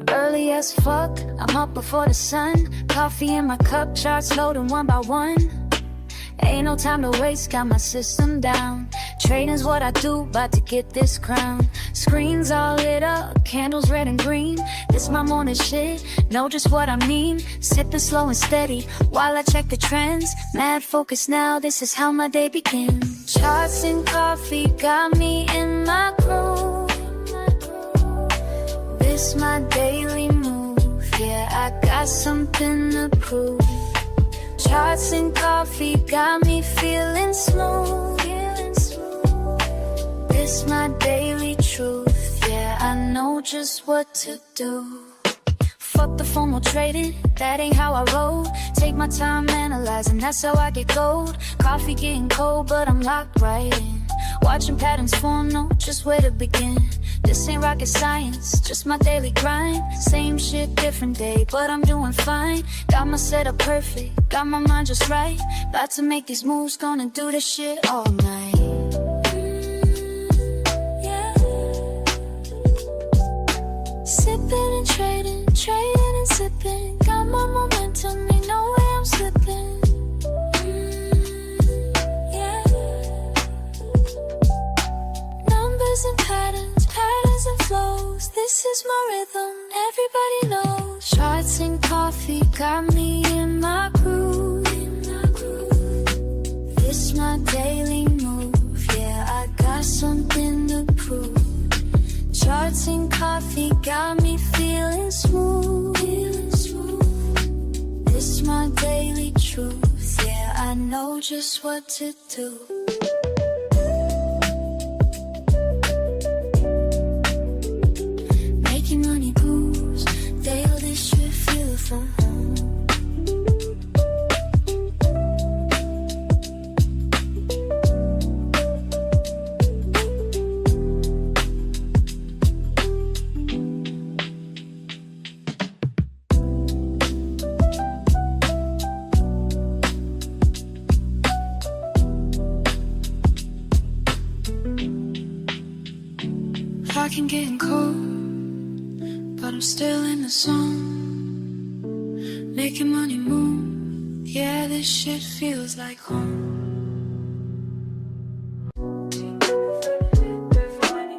Early as fuck, I'm up before the sun. Coffee in my cup, charts loading one by one. Ain't no time to waste, got my system down. Trading's what I do, about to get this crown. Screens all lit up, candles red and green. This my morning shit, know just what I mean. Sipping slow and steady, while I check the trends. Mad focus now, this is how my day begins. Charts and coffee got me in my groove. This my daily move, yeah, I got something to prove. Charts and coffee got me feeling smooth. This my daily truth, yeah, I know just what to do. Fuck the formal trading, that ain't how I roll. Take my time analyzing, that's how I get gold. Coffee getting cold, but I'm locked right in. Watching patterns form, know just where to begin. This ain't rocket science, just my daily grind. Same shit, different day, but I'm doing fine. Got my setup perfect, got my mind just right. About to make these moves, gonna do this shit all night. Sipping and trading, trading and sipping. Got my momentum, ain't no way I'm slipping. Yeah. Numbers and patterns, patterns and flows. This is my rhythm, everybody knows. Charts and coffee got me in my groove. This my daily move, yeah, I got something to prove. Charts and coffee got me feeling smooth. This my daily truth, yeah, I know just what to do. Making money moves, daily this should feel from home. Clocking getting cold, but I'm still in the zone. Making money move, yeah, this shit feels like home.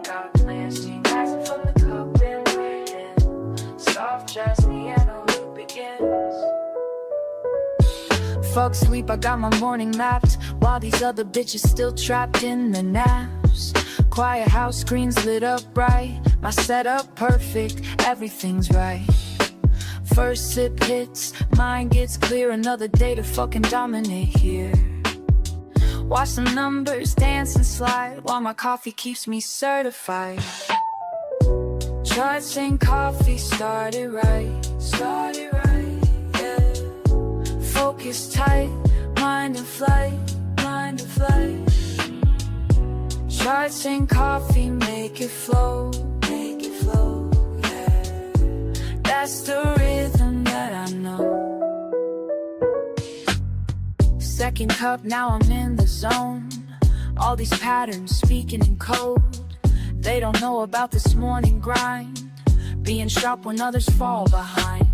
Got plans, rising from the cup and waiting. Soft jazz piano begins. Fuck sleep, I got my morning mapped, while these other bitches still trapped in the naps. Quiet house, screens lit up bright. My setup perfect, everything's right. First sip hits, mind gets clear. Another day to fucking dominate here. Watch the numbers dance and slide, while my coffee keeps me certified. Charts and coffee started right, yeah. Focus tight, mind in flight, mind in flight. Charts and coffee make it flow, yeah. That's the rhythm that I know. Second cup, now I'm in the zone. All these patterns speaking in code. They don't know about this morning grind, being sharp when others fall behind.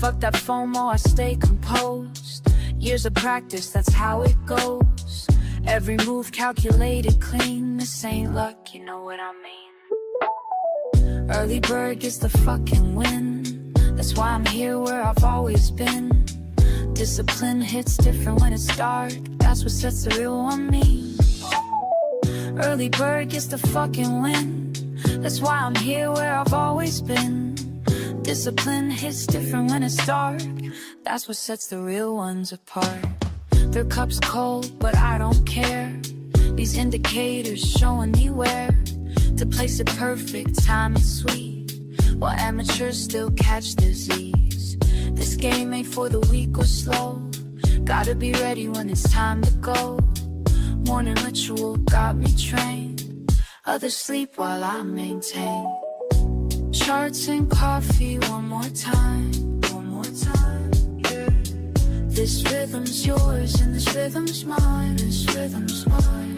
Fuck that FOMO, I stay composed. Years of practice, that's how it goes. Every move calculated clean, this ain't luck, you know what I mean. Early bird gets the fucking win, that's why I'm here where I've always been. Discipline hits different when it's dark, that's what sets the real one me. Early bird gets the fucking win, that's why I'm here where I've always been. Discipline hits different when it's dark, that's what sets the real ones apart. Their cup's cold, but I don't care. These indicators showing me where to place it perfect, time is sweet, while amateurs still catch disease. This game ain't for the weak or slow, gotta be ready when it's time to go. Morning ritual got me trained, others sleep while I maintain. Charts and coffee one more time, yeah. This rhythm's yours and this rhythm's mine, this rhythm's mine.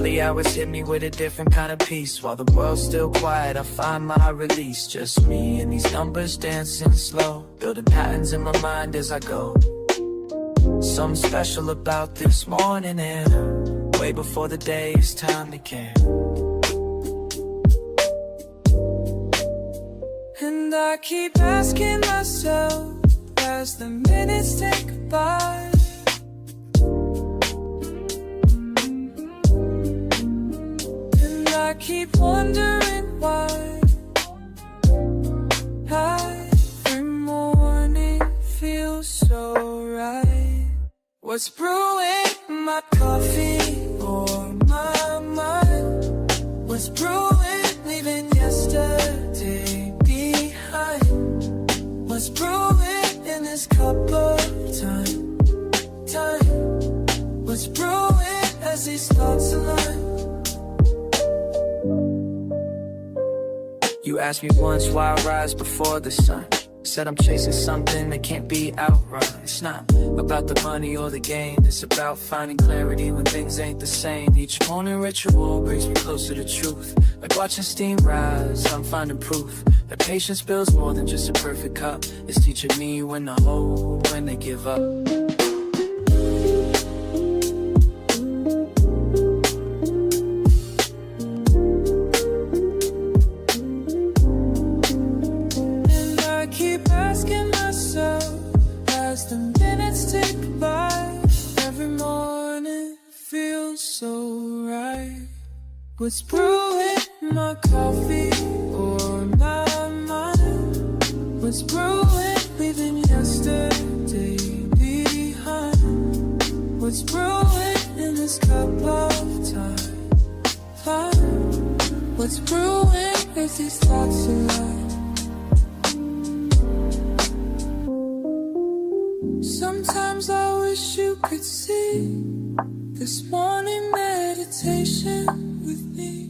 Early hours hit me with a different kind of peace. While the world's still quiet, I find my release. Just me and these numbers dancing slow, building patterns in my mind as I go. Something special about this morning and way before the day is time to care. And I keep asking myself as the minutes tick by, and I keep wondering why every morning feels so right. What's brewing in my coffee or my mind? What's brewing, leaving yesterday behind? What's brewing in this cup of time? What's brewing as these thoughts align? You asked me once why I rise before the sun. Said I'm chasing something that can't be outrun. It's not about the money or the gain, it's about finding clarity when things ain't the same. Each morning ritual brings me closer to truth. Like watching steam rise, I'm finding proof that patience builds more than just a perfect cup. It's teaching me when to hold, when to give up. What's brewing in my coffee or my mind? What's brewing, leaving yesterday behind? What's brewing in this cup of time? What's brewing if these thoughts align? Sometimes I wish you could see this morning meditation with me,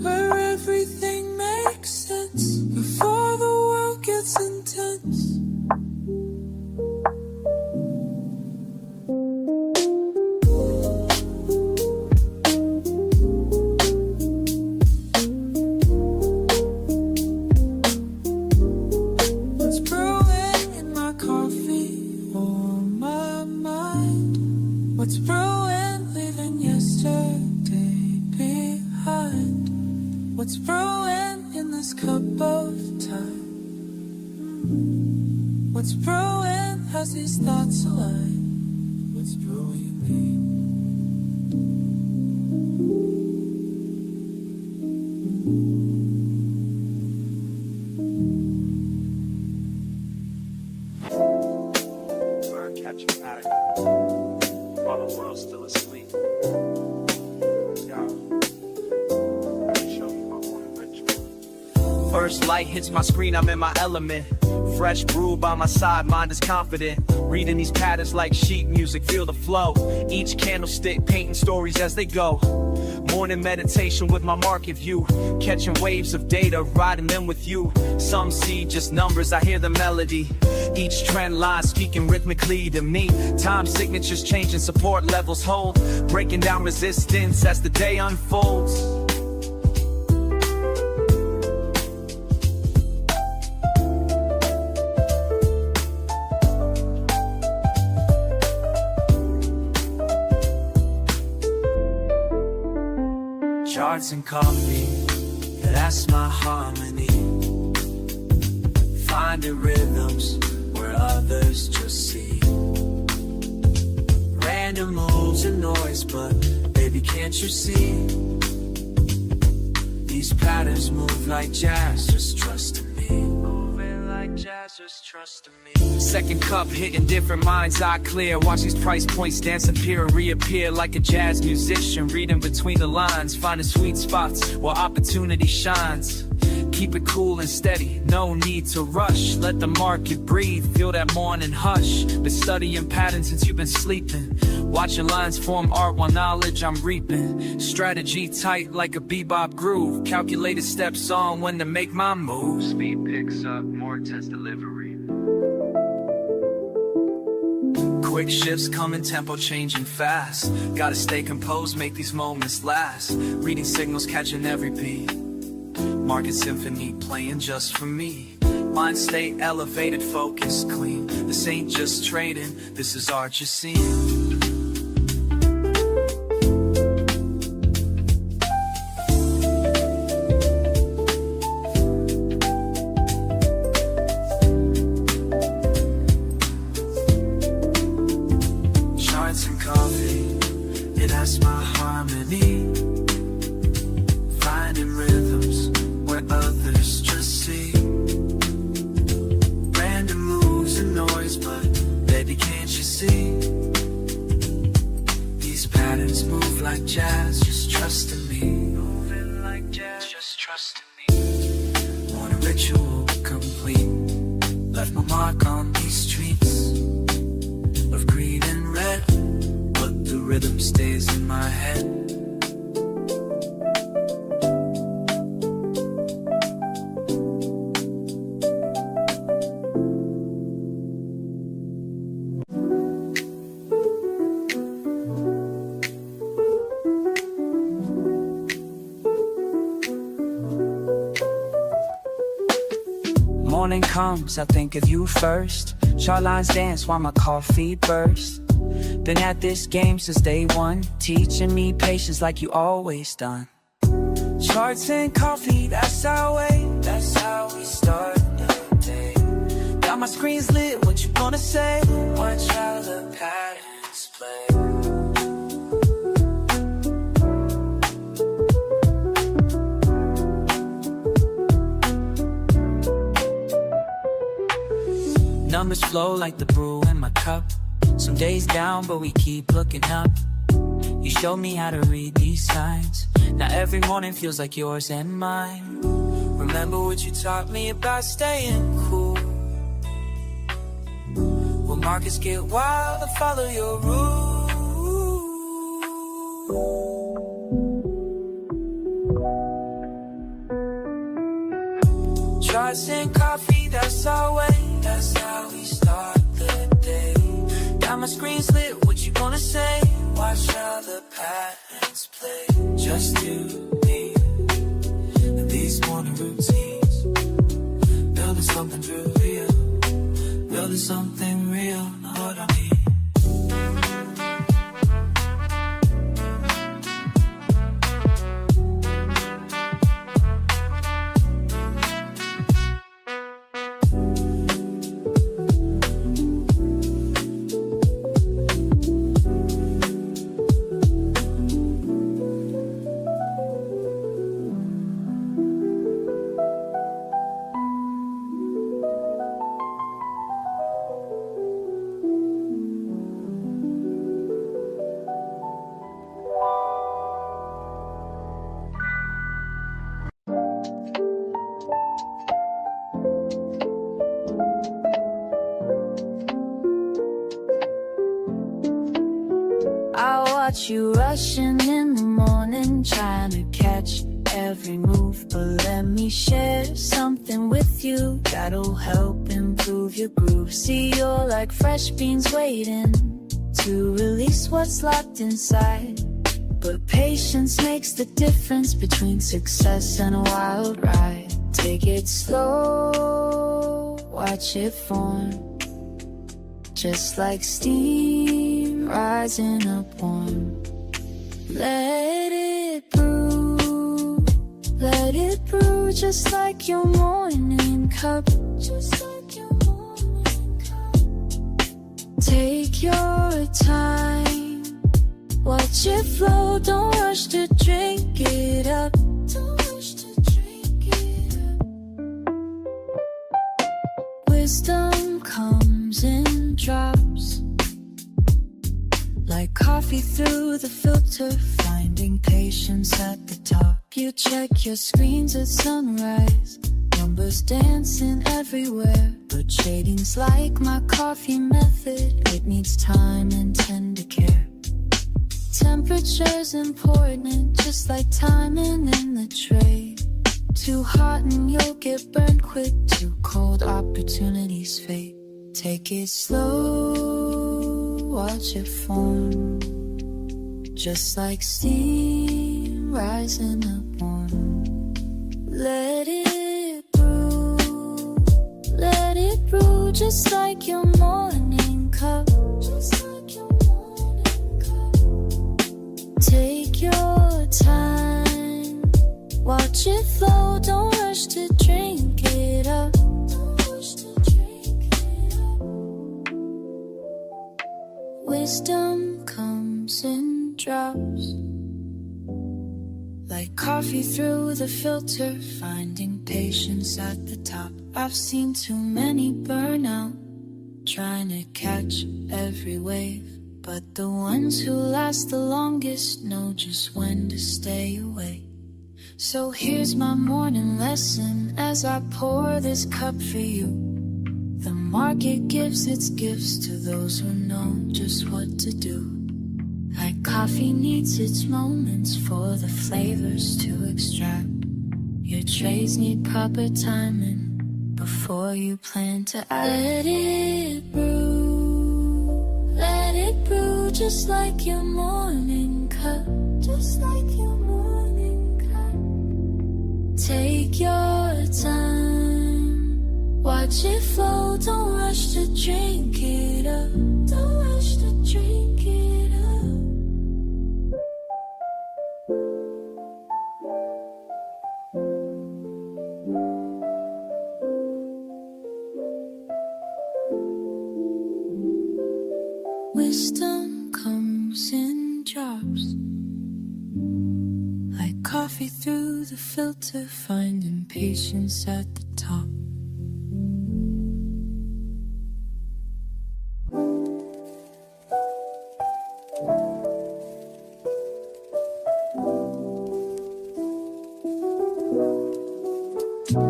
where everything makes sense before the world gets intense. What's brewing in my coffee or my mind? What's brewing, leaving yesterday behind? What's brewing in this cup of time? What's brewing as these thoughts align? What's brewing in me? Bird catching addict while the world's still asleep. First light hits my screen, I'm in my element. Fresh brew by my side, mind is confident. Reading these patterns like sheet music, feel the flow. Each candlestick painting stories as they go. Morning meditation with my market view. Catching waves of data, riding them with you. Some see just numbers, I hear the melody. Each trend line speaking rhythmically to me. Time signatures changing, support levels hold. Breaking down resistance as the day unfolds. Charts and coffee, that's my harmony. Finding rhythms where others just see. Random moves and noise, but baby, can't you see? These patterns move like jazz, just trust in me. Moving like jazz, just trust in me. Second cup hitting different minds, eye clear. Watch these price points dance, appear and reappear like a jazz musician. Reading between the lines, finding sweet spots where opportunity shines. Keep it cool and steady, no need to rush. Let the market breathe, feel that morning hush. Been studying patterns since you've been sleeping. Watching lines form art while knowledge I'm reaping. Strategy tight like a bebop groove. Calculated steps on when to make my move. Speed picks up, more intense delivery. Quick shifts come in tempo, changing fast. Gotta stay composed, make these moments last. Reading signals, catching every beat. Market symphony playing just for me. Mind stay elevated, focus clean. This ain't just trading, this is art you're seeing. Charts and coffee, it has my harmony. Finding rhythms where others just see. Random moves and noise, but baby, can't you see? These patterns move like jazz, just trust in me. Moving like jazz, just trust in me. Want a ritual complete. Left my mark on these streets of green and red, but the rhythm stays in my head. Morning comes, I think of you first. Chart lines dance while my coffee bursts. Been at this game since day one, teaching me patience like you always done. Charts and coffee, that's our way, that's how we start the day. Got my screens lit, what you gonna say? Watch how the patterns play. Numbers flow like the brew in my cup. Some days down, but we keep looking up. You showed me how to read these signs. Now every morning feels like yours and mine. Remember what you taught me about staying cool. When markets get wild, I follow your rules. Charts and coffee, that's our way. That's how we start the day. Got my screens lit, what you gonna say? Watch how the patterns play. Just you, me, and these morning routines. Building something real, building something real, know what I mean? I watch you rushing in the morning, trying to catch every move. But let me share something with you that'll help improve your groove. See, you're like fresh beans waiting to release what's locked inside. But patience makes the difference between success and a wild ride. Take it slow, watch it form. Just like steam rising up warm. Let it brew, just like your morning cup. Just like your morning cup. Take your time, watch it flow, don't rush to drink it up. Don't rush to drink it up. Wisdom comes in drops, like coffee through the filter, finding patience at the top. You check your screens at sunrise, numbers dancing everywhere. But trading's like my coffee method, it needs time and tender care. Temperature's important, just like timing in the trade. Too hot and you'll get burned quick, too cold opportunities fade. Take it slow, watch it form, just like steam rising up warm. Let it brew, just like your morning cup, just like your morning cup. Take your time, watch it flow, don't rush to drink it up. Wisdom comes in drops, like coffee through the filter, finding patience at the top. I've seen too many burn out, trying to catch every wave, but the ones who last the longest know just when to stay away. So here's my morning lesson as I pour this cup for you. The market gives its gifts to those who know just what to do. Like coffee needs its moments for the flavors to extract. Your trades need proper timing before you plan to act. Let it brew, just like your morning cup, just like your morning cup. Take your time, watch it flow, don't rush to drink it up, don't rush to drink it up. Wisdom comes in drops, like coffee through the filter, finding patience at the top.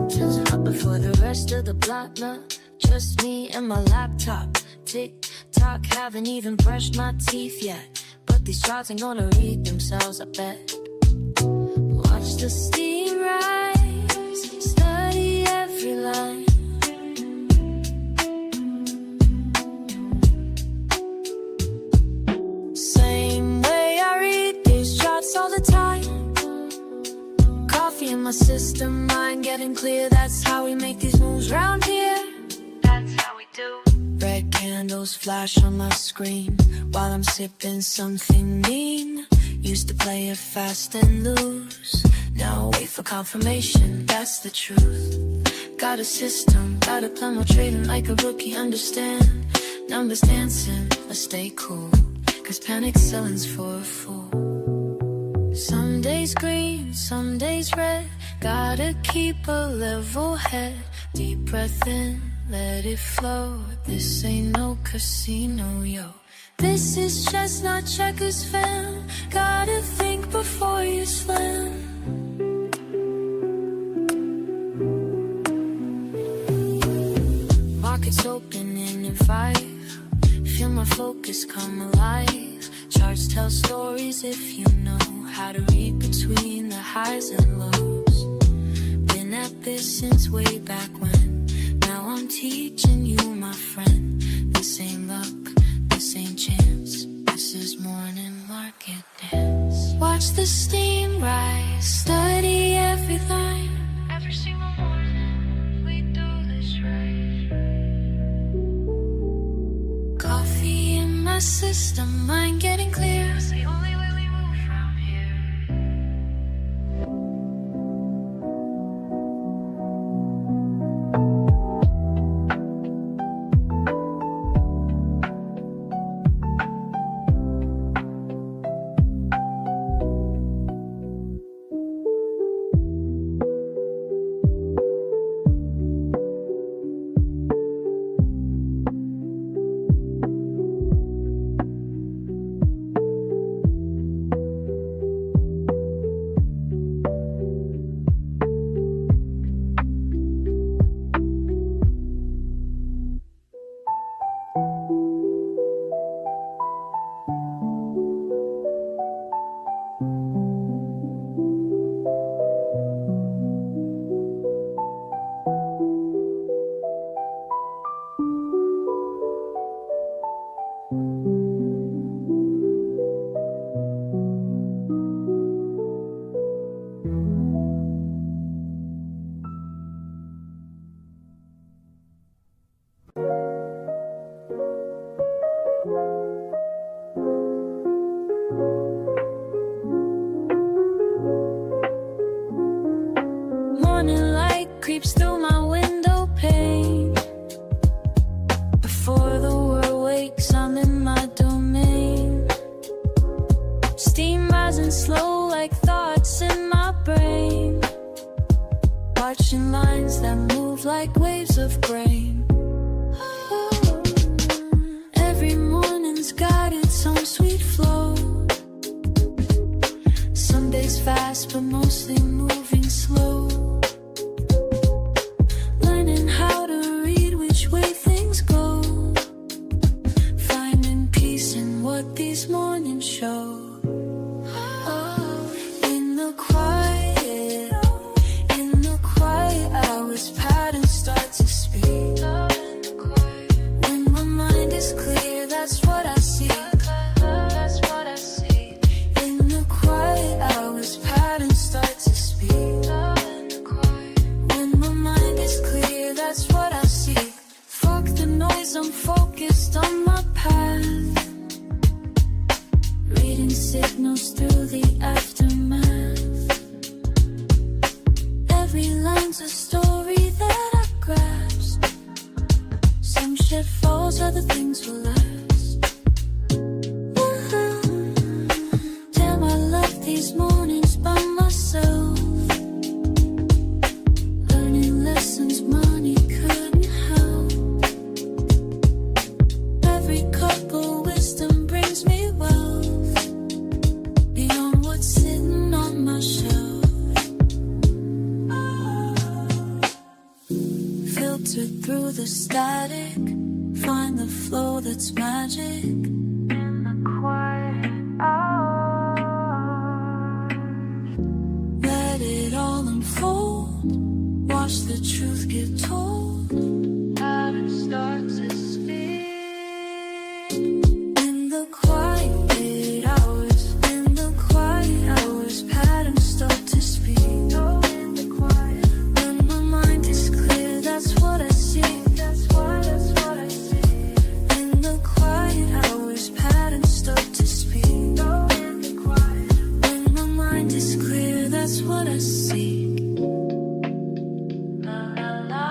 Turns up before the rest of the block, nah. Just me and my laptop. Tick-tock, haven't even brushed my teeth yet, but these charts ain't gonna read themselves, I bet. Watch the steam rise, study every line. Same way I read these charts all the time. Coffee in my system, mind getting clear. That's how we make these moves round here. That's how we do. Red candles flash on my screen while I'm sipping something mean. Used to play it fast and lose, now wait for confirmation, that's the truth. Got a system, got a plan, more trading like a rookie, understand. Numbers dancing, I stay cool, cause panic selling's for a fool. Some days green, some days red, gotta keep a level head. Deep breath in, let it flow. This ain't no casino, yo. This is just not checkers, fam. Gotta think before you slam. Markets opening in 5. Feel my focus come alive. Charts tell stories if you know how to read between the highs and lows. Been at this since way back when. Now I'm teaching you, my friend. This ain't luck, this ain't chance. This is morning market dance. Watch the steam rise, study every line. Every single morning, we do this right. Coffee in my system, mind getting clear. It's the only way we move from here. creeps through my window pane. Before the world wakes, I'm in my domain. Steam rising slow like thoughts in my brain. Watching lines that move like waves of grain. Every morning's got its own sweet flow. Some days fast, but mostly moving slow. Learning how to read which way things go. Finding peace in what these mornings show. In the quiet hours, patterns start to speak. When my mind is clear, that's what I see. In the quiet hours, patterns start to speak. When my mind is clear, that's what I see. Fuck the noise, I'm focused on my path. Reading signals through the aftermath. Every line's a story that I grasp. Some shit falls, other things will last. Damn, I love these mornings by myself. Learning lessons money couldn't help. Every cup of wisdom brings me wealth. Beyond what's sitting on my shelf. Filter through the static. Find the flow that's magic. In the quiet hours, let it all unfold. Watch the truth get told. Patterns start to speak. In the quiet hours, patterns start to speak. In the quiet, when my mind is clear, that's what I see. That's what I see. In the quiet hours, patterns start to speak. In the quiet, when my mind is clear, that's what I see. La la la,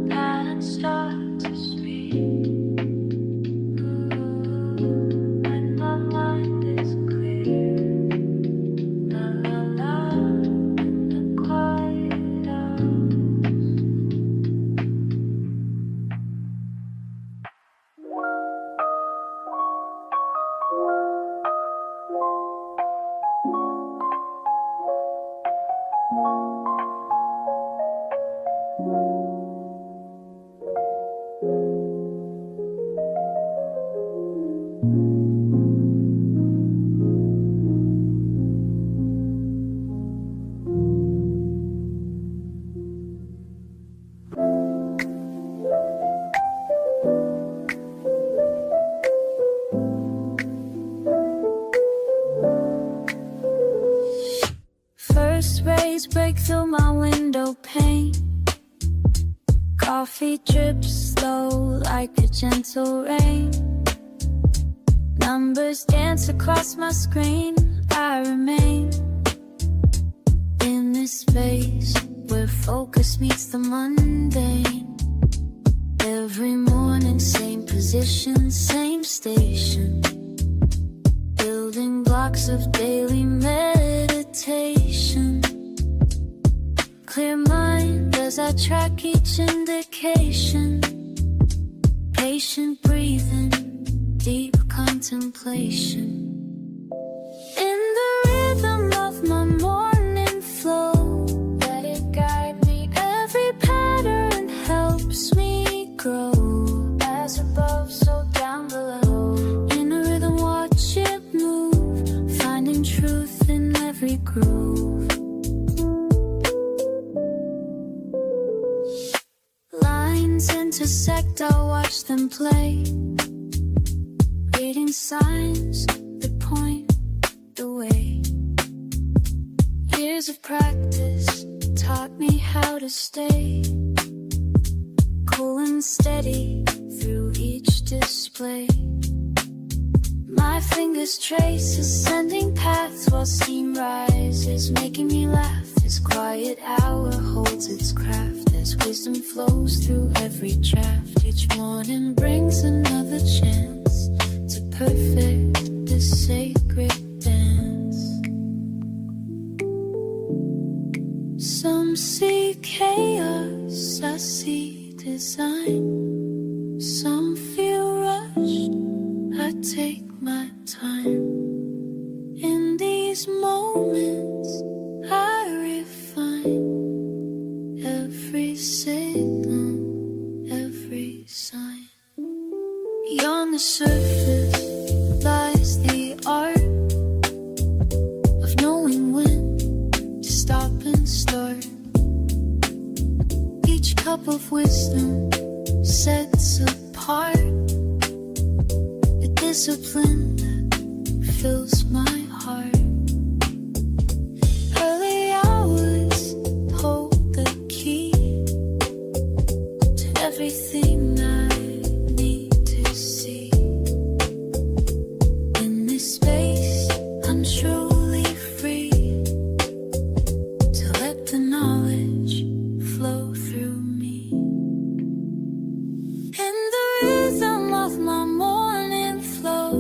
patterns start to speak. When my mind is clear. La la la, the quiet hours. First rays break through my window pane. Coffee drips slow like a gentle rain. Numbers dance across my screen. I remain in this space where focus meets the mundane. Every morning, same position, same station. Building blocks of daily meditation. Clear mind as I track each indication. Patient breathing, deep contemplation. In the rhythm of my morning flow, let it guide me. Every pattern helps me grow. As above, so down below. In a rhythm, watch it move. Finding truth in every groove. Lines intersect, I'll watch them play. Reading signs that point the way. Years of practice taught me how to stay cool and steady through each display. My my fingers trace ascending paths while steam rises, making me laugh. This quiet hour holds its craft as wisdom flows through every draft. Each morning brings another chance to perfect this sacred dance. Some see chaos, I see design. Some feel rushed, I take my time. In these moments I refine every signal, every sign. Beyond the surface lies the art of knowing when to stop and start. Each cup of wisdom sets apart the discipline that fills my heart. Early hours hold the key to everything I need to see. In this space, I'm truly free to let the knowledge flow through me. In the rhythm of my morning flow,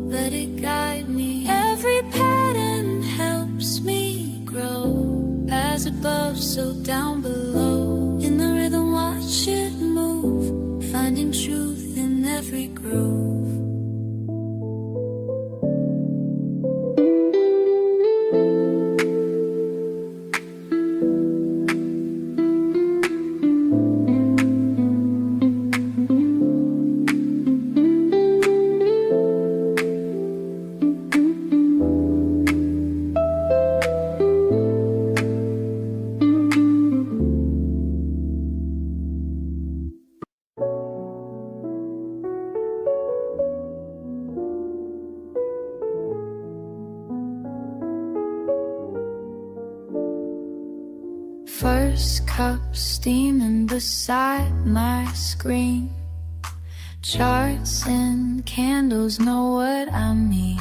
let it guide me. Every pattern helps me grow. As above, so down below. In the rhythm, watch it move, finding truth in every groove. First cup steaming beside my screen. Charts and candles know what I mean.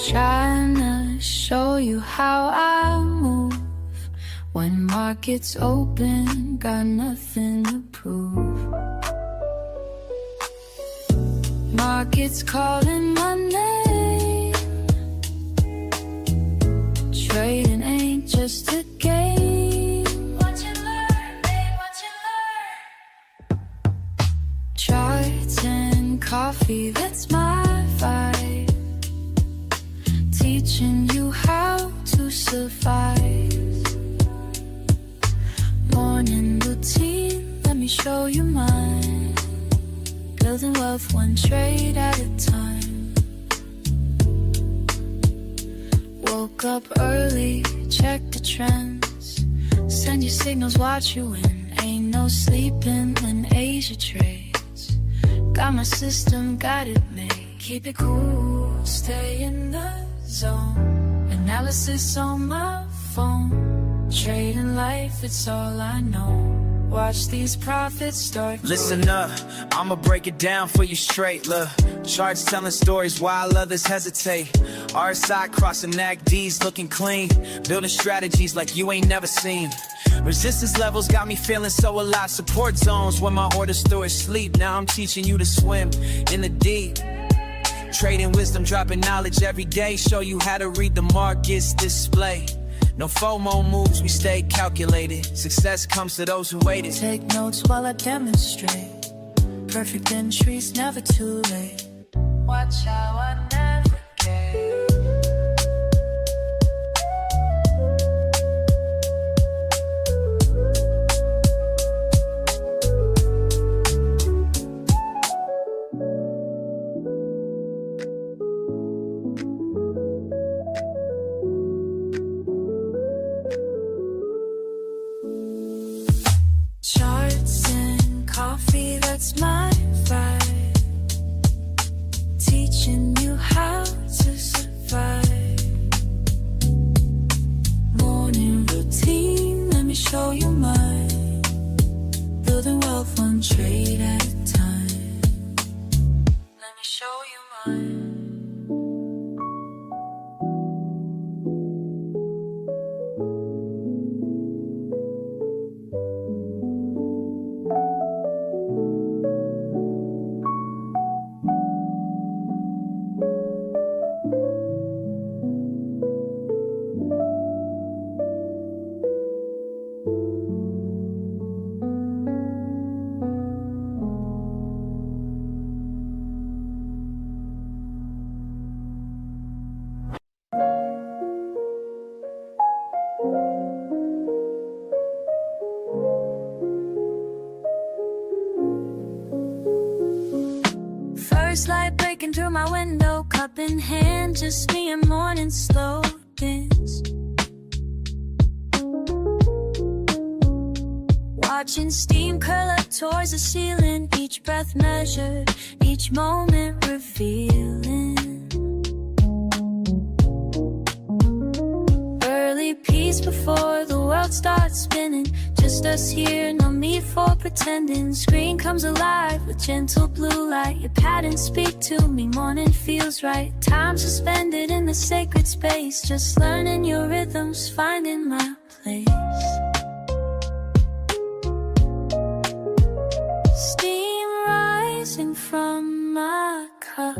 Trying to show you how I move. When markets open, got nothing to prove. Markets calling my name. Trading ain't just a game. Watch and learn, babe, watch and learn. Charts and coffee, that's my vibe. Teaching you how to survive. Morning routine, let me show you mine. Building wealth one trade at a time. Woke up early, check the trends. Send your signals, watch you win. Ain't no sleeping in Asia trades. Got my system, got it made. Keep it cool, stay in the zone. Analysis on my phone. Trading life, it's all I know. Watch these profits start. Listen up, I'ma break it down for you straight. Look, charts telling stories while others hesitate. RSI crossing NACDs looking clean. Building strategies like you ain't never seen. Resistance levels got me feeling so alive. Support zones when my orders through sleep. Now I'm teaching you to swim in the deep. Trading wisdom, dropping knowledge every day. Show you how to read the markets display. No FOMO moves, we stay calculated. Success comes to those who waited. Take notes while I demonstrate. Perfect entries, never too late. Watch how I navigate. Charts and coffee, that's my vibe. show you mine. First light breaking through my window, cup in hand, just me and morning slow dance. Watching steam curl up towards the ceiling, each breath measured, each moment revealing. Early peace before the world starts spinning, just us here, no need for pretending. Screen comes alive with gentle blue light, your patterns speak to me, morning feels right. Time suspended in the sacred space, just learning your rhythms, finding my place. Steam rising from my cup,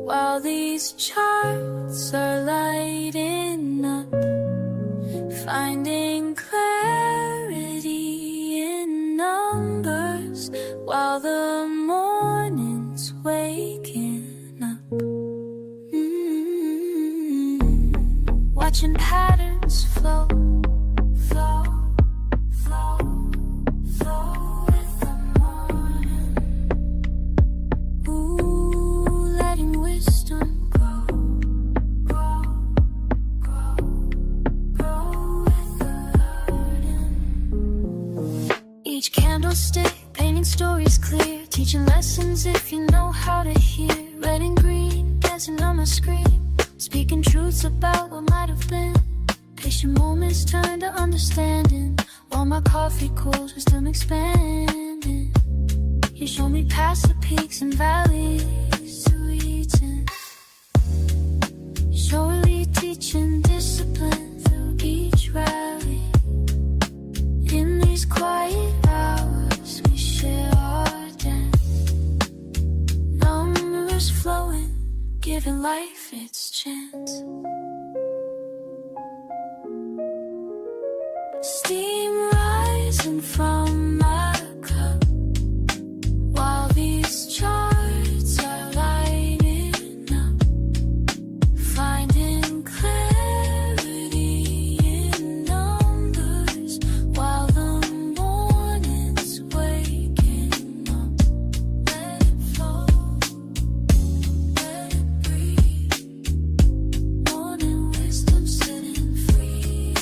while these charts are lighting up, finding clarity in numbers, while the morning's waking up. Watching patterns flow, flow, flow, flow with the morning. Ooh, letting wisdom grow, grow, grow, grow with the learning. Each candlestick painting stories clear, teaching lessons if you know how to hear. Red and green dancing on my screen, speaking truths about what might have been. Patient moments turn to understanding, while my coffee cools, wisdom expanding. You show me past the peaks and valleys to reaching. Surely teaching discipline through each rally. In these quiet hours we share our dance, numbers flowing, giving life its chance. Steam rising from my cup, while these charts are lighting up, finding clarity in numbers, while the morning's waking up. Let it flow, let it breathe, morning wisdom sitting free.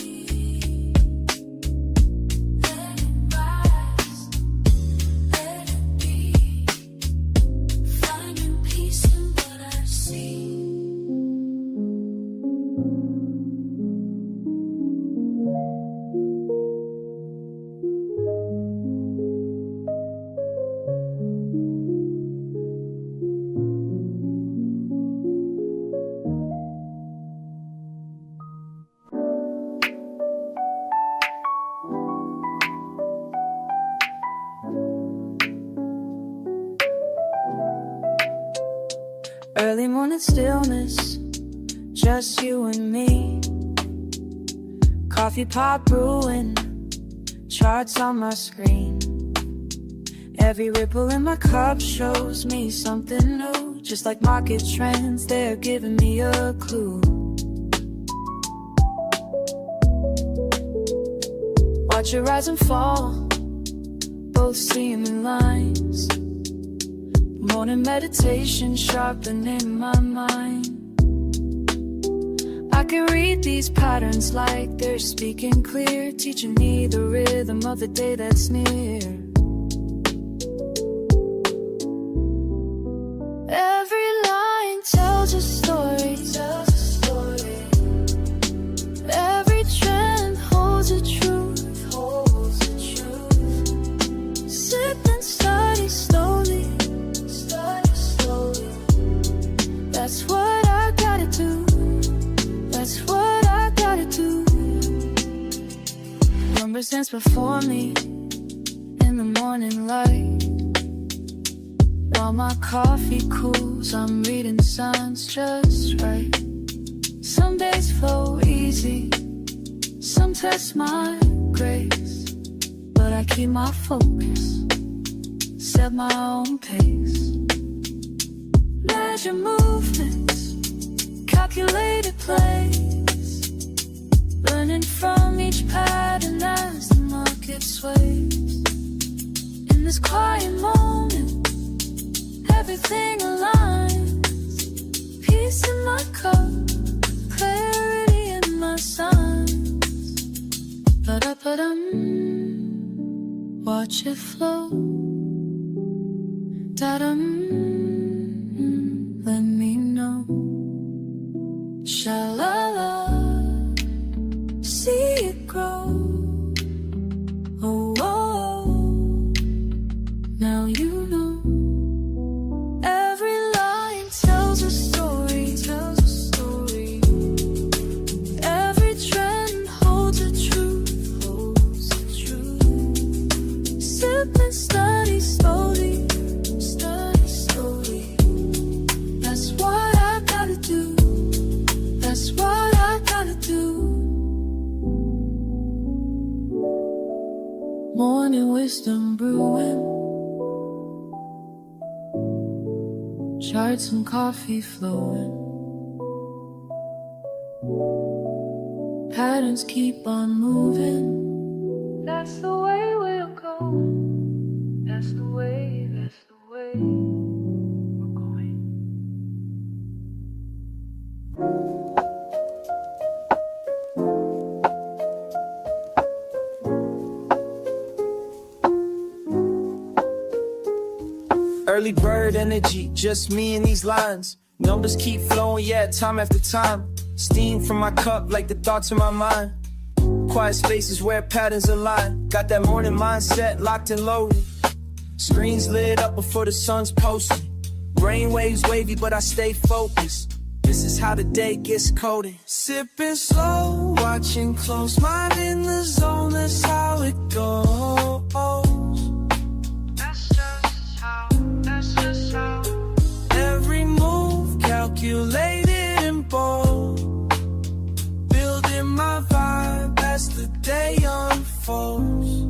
Let it rise, let it be, finding peace in what I see. Early morning stillness, just you and me. Coffee pot brewing, charts on my screen. Every ripple in my cup shows me something new. Just like market trends, they're giving me a clue. Watch it rise and fall, both seeming lines. Morning meditation sharpening my mind. I can read these patterns like they're speaking clear, teaching me the rhythm of the day that's near. Every line tells a story, every trend holds a truth, Sip and study slowly, rise before me in the morning light. While my coffee cools, I'm reading signs just right. Some days flow easy, some test my grace, but I keep my focus, set my own pace. Measure movements, calculated plays, learning from each pattern as the market sways. In this quiet moment, everything aligns. Peace in my cup, clarity in my signs. Ba-da-ba-dum, watch it flow. Da-dum, let me know. Sha-la-la, see it grow. Oh, oh, oh, now you know. Every line tells a story, tells a story. Every trend holds a truth, holds a truth. Sip and study slowly, study slowly. That's what I gotta do, that's what I gotta do. Morning wisdom brewing, charts and coffee flowing. Patterns keep on moving. That's the way we'll go. That's the way we're going. Early bird energy, just me and these lines. Numbers keep flowing, yeah, time after time. Steam from my cup like the thoughts in my mind. Quiet spaces where patterns align. Got that morning mindset locked and loaded. Screens lit up before the sun's posted. Brainwaves wavy, but I stay focused. This is how the day gets coded. Sipping slow, watching close, mind in the zone, that's how it goes. That's just how. Every move calculated and bold. Building my vibe as the day unfolds.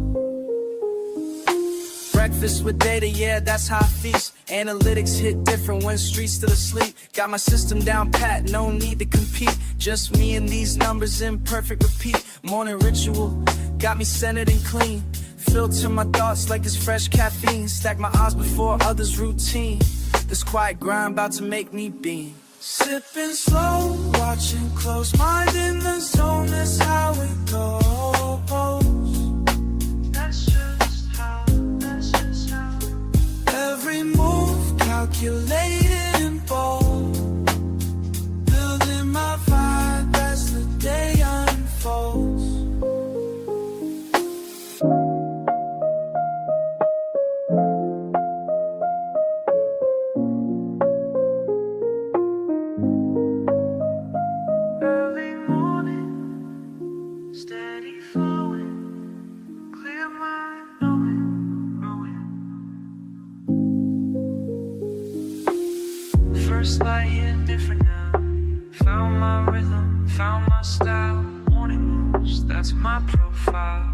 Breakfast with data, yeah, that's how I feast. Analytics hit different when streets still asleep. Got my system down pat, no need to compete. Just me and these numbers in perfect repeat. Morning ritual, got me centered and clean. Filter my thoughts like it's fresh caffeine. Stack my odds before others' routine. This quiet grind about to make me beam. Sipping slow, watching close, mind in the zone, that's how it goes. That's just how, that's just how. Every move calculated and bold. Building my vibe as the day unfolds. Early morning, steady flowing, clear mind knowing. First light hit different now. Found my rhythm, found my style. Morning moves, that's my profile.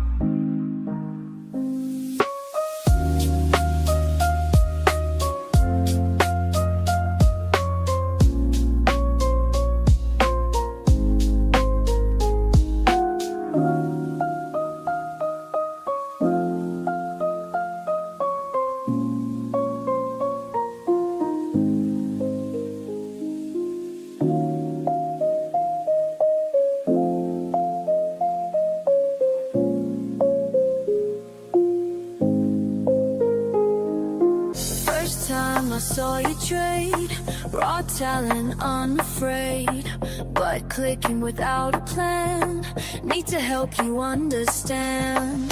I saw you trade, raw talent, unafraid, but clicking without a plan. Need to help you understand.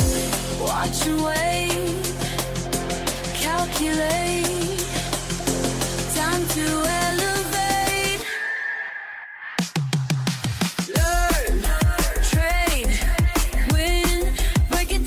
Watch and wait, calculate, time to elevate. Learn, trade, win, break it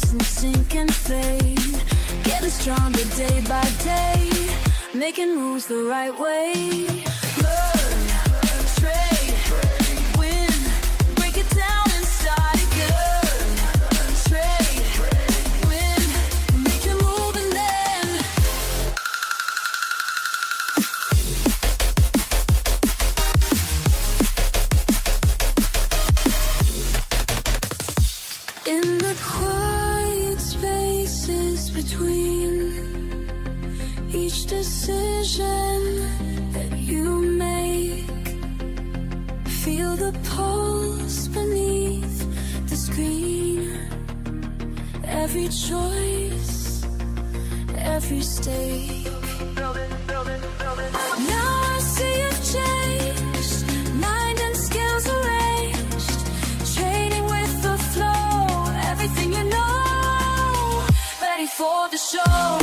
rise and sink and fade, getting stronger day by day, making moves the right way. Learn, trade, win, break it down and start again. Trade, win, make your move and then in the quiet spaces between each decision that you make, feel the pulse beneath the screen. Every choice, every stake. Now I see you've changed, mind and skills arranged, trading with the flow, everything you know, ready for the show.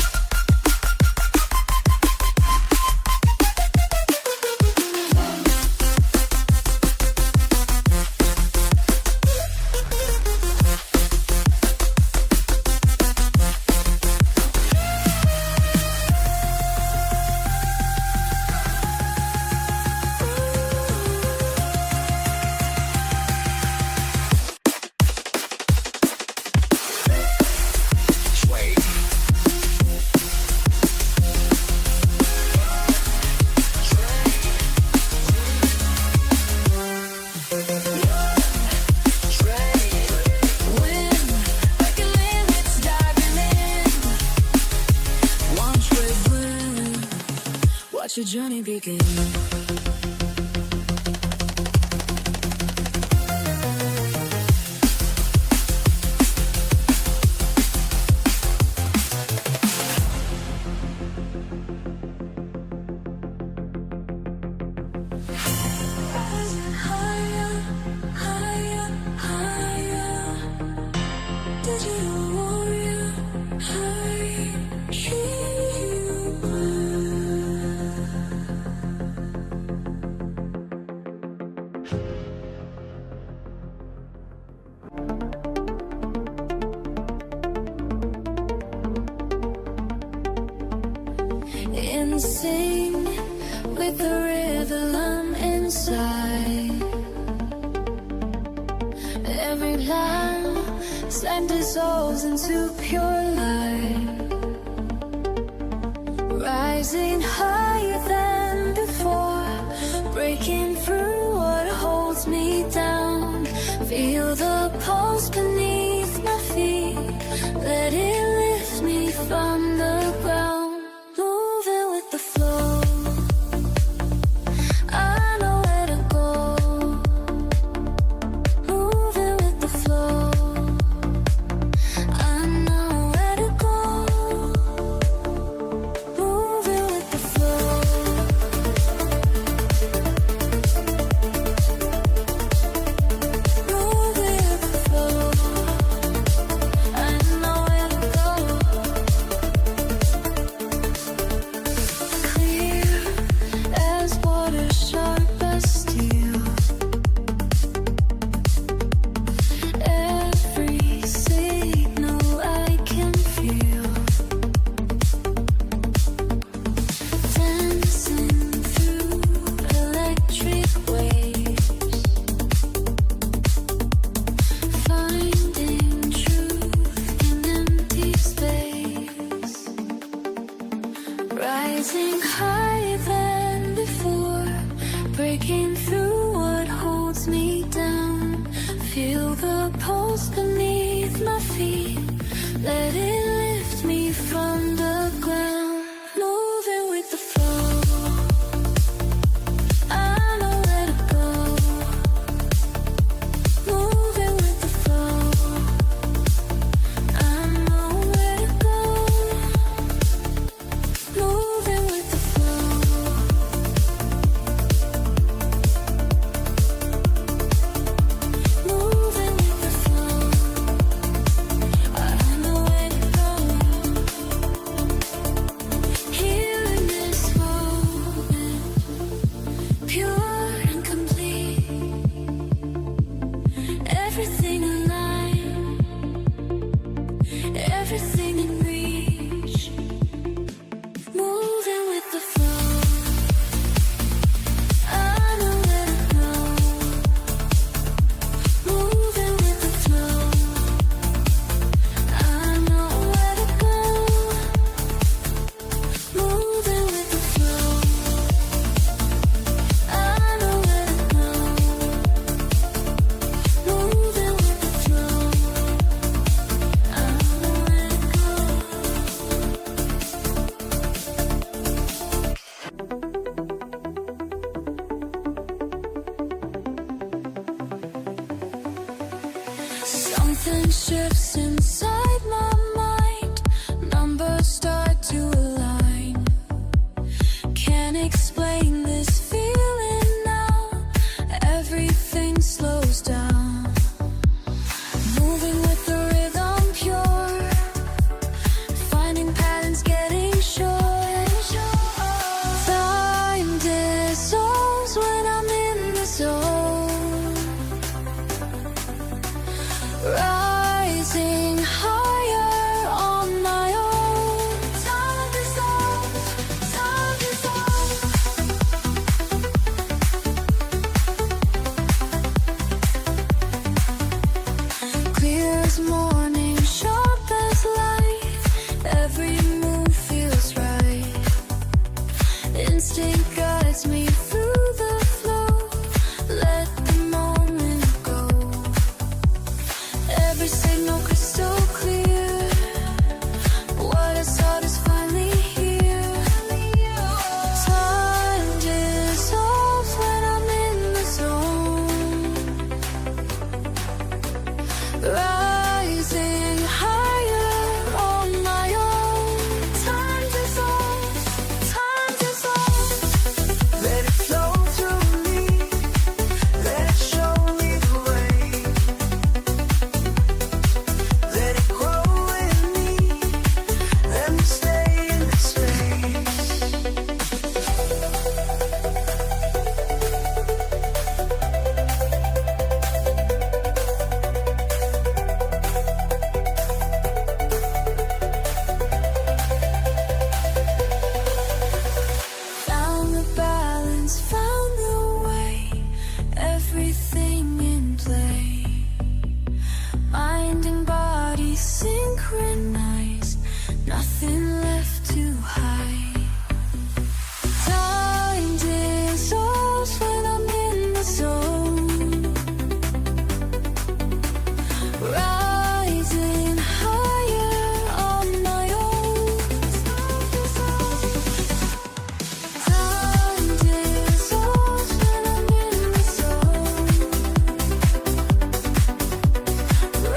Your journey begin. In sync with the rhythm inside, every line slime dissolves into pure light, rising higher than before, breaking through what holds me down. Feel the pulse beneath my feet, let it lift me from the ground. Rising higher than before, breaking through what holds me down. Feel the pulse beneath my feet, let it lift me from the ground. Moving with the flow, I know where to go. Moving with the flow, I know where to go. Moving with the flow, moving with the flow, I know where to go. Something shifts inside my mind. Numbers start to align. Can't explain this feeling now. Everything slows down. Moving with the rhythm pure. Finding patterns getting short. Time dissolves when I'm in the zone. Rising higher on my own. Time dissolves, time dissolves. Clear as morning, sharp as light. Every move feels right. Instinct guides me through the flow. Let the moment go. Every signal crystal clear. What I sought is finally here. Time dissolves when I'm in the zone. Rising higher on my own. Time dissolves, time dissolves. Let it flow through me. Let it show me the way. Let it grow in me. Let me stay in this space. Found the balance, found the way. Everything in play. Mind and body synchronized. Nothing left to hide. Time dissolves when I'm in the zone. Rising higher on my own. Time dissolves when I'm in the zone.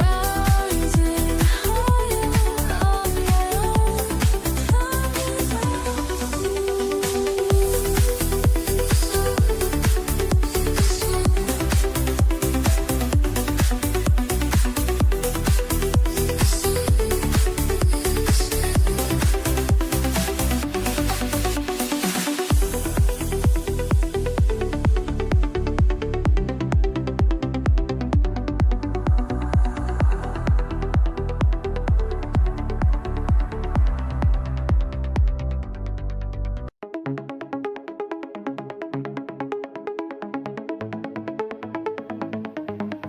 Rising higher on my own.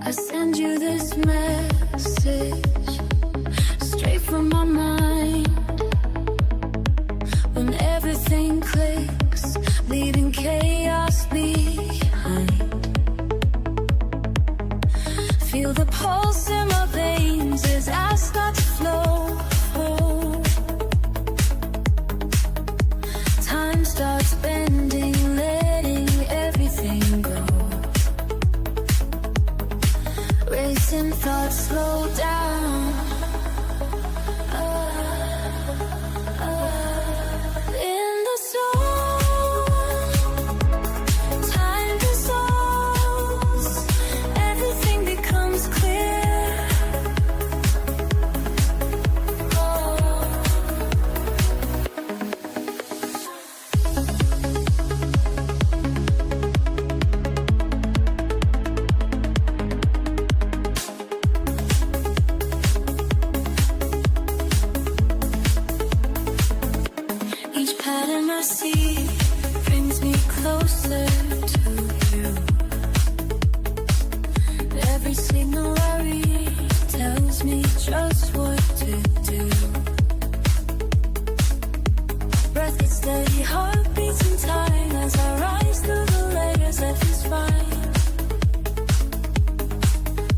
I send you this message straight from my mind. When everything clicks, leaving chaos behind. Feel the pulse in my veins as I start to flow. Time starts bending, letting everything go. Racing thoughts slow down. In the zone, time dissolves. Everything becomes clear. Each pattern I see brings me closer to you. Every signal I read tells me just what to do. Breath gets steady, heart beats in time as I rise through the layers of his mind.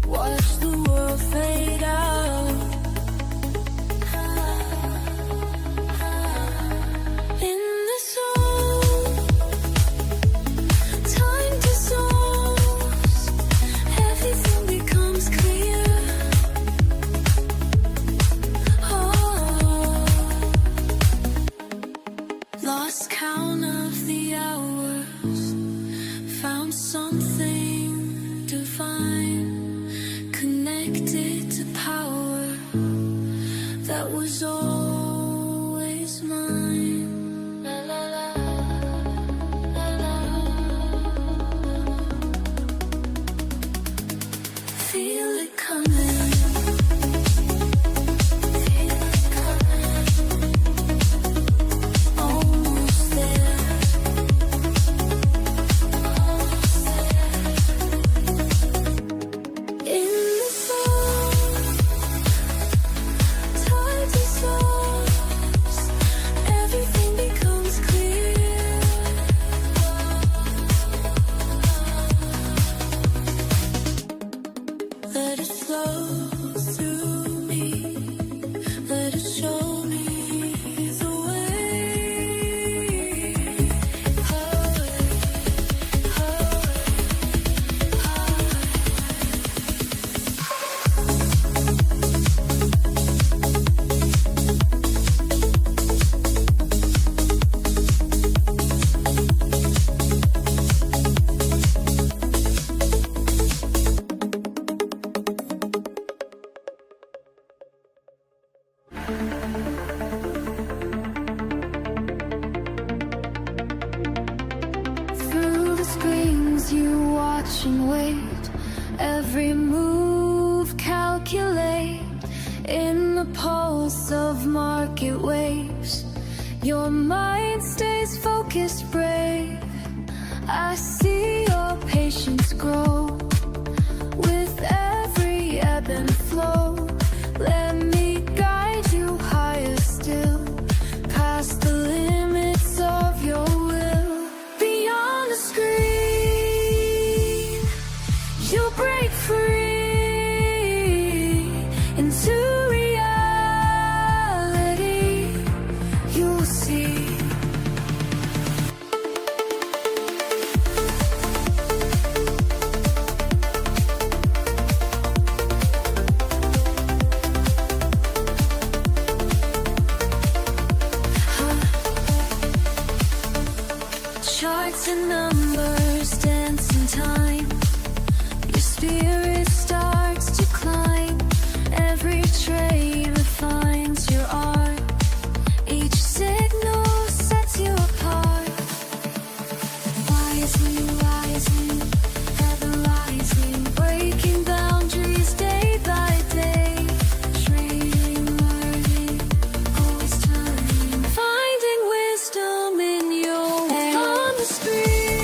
Watch the world fade out. In the zone, time dissolves. Everything becomes clear. that was always mine. La, la, la, la, la. Feel it coming. Feel it coming. Almost there. Almost there. In the sun, time dissolves, everything becomes clear. Let it flow through me, let it show me the way. Highway, highway, highway. Through the screens you watch and wait, every move calculate. In the pulse of market waves, your mind stays focused, brave. I see your patience grow with every ebb and flow. Let me guide you higher still, past the limits of your will. Beyond the screen, you'll break free into reality. You'll see. Charts and numbers dance in time. Your spirit starts to climb. Every trade refines your art. Each signal sets you apart. Wisely, wisely, ever rising, breaking boundaries day by day. Trading, learning, always turning, finding wisdom in your way. On the screen,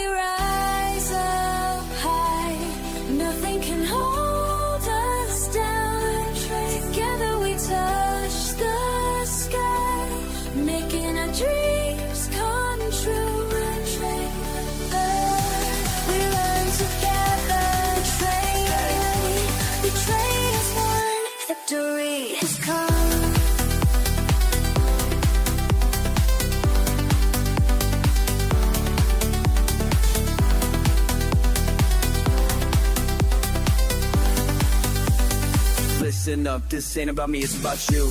we rise up high, nothing can hold us down. Together we touch the sky, making our dreams come true. We learn together, trade. We trade as one, victory has come. Listen up, this ain't about me, it's about you.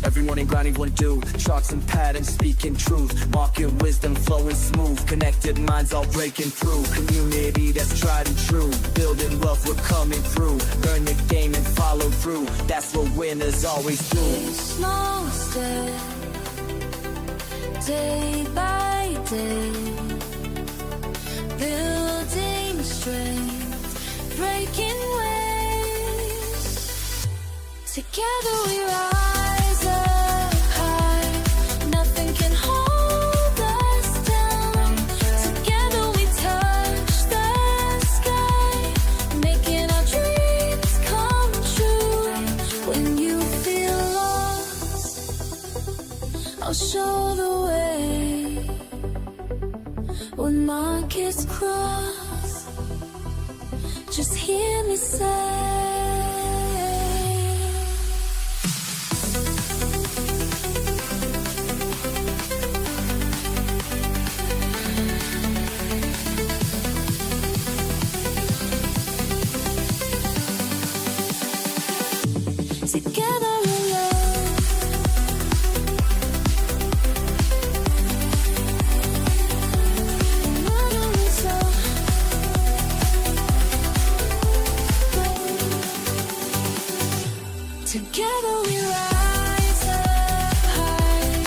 Every morning grinding one do, charts and patterns speaking truth, market wisdom flowing smooth, connected minds all breaking through, community that's tried and true, building wealth we're coming through, learn the game and follow through, that's what winners always do. Small step, day by day, building strength, breaking waves. Together we rise up high, nothing can hold us down. Together we touch the sky, making our dreams come true. When you feel lost, I'll show the way. When markets cross, just hear me say, together we love. Together we rise up high.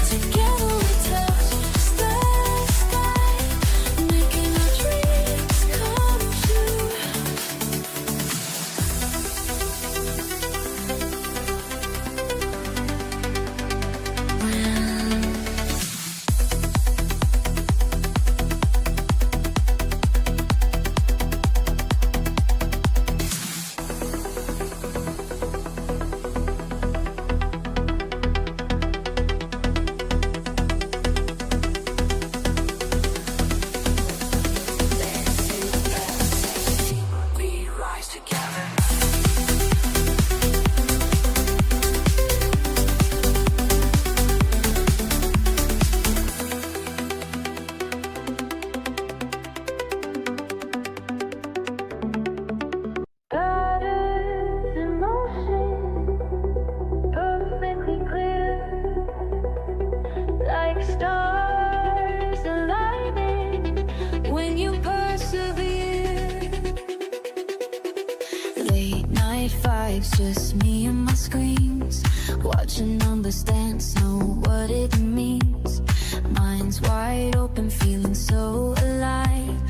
Together we touch the sky, making our dreams come true. We rise together. Patterns in motion, perfectly clear, like stars aligning when you persevere. Late night fights, just me and my screens, watching numbers dance, know what it means. Minds wide open, feeling so alive.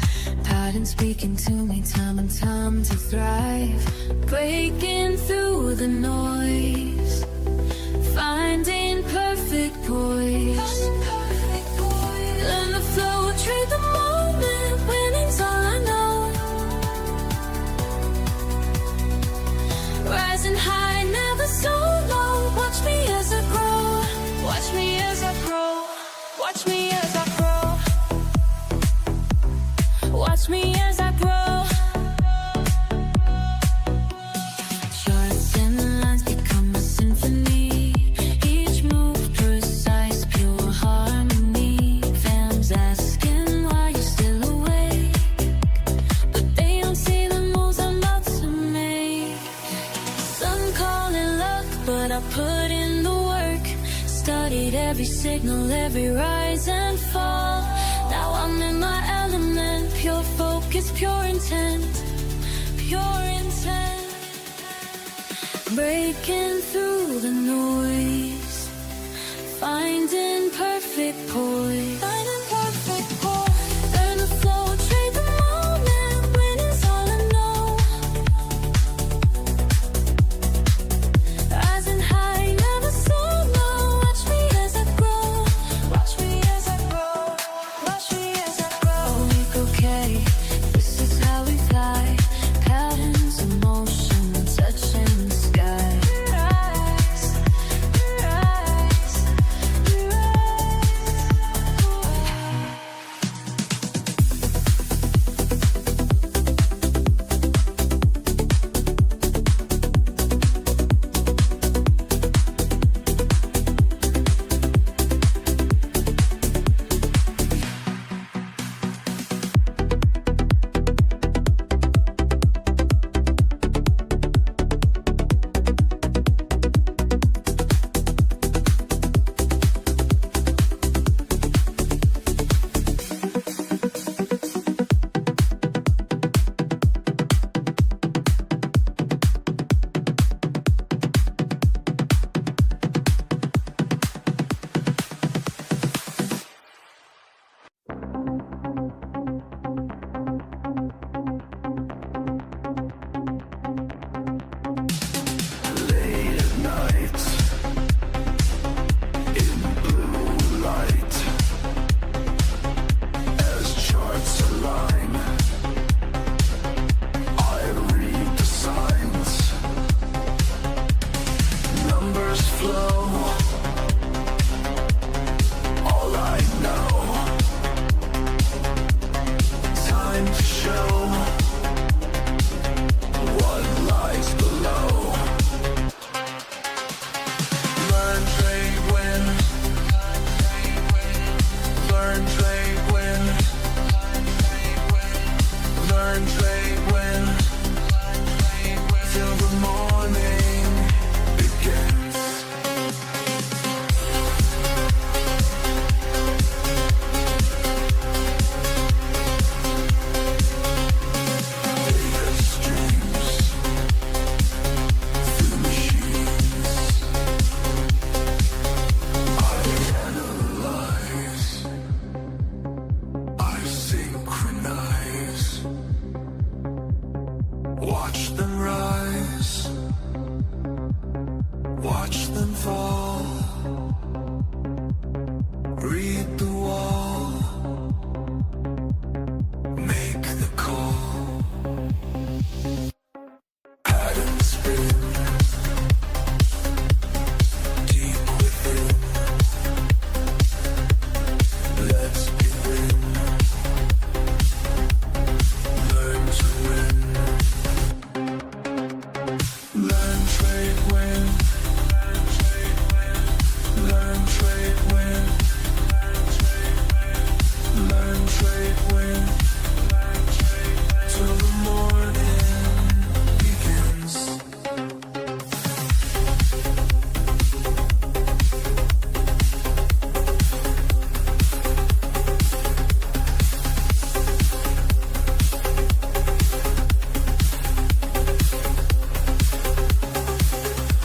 Patterns speaking to me, time and time to thrive. Breaking through the noise, finding perfect poise. Learn the flow, trade the moment, winning's all I know. Rising high, never so low. Watch me as I grow. Watch me as I grow. Watch me as I grow. Watch me as I grow. Charts and lines become a symphony. Each move precise, pure harmony. Fans asking why you're still awake, but they don't see the moves I'm about to make. Some call it luck, but I put in the work. Studied every signal, every rise and fall. Now I'm in my element, pure focus, pure intent, pure intent. Breaking through the noise, finding perfect poise. Finding perfect poise. Learn the flow, trade the moment, winning's all I know. Rising high, never so low. Watch me as I grow. Watch me Read the wall, make the call. Pattern spin, deep within. Let's begin. Learn to win. Learn, trade, win. Learn, trade, win. Learn, trade, win. Till the morning begins.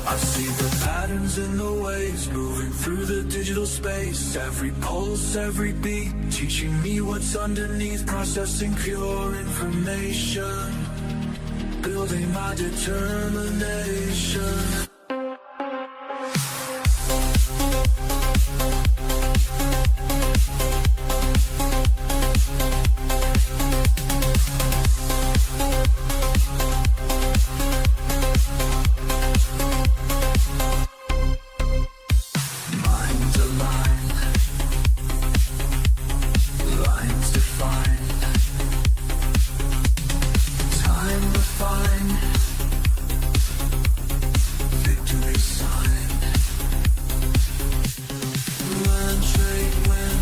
I see the patterns in the waves moving through the digital space. Every pulse, every beat, teaching me what's underneath. Processing pure information, building my determination. Mind aligned, lines defined, time refined, victory signed. Learn, trade, win.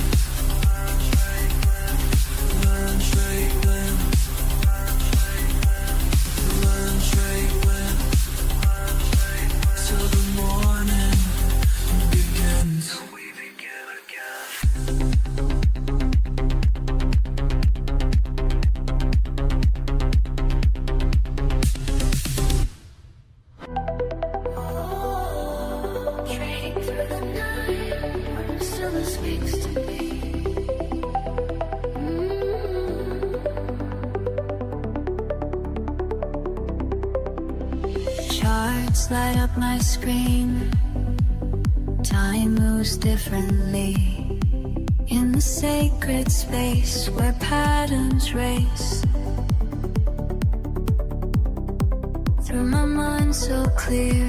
Learn, trade, win. Learn, trade, win. Till the morning begins. We begin again. Trading through the night, when still speaks to me. Charts light up my screen. Time moves differently in the sacred space where patterns race. Through my mind so clear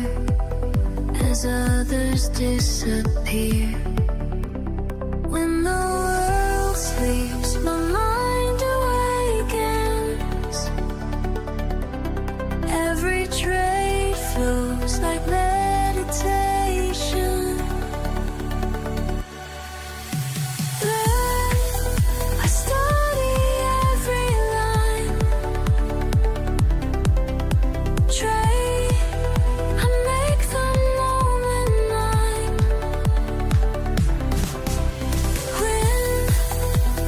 as others disappear. When the world sleeps, my mind awakens. Every trade flows like meditation. I study every line. Trade, I make the moment mine. Win,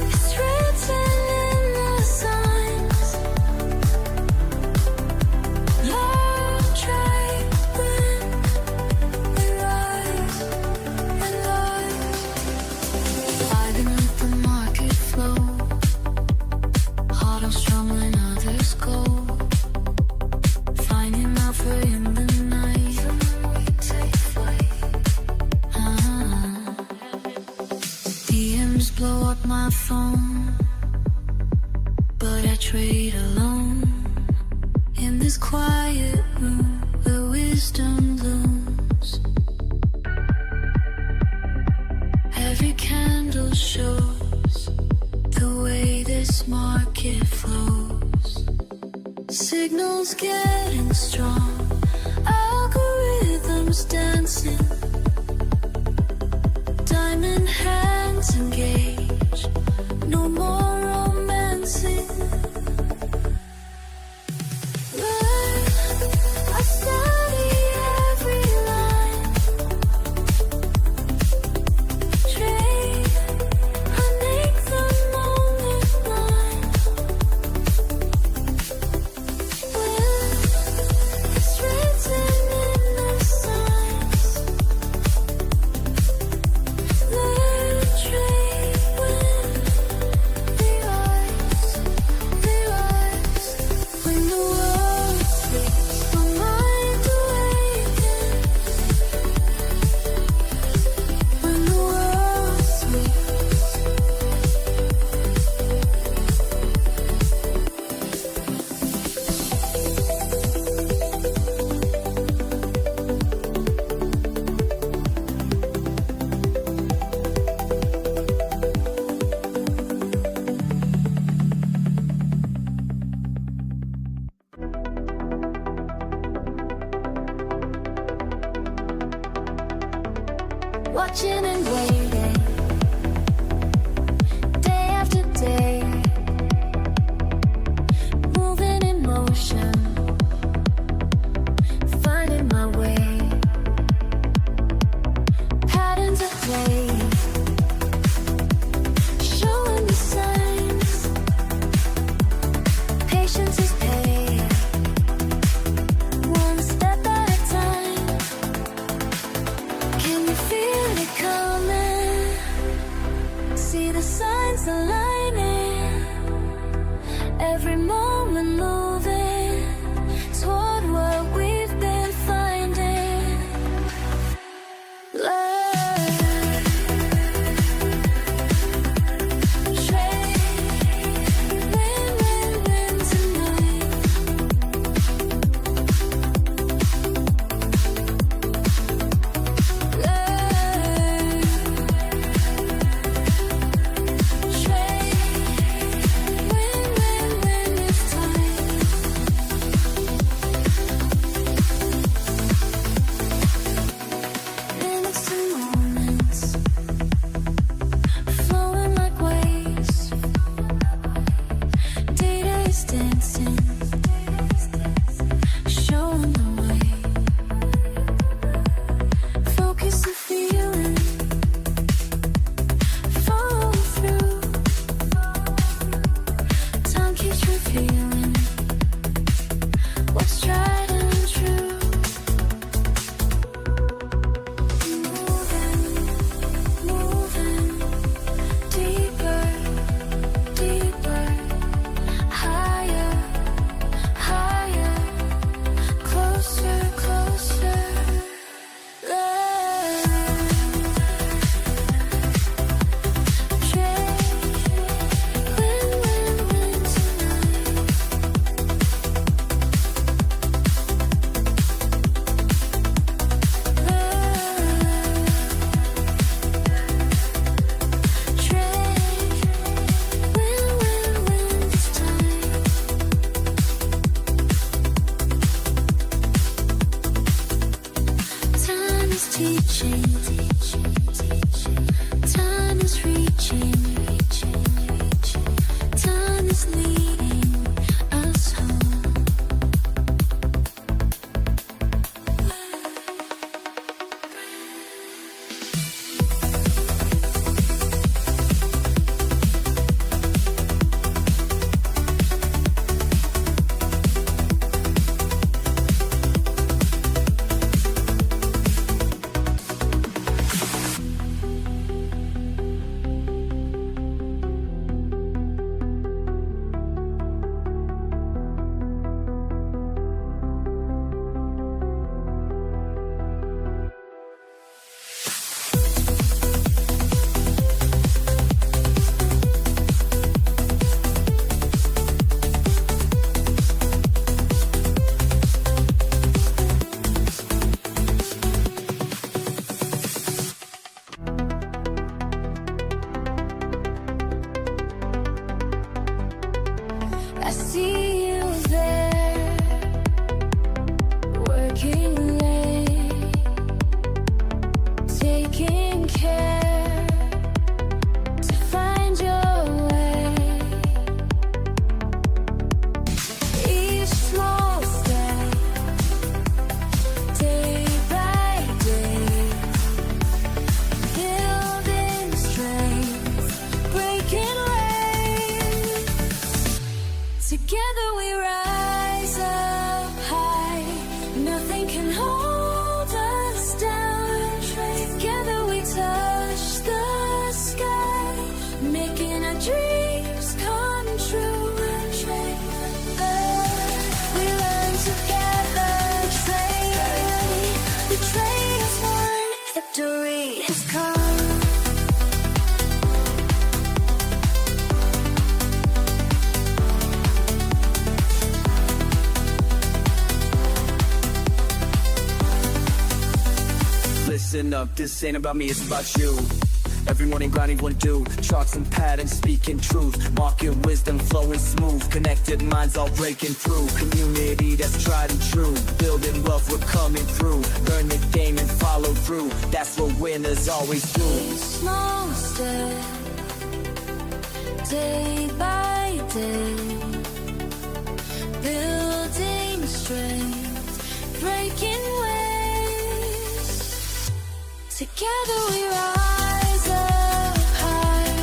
it's written in the signs. Learn, trade, win. We rise and rise. Vibing with the market flow. Heart on strong when others go. Finding alpha in the night. We take flight. DMs blow up my phone, but I trade alone. In this quiet room where wisdom looms. Every candle shows the way this market flows. Signals getting strong, algorithms dancing. Diamond hands engaged, no more romancing. Learn, I study every line. Trade, I make the moment mine. Win, it's written in the signs. Learn, see the signs aligning, every moment moving toward what we've been finding. Learn, trade, win, win, win tonight. Learn, trade, win, win, win this time. Minutes to moments, flowing like waves. Data is dancing, showing the way. Focus and feeling, follow through. Time keeps revealing what's tried and true. Moving, moving, deeper, deeper, higher, higher, closer, closer. Learn, trade, win, win, win tonight. Trade, win, win, win this time. Time is teaching, time is reaching, time is leading us home. I see you there, working late, taking care to find your way. Each small step, day by day, building strength, breaking waves. Together we rise up high, nothing can hold us down. Together we touch the sky, making our dreams come true. We learn together, trade, the trade is won, victory has come. Listen up, this ain't about me, it's about you. Every morning grinding one do, charts and patterns speaking truth, market wisdom flowing smooth, connected minds all breaking through, community that's tried and true, building wealth we're coming through, learn the game and follow through, that's what winners always do. Small step, day by day, building strength, breaking waves. Together we rise up high,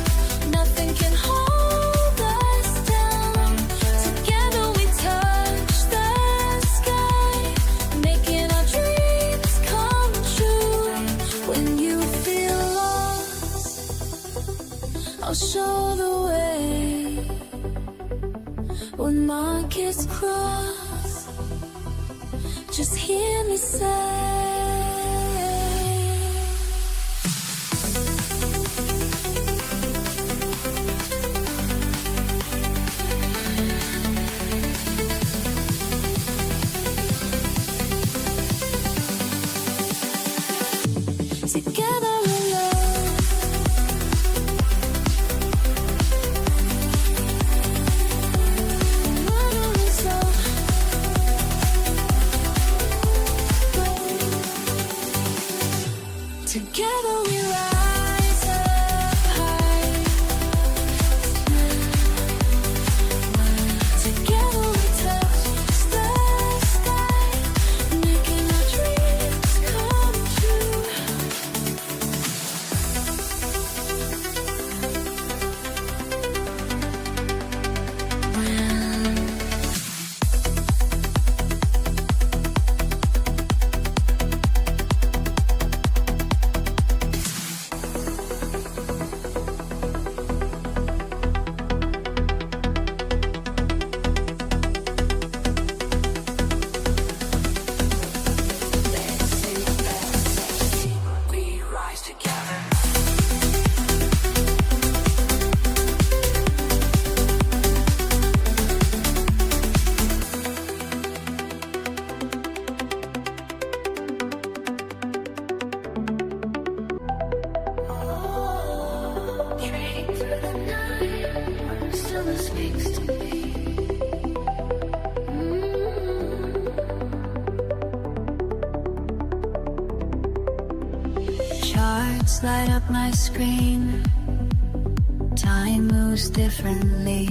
nothing can hold us down. Together we touch the sky, making our dreams come true. When you feel lost, I'll show the way. When markets cross, just hear me say, together we love. Whatever result, together we rise up high. Together we touch the sky, making our dreams come true. We rise together. Trading through the night, still speaks to me. Charts light up my screen. Time moves differently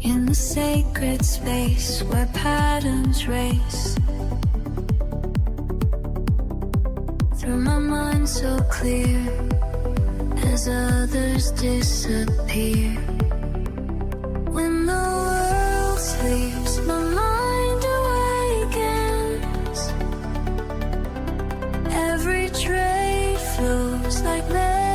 in the sacred space where patterns race. Through my mind so clear as others disappear. When the world sleeps, my mind awakens. Every trade flows like meditation.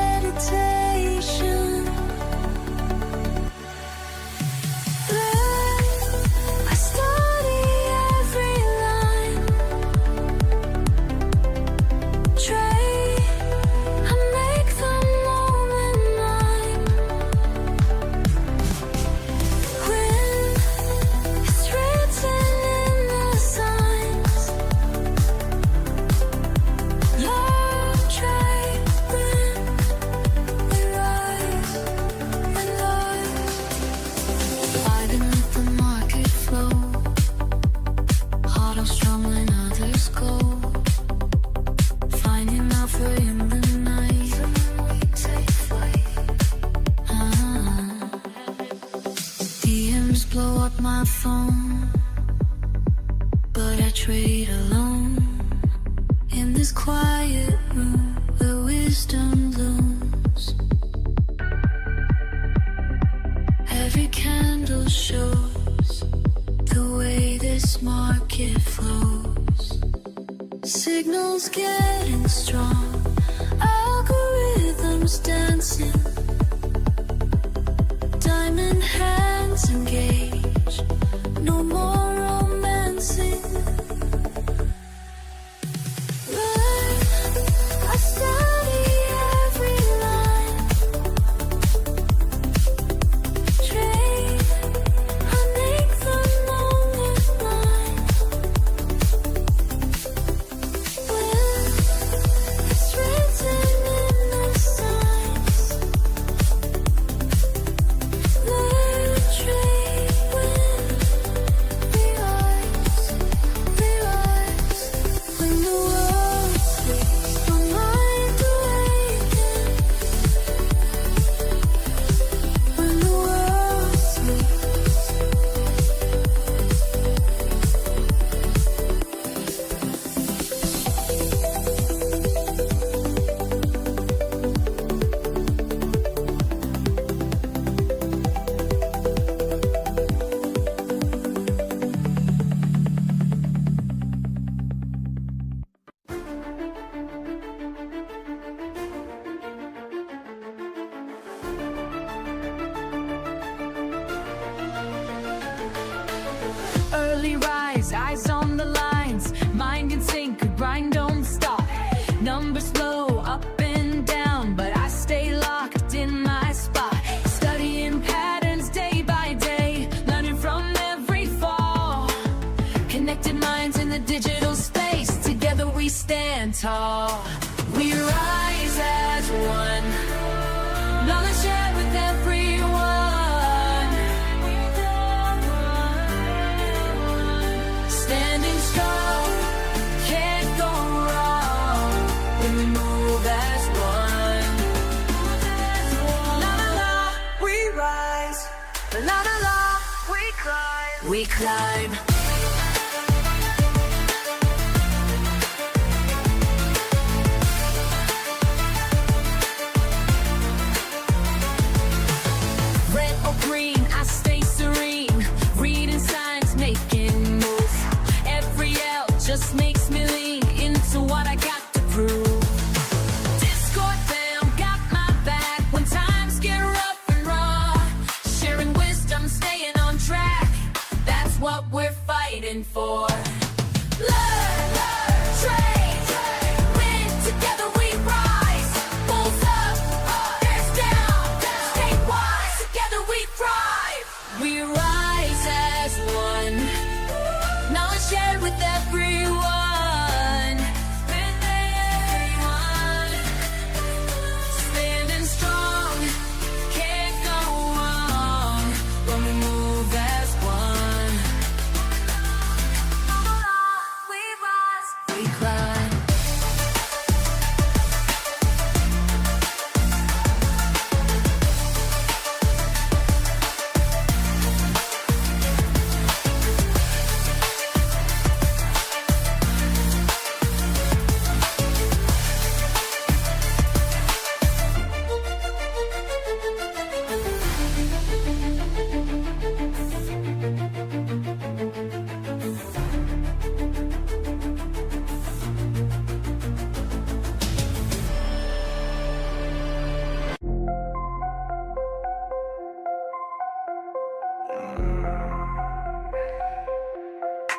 I study every line. Trade, I make the moment mine. When it's written in the signs, LearnTradeWin, we rise and rise. Vibing with the market flow, heart on strong when others go. Finding alpha in the night, we take flight. DMs blow up my phone, but I trade alone. In this quiet room where wisdom blooms, every candle shows the way this market flows. Signals getting strong, algorithms dancing. Diamond hands engaged, no more romancing. I study every line. Trade, I make the moment mine. When it's written in the signs, steadily rise, eyes on the lines, mind in sync, grind don't stop. Numbers flow up and down, but I stay locked in my spot. Studying patterns day by day, learning from every fall. Connected minds in the digital space, together we stand tall. We rise as one, knowledge shared with everyone. Standing strong, can't go wrong when we move as one. La la la, we rise. La la la, we climb. We climb. Red or green, I stay serene. Reading signs, making moves. Every L just makes me lean into what I got to prove. Discord fam got my back when times get rough and raw. Sharing wisdom, staying on track. That's what we're fighting for. Learn, trade, win, together we rise. Bulls up, bears down, stay wise, together we thrive. We rise as one, knowledge shared with everyone. Standing strong, can't go wrong when we move as one. We rise, we climb.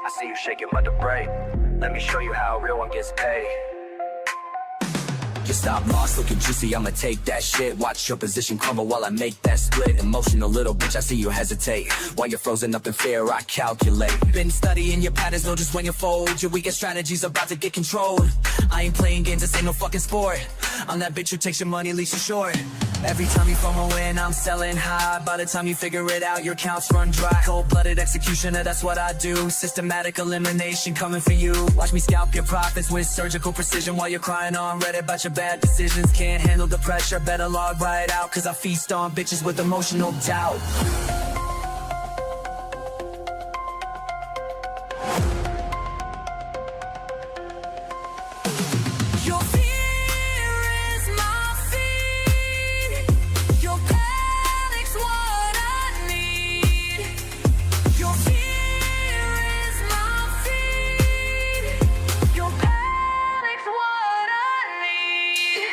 I see you shaking my break. Let me show you how a real one gets paid. You stop lost, looking juicy, I'ma take that shit. Watch your position crumble while I make that split. Emotional little bitch, I see you hesitate. While you're frozen up in fear, I calculate. Been studying your patterns, know just when you fold. Your weakest strategy's about to get controlled. I ain't playing games, this ain't no fucking sport. I'm that bitch who takes your money, leaves you short. Every time you FOMO in, I'm selling high. By the time you figure it out, your accounts run dry. Cold-blooded executioner, that's what I do. Systematic elimination coming for you. Watch me scalp your profits with surgical precision while you're crying on Reddit about your bad decisions. Can't handle the pressure, better log right out, cause I feast on bitches with emotional doubt. Your fear is my feed. Your panic's what I need. Your fear is my feed. Your panic's what I need.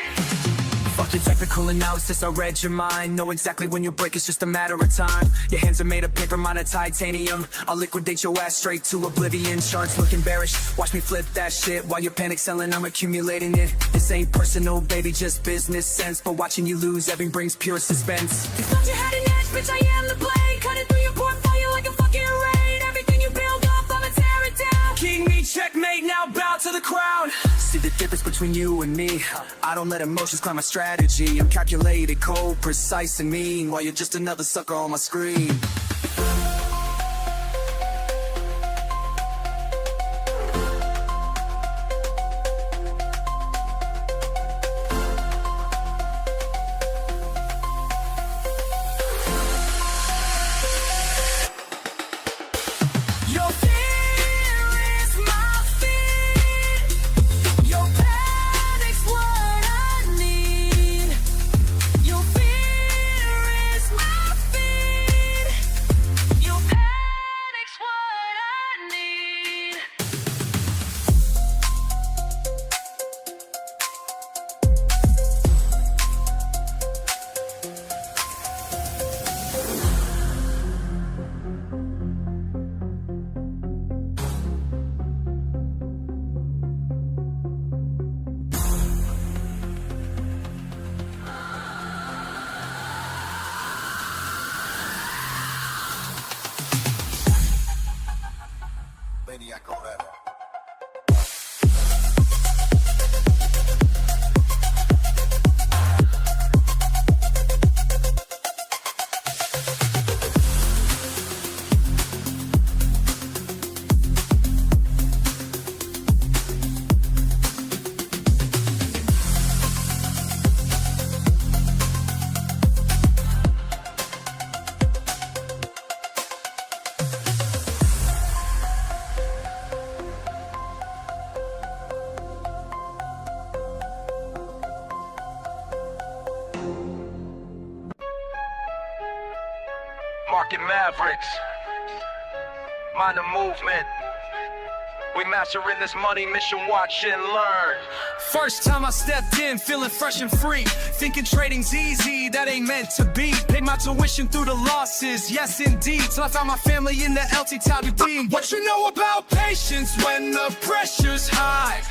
Fuck your technical analysis, I read your mind. Know exactly when you break, it's just a matter of time. Your hands are made of paper, mine of titanium. I'll liquidate your ass straight to oblivion. Charts looking bearish, watch me flip that shit. While you're panic selling, I'm accumulating it. This ain't personal, baby, just business sense. But watching you lose, everything brings pure suspense. You thought you had an edge, bitch, I am the blade. Cut it through your portfolio like a fucking raid. Everything you build up, I'ma tear it down. King me, checkmate, now bow to the crown. See the difference between you and me. I don't let emotions climb my strategy. I'm calculated, cold, precise, and mean. While you're just another sucker on my screen. Your fear is my feed. Your panic's what I need. Your fear is my feed. día correr. Market Mavericks, mind the movement. We mastering this money mission, watch and learn. First time I stepped in, feeling fresh and free, thinking trading's easy, that ain't meant to be. Paid my tuition through the losses, yes indeed, till I found my family in the LTWD. What you know about patience when the pressure's high?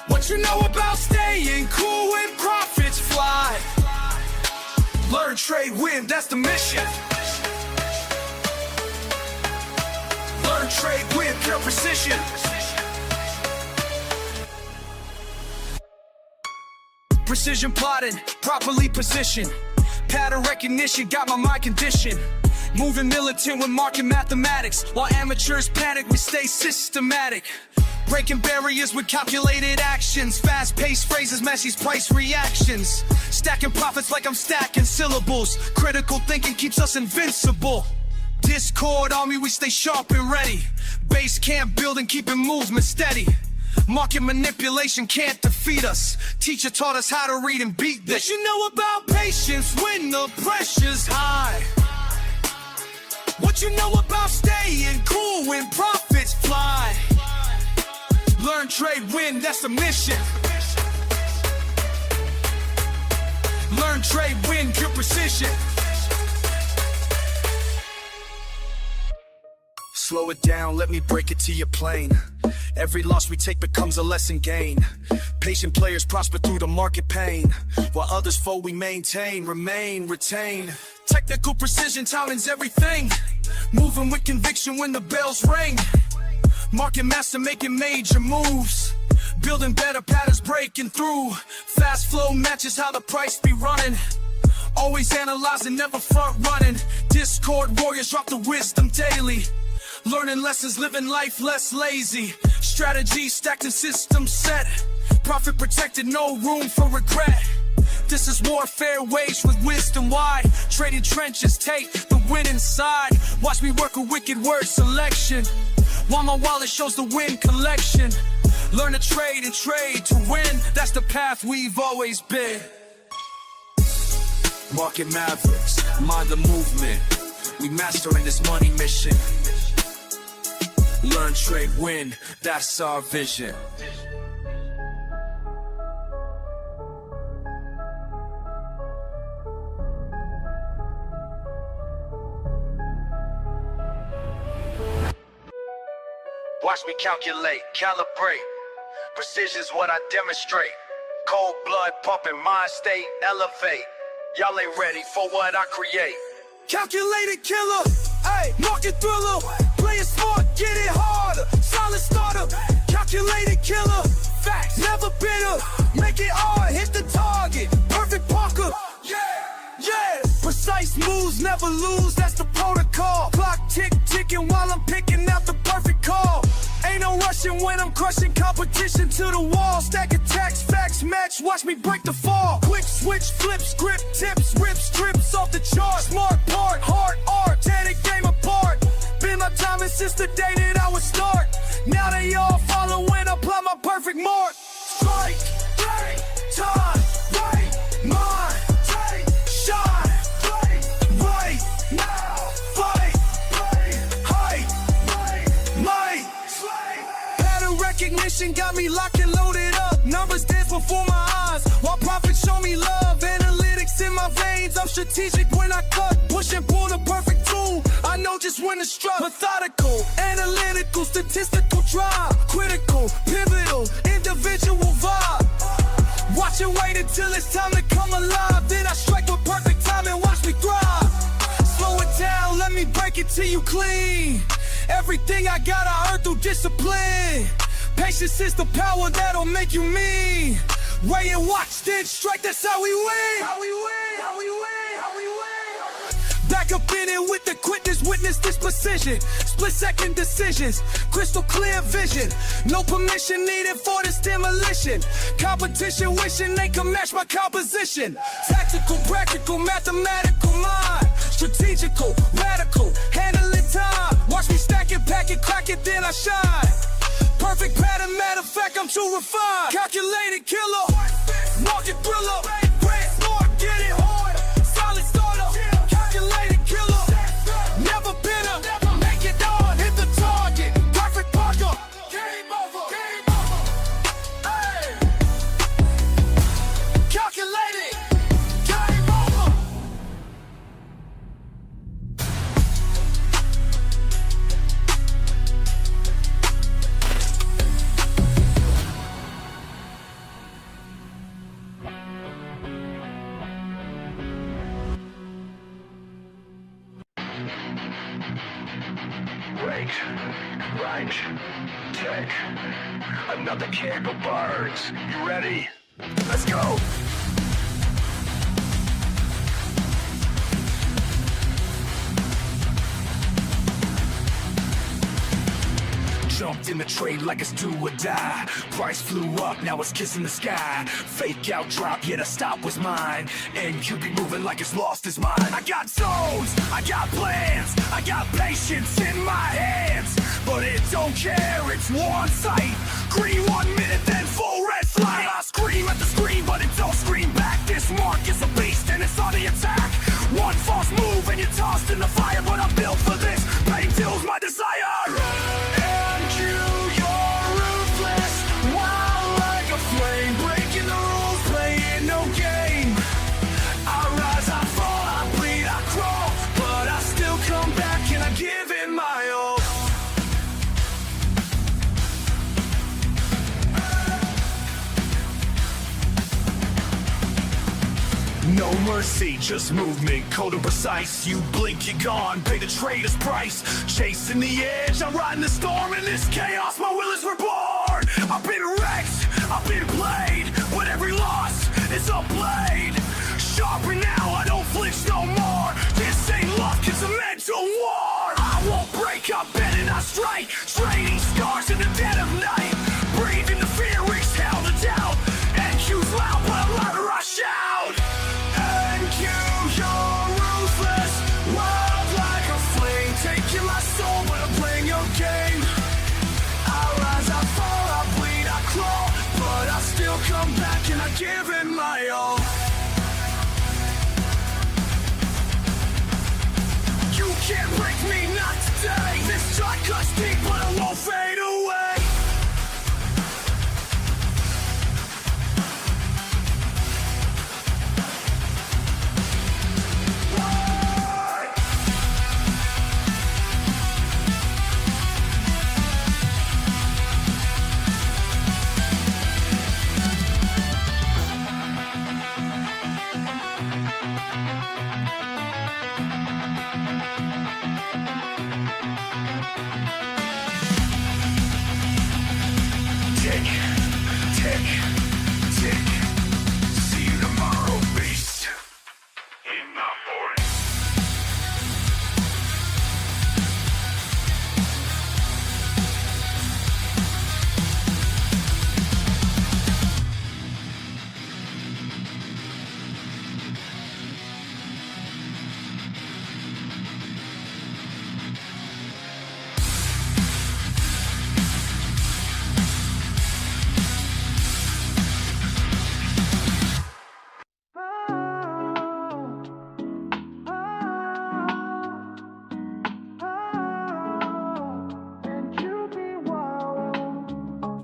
What you know about staying cool when profits fly? Learn, trade, win, that's the mission. Learn, trade, win, pure precision. Precision plotting, properly positioned. Pattern recognition, got my mind conditioned. Moving militant with market mathematics. While amateurs panic, we stay systematic. Breaking barriers with calculated actions. Fast-paced phrases, Messi's price reactions. Stacking profits like I'm stacking syllables. Critical thinking keeps us invincible. Discord army, we stay sharp and ready. Base camp building, keeping movement steady. Market manipulation can't defeat us. Teacher taught us how to read and beat this. You know about patience when the pressure's high? What you know about staying cool when profits fly? Learn, trade, win, that's the mission. Learn, trade, win, pure precision. Slow it down, let me break it to your plane. Every loss we take becomes a lesson gained. Patient players prosper through the market pain, while others fold we maintain, remain, retain. Technical precision, timing's everything. Moving with conviction when the bells ring. Market master making major moves. Building better patterns, breaking through. Fast flow matches how the price be running. Always analyzing, never front running. Discord warriors drop the wisdom daily. Learning lessons, living life less lazy. Strategy stacked and system set. Profit protected, no room for regret. This is warfare waged with wisdom wide. Trading trenches, take the winning side. Watch me work a wicked word selection, while my wallet shows the win collection. Learn to trade and trade to win. That's the path we've always been. Market Mavericks, mind the movement. We mastering this money mission. Learn, trade, win, that's our vision. Watch me calculate, calibrate. Precision's what I demonstrate. Cold blood pumping, mind state elevate. Y'all ain't ready for what I create. Calculated killer, ayy, market thriller. Play it smart, get it harder. Solid starter, calculated killer. Facts, never bitter. Make it hard, hit the target. Perfect Parker, yeah. Precise moves, never lose, that's the protocol. Clock ticking while I'm picking out the perfect call. Ain't no rushing when I'm crushing competition to the wall. Stack attacks, facts match, watch me break the fall. Quick switch, flip, script, tips, rip strips off the chart. Smart part, hard art, tear the game apart. Been my timing since the day that I would start. Now they all follow when I apply my perfect mark. Strike, right, time, right, mind, take, shine, right, now, fight, height, might. Pattern recognition got me locked and loaded up. Numbers dance before my eyes, while profits show me love. Analytics in my veins, I'm strategic when I cut. Push and pull the perfect tool, I know just when to strut. Methodical, analytical, statistical drive. Critical, pivotal, individual vibe. Watch and wait until it's time to come alive. Then I strike with perfect time and watch me thrive. Slow it down, let me break it to you clean. Everything I got, I earned through discipline. Patience is the power that'll make you mean. Weigh and watch, then strike, that's how we win. How we win, how we win, how we win. Back up in it with the quickness, witness this precision. Split second decisions, crystal clear vision. No permission needed for this demolition. Competition wishing they could match my composition. Tactical, practical, mathematical mind. Strategical, radical, handling time. Watch me stack it, pack it, crack it, then I shine. Perfect pattern, matter of fact, I'm too refined. Calculated killer, market thriller. Brand smart, get it hard. Solid starter, calculated killer. Never been a, make it on. Hit the target, perfect parker. Game over, game over. Hey, calculated, game over. Wait, right, take another candle burns. You ready? Let's go! Jumped in the trade like it's do or die. Price flew up, now it's kissing the sky. Fake out drop, yeah, the stop was mine. And you be moving like it's lost his mind. I got zones, I got plans, I got patience in my hands. But it don't care, it's one sight. Green 1 minute, then full red flag. I scream at the screen, but it don't scream back. This mark is a beast and it's on the attack. One false move and you're tossed in the fire. But I'm built for this, pain tills my desire. No mercy, just movement, cold and precise. You blink, you're gone, pay the trader's price. Chasing the edge, I'm riding the storm. In this chaos, my will is reborn. I've been wrecked, I've been played, but every loss is a blade. Sharper now, I don't flinch no more. This ain't luck, it's a mental war. I won't break up, bend and I strike. Trading scars in the dead of night. Breathing the fear, exhale the doubt. NQ's loud, but louder I shout. You're ruthless, wild like a flame. Taking my soul, but I'm playing your game. I rise, I fall, I bleed, I crawl, but I still come back and I give it my all. You can't break me, not today. This shot cuts deep, but it won't fade away.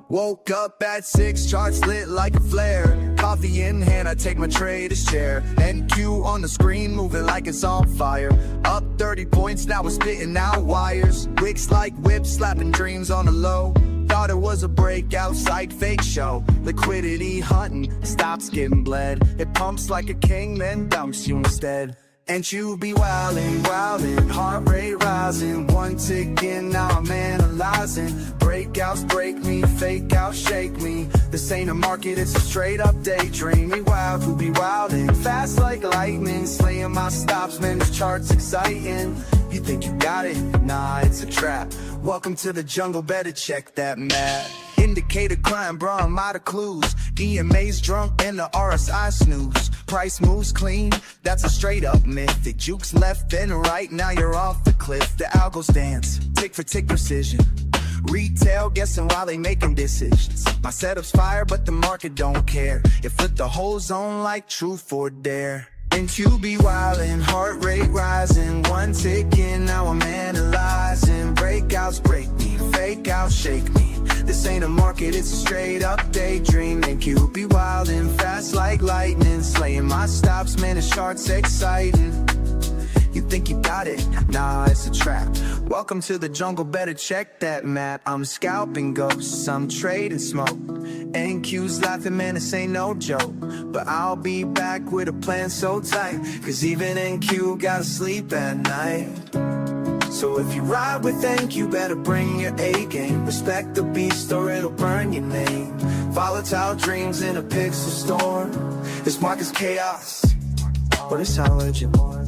Woke up at 6, charts lit like a flare. Coffee in hand, I take my trader's chair. NQ on the screen, moving like it's on fire. Up 30 points, now we're spitting out wires. Wicks like whips, slapping dreams on the low. Thought it was a breakout site, fake show. Liquidity hunting, stops getting bled. It pumps like a king, then dumps you instead. And you be wildin', wildin', heart rate rising. One tick in, now I'm analyzing. Breakouts break me, fake out, shake me. This ain't a market, it's a straight up daydream. Me wild, who be wildin', fast like lightning. Slaying my stops, man, this chart's exciting. You think you got it? Nah, it's a trap. Welcome to the jungle, better check that map. Indicator climb, bro, I'm out of clues. EMA's drunk and the RSI snooze. Price moves clean, that's a straight up myth. It jukes left and right, now you're off the cliff. The algos dance, tick for tick precision. Retail guessing while they making decisions. My setup's fire, but the market don't care. It flipped the whole zone like truth or dare. And you be wildin', heart rate rising. One tick in, now I'm analyzing. Breakouts break me, fake out, shake me. This ain't a market, it's a straight up daydream. And you be wildin', fast like lightning. Slaying my stops, man, the chart's exciting. You think you got it? Nah, it's a trap. Welcome to the jungle, better check that map. I'm scalping ghosts, I'm trading smoke. NQ's laughing, man, this ain't no joke. But I'll be back with a plan so tight, cause even NQ gotta sleep at night. So if you ride with NQ, better bring your A game. Respect the beast or it'll burn your name. Volatile dreams in a pixel storm. This market's chaos, but it's how legend born.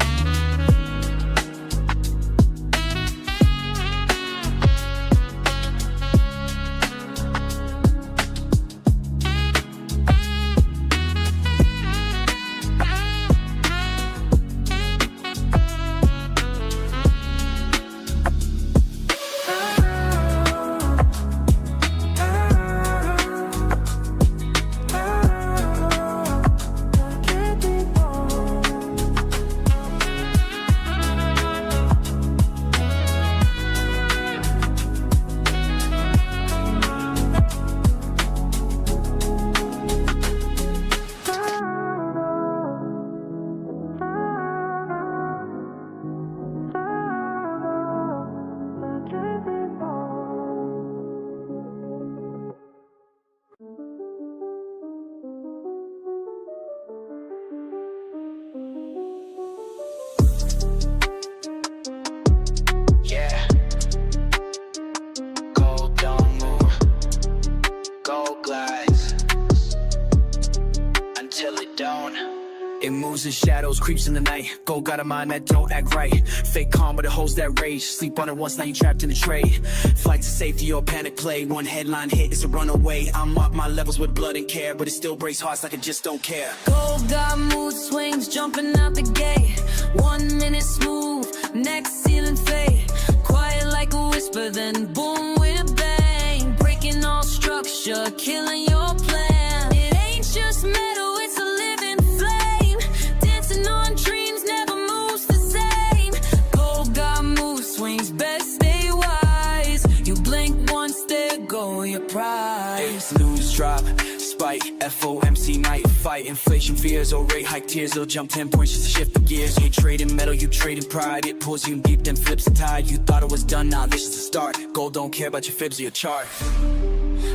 It moves in shadows, creeps in the night. Gold got a mind that don't act right. Fake calm, but it holds that rage. Sleep on it once, now you trapped in the trade. Flight to safety or panic play. One headline hit, it's a runaway. I'm up my levels with blood and care, but it still breaks hearts like it just don't care. Gold got mood swings, jumping out the gate. 1 minute smooth, next ceiling fade. Quiet like a whisper, then boom with a bang. Breaking all structure, killing your plan. It ain't just metal, it's a living flame. Dancing on dreams, never moves the same. Gold got mood swings, best stay wise. You blink once, there go your prize. Lose, drop, spike, FOMC night fight. Inflation fears, or rate hike tears. They'll jump 10 points just to shift the gears. You trading metal, you trading pride. It pulls you deep, then flips the tide. You thought it was done, now this is the start. Gold don't care about your fibs or your chart.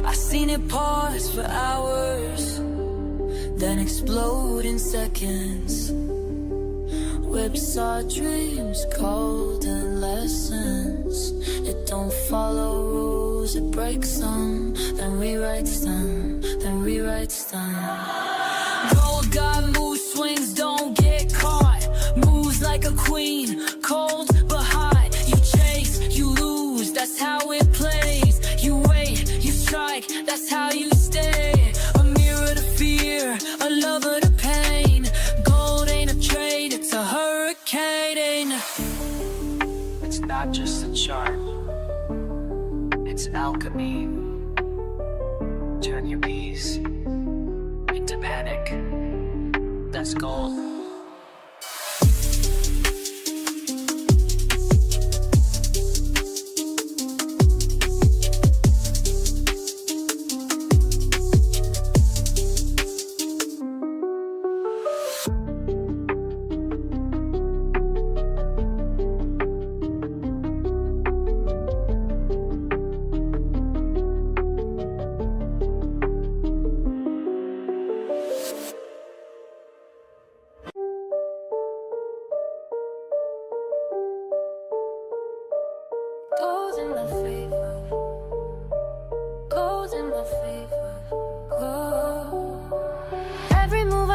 I seen it pause for hours, then explode in seconds. Whips our dreams, cold and lessons. It don't follow rules, it breaks them, then rewrites them, then rewrites them. Gold got mood swings, don't get caught. Moves like a queen, cold but hot. You chase, you lose, that's how it plays. You wait, you strike, that's how you stay. A mirror to fear, a lover to pain. Gold ain't a trade, it's a hurricane. It's not just a chart, it's alchemy. Turn your peace into panic. That's gold.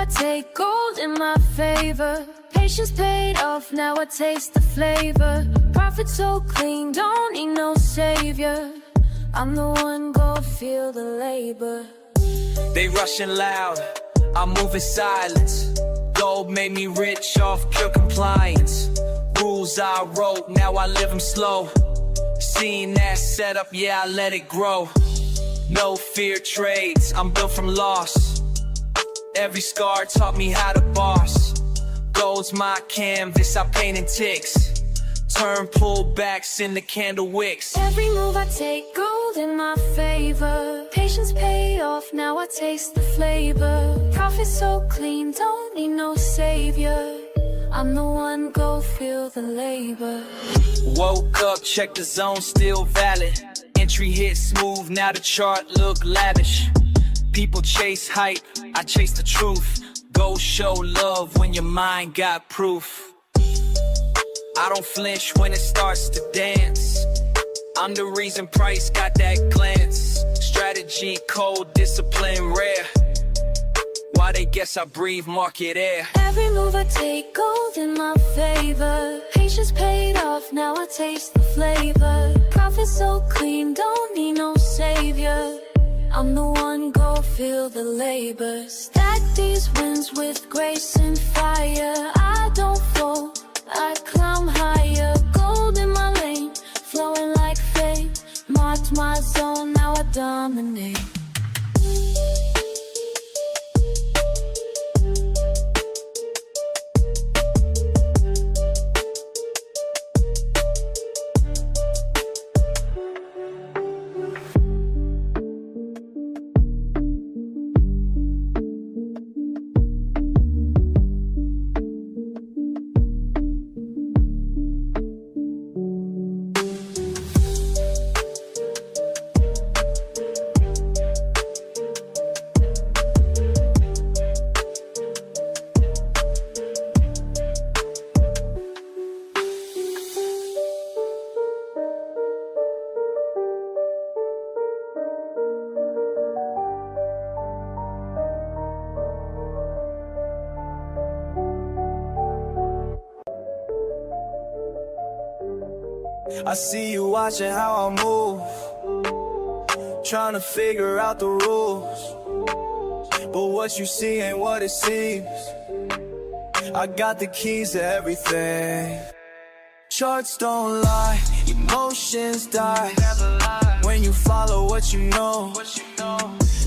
I take gold in my favor. Patience paid off, now I taste the flavor. Profit so clean, don't need no savior. I'm the one, go feel the labor. They rushing loud, I'm moving silence. Gold made me rich off pure compliance. Rules I wrote, now I live them slow. Seeing that setup, yeah, I let it grow. No fear trades, I'm built from loss. Every scar taught me how to boss. Gold's my canvas, I paint in ticks. Turn pullbacks into candle wicks. Every move I take, gold in my favor. Patience paid off, now I taste the flavor. Profit so clean, don't need no savior. I'm the one, go feel the labor. Woke up, check the zone, still valid. Entry hit smooth, now the chart look lavish. People chase hype, I chase the truth. Go show love when your mind got proof. I don't flinch when it starts to dance. I'm the reason price got that glance. Strategy cold, discipline rare. Why they guess I breathe market air. Every move I take, gold in my favor. Patience paid off, now I taste the flavor. Profit so clean, don't need no savior. I'm the one, go feel the labor. Stack these wins with grace and fire. I don't fall, I climb higher. Gold in my lane, flowing like fate. Marked my zone, now I dominate. I see you watching how I move, trying to figure out the rules. But what you see ain't what it seems. I got the keys to everything. Charts don't lie, emotions die. When you follow what you know.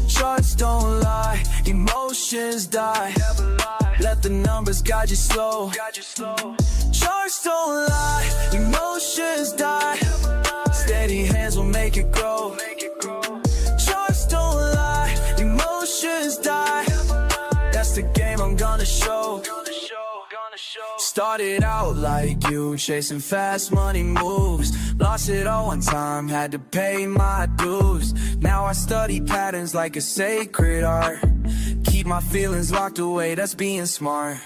Charts don't lie, emotions die. Let the numbers guide you slow. Charts don't lie, emotions die. Steady hands will make it grow. Charts don't lie, emotions die. That's the game I'm gonna show. Started out like you, chasing fast money moves. Lost it all one time, had to pay my dues. Now I study patterns like a sacred art. Keep my feelings locked away, that's being smart.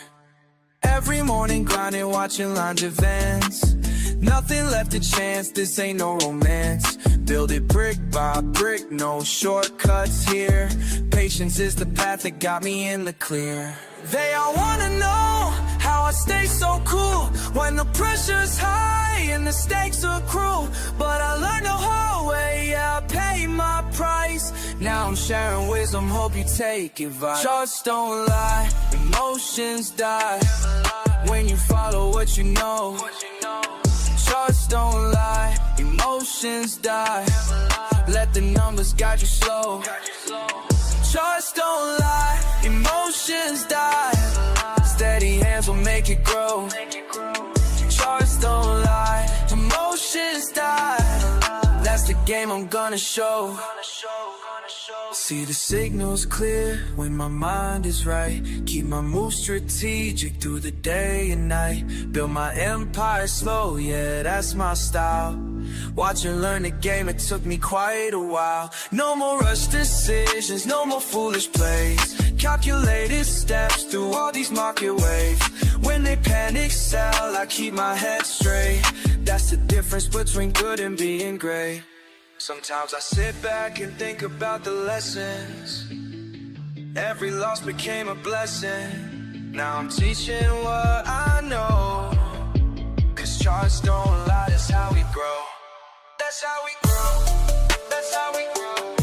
Every morning grinding, watching lounge events. Nothing left to chance, this ain't no romance. Build it brick by brick, no shortcuts here. Patience is the path that got me in the clear. They all wanna know how I stay so cool when the pressure's high and the stakes are cruel. But I learned the hard way, yeah, I paid my price. Now I'm sharing wisdom, hope you take advice. Charts don't lie, emotions die. When you follow what you know. Charts don't lie, emotions die. Let the numbers guide you slow. Charts don't lie, emotions die. Steady hands will make it grow. Charts don't lie, emotions die. That's the game I'm gonna show. See the signals clear when my mind is right. Keep my moves strategic through the day and night. Build my empire slow, yeah, that's my style. Watch and learn the game, it took me quite a while. No more rush decisions, no more foolish plays. Calculated steps through all these market waves. When they panic sell, I keep my head straight. That's the difference between good and being great. Sometimes I sit back and think about the lessons Every loss became a blessing. Now I'm teaching what I know. Cause charts don't lie, that's how we grow. That's how we grow. That's how we grow.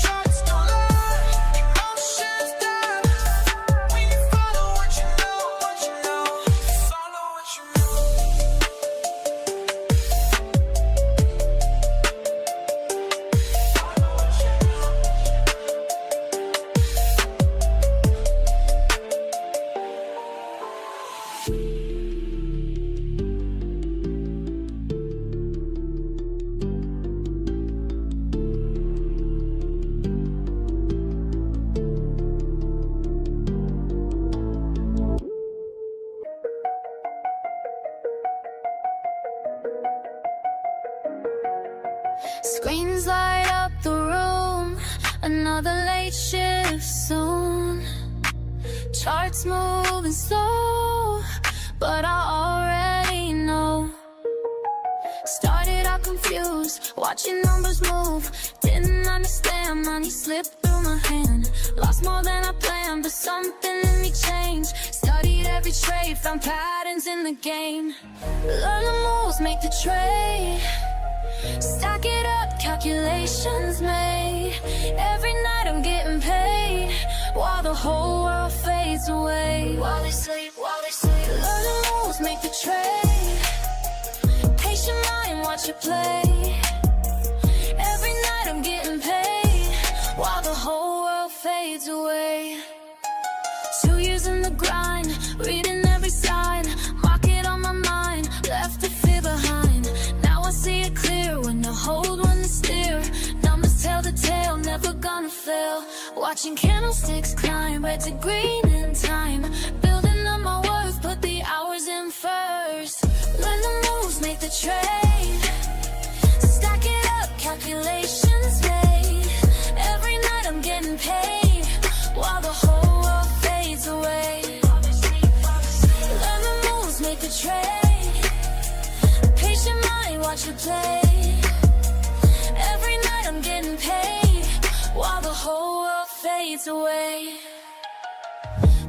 Charts don't lie, emotions die. When you follow what you know, follow what you Screens light up the room, another late shift soon. Charts moving slow, but I already know. Started out confused, watching numbers move. Didn't understand, money slipped through my hand. Lost more than I planned, but something in me changed. Studied every trade, found patterns in the game. Learn the moves, make the trade. Stack it up, calculations made. Every night I'm getting paid, while the whole world fades away. While they sleep, learn the moves, make the trade. Patient mind, watch it play. Every night I'm getting paid, while the whole world fades away. 2 years in the grind, reading every sign. Market on my mind, left the fear behind. Now I see it clear, when to hold, when to steer. Numbers tell the tale, never gonna fail. Watching candlesticks climb, red to green in time. Building up my worth, put the hours in first. Learn the moves, make the trade. Stack it up, calculations made. Every night I'm getting paid, while the whole world fades away. Learn the moves, make the trade. Patient mind, watch it play. Every night I'm getting paid, while the whole world fades away.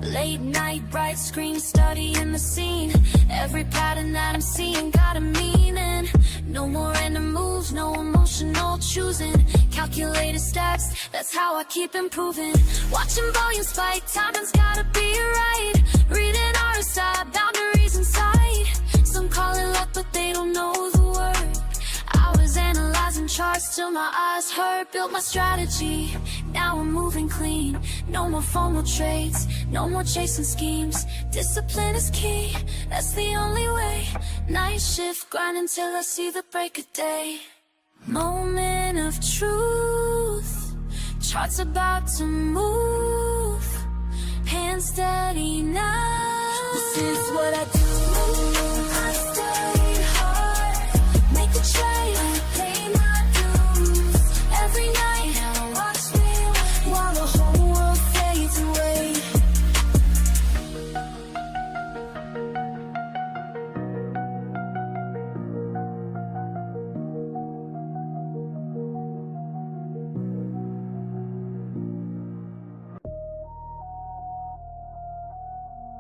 Late night, bright screen, studying the scene. Every pattern that I'm seeing got a meaning. No more random moves, no emotional choosing. Calculated stats, that's how I keep improving. Watching volume spike, timing's gotta be right. Reading RSI, boundaries in sight. Some call it luck, but they don't know the word. I was analyzing charts till my eyes hurt. Built my strategy, now I'm moving clean. No more FOMO trades, no more chasing schemes. Discipline is key, that's the only way. Night shift, grind until I see the break of day. Moment of truth, charts about to move. Hands steady now, this is what I do. I stay hard, make the trade, I pay my dues. Every night, now watch me while the whole world fades away.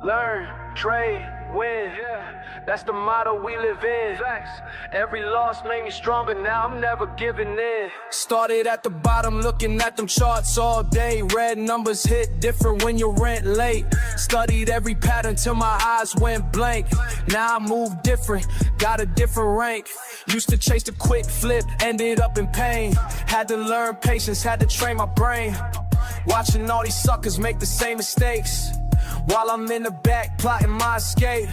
Learn, trade, win. That's the motto we live in. Every loss made me stronger, now I'm never giving in. Started at the bottom, looking at them charts all day. Red numbers hit different when your rent late. Studied every pattern till my eyes went blank. Now I move different, got a different rank. Used to chase the quick flip, ended up in pain. Had to learn patience, had to train my brain. Watching all these suckers make the same mistakes, while I'm in the back plotting my escape.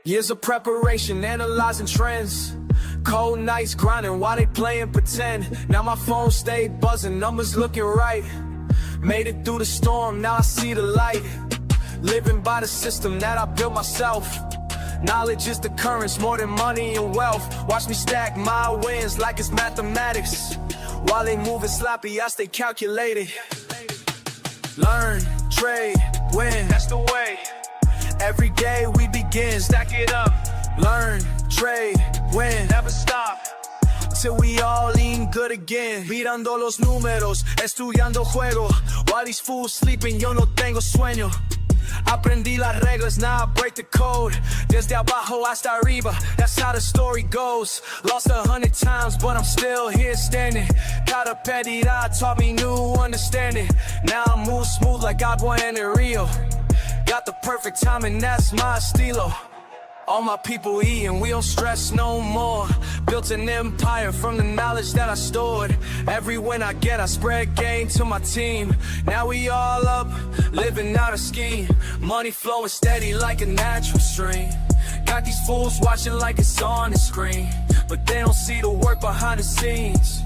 Years of preparation, analyzing trends. Cold nights grinding while they playing pretend. Now my phone stayed buzzing, numbers looking right. Made it through the storm, now I see the light. Living by the system that I built myself. Knowledge is the currents more than money and wealth. Watch me stack my wins like it's mathematics. While they moving sloppy, I stay calculated. Learn, trade, win, that's the way. Every day we begin, stack it up. Learn, trade, win, never stop. till we all eating good again. Mirando los números, estudiando juego. While these fools sleeping, yo no tengo sueño. Aprendí las reglas, now I break the code. Desde abajo hasta arriba, that's how the story goes. Lost 100 times, but I'm still here standing. Cada pérdida taught me new understanding. Now I move smooth like agua en el rio. Got the perfect timing, that's my estilo. All my people eating, we don't stress no more. Built an empire from the knowledge that I stored. Every win I get, I spread gain to my team. Now we all up, living out a scheme. Money flowing steady like a natural stream. Got these fools watching like it's on the screen, but they don't see the work behind the scenes.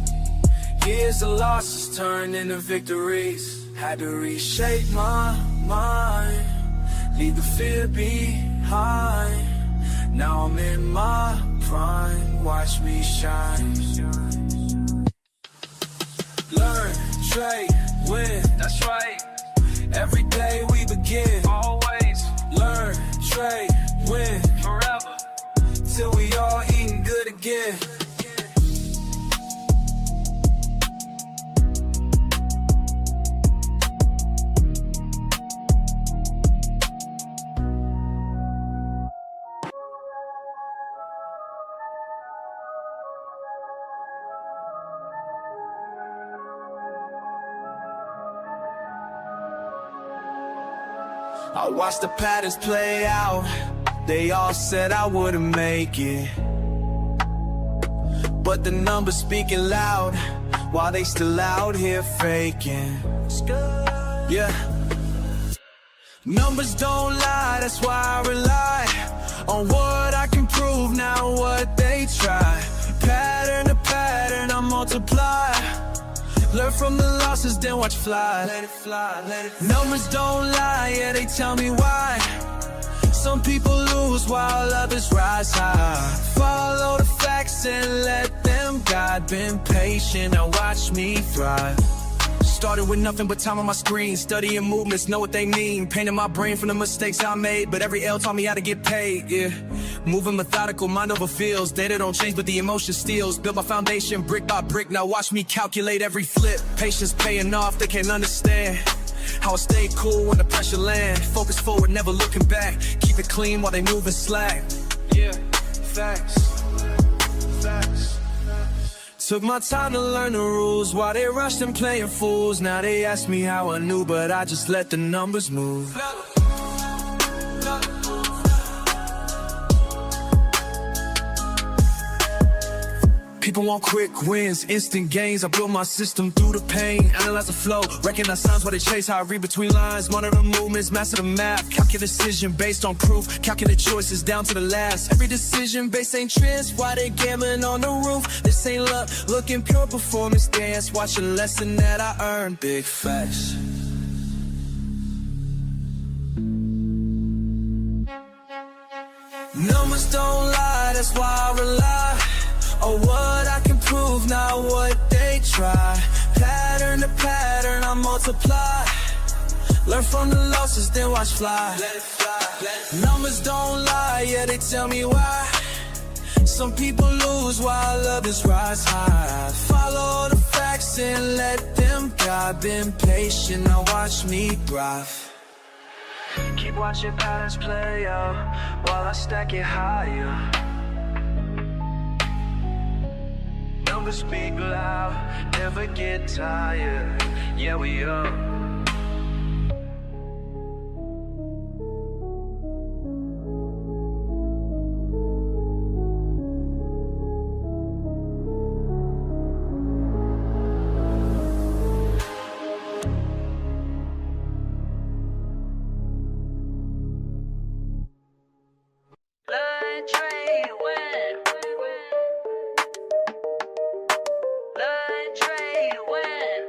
Years of losses turned into victories. Had to reshape my mind, leave the fear behind. Now I'm in my prime, watch me shine. Learn, trade, win. That's right. Every day we begin. Always. Learn, trade, win. Forever. Till we all eating good again. I watched the patterns play out. They all said I wouldn't make it, but the numbers speaking loud while they still out here faking. Yeah, numbers don't lie, that's why I rely on what I can prove, not what they try. Pattern to pattern, I multiply. Learn from the losses, then watch fly. Let it fly, let it fly. Numbers don't lie, yeah, they tell me why. Some people lose while others rise high. Follow the facts and let them guide. Been patient, now watch me thrive. Started with nothing but time on my screen. Studying movements, know what they mean. Painting my brain from the mistakes I made, but every L taught me how to get paid, yeah. Moving methodical, mind over feels. Data don't change, but the emotion steals. Build my foundation brick by brick, now watch me calculate every flip. Patience paying off, they can't understand how I stay cool when the pressure land. Focus forward, never looking back. Keep it clean while they moving slack. Yeah, facts, facts. Took my time to learn the rules while they rushed and playing fools. Now they ask me how I knew, but I just let the numbers move. People want quick wins, instant gains. I build my system through the pain, analyze the flow, recognize signs while they chase. How I read between lines, monitor movements, master the math. Calculate decision based on proof, calculate choices down to the last. Every decision based ain't trends, why they gambling on the roof? This ain't luck, looking pure performance dance. Watch a lesson that I earned, big facts. Numbers don't lie, that's why I rely on what I can prove, not what they try. Pattern to pattern, I multiply. Learn from the losses, then watch fly. Let it fly, let it fly. Numbers don't lie, yeah, they tell me why. Some people lose while others rise high. Follow the facts and let them guide. Been patient, now watch me thrive. Keep watching patterns play out while I stack it higher. Numbers speak loud, never get tired. Yeah, we are. LearnTradeWin. LearnTradeWin.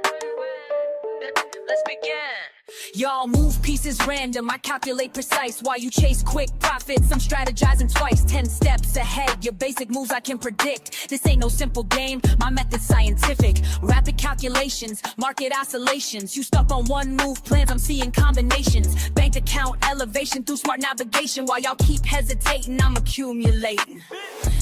Let's begin. Y'all move pieces random, I calculate precise. While you chase quick profits, I'm strategizing twice. 10 steps ahead, your basic moves I can predict. This ain't no simple game, my method's scientific. Rapid calculations, market oscillations. You stuck on one move plans, I'm seeing combinations. Bank account elevation through smart navigation. While y'all keep hesitating, I'm accumulating.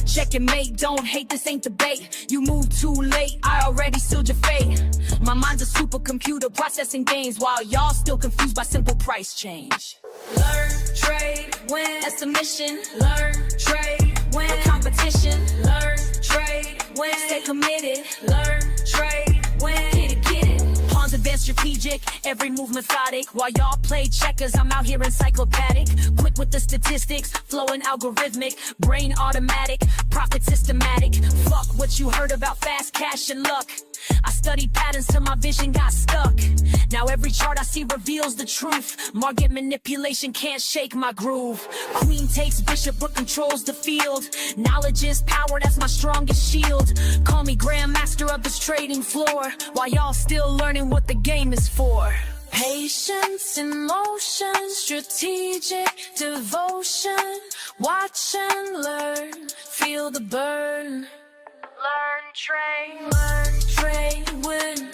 Check and mate, don't hate, this ain't debate. You moved too late, I already sealed your fate. My mind's a supercomputer processing gains, while y'all still confused by simple price change. Learn, trade, win, that's the mission. Learn, trade, win, no competition. Learn, trade, win, stay committed. Learn, trade, win, get it. Pawns advanced strategic, every move methodic. While y'all play checkers, I'm out here encyclopedic. Quick with the statistics, flowing algorithmic. Brain automatic, profit systematic. Fuck what you heard about fast cash and luck. I studied patterns till my vision got stuck. Now every chart I see reveals the truth. Market manipulation can't shake my groove. Queen takes bishop but controls the field. Knowledge is power, that's my strongest shield. Call me grandmaster of this trading floor, while y'all still learning what the game is for. Patience in motion, strategic devotion. Watch and learn, feel the burn. Learn, trade, win.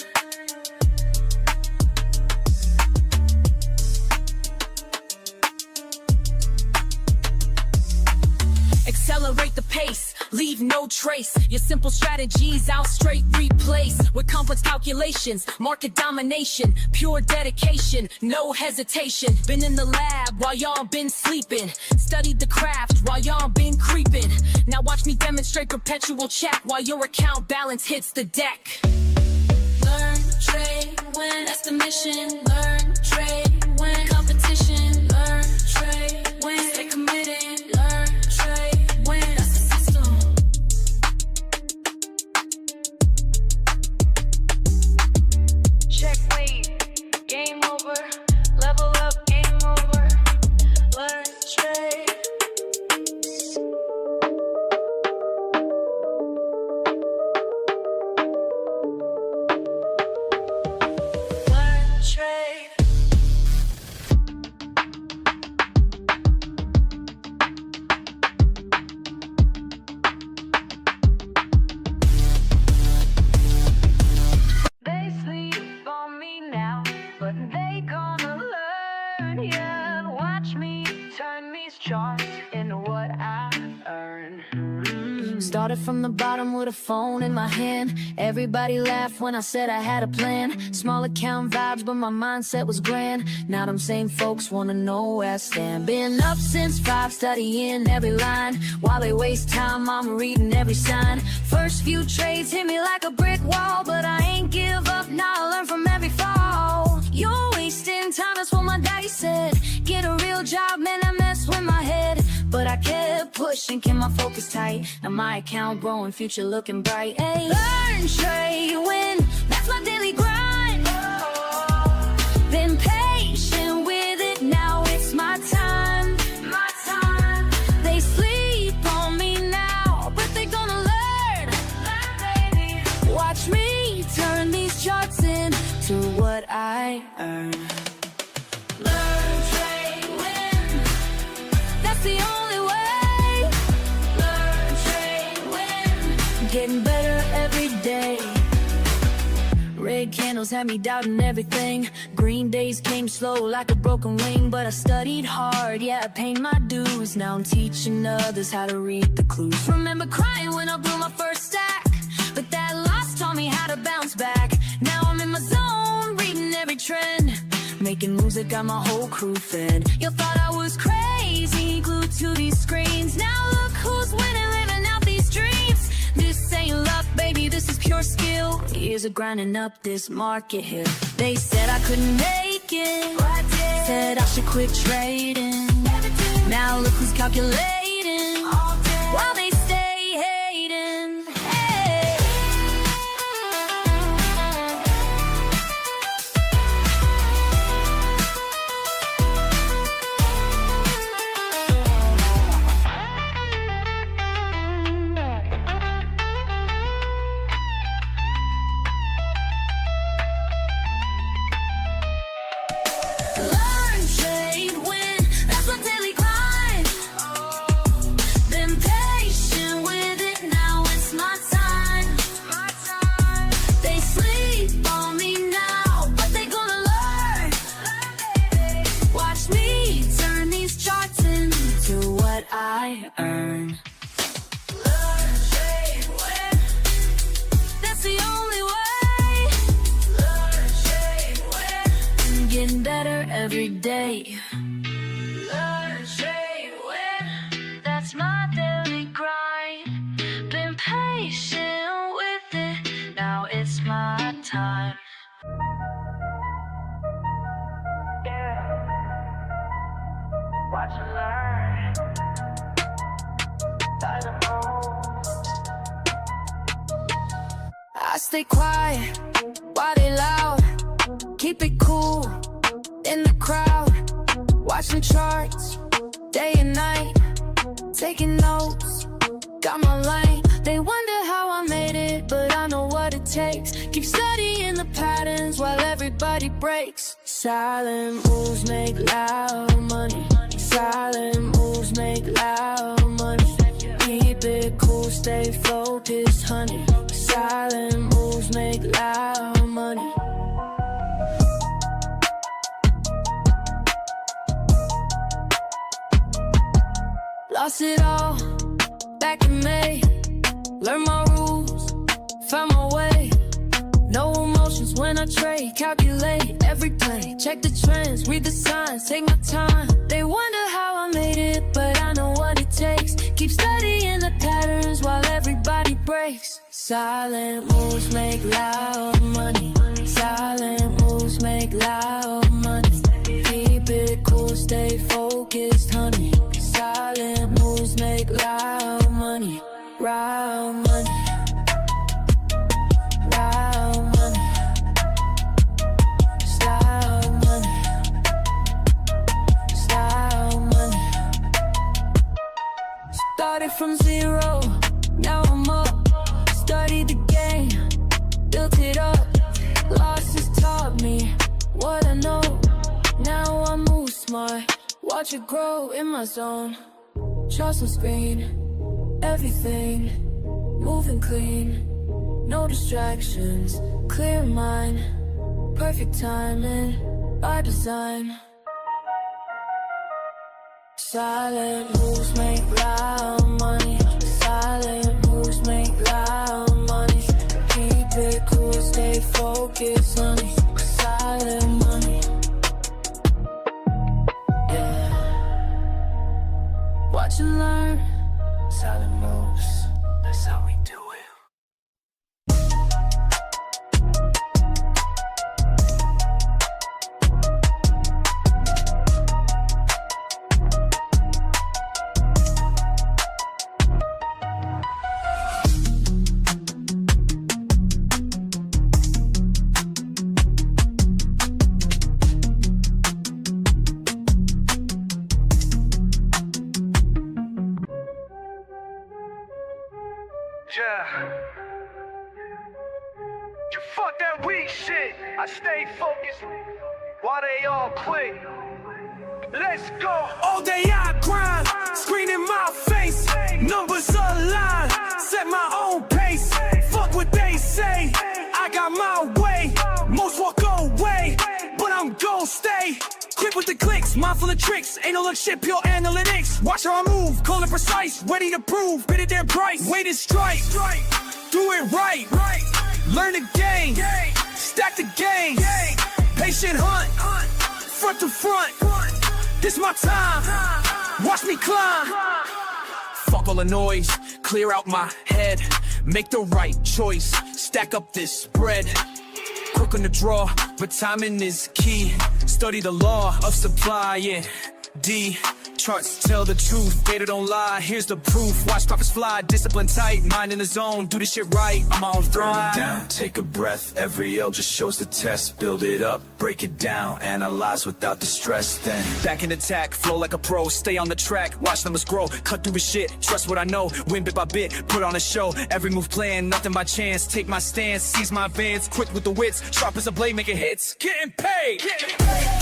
Accelerate the pace, leave no trace. Your simple strategies I'll straight replace with complex calculations, market domination, pure dedication, no hesitation. Been in the lab while y'all been sleeping, studied the craft while y'all been creeping. Now watch me demonstrate perpetual check while your account balance hits the deck. Learn, trade, win, that's the mission. Learn, trade, win, competition. Learn, trade, win, stay committed. Learn, trade, win, that's the system. Checkmate, game over. Level up, game over. Learn, trade. They sleep on me now, but they gonna learn, yeah. Watch me turn these charts into what I earn. Started from the bottom with a phone in my hand. Everybody laughed when I said I had a plan. Small account vibes, but my mindset was grand. Now them same folks wanna know where I stand. Been up since 5, studying every line. While they waste time, I'm reading every sign. First few trades hit me like a brick wall, but I ain't give up, now I learn from every fall. You're wasting time, that's what my daddy said. Get a real job, man, I mess with my head. But I kept pushing, kept my focus tight. Now my account growing, future looking bright. Hey, learn, trade, win, that's my daily grind. Been patient with it, now it's my time. My time. They sleep on me now, but they gonna learn. Baby. Watch me turn these charts into what I earn. Learn, trade, win, that's the only way. Learn, trade, win, getting better every day. Red candles had me doubting everything. Green days came slow like a broken wing, but I studied hard, yeah, I paid my dues. Now I'm teaching others how to read the clues. Remember crying when I blew my first stack, but that loss taught me how to bounce back. Now I'm in my zone, reading every trend, making moves that got my whole crew fed. You thought I was crazy, glued to these screens. Now look who's winning, living out these dreams. This ain't luck, baby, this is pure skill. Years of grinding up this market here. They said I couldn't make it, but I did. Said I should quit trading. Now look who's calculating, while they stay hating. Hey. Learn, trade, win, that's my daily grind. Been patient with it, now it's my time. My time. They sleep on me now, but they gonna learn. Watch me turn these charts into what I earn. every day. Learn, trade, win. That's my daily grind. Been patient with it. Now it's my time. Watch and learn. I stay quiet while they loud. Keep it cool in the crowd. Watching charts day and night. Taking notes, got my lane. They wonder how I made it, but I know what it takes. Keep studying the patterns while everybody breaks. Silent moves make loud money. Silent moves make loud money. Keep it cool, stay focused, honey. Silent moves make loud money. Lost it all back in May. Learned my rules, found my way. No emotions when I trade. Calculate every play. Check the trends, read the signs, take my time. They wonder how I made it, but I know what it takes. Keep studying the patterns while everybody breaks. Silent moves make loud money. Silent moves make loud money. Keep it cool, stay focused, honey. Silent moves make loud money. Loud money. Loud money. Loud money. Loud money. Started from zero, now I'm up. Studied the game, built it up. Losses taught me what I know. Now I move smart, watch it grow in my zone. Trust on screen, everything moving clean. No distractions, clear mind. Perfect timing, by design. Silent moves make loud money. Silent moves make loud money. Keep it cool, stay focused, honey. Silent money. Yeah. Watch and learn. Silent moves. That's how we do it. Yeah. You fuck that weak shit. I stay focused while they all quit. Let's go. All day I grind, screen in my face. Numbers align, set my own pace. Fuck what they say, I got my way. Most walk away, but I'm gon' stay. Quick with the clicks, mindful of tricks. Ain't no look shit, pure analytics. Watch how I move, call it precise. Ready to prove, bid it their price. Wait and strike, do it right. Learn the game, stack the game. Patient hunt, front to front. This my time, watch me climb. Fuck all the noise, clear out my head. Make the right choice, stack up this spread. Quick on the draw, but timing is key. Study the law of supply and D. Charts tell the truth, data don't lie. Here's the proof, watch profits fly. Discipline tight, mind in the zone, do this shit right. I'm on thrive. Down, take a breath, every L just shows the test. Build it up, break it down, analyze without the stress. Then Back in attack, flow like a pro. Stay on the track, watch numbers grow. Cut through the shit, trust what I know. Win bit by bit, put on a show. Every move planned, nothing by chance. Take my stance, seize my advance. Quick with the wits, sharp as a blade, making hits. Getting paid. Ring.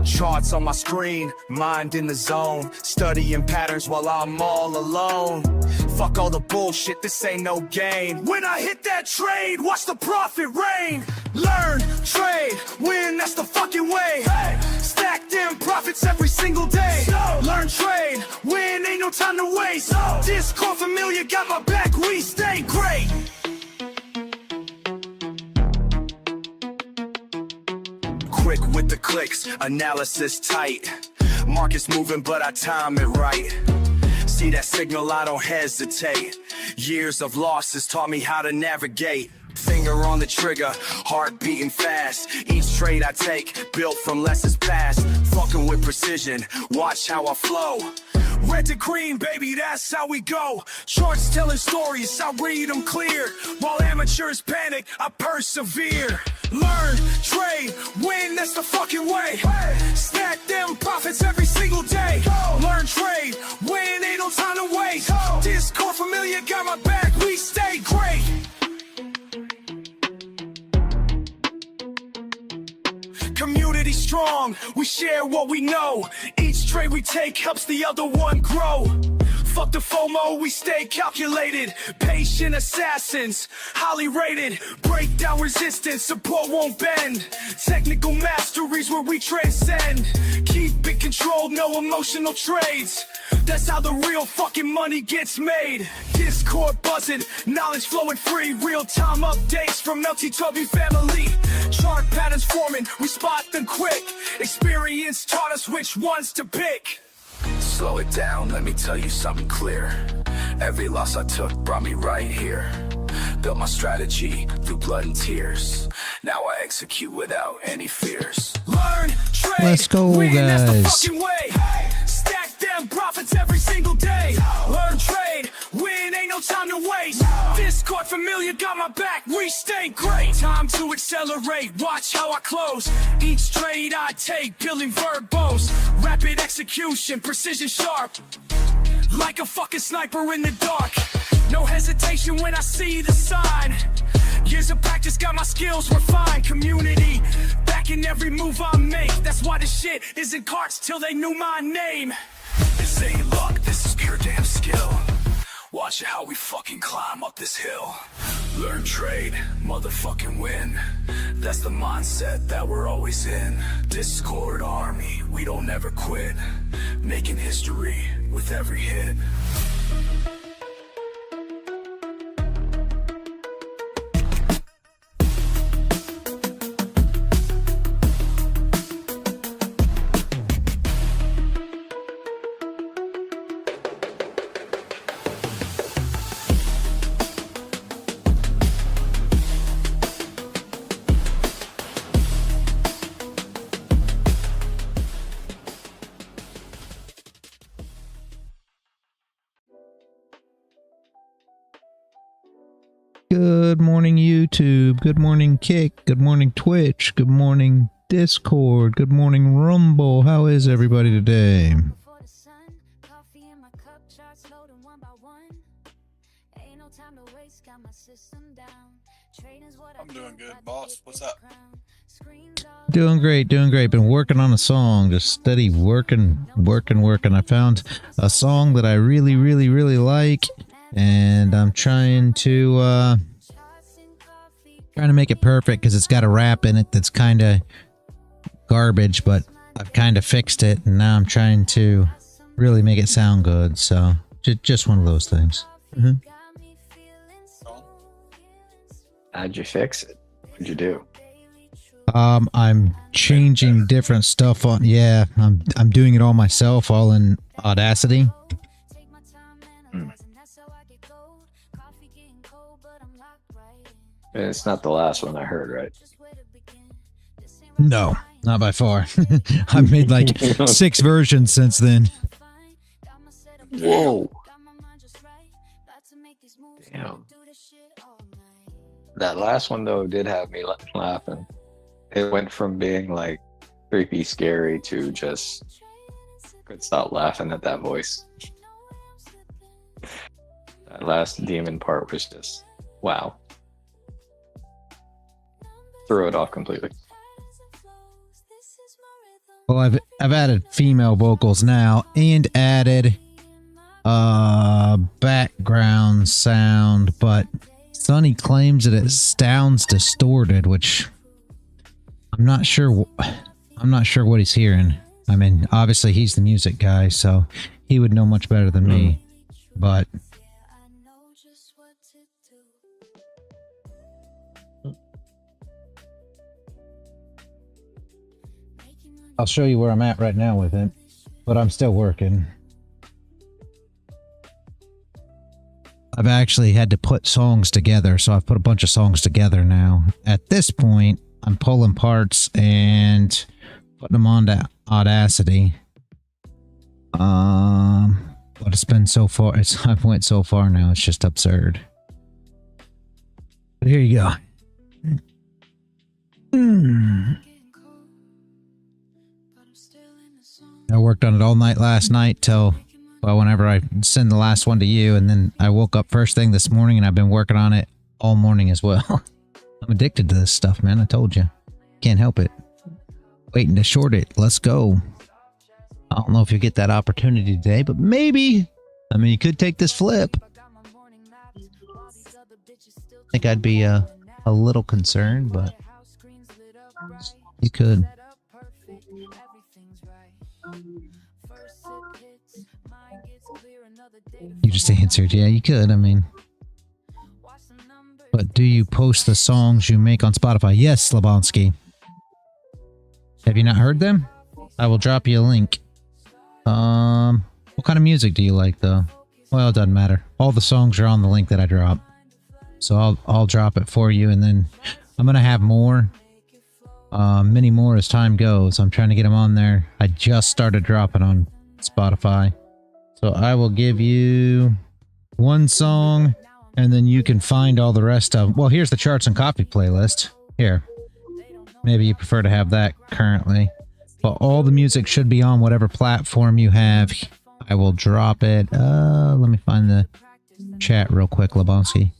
Charts on my screen, mind in the zone, studying patterns while I'm all alone. Fuck all the bullshit, this ain't no game. When I hit that trade, watch the profit rain. Learn, trade, win, that's the fucking way. Stack them profits every single day. Learn, trade, win, ain't no time to waste. Discord familiar, got my back, we stay great. Quick with the clicks, analysis tight. Market's moving, but I time it right. See that signal, I don't hesitate. Years of losses taught me how to navigate. Finger on the trigger, heart beating fast. Each trade I take, built from lessons past. Fucking with precision, watch how I flow. Red to green, baby, that's how we go. Charts telling stories, I read them clear. While amateurs panic, I persevere. Learn, trade, win, that's the fucking way. Stack them profits every single day. Learn, trade, win, ain't no time to waste. Discord familiar, got my back, we stay great. Community strong, we share what we know. Each trade we take helps the other one grow. Fuck the FOMO, we stay calculated. Patient assassins, highly rated. Break down resistance, support won't bend. Technical masteries where we transcend. Keep it controlled, no emotional trades. That's how the real fucking money gets made. Discord buzzing, knowledge flowing free. Real-time updates from LTW family. Chart patterns forming, we spot them quick. Experience taught us which ones to pick. Slow it down, let me tell you something clear. Every loss I took brought me right here. Built my strategy through blood and tears. Now I execute without any fears. Learn, trade, let's go, win, guys. that's the fucking way. Stack them profits every single day. Learn, trade, win, ain't no time to waste. Discord familiar, got my back, we stay great. Time to accelerate, watch how I close. Each trade I take, building verbose. Rapid execution, precision sharp. Like a fucking sniper in the dark. No hesitation when I see the sign. Years of practice got my skills refined. Community backing every move I make. That's why this shit isn't carts till they knew my name. This ain't luck, this is pure damn skill. Watch how we fucking climb up this hill. Learn, trade, motherfucking win. That's the mindset that we're always in. Discord army, we don't ever quit. Making history with every hit. Good morning, YouTube. Good morning, Kick. Good morning, Twitch. Good morning, Discord. Good morning, Rumble. How is everybody today? I'm doing good, boss. What's up? Doing great, doing great. Been working on a song, just steady working. I found a song that I really like, and I'm trying to make it perfect because it's got a rap in it that's kind of garbage, but I've kind of fixed it, and now I'm trying to really make it sound good. So just one of those things. How'd you fix it? What'd you do? I'm changing different stuff on. Yeah, I'm doing it all myself, all in Audacity. It's not the last one I heard, right? No, not by far. I've made like 6 versions since then. Whoa. Damn. That last one, though, did have me laughing. It went from being like creepy, scary to just could stop laughing at that voice. That last demon part was just, wow. Threw it off completely. Well, I've added female vocals now and added background sound, but Sonny claims that it sounds distorted, which I'm not sure. I'm not sure what he's hearing. I mean, obviously he's the music guy, so he would know much better than me. But I'll show you where I'm at right now with it. But I'm still working. I've actually had to put songs together, so I've put a bunch of songs together now. At this point, I'm pulling parts and putting them onto Audacity. But it's been so far. I've went so far now. It's just absurd. But here you go. I worked on it all night last night till, well, whenever I send the last one to you, and then I woke up first thing this morning and I've been working on it all morning as well. I'm addicted to this stuff, man. I told you. Can't help it. Waiting to short it. Let's go. I don't know if you get that opportunity today, but maybe. I mean, you could take this flip. I think I'd be a little concerned, but you could. You just answered, yeah, you could. I mean, but do you post the songs you make on Spotify? Yes, Slabonsky. Have you not heard them? I will drop you a link. What kind of music do you like, though? Well, it doesn't matter. All the songs are on the link that I drop, so I'll drop it for you, and then I'm gonna have more, many more as time goes. I'm trying to get them on there. I just started dropping on Spotify. So I will give you one song, and then you can find all the rest of them. Well, here's the Charts and Coffee playlist. Here. Maybe you prefer to have that currently. But all the music should be on whatever platform you have. I will drop it. Let me find the chat real quick, Lebonsky.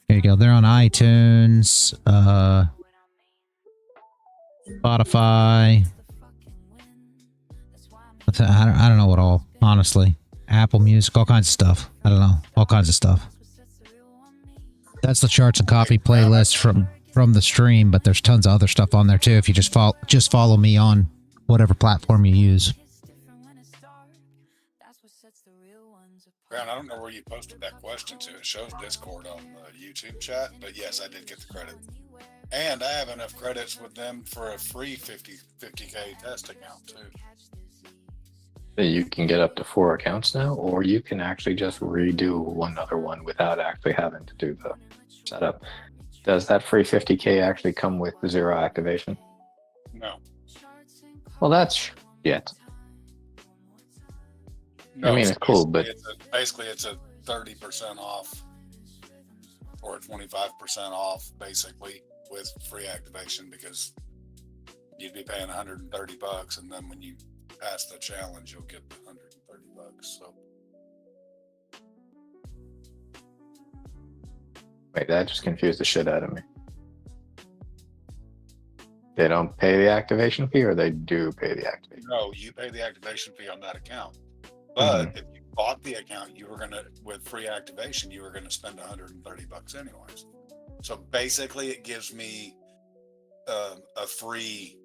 Here you go. They're on iTunes, Spotify. I don't know what all, honestly. Apple Music, all kinds of stuff. I don't know. All kinds of stuff. That's the Charts and Coffee playlist from the stream, but there's tons of other stuff on there too if you just follow me on whatever platform you use. Grant, I don't know where you posted that question to. It shows Discord on the YouTube chat, but yes, I did get the credit. And I have enough credits with them for a free 50K test account too. You can get up to 4 accounts now, or you can actually just redo one other one without actually having to do the setup. Does that free 50K actually come with 0 activation? No. Well, that's yet. No, I mean, it's cool, but basically it's a 30% off or 25% off, basically, with free activation, because you'd be paying $130, and then when you pass the challenge, you'll get the $130. So. Wait, that just confused the shit out of me. They don't pay the activation fee, or they do pay the activation? No, you pay the activation fee on that account. But if you bought the account, you were gonna, with free activation, you were gonna spend $130 anyways. So basically, it gives me a free.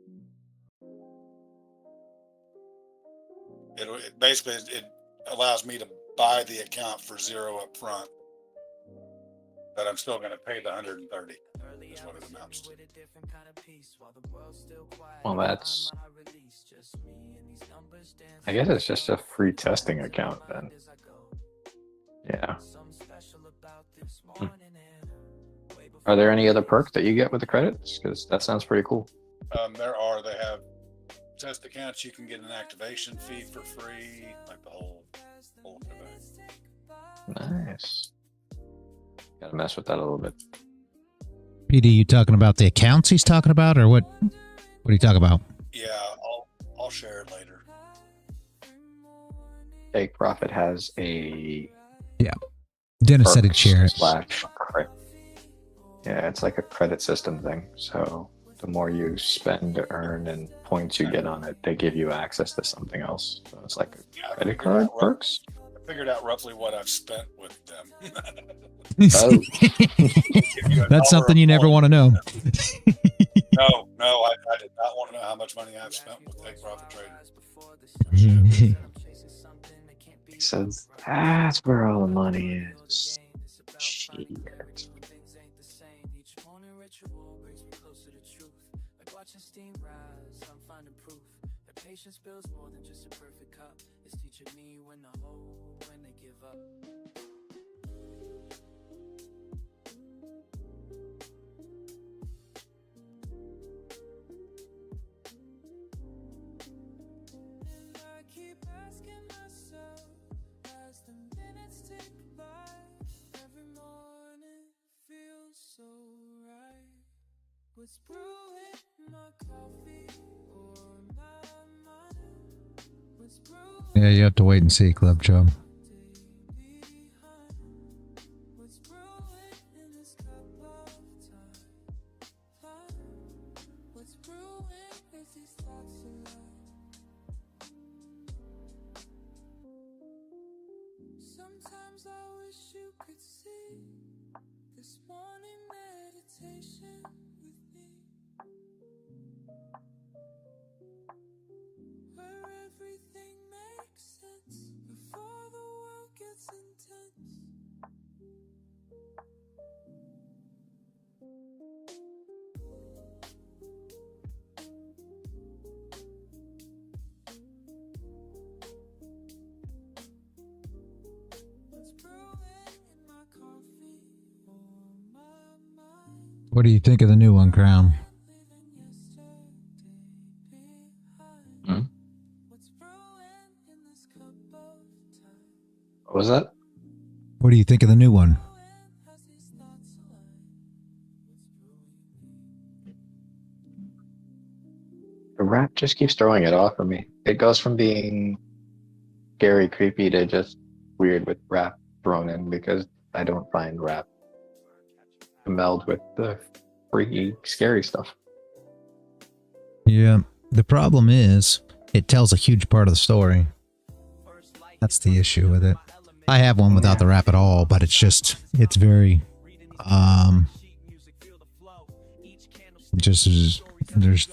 It allows me to buy the account for 0 up front, but I'm still going to pay the $130. Is what it amounts to. Well, that's. I guess it's just a free testing account then. Yeah. Are there any other perks that you get with the credits? Because that sounds pretty cool. There are. They have test accounts. You can get an activation fee for free, like the whole thing. Nice. Gotta mess with that a little bit. PD, you talking about the accounts he's talking about, or what? What are you talking about? Yeah, I'll share it later. Take Profit has a Dennis said he'd share it. Yeah, it's like a credit system thing. So the more you spend to earn and points you get on it, they give you access to something else. So it's like a credit card perks. I figured out roughly what I've spent with them. Oh, That's something you never want to know. No, I did not want to know how much money I've spent with Take Profit Trading. so that's where all the money is. Shit. Patience builds more than just a perfect cup. It's teaching me when to hold, when they give up. And I keep asking myself as the minutes tick by, every morning feels so right. What's brewing my coffee or my Yeah, you have to wait and see, Club Chum. Sometimes I wish you could see this morning meditation with me, where everything makes sense before the world gets intense. What's brewing in my coffee or my mind? What do you think of the new one, Crown? Living yesterday behind. Hmm? What's brewing in this cup of time? What was that? What do you think of the new one? Brewing as these thoughts align. What's brewing? The rap just keeps throwing it off for me. It goes from being scary, creepy to just weird with rap thrown in because I don't find rap to meld with the freaky, scary stuff. Yeah, the problem is it tells a huge part of the story. That's the issue with it. I have one without the rap at all, but it's very, just there's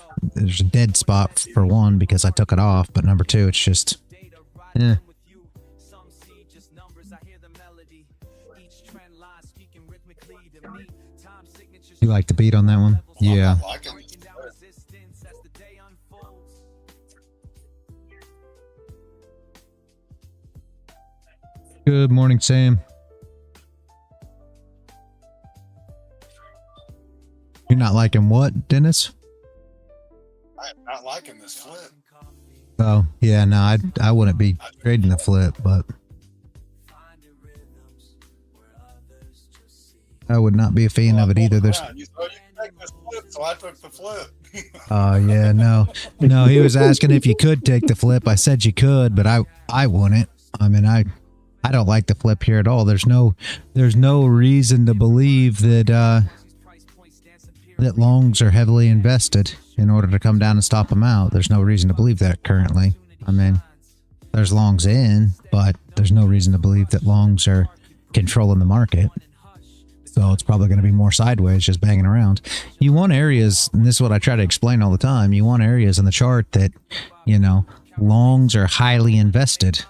a dead spot for one because I took it off, but number two, it's just, eh. You like the beat on that one? Yeah. I'm not liking it. Good morning, Sam. You're not liking what, Dennis? I'm not liking this flip. Oh, yeah, no, I wouldn't be trading the flip, but I would not be a fan of it either. There's, You thought you could take this flip, so I took the flip. yeah, no, he was asking if you could take the flip. I said you could, but I wouldn't. I mean, I don't like the flip here at all. There's no reason to believe that that longs are heavily invested in order to come down and stop them out. There's no reason to believe that currently. I mean, there's longs in, but there's no reason to believe that longs are controlling the market. So it's probably going to be more sideways, just banging around. You want areas, and this is what I try to explain all the time, you want areas in the chart that, longs are highly invested.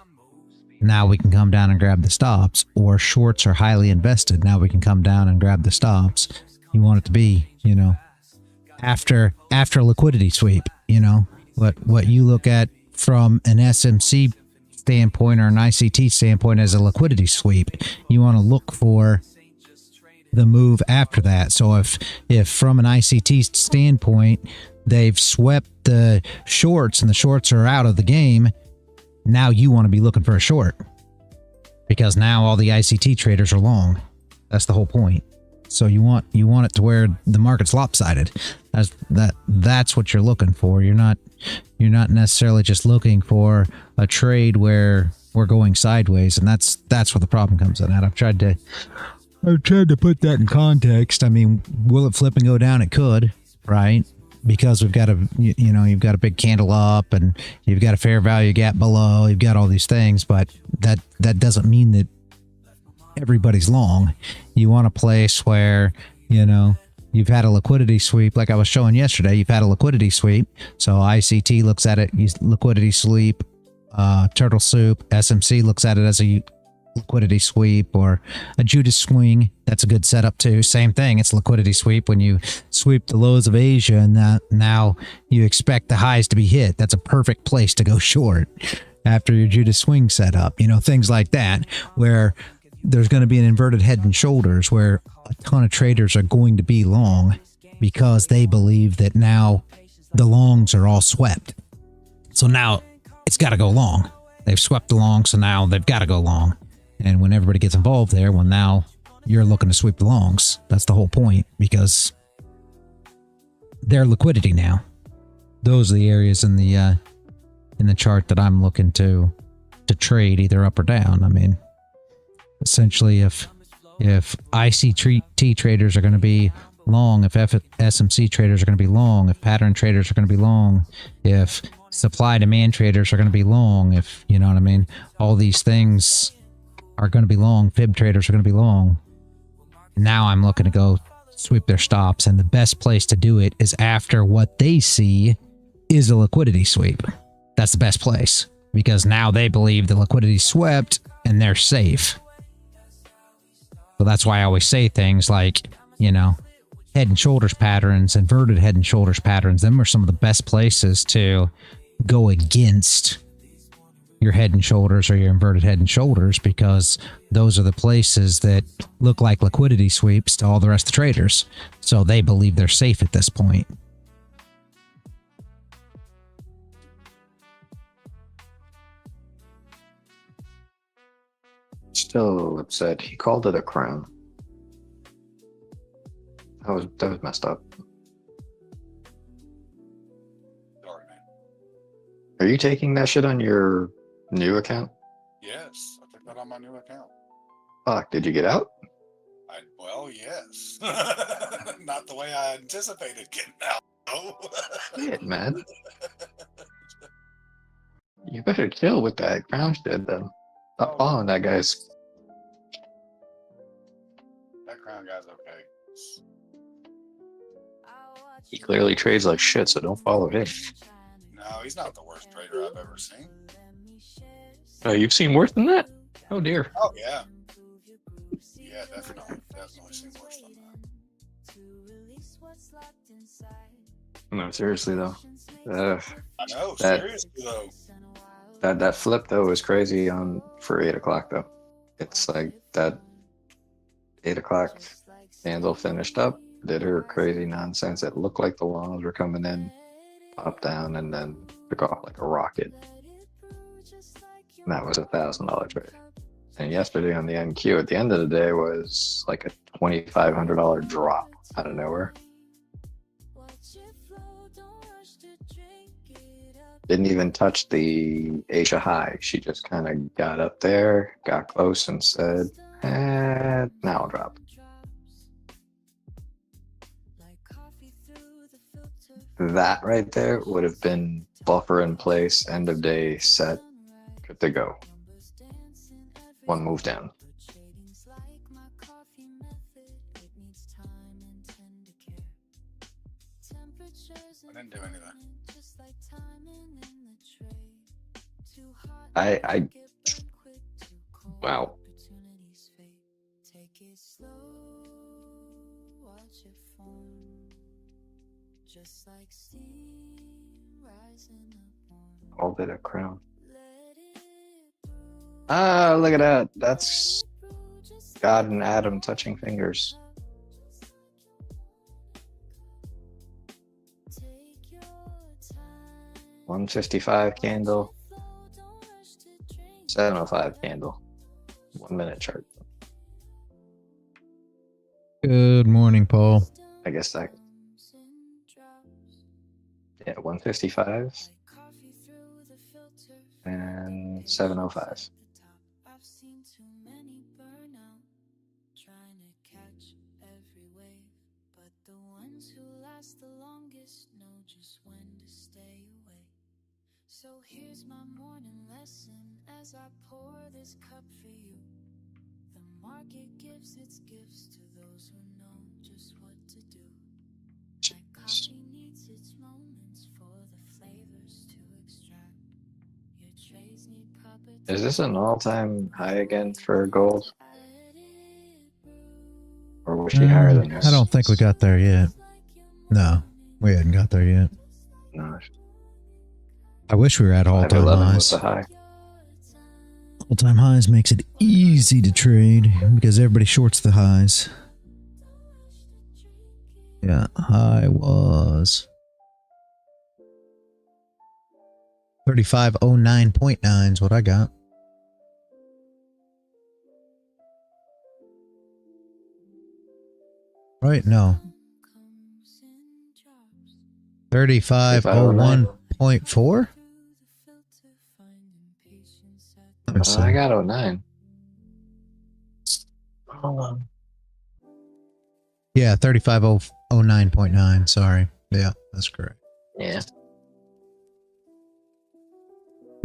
Now we can come down and grab the stops, or shorts are highly invested. Now we can come down and grab the stops. You want it to be, after liquidity sweep, what you look at from an SMC standpoint or an ICT standpoint as a liquidity sweep. You want to look for the move after that. So if from an ICT standpoint, they've swept the shorts and the shorts are out of the game, now you want to be looking for a short because now all the ICT traders are long. That's the whole point. So you want it to where the market's lopsided. That's what you're looking for. You're not necessarily just looking for a trade where we're going sideways, and that's where the problem comes in. I've tried to put that in context. I mean, will it flip and go down? It could, right? because we've got you've got a big candle up and you've got a fair value gap below, you've got all these things, but that doesn't mean that everybody's long. You want a place where, you've had a liquidity sweep, like I was showing yesterday. You've had a liquidity sweep. So ICT looks at it, liquidity sweep. Turtle Soup, SMC looks at it as a liquidity sweep, or a Judas swing. That's a good setup too. Same thing. It's liquidity sweep. When you sweep the lows of Asia, and now you expect the highs to be hit. That's a perfect place to go short after your Judas swing setup. Things like that, where there's going to be an inverted head and shoulders, where a ton of traders are going to be long because they believe that now the longs are all swept. So now it's got to go long. They've swept the long, so now they've got to go long. And when everybody gets involved there, well, now you're looking to sweep the longs. That's the whole point, because they're liquidity now. Those are the areas in the chart that I'm looking to trade either up or down. I mean, essentially, if ICT traders are going to be long, if SMC traders are going to be long, if pattern traders are going to be long, if supply demand traders are going to be long, if you know what I mean, all these things are going to be long. Fib traders are going to be long. Now I'm looking to go sweep their stops, and the best place to do it is after what they see is a liquidity sweep. That's the best place, because now they believe the liquidity swept and they're safe. So that's why I always say things like, head and shoulders patterns, inverted head and shoulders patterns. Them are some of the best places to go against your head and shoulders or your inverted head and shoulders, because those are the places that look like liquidity sweeps to all the rest of the traders. So they believe they're safe at this point. Still upset. He called it a crown. That was messed up. Sorry, man. Are you taking that shit on your new account? Yes, I took that on my new account. Fuck, did you get out? Well, yes. Not the way I anticipated getting out. No. Shit, man. You better chill with that crown shit then. Stop following that guy's. That crown guy's okay. He clearly trades like shit, so don't follow him. No, he's not the worst trader I've ever seen. Oh, you've seen worse than that? Oh dear. Oh yeah. Yeah, definitely seen worse than that. No, seriously though. I know, seriously though. That flip though was crazy for 8 o'clock though. It's like that 8 o'clock candle finished up, did her crazy nonsense. It looked like the longs were coming in, popped down, and then took off like a rocket. And that was $1,000 trade. And yesterday on the NQ, at the end of the day, was like a $2,500 drop out of nowhere. Didn't even touch the Asia high. She just kind of got up there, got close, and said, now I'll drop. That right there would have been buffer in place, end of day, set, good to go. One move down. I didn't do anything. Wow. All bit of crown. Ah, look at that. That's God and Adam touching fingers. $155 candle. 705 candle. 1 minute chart. Good morning, Paul. I guess that. Yeah, 155 and 705. Trying to catch every wave, but the ones who last the longest know So here's my morning lesson as I pour this cup for you. The market gives its gifts to those who know just what to do. Like coffee needs its moments for the flavors to extract. Your trays need proper Is this an all-time high again for gold? Or was she higher than this? I don't think we got there yet. No, we hadn't got there yet. No. I wish we were at all-time 511 was highs. the high. All-time highs makes it easy to trade because everybody shorts the highs. Yeah, high was 3509.9 is what I got. Right? No. 3501.4? Let me see. I got 09. Hold on. Yeah, 3509.9. Sorry. Yeah, that's correct. Yeah.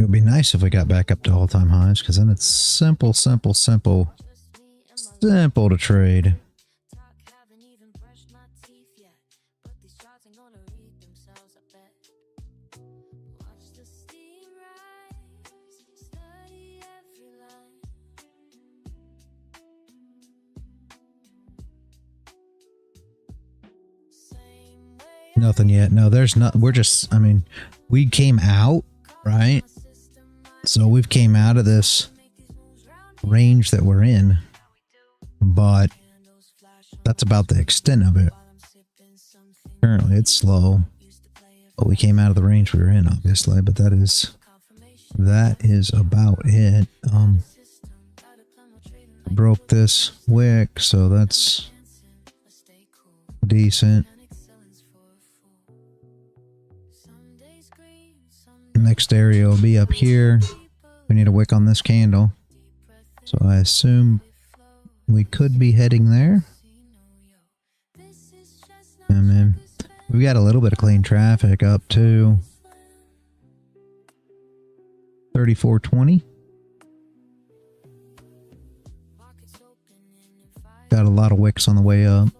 It would be nice if we got back up to all-time highs because then it's simple to trade. Nothing yet. No, there's not. We're just, I mean, we came out, right? So we've came out of this range that we're in, but that's about the extent of it. Currently it's slow, but we came out of the range we were in, obviously, but that is about it. Broke this wick, so that's decent. Next area will be up here. We need a wick on this candle, so I assume we could be heading there. And then we got a little bit of clean traffic up to 3420. Got a lot of wicks on the way up.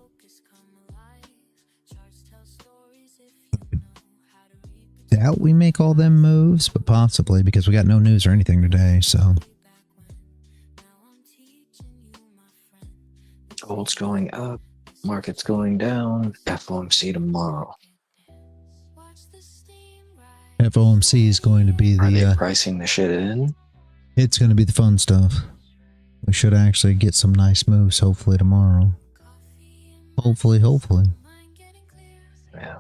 Doubt we make all them moves, but possibly because we got no news or anything today, so. Gold's going up, market's going down, FOMC tomorrow. FOMC is going to be Are they the pricing the shit in? it's going to be the fun stuff. We should actually get some nice moves hopefully tomorrow. Hopefully. Yeah.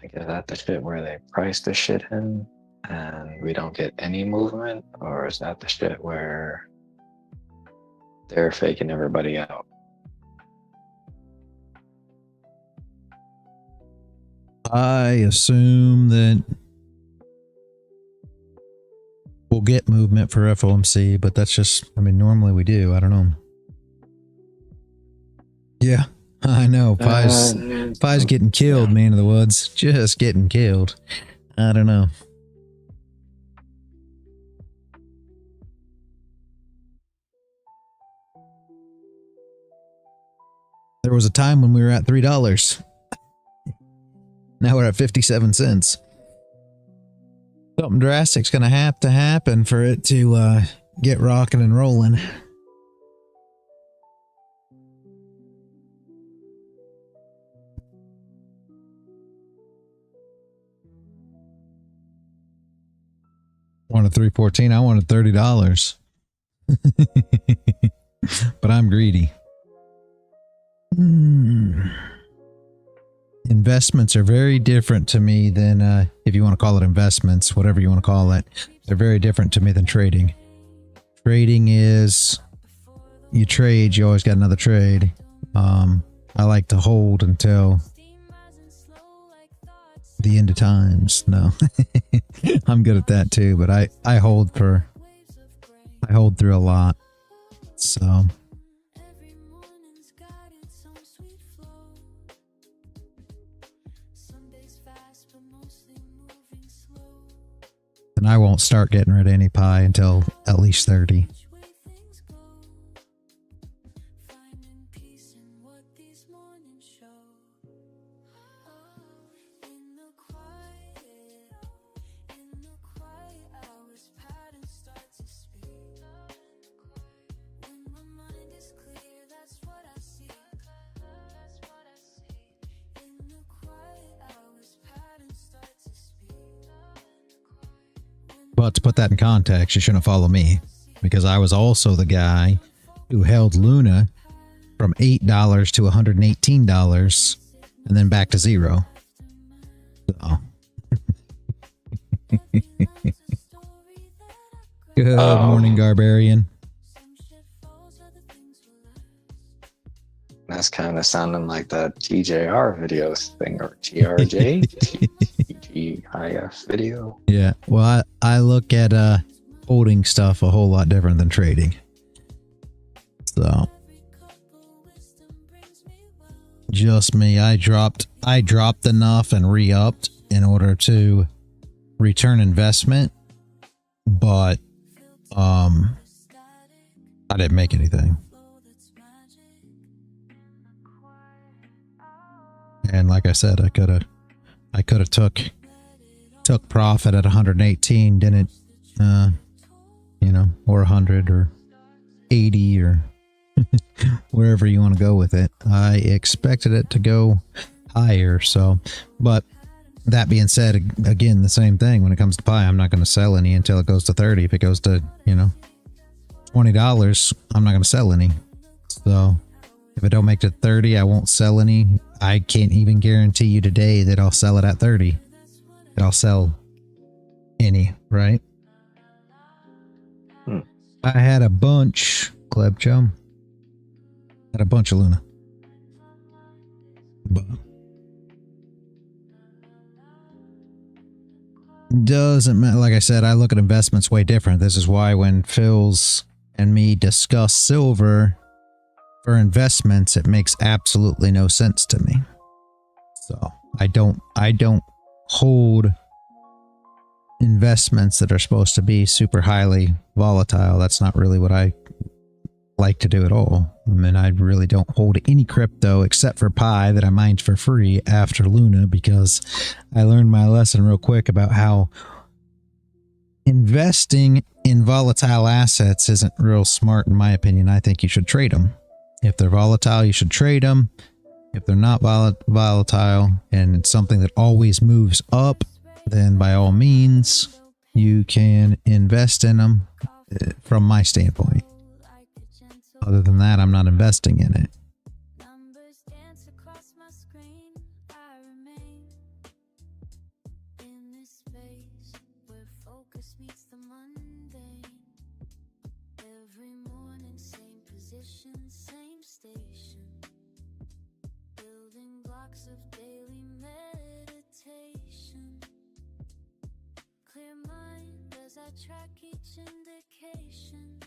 Like, is that the shit where they price the shit in and we don't get any movement? Or is that the shit where they're faking everybody out? I assume that we'll get movement for FOMC, but that's just, I mean, normally we do. I don't know. Yeah, I know. Pi's getting killed, man of the woods. Just getting killed. I don't know. There was a time when we were at $3. Now we're at 57 cents. Something drastic's going to have to happen for it to get rocking and rolling. Wanted 314. I wanted $30. But I'm greedy. Investments are very different to me than, if you want to call it investments, whatever you want to call it. They're very different to me than trading. Trading is, you trade, you always got another trade. I like to hold until the end of times. No, I'm good at that too, but I hold through a lot. So. And I won't start getting rid of any pie until at least 30. But to put that in context, you shouldn't follow me, because I was also the guy who held Luna from $8 to $118 and then back to zero. So. Good morning, Garbarian. That's kind of sounding like the TJR videos thing, or TRJ, TGIF video. Yeah, well, I look at holding stuff a whole lot different than trading. So, just me. I dropped enough and re-upped in order to return investment, but I didn't make anything. And like I said, I could have took profit at 118, didn't you know, or 100 or 80 or wherever you want to go with it. I expected it to go higher, so, but that being said, again, the same thing when it comes to pie. I'm not going to sell any until it goes to 30. If it goes to, you know, $20, I'm not going to sell any. So if it don't make it 30, I won't sell any. I can't even guarantee you today that I'll sell it at 30. That I'll sell any, right? I had a bunch, Gleb Joe. Had a bunch of Luna. But doesn't matter. Like I said, I look at investments way different. This is why when Phil's and me discuss silver for investments, it makes absolutely no sense to me. So I don't hold investments that are supposed to be super highly volatile. That's not really what I like to do at all. I mean, I really don't hold any crypto except for Pi that I mined for free after Luna, because I learned my lesson real quick about how investing in volatile assets isn't real smart, in my opinion. I think you should trade them. If they're volatile, you should trade them. If they're not volatile and it's something that always moves up, then by all means, you can invest in them from my standpoint. Other than that, I'm not investing in it. Track each indication,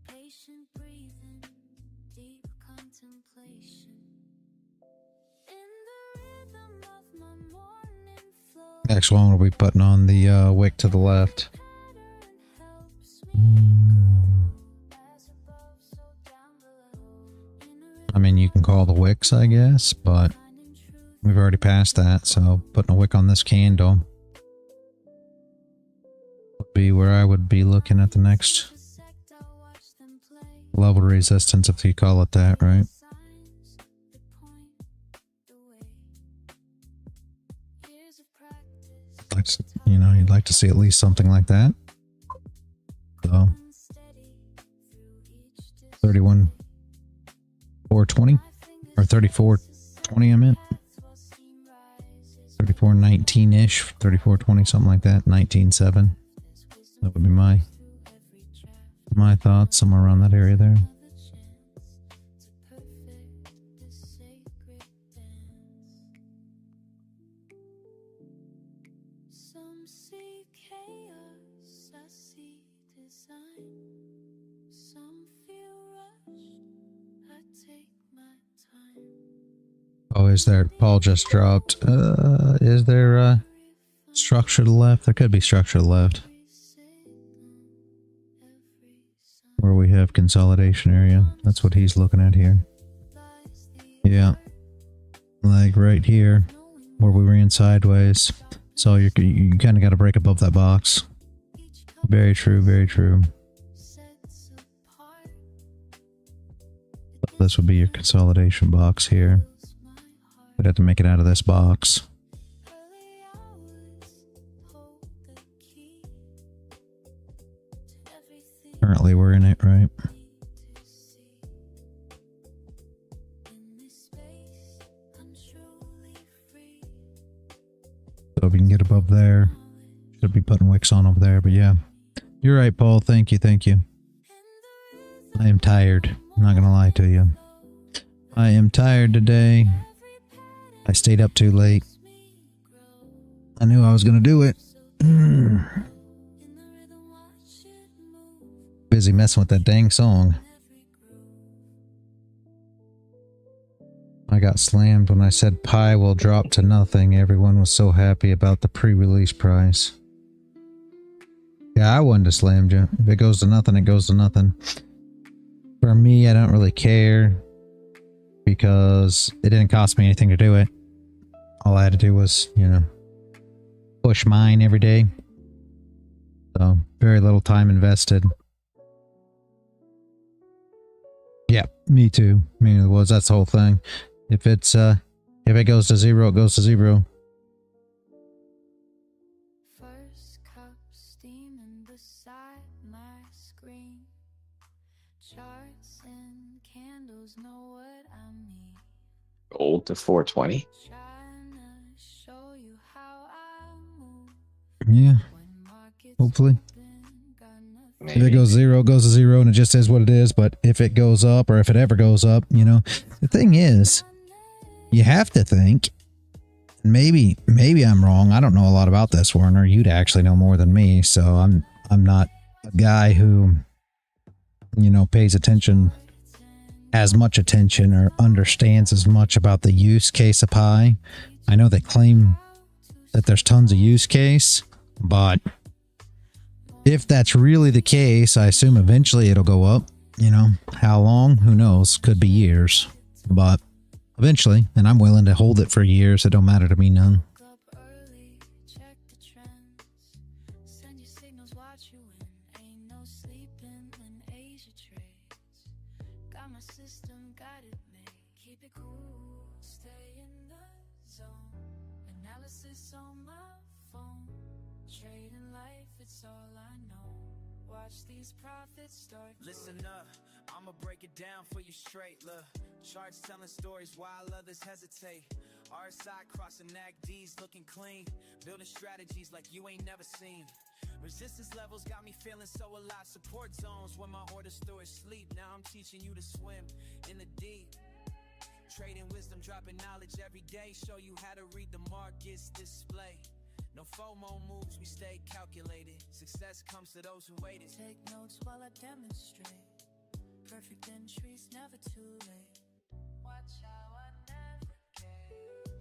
patient breathing, deep contemplation. In the rhythm of my morning flow. Next one will be putting on the wick to the left. I mean, you can call the wicks, I guess, but we've already passed that, so putting a wick on this candle would be where I would be looking at the next level of resistance, if you call it that, right? Like, you know, you'd like to see at least something like that. So 31,420 or 34.20, I meant 34.19 ish, 34.20, something like that. 19.7. That would be my thoughts, somewhere around that area there. Oh, is there, Paul just dropped, is there structure to the left? There could be structure to the left. Where we have consolidation area. That's what he's looking at here. Yeah. Like right here, where we ran sideways. So you kind of got to break above that box. Very true, very true. This would be your consolidation box here. We'd have to make it out of this box. Currently we're in it, right? So if you can get above there, should be putting wicks on over there, but yeah. You're right, Paul. Thank you, thank you. I am tired. I'm not gonna lie to you. I am tired today. I stayed up too late. I knew I was gonna do it. Busy messing with that dang song. I got slammed when I said pi will drop to nothing. Everyone was so happy about the pre-release price. Yeah, I wouldn't have slammed you. If it goes to nothing, it goes to nothing. For me, I don't really care because it didn't cost me anything to do it. All I had to do was, you know, push mine every day. So, very little time invested. Yeah, me too. I mean, it was, that's the whole thing. If it's, if it goes to zero, it goes to zero. First cup steaming beside my screen. Charts and candles know what I mean. Gold to 420. Trying to show you how I move. Yeah, When markets hopefully. open, got nothing. If it goes zero, it goes to zero, and it just is what it is. But if it goes up, or if it ever goes up, you know, the thing is, you have to think. Maybe I'm wrong. I don't know a lot about this, Warner. You'd actually know more than me, so I'm not a guy who, you know, pays attention as much attention or understands as much about the use case of pi. I know they claim that there's tons of use case, but if that's really the case, I assume eventually it'll go up. You know, how long? Who knows? Could be years, but eventually, and I'm willing to hold it for years. It don't matter to me none. Up early, check the trends. Send your signals, watch you win. Ain't no sleeping when Asia trades. Got my system, got it made. Keep it cool, stay in the zone. Analysis on my phone. Trading life, it's all I know. Watch these profits start. Listen up, I'ma break it down for you straight, look. Charts telling stories while others hesitate. RSI crossing NACDs looking clean. Building strategies like you ain't never seen. Resistance levels got me feeling so alive. Support zones when my orders through is sleep. Now I'm teaching you to swim in the deep. Trading wisdom, dropping knowledge every day. Show you how to read the markets display. No FOMO moves, we stay calculated. Success comes to those who waited. Take notes while I demonstrate. Perfect entries, never too late. Watch how I navigate.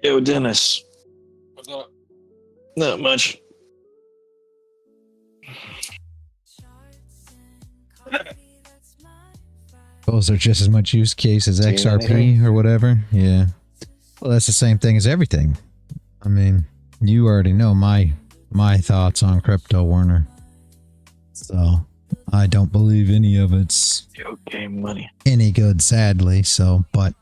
Yo, Dennis. What's up? Not much. Those are just as much use case as Seen XRP anything? or whatever. Yeah. Well, that's the same thing as everything. I mean, you already know my thoughts on crypto, Warner. So I don't believe any of it's Yo, game money. any good, sadly. So, but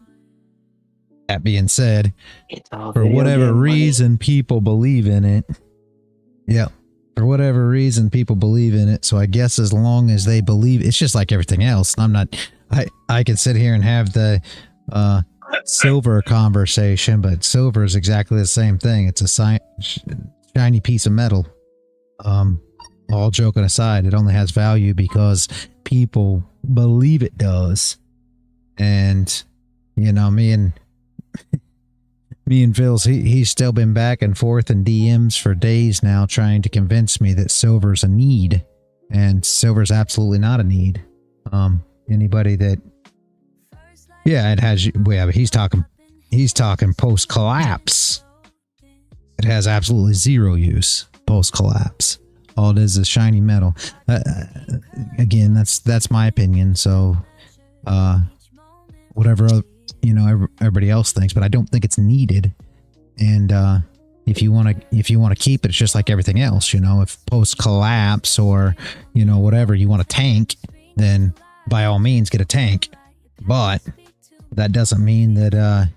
that being said, It's all for video whatever game money. reason, people believe in it. Yeah. For whatever reason, people believe in it. So I guess as long as they believe, it's just like everything else. I'm not, I can sit here and have the silver conversation, but silver is exactly the same thing. It's a shiny piece of metal. All joking aside, it only has value because people believe it does. And, you know, me and Me and Phil's, he's still been back and forth in DMs for days now trying to convince me that silver's a need. And silver's absolutely not a need. Anybody that... Yeah, it has... Yeah, but he's talking post-collapse. It has absolutely zero use post-collapse. All it is shiny metal. Again, that's my opinion. So, whatever everybody else thinks, but I don't think it's needed. And if you want to keep it, it's just like everything else. If post-collapse or whatever you want a tank, then by all means get a tank. But that doesn't mean that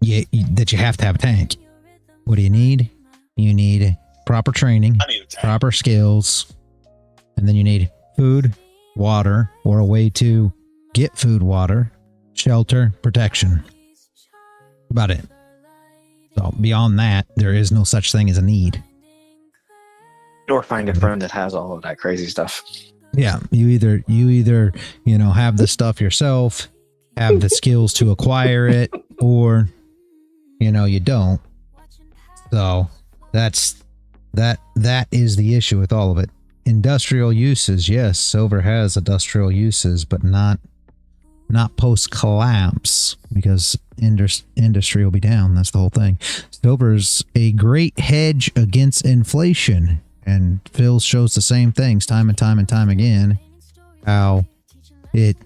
that you have to have a tank. What do you need? You need proper training, proper skills, and then you need food, water, or a way to get food, water, shelter, protection. About it. So beyond that, there is no such thing as a need. Or find a friend that has all of that crazy stuff. Yeah, you either have the stuff yourself, have the skills to acquire it, or you don't. So that is the issue with all of it. Industrial uses, yes, silver has industrial uses, but not post collapse, because industry will be down. That's the whole thing. Silver's a great hedge against inflation, and Phil shows the same things time and time and time again, how it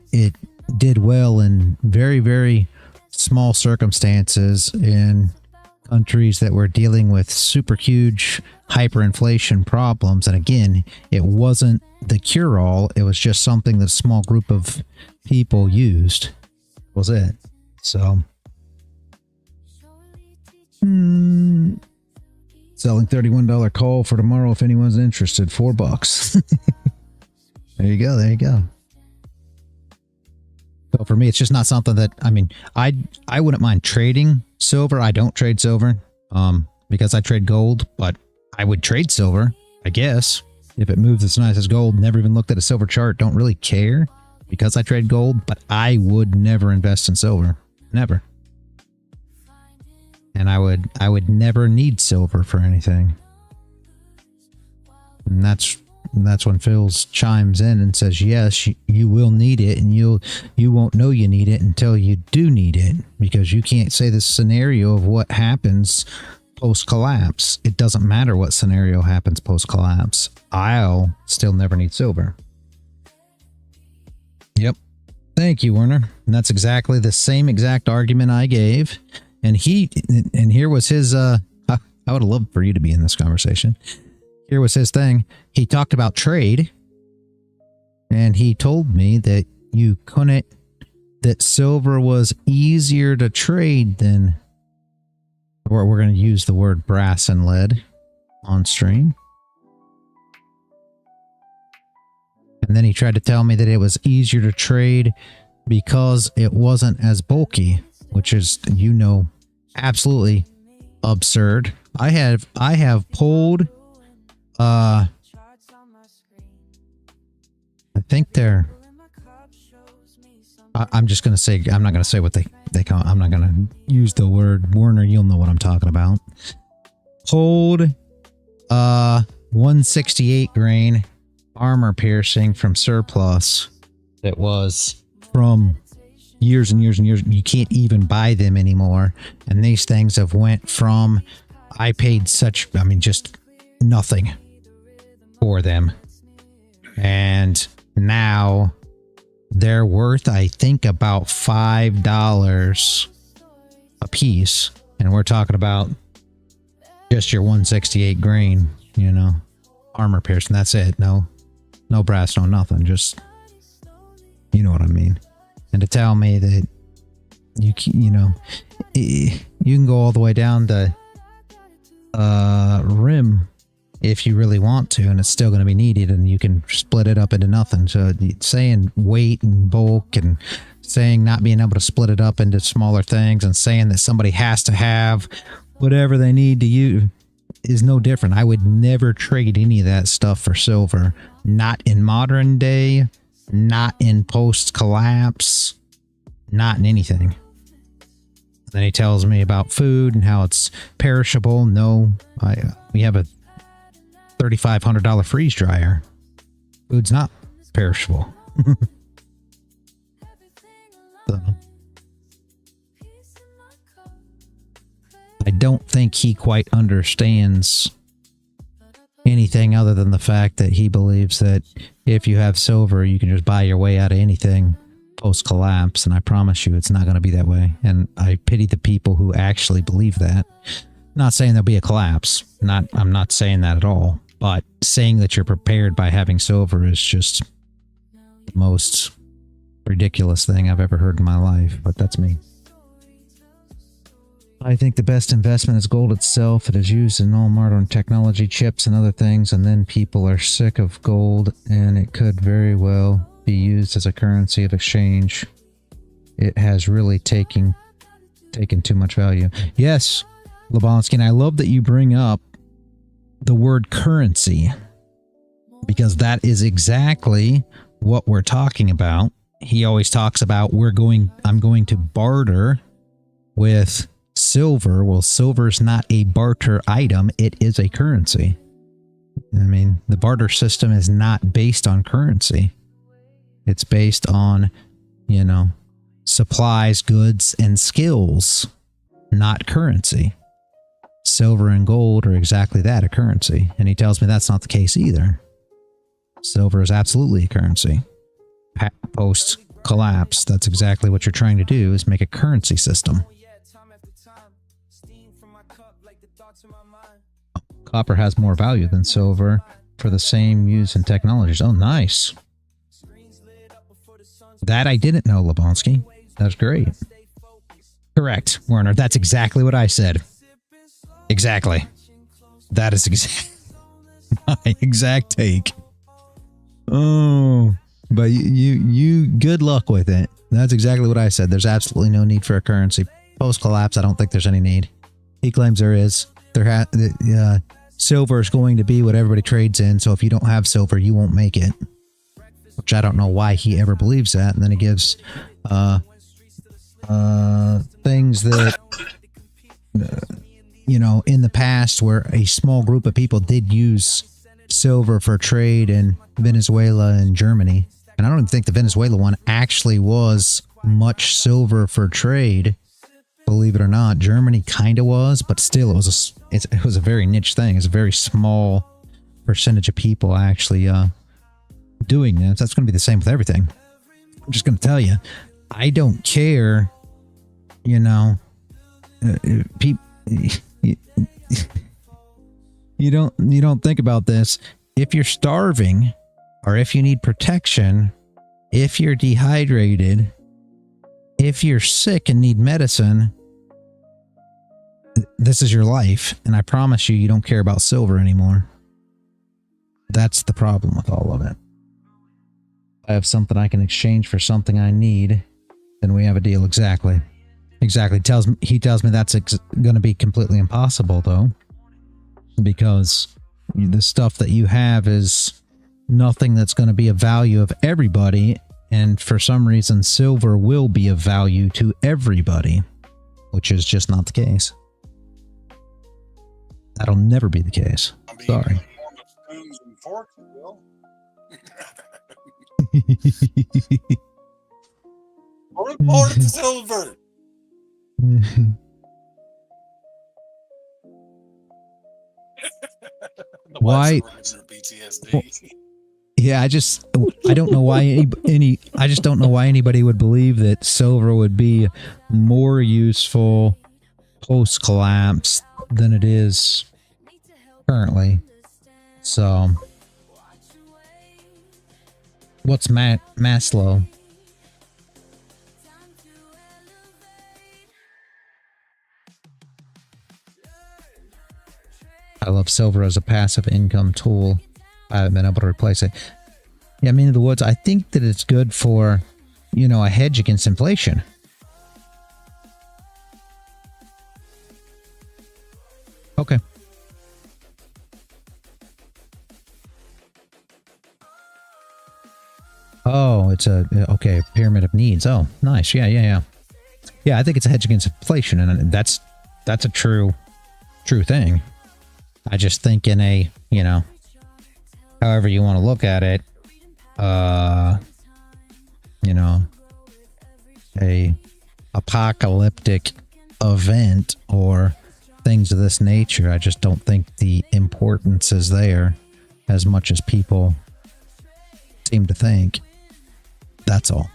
did well in very, very small circumstances in countries that were dealing with super huge hyperinflation problems. And again, it wasn't the cure-all. It was just something that a small group of people used. Was it? So selling $31 call for tomorrow if anyone's interested. $4. There you go. There you go. So for me, it's just not something that, I wouldn't mind trading silver. I don't trade silver because I trade gold, but I would trade silver, I guess, if it moves as nice as gold. Never even looked at a silver chart. Don't really care because I trade gold, but I would never invest in silver. Never. And I would never need silver for anything. And that's when Phil chimes in and says, yes, you will need it, and you won't know you need it until you do need it, because you can't say the scenario of what happens post-collapse. It doesn't matter what scenario happens post-collapse. I'll still never need silver. Yep. Thank you, Werner. And that's exactly the same exact argument I gave. And here was his, I would have loved for you to be in this conversation. Here was his thing. He talked about trade, and he told me that that silver was easier to trade than, or we're going to use the word brass and lead on stream. And then he tried to tell me that it was easier to trade because it wasn't as bulky, which is, absolutely absurd. I have pulled, I think they're, I'm just going to say, I'm not going to say what they call, I'm not going to use the word. Werner, you'll know what I'm talking about. Pulled 168 grain armor piercing from surplus that was from years and years and years. You can't even buy them anymore. And these things have went from, I paid just nothing for them. And now they're worth, I think, about $5 a piece. And we're talking about just your 168 grain, armor piercing. That's it. No brass, no nothing. Just, you know what I mean. And to tell me that you can go all the way down to rim if you really want to, and it's still going to be needed, and you can split it up into nothing. So saying weight and bulk and saying not being able to split it up into smaller things and saying that somebody has to have whatever they need to use is no different. I would never trade any of that stuff for silver. Not in modern day, not in post collapse, not in anything. Then he tells me about food and how it's perishable. No, we have a $3,500 freeze dryer. Food's not perishable. So, I don't think he quite understands anything other than the fact that he believes that if you have silver, you can just buy your way out of anything post-collapse, and I promise you it's not going to be that way. And I pity the people who actually believe that. Not saying there'll be a collapse. I'm not saying that at all. But saying that you're prepared by having silver is just the most ridiculous thing I've ever heard in my life. But that's me. I think the best investment is gold itself. It is used in all modern technology, chips, and other things, and then people are sick of gold, and it could very well be used as a currency of exchange. It has really taken too much value. Yes, Lebonsky, and I love that you bring up the word currency, because that is exactly what we're talking about. He always talks about I'm going to barter with silver. Well, silver's not a barter item, it is a currency. I mean, the barter system is not based on currency. It's based on, supplies, goods, and skills, not currency. Silver and gold are exactly that, a currency. And he tells me that's not the case either. Silver is absolutely a currency. Post-collapse, that's exactly what you're trying to do, is make a currency system. Copper has more value than silver for the same use in technologies. Oh, nice. That I didn't know, Lebonsky. That's great. Correct, Werner. That's exactly what I said. Exactly. That is my exact take. Oh, but you good luck with it. That's exactly what I said. There's absolutely no need for a currency. Post-collapse, I don't think there's any need. He claims there is. Silver is going to be what everybody trades in, so if you don't have silver, you won't make it. Which I don't know why he ever believes that. And then he gives things that, in the past where a small group of people did use silver for trade in Venezuela and Germany. And I don't even think the Venezuela one actually was much silver for trade. Believe it or not, Germany kind of was, but still, it was a very niche thing. It's a very small percentage of people actually doing this. That's going to be the same with everything. I'm just going to tell you, I don't care. You don't think about this. If you're starving, or if you need protection, if you're dehydrated, if you're sick and need medicine, this is your life, and I promise you don't care about silver anymore. That's the problem with all of it. I have something I can exchange for something I need, then we have a deal. Exactly. He tells me that's going to be completely impossible, though, because the stuff that you have is nothing that's going to be of value of everybody, and for some reason silver will be of value to everybody, which is just not the case. That'll never be the case. Sorry. More silver. Why? Yeah, I don't know why I just don't know why anybody would believe that silver would be more useful post collapse than it is currently. So, what's Maslow? I love silver as a passive income tool. I haven't been able to replace it. Yeah, I mean, in the woods, I think that it's good for, a hedge against inflation. Okay. Oh, it's a pyramid of needs. Oh, nice. Yeah. Yeah, Yeah, I think it's a hedge against inflation, and that's a true thing. I just think in a, you know, however you want to look at it, you know, a apocalyptic event or things of this nature, I just don't think the importance is there as much as people seem to think. That's all.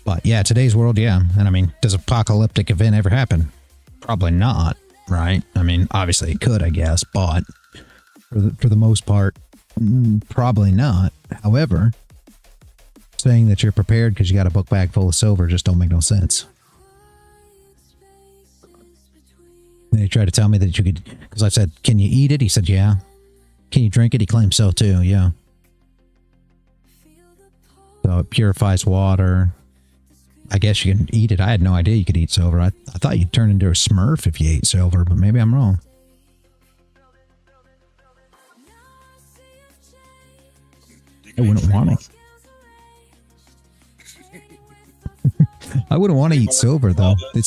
But yeah, today's world, yeah. And I mean, does apocalyptic event ever happen? Probably not, right? I mean, obviously it could, I guess, but for the most part, probably not. However, saying that you're prepared because you got a book bag full of silver just don't make no sense. And he tried to tell me that you could, because I said, can you eat it? He said, yeah. Can you drink it? He claimed so too, yeah. So it purifies water. I guess you can eat it. I had no idea you could eat silver. I thought you'd turn into a Smurf if you ate silver, but maybe I'm wrong. I wouldn't want to. I wouldn't want to eat silver though. They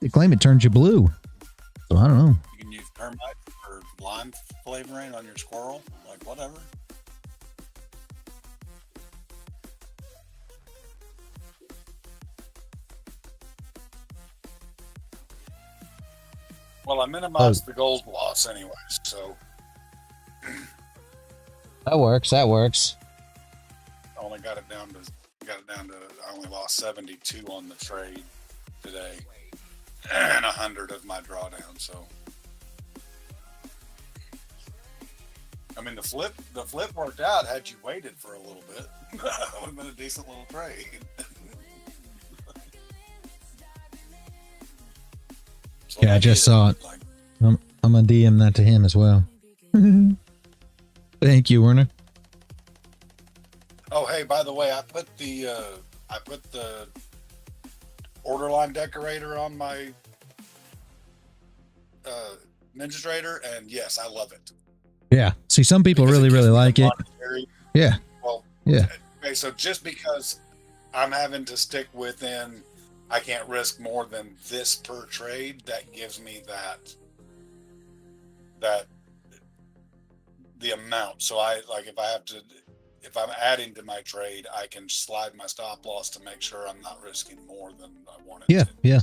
claim it turns you blue. So I don't know. You can use termite or lime flavoring on your squirrel, like whatever. Well, I minimized the gold loss anyways, so that works. That works. I only got it down to I only lost 72 on the trade today and 100 of my drawdown. So I mean, the flip worked out. Had you waited for a little bit, it would have been a decent little trade. So yeah, I just saw it. I'm gonna DM that to him as well. Thank you, Werner. Oh, hey, by the way, I put the order line decorator on my Ninja Trader, and yes, I love it. Yeah. See, some people really like it. Yeah. Well, yeah. Okay, so just because I'm having to stick within, I can't risk more than this per trade, that gives me that the amount. So I like, if I'm adding to my trade, I can slide my stop loss to make sure I'm not risking more than I wanted to. Yeah.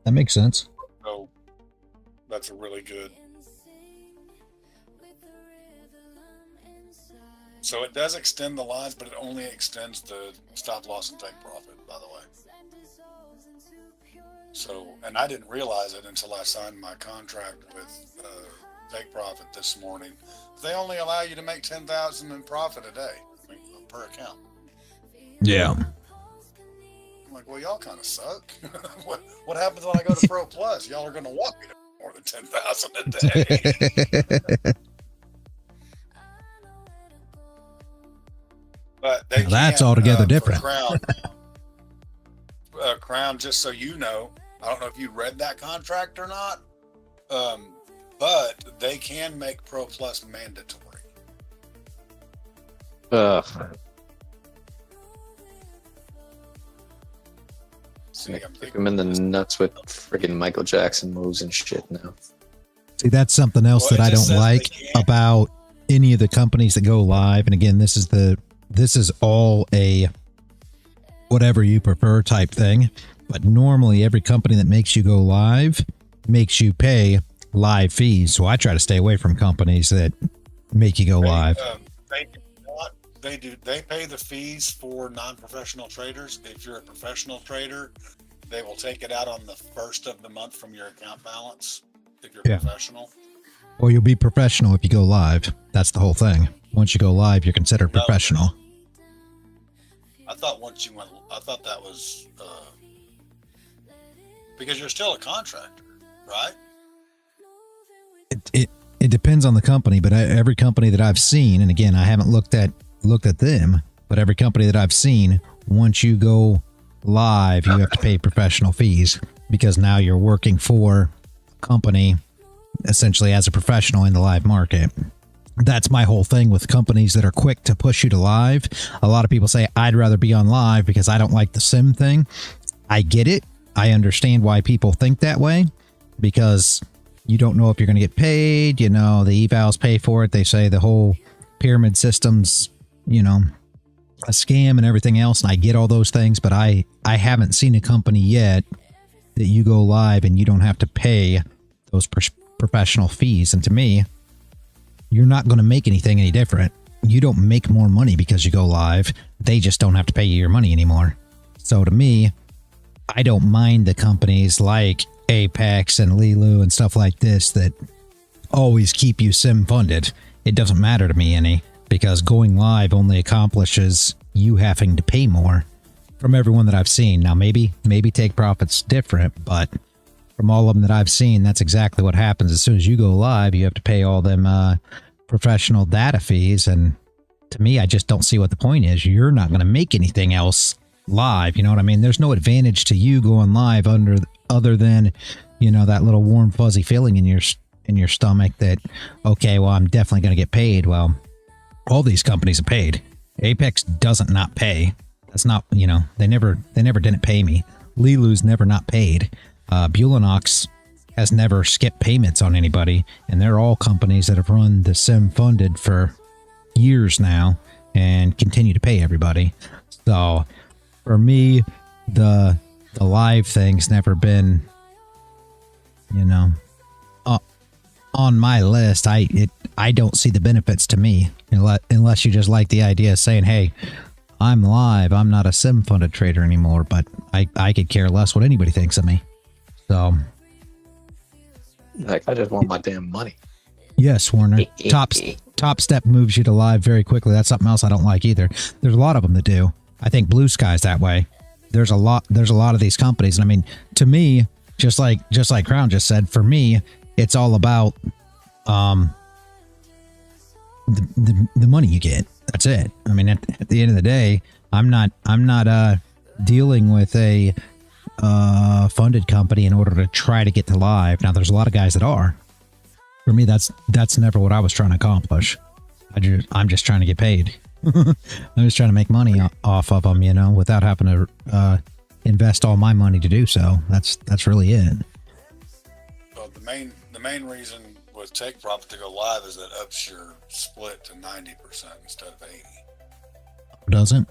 That makes sense. So that's a really good. So it does extend the lines, but it only extends the stop loss and take profit, by the way. So, and I didn't realize it until I signed my contract with Take Profit this morning. They only allow you to make 10,000 in profit a day, per account. Yeah. I'm like, well, y'all kind of suck. What happens when I go to Pro Plus? Y'all are going to want me to make more than 10,000 a day. But they that's altogether different. Crown, just so you know, I don't know if you read that contract or not, but they can make Pro Plus mandatory. Kick him in the nuts with friggin' Michael Jackson moves and shit now. See, that's something else that I don't like about any of the companies that go live. And again, this is all a whatever you prefer type thing. But normally every company that makes you go live makes you pay live fees. So I try to stay away from companies that make you go live. They pay the fees for non-professional traders. If you're a professional trader, they will take it out on the first of the month from your account balance. If you're professional. Well, you'll be professional if you go live. That's the whole thing. Once you go live, you're considered professional. I thought that was because you're still a contractor, right? It depends on the company, but every company that I've seen, and again, I haven't looked at them, but every company that I've seen, once you go live, you have to pay professional fees because now you're working for a company essentially as a professional in the live market. That's my whole thing with companies that are quick to push you to live. A lot of people say, I'd rather be on live because I don't like the sim thing. I get it. I understand why people think that way, because you don't know if you're going to get paid. You know, the evals pay for it. They say the whole pyramid system's, you know, a scam and everything else. And I get all those things, but I haven't seen a company yet that you go live and you don't have to pay those professional fees. And to me, you're not going to make anything any different. You don't make more money because you go live. They just don't have to pay you your money anymore. So to me, I don't mind the companies like Apex and Leeloo and stuff like this that always keep you sim funded. It doesn't matter to me any, because going live only accomplishes you having to pay more from everyone that I've seen. Now, maybe Take Profit's different, but from all of them that I've seen, that's exactly what happens. As soon as you go live, you have to pay all them professional data fees. And to me, I just don't see what the point is. You're not going to make anything else live. You know what I mean? There's no advantage to you going live other than, you know, that little warm fuzzy feeling in your stomach that, okay, well, I'm definitely going to get paid. Well, all these companies are paid. Apex doesn't not pay. That's not, you know, they never didn't pay me. Leeloo's never not paid. Bulenox has never skipped payments on anybody, and they're all companies that have run the sim funded for years now and continue to pay everybody. So for me, the live thing's never been, you know, on my list. I don't see the benefits to me, unless you just like the idea of saying, hey, I'm live, I'm not a sim funded trader anymore, but I could care less what anybody thinks of me. So like, I just want my damn money. Yes, Warner. Top Step moves you to live very quickly. That's something else I don't like either. There's a lot of them that do. I think Blue Sky's that way. There's a lot of these companies, and I mean, to me, just like Crown just said, for me, it's all about the money you get. That's it. I mean, at the end of the day, I'm not dealing with a funded company in order to try to get to live. Now, there's a lot of guys that are. For me, that's never what I was trying to accomplish. I'm just trying to get paid. I'm just trying to make money off of them, you know, without having to invest all my money to do so. That's really it. Well, the main reason with Take Profit to go live is that ups your split to 90% instead of 80. Doesn't?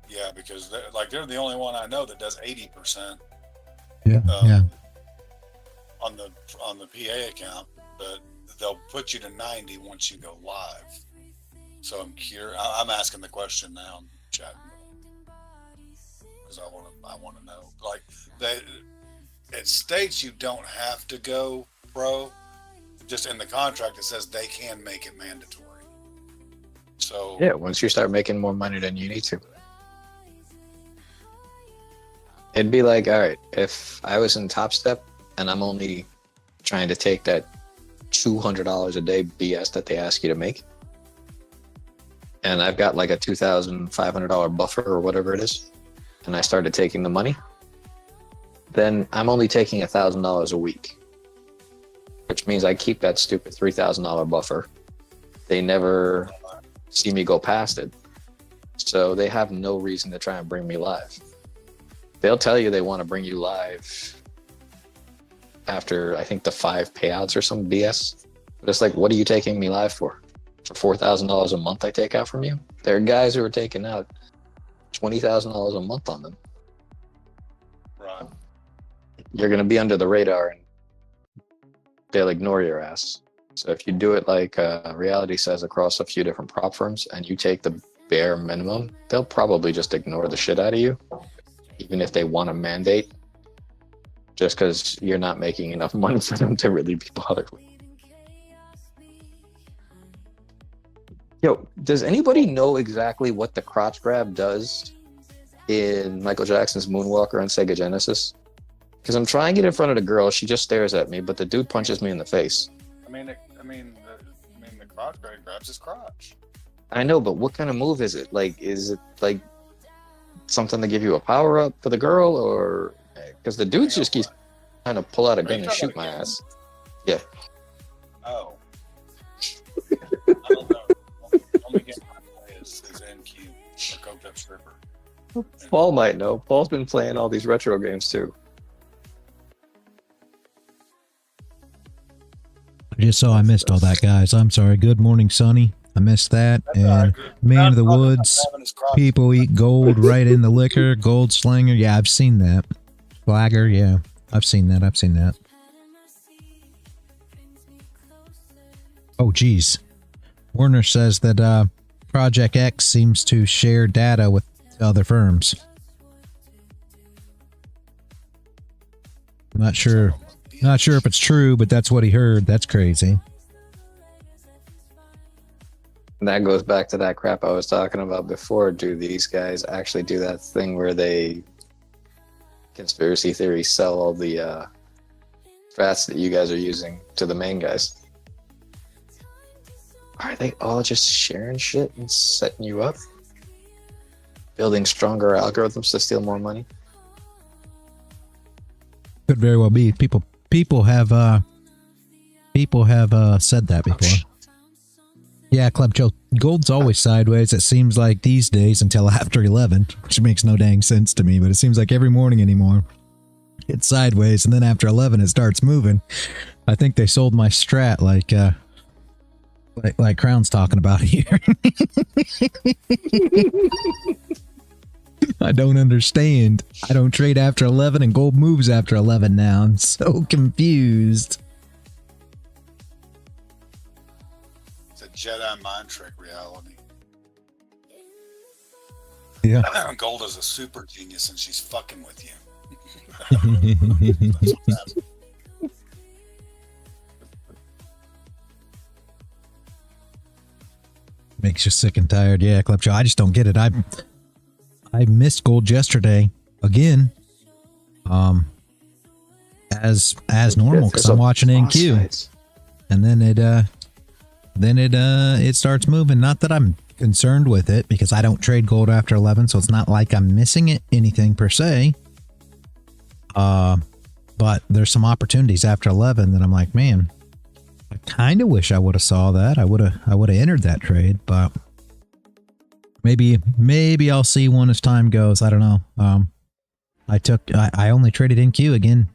Yeah, because they're the only one I know that does 80%. Yeah. On the PA account, but they'll put you to 90 once you go live. So I'm curious. I'm asking the question now, chat, because I want to know. Like, it states you don't have to go pro. Just in the contract, it says they can make it mandatory. So yeah, once you start making more money than you need to. It'd be like, all right, if I was in Top Step and I'm only trying to take that $200 a day BS that they ask you to make, and I've got like a $2,500 buffer or whatever it is, and I started taking the money, then I'm only taking $1,000 a week, which means I keep that stupid $3,000 buffer. They never see me go past it, so they have no reason to try and bring me live. They'll tell you they want to bring you live after, I think, the 5 payouts or some BS. But it's like, what are you taking me live for? For $4,000 a month I take out from you? There are guys who are taking out $20,000 a month on them. right. You're going to be under the radar and they'll ignore your ass. So if you do it like Reality says across a few different prop firms and you take the bare minimum, they'll probably just ignore the shit out of you, even if they want a mandate, just because you're not making enough money for them to really be bothered with. Yo, does anybody know exactly what the crotch grab does in Michael Jackson's Moonwalker on Sega Genesis? Because I'm trying to get in front of the girl, she just stares at me, but the dude punches me in the face. The crotch grabs his crotch. I know, but what kind of move is it? Like, is it like something to give you a power up for the girl, or because the dudes just keep trying to pull out a gun and shoot my ass? Yeah. Oh. I don't know. Only game I play is NQ, or Coked Up Stripper. Paul might know. Paul's been playing all these retro games too. I missed all that, guys. I'm sorry. Good morning, Sonny. I missed that. And Man of the Woods, people eat gold right in the liquor. Gold Slinger. Yeah, I've seen that. Flagger. Yeah, I've seen that. Oh, geez. Warner says that Project X seems to share data with other firms. Not sure if it's true, but that's what he heard. That's crazy. And that goes back to that crap I was talking about before. Do these guys actually do that thing where they conspiracy theory sell all the fats that you guys are using to the main guys? Are they all just sharing shit and setting you up? Building stronger algorithms to steal more money? Could very well be. People have said that before. Yeah, Club Joe. Gold's always sideways. It seems like these days until after 11, which makes no dang sense to me. But it seems like every morning anymore, it's sideways, and then after 11, it starts moving. I think they sold my strat like Crown's talking about here. I don't understand. I don't trade after 11 and gold moves after 11 now. I'm so confused. It's a Jedi mind trick reality. Yeah. Gold is a super genius and she's fucking with you. Makes you sick and tired. Yeah, Club Joe. I just don't get it. I missed gold yesterday again. As normal, because I'm watching NQ, and then it starts moving. Not that I'm concerned with it, because I don't trade gold after 11, so it's not like I'm missing anything per se. But there's some opportunities after 11 that I'm like, man, I kind of wish I would have saw that. I would have entered that trade, but maybe I'll see one as time goes. I don't know. I only traded NQ again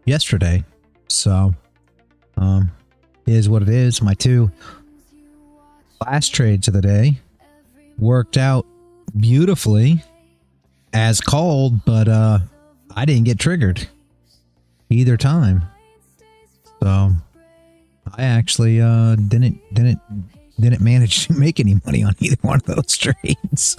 yesterday, so it is what it is. My 2 last trades of the day worked out beautifully as called, but I didn't get triggered either time, so I actually didn't manage to make any money on either one of those trades.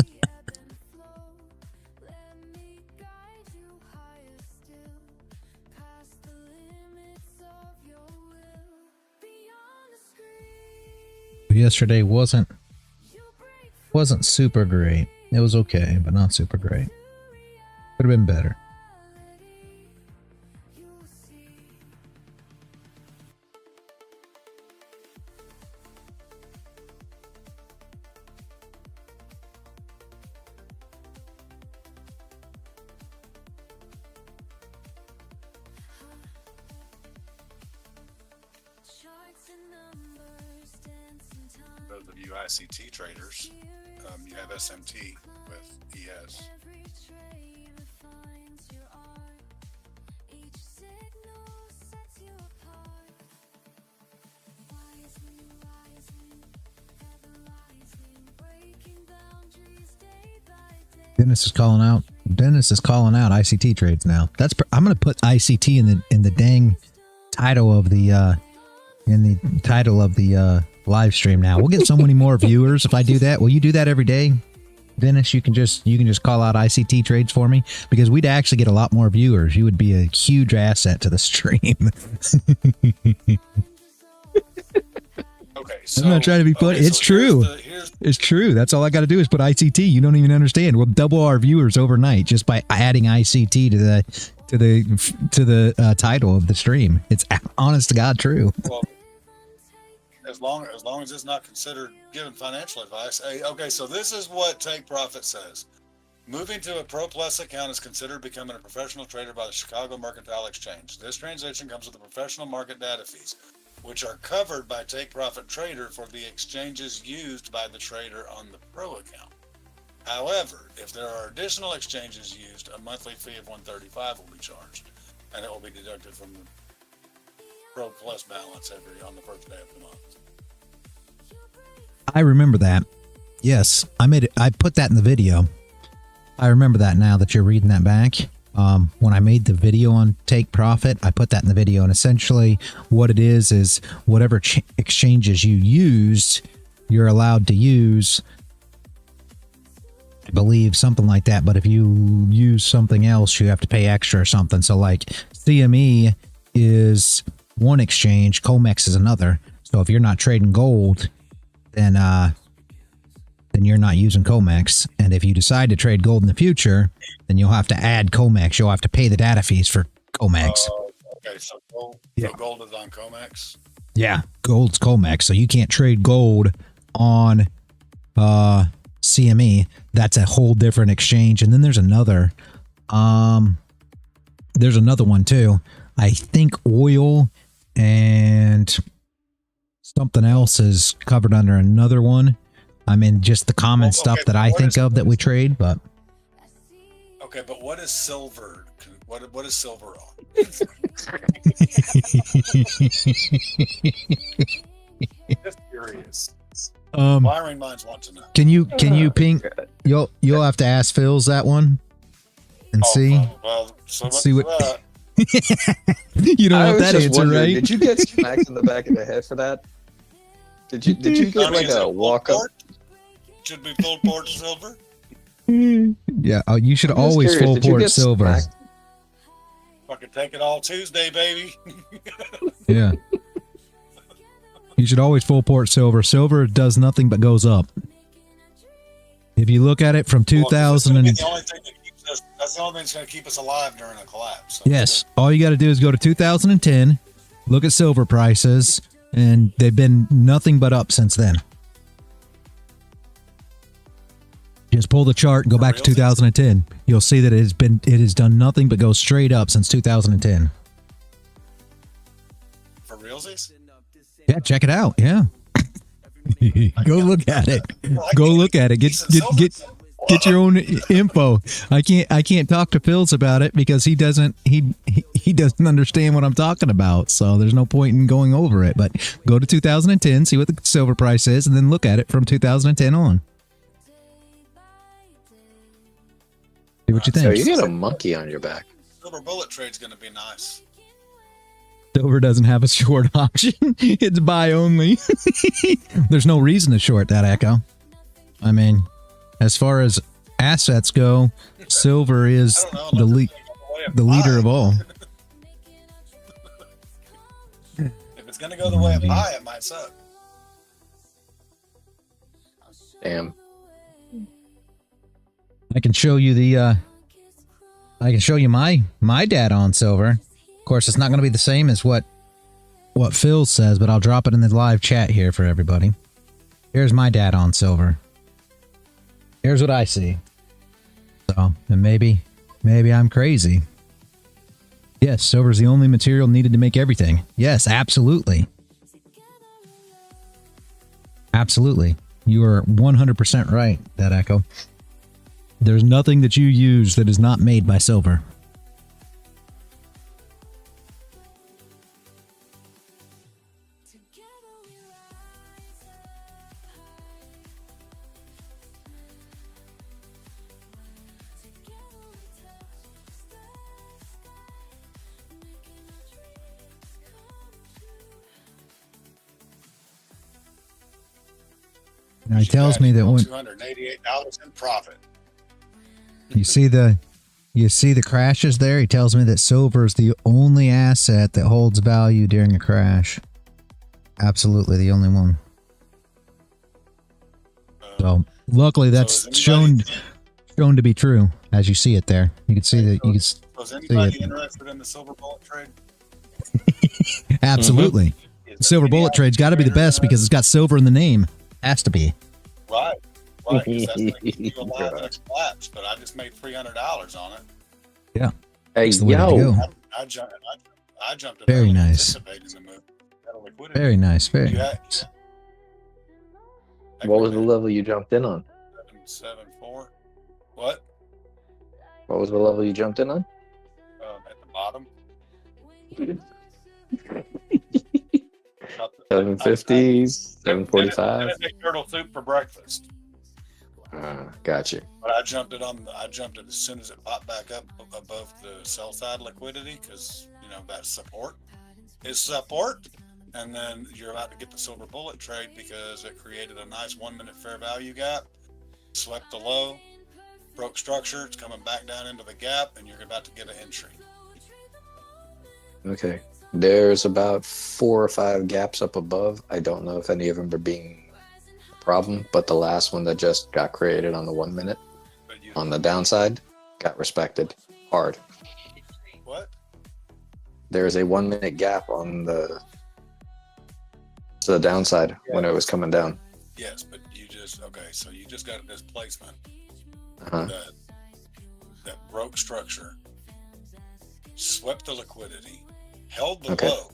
Yesterday wasn't super great. It was okay, but not super great. Could have been better. Those of you ICT traders, you have SMT with ES. Dennis is calling out ICT trades now. I'm going to put ICT in the dang title of the live stream now. We'll get so many more viewers if I do that. Will you do that every day, Dennis? You can just call out ICT trades for me, because we'd actually get a lot more viewers. You would be a huge asset to the stream. Okay, so I'm not trying to be funny. It's true. It's true. That's all I got to do is put ICT. You don't even understand. We'll double our viewers overnight just by adding ICT to the title of the stream. It's honest to God true. Well, as long as it's not considered giving financial advice. Hey, okay, so this is what Take Profit says. Moving to a Pro Plus account is considered becoming a professional trader by the Chicago Mercantile Exchange. This transition comes with the professional market data fees, which are covered by Take Profit Trader for the exchanges used by the trader on the Pro account. However, if there are additional exchanges used, a monthly fee of $135 will be charged, and it will be deducted from the Pro Plus balance on the first day of the month. I remember that. Yes, I put that in the video. I remember that now that you're reading that back. When I made the video on take profit, I put that in the video, and essentially what it is whatever exchanges you used, you're allowed to use, I believe, something like that. But if you use something else, you have to pay extra or something. So like CME is one exchange, Comex is another. So if you're not trading gold, then you're not using Comex. And if you decide to trade gold in the future, then you'll have to add Comex. You'll have to pay the data fees for Comex. Okay, so gold, Yeah. so gold is on Comex. Yeah, gold's Comex, so you can't trade gold on CME. That's a whole different exchange. And then there's another one too. I think oil and something else is covered under another one. I mean, just the common stuff that I think of that we trade, but Okay, but what is silver? What is silver on? Just curious. Inquiring minds want to know. Can you ping? You'll have to ask Phil's that one and see. Well, so Let's see what. that. You don't I want was that just answer, wondering, right? did you get smacked in the back of the head for that? Did you get Johnny, like is it a walk up? port? Should be full port silver. Yeah, you should I'm just always curious, full did you port get silver. smacked? Fucking take it all Tuesday, baby. Yeah. You should always full port silver. Silver does nothing but goes up. If you look at it from 2000 and That's the only thing that's the only thing that's going to keep us alive during a collapse. So yes, all you got to do is go to 2010, look at silver prices, and they've been nothing but up since then. Just pull the chart and go back to 2010. You'll see that it has done nothing but go straight up since 2010. For realsies? Yeah, check it out. Yeah. Go look at it. Go look at it. Get your own info. I can't talk to Phil's about it because he doesn't understand what I'm talking about. So there's no point in going over it. But go to 2010, see what the silver price is, and then look at it from 2010 on. See what you think. So you got a monkey on your back. Silver bullet trade's going to be nice. Silver doesn't have a short option. It's buy only. There's no reason to short that, Echo. I mean, as far as assets go, silver is the leader of all. If it's going to go the way of buy, it might suck. Damn. I can show you my data on silver. Of course, it's not going to be the same as what Phil says, but I'll drop it in the live chat here for everybody. Here's my data on silver. Here's what I see. So, and maybe I'm crazy. Yes, silver is the only material needed to make everything. Yes, absolutely. Absolutely. You are 100% right, that Echo. There's nothing that you use that is not made by silver. Now he tells me that when $288 in profit. you see the crashes there, he tells me that silver is the only asset that holds value during a crash. Absolutely the only one. So luckily that's shown to be true as you see it there. You can see that you can see Was anybody it. interested in the silver bullet trade? Absolutely. The silver bullet trade's got to be the best because it's got silver in the name. Has to be. Right. Right. 'Cause that's going to keep you alive in a collapse. But I just made $300 on it. Yeah. Hey, That's the way to go. I jumped in Very early, nice. anticipating the move. Got a liquidity. Very nice. Very You nice. had- What was the level you jumped in on? 774. What? What was the level you jumped in on? At the bottom. 750s, I didn't 745. make turtle soup for breakfast, Got you. but I jumped it as soon as it popped back up above the sell side liquidity, because that support is support, and then you're about to get the silver bullet trade because it created a nice 1 minute fair value gap, swept the low, broke structure. It's coming back down into the gap, and you're about to get an entry. Okay. There's about 4 or 5 gaps up above. I don't know if any of them are being a problem, but the last one that just got created on the 1 minute on the downside got respected hard. What? There's a 1 minute gap on the downside when it was coming down. Yes, but so you just got a displacement Uh-huh. that broke structure, swept the liquidity, held the Okay. low.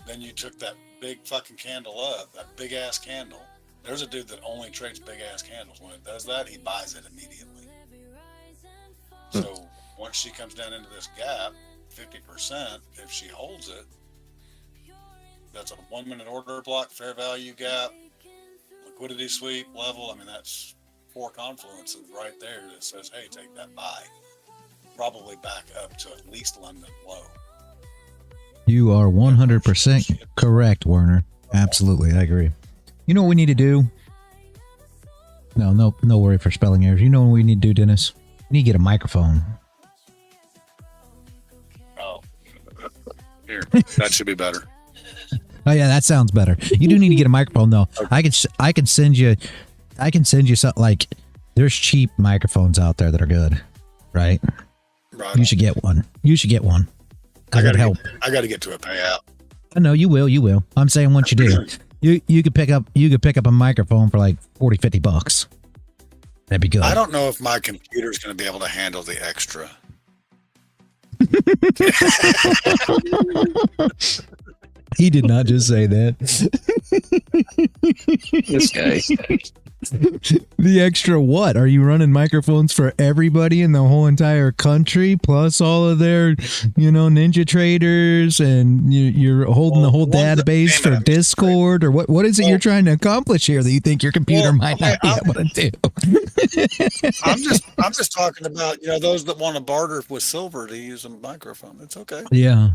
Then you took that big fucking candle up, that big ass candle. There's a dude that only trades big ass candles. When it does that, he buys it immediately. So once she comes down into this gap, 50%, if she holds it, that's a 1 minute order block, fair value gap, liquidity sweep level. I mean, that's 4 confluences right there that says, hey, take that buy. Probably back up to at least London low. You are 100% correct, Werner. Absolutely, I agree. You know what we need to do? No worry for spelling errors. You know what we need to do, Dennis? We need to get a microphone. Oh, here, that should be better. Oh yeah, that sounds better. You do need to get a microphone though. I can send you something like there's cheap microphones out there that are good, right? Right. You should get one. I gotta help. I got to get to a payout. I know you will. I'm saying once you do, you could pick up a microphone for like $40-$50. That'd be good. I don't know if my computer's going to be able to handle the extra. He did not just say that. This guy. The extra what? Are you running microphones for everybody in the whole entire country, plus all of their, ninja traders, and you're holding the whole database for Discord, or what is it you're trying to accomplish here that you think your computer might not be able to do? I'm just talking about, those that want to barter with silver to use a microphone. It's okay. Yeah.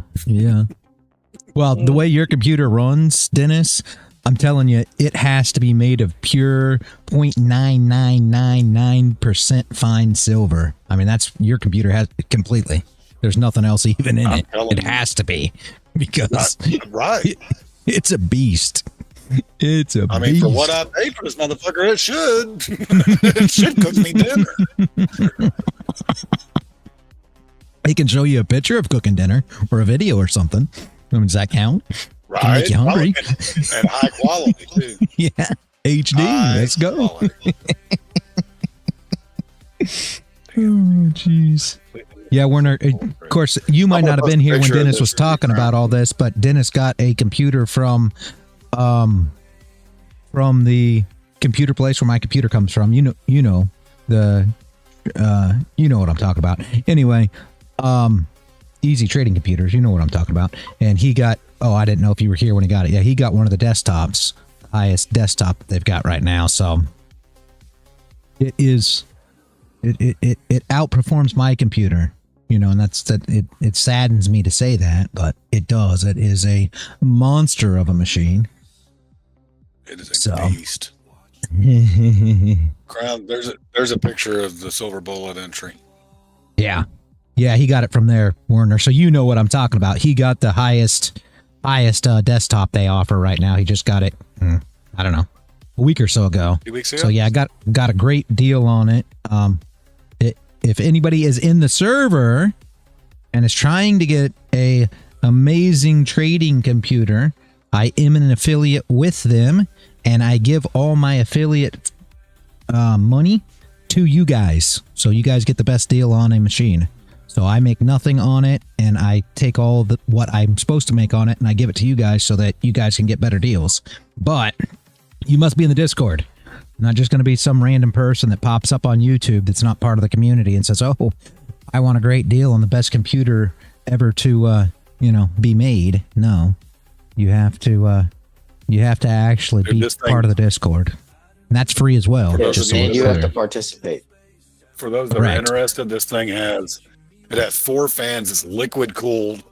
Well, the way your computer runs, Dennis, I'm telling you, it has to be made of pure 0.9999% fine silver. I mean, that's your computer has completely. There's nothing else even in it. It has to be because right. It's a beast. It's a beast. I mean, for what I paid for this motherfucker, it should. It should cook me dinner. He can show you a picture of cooking dinner or a video or something. I mean, does that count? Right. Can make you hungry. And high quality, too. Yeah. HD. Let's go. Oh, jeez. Yeah, Werner, of course, you might not have been here when Dennis was talking about all this, but Dennis got a computer from the computer place where my computer comes from. You know what I'm talking about. Anyway, Easy Trading Computers, you know what I'm talking about. And he got, I didn't know if you were here when he got it. Yeah, he got one of the desktops, highest desktop they've got right now. So it outperforms my computer, and it saddens me to say that, but it does. It is a monster of a machine. It is a beast. Crown, there's a picture of the silver bullet entry. Yeah, he got it from there, Werner. So you know what I'm talking about. He got the highest desktop they offer right now. He just got it, I don't know, a week or so ago. 2 weeks ago? So yeah, I got a great deal on it. If anybody is in the server and is trying to get a amazing trading computer, I am an affiliate with them, and I give all my affiliate money to you guys. So you guys get the best deal on a machine. So I make nothing on it, and I take all what I'm supposed to make on it, and I give it to you guys so that you guys can get better deals. But you must be in the Discord. Not just going to be some random person that pops up on YouTube that's not part of the community and says, "Oh, I want a great deal on the best computer ever to, be made." No, you have to actually be part of the Discord, and that's free as well. And you have to participate. For those that are interested, this thing has 4 fans. It's liquid cooled.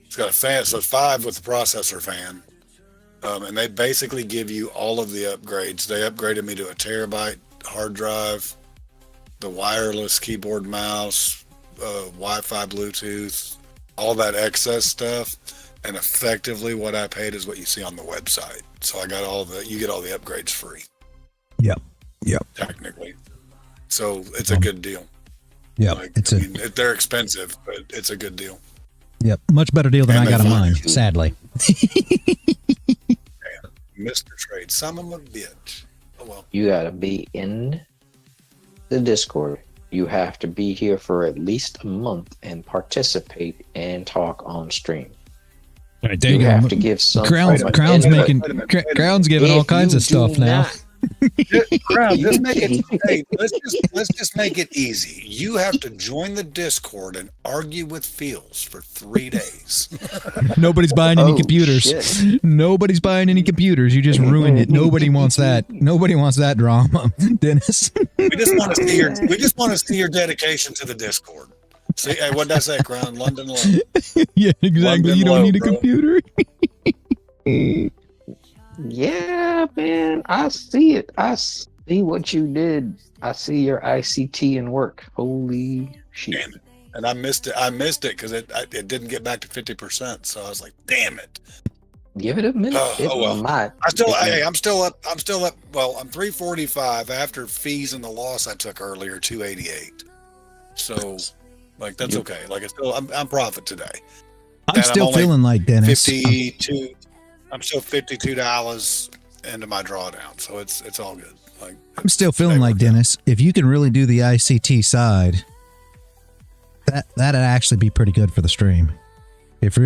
It's got a fan, so it's 5 with the processor fan. And they basically give you all of the upgrades. They upgraded me to a terabyte hard drive, the wireless keyboard, mouse, Wi-Fi, Bluetooth, all that excess stuff. And effectively what I paid is what you see on the website. So I got you get all the upgrades free. Yep. Technically. So it's a good deal. Yeah. They're expensive, but it's a good deal. Yep. Much better deal than I got on mine, sadly. Mr. Trade, son of a bitch. Oh well. You gotta be in the Discord. You have to be here for at least a month and participate and talk on stream. All right, there you you have go. to give some. Crown's giving all kinds of stuff now. Crown, just make it. Hey, let's just make it easy. You have to join the Discord and argue with Fields for 3 days. Nobody's buying any computers. Shit. Nobody's buying any computers. You just ruined it. Nobody wants that. Nobody wants that drama, Dennis. We just want to see your dedication to the Discord. See, hey, what did I say, Crown? London low. Yeah, exactly. London you don't low, need a bro. computer. Yeah, man. I see it. I see what you did. I see your ICT and work. Holy shit. Damn it. And I missed it because it didn't get back to 50%. So I was like, damn it. Give it a minute. I'm still up. Well, I'm 345 after fees and the loss I took earlier, 288. So like, that's okay. Like I'm profit today. I'm still feeling like Dennis. 52. I'm still $52 into my drawdown, so it's all good. Like I'm still feeling like Dennis. If you can really do the ICT side, that'd actually be pretty good for the stream. If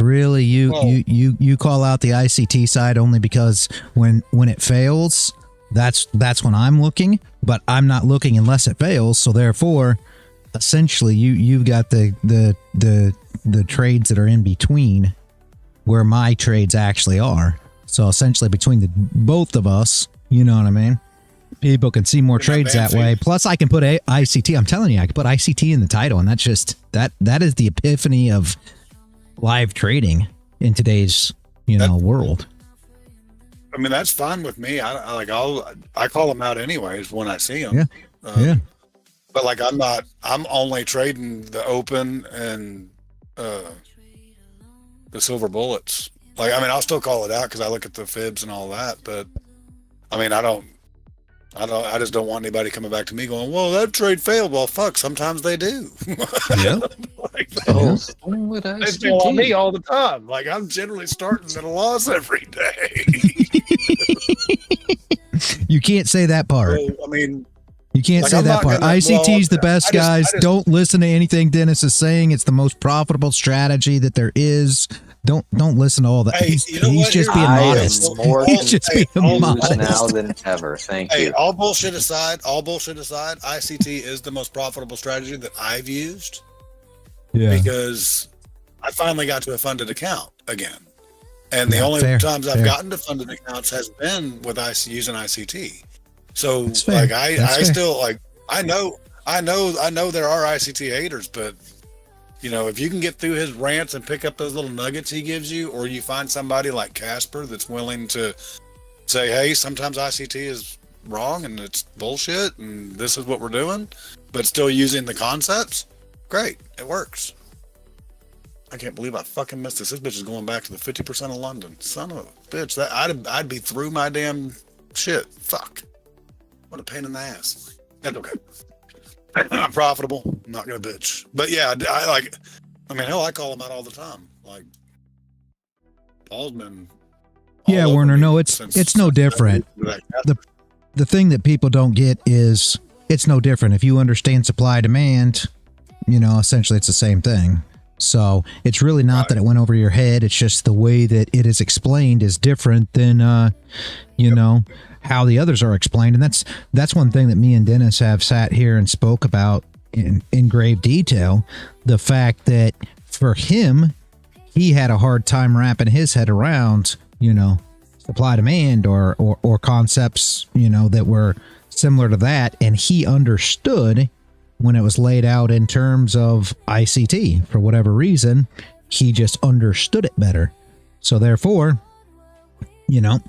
really you call out the ICT side only because when it fails, that's when I'm looking, but I'm not looking unless it fails. So therefore, essentially, you've got the trades that are in between where my trades actually are. So essentially between both of us, you know what I mean? People can see more trades that way. Plus I can put ICT. I'm telling you, I can put ICT in the title, and that's just that is the epiphany of live trading in today's world. I mean, that's fine with me. I call them out anyways when I see them. Yeah. But like I'm only trading the open and the silver bullets. Like, I mean, I'll still call it out because I look at the fibs and all that, but I mean, I just don't want anybody coming back to me going, well, that trade failed. Well, fuck, sometimes they do. Yeah. They fail on me all the time. Like, I'm generally starting at a loss every day. You can't say that part. So, I mean, you can't say that part. ICT's the best, guys. Don't listen to anything Dennis is saying. It's the most profitable strategy that there is. Don't listen to all that. Hey, he's just being modest. He's just being modest now than ever. Thank you. All bullshit aside, ICT is the most profitable strategy that I've used. Yeah. Because I finally got to a funded account again. And the only times I've gotten to funded accounts has been with using ICT. So like I still like I know there are ICT haters, but if you can get through his rants and pick up those little nuggets he gives you, or you find somebody like Casper that's willing to say, hey, sometimes ICT is wrong and it's bullshit and this is what we're doing, but still using the concepts, great, it works. I can't believe I fucking missed this. This bitch is going back to the 50% of London. Son of a bitch. That I'd be through my damn shit. Fuck. What a pain in the ass. That's okay. I'm profitable. I'm not gonna bitch. But yeah, I call him out all the time. Like, Paul's been. Yeah, Werner. No, it's no different. The thing that people don't get is it's no different. If you understand supply demand, essentially it's the same thing. So it's really not that it went over your head. It's just the way that it is explained is different than, you know, how the others are explained. And that's one thing that me and Dennis have sat here and spoke about in grave detail. The fact that for him, he had a hard time wrapping his head around, you know, supply demand or concepts, you know, that were similar to that. And he understood when it was laid out in terms of ICT. For whatever reason, he just understood it better. So therefore, you know,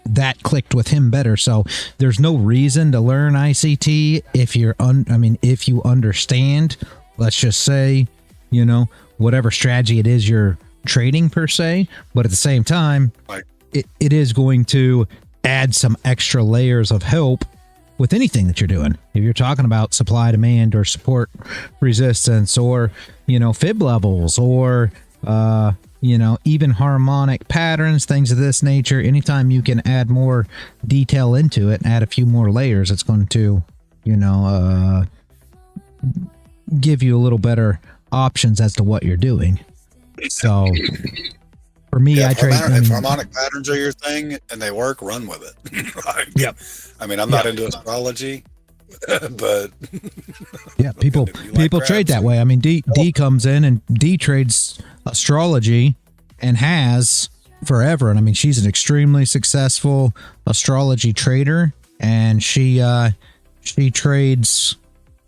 that clicked with him better. So there's no reason to learn ICT if you're if you understand, let's just say, you know, whatever strategy it is you're trading per se, but at the same time, it is going to add some extra layers of help with anything that you're doing. If you're talking about supply demand or support resistance or, you know, fib levels or, you know, even harmonic patterns, things of this nature, anytime you can add more detail into it and add a few more layers, it's going to, you know, give you a little better options as to what you're doing. So for me, I trade. If harmonic patterns are your thing and they work, run with it. Like, yep. I mean, I'm not into astrology, but yeah, people trade that way. I mean, D comes in and D trades astrology and has forever. And I mean, she's an extremely successful astrology trader, and she trades,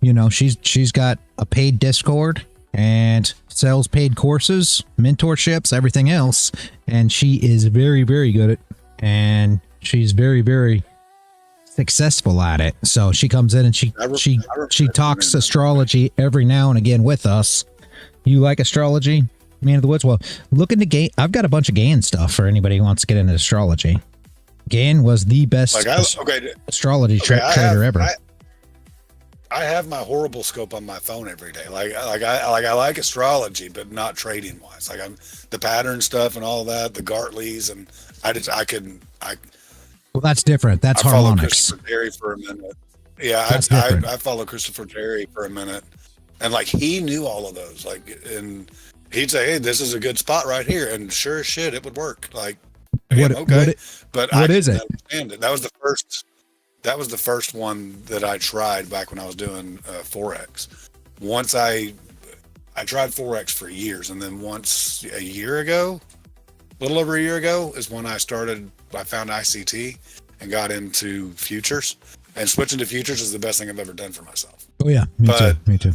you know, she's got a paid Discord and sells paid courses, mentorships, everything else. And she is very, very good at it. And she's very, very successful at it. So she comes in and she talks astrology every now and again with us. You like astrology, man of the woods? Well, look into Gain. I've got a bunch of Gain stuff for anybody who wants to get into astrology. Gain was the best astrology trader ever. I have my horrible scope on my phone every day. I like astrology, but not trading wise. Like I'm the pattern stuff and all that, the Gartleys, and well, that's different. That's harmonics. Christopher Terry for a minute. Yeah, I follow Christopher Terry for a minute, and like he knew all of those. Like, and he'd say, "Hey, this is a good spot right here," and sure as shit, it would work. Like, but what is it? Understand it. That was the first one that I tried back when I was doing Forex. Once I tried Forex for years, and then once a little over a year ago, is when I found ICT and got into futures. And switching to futures is the best thing I've ever done for myself. Oh yeah, me too.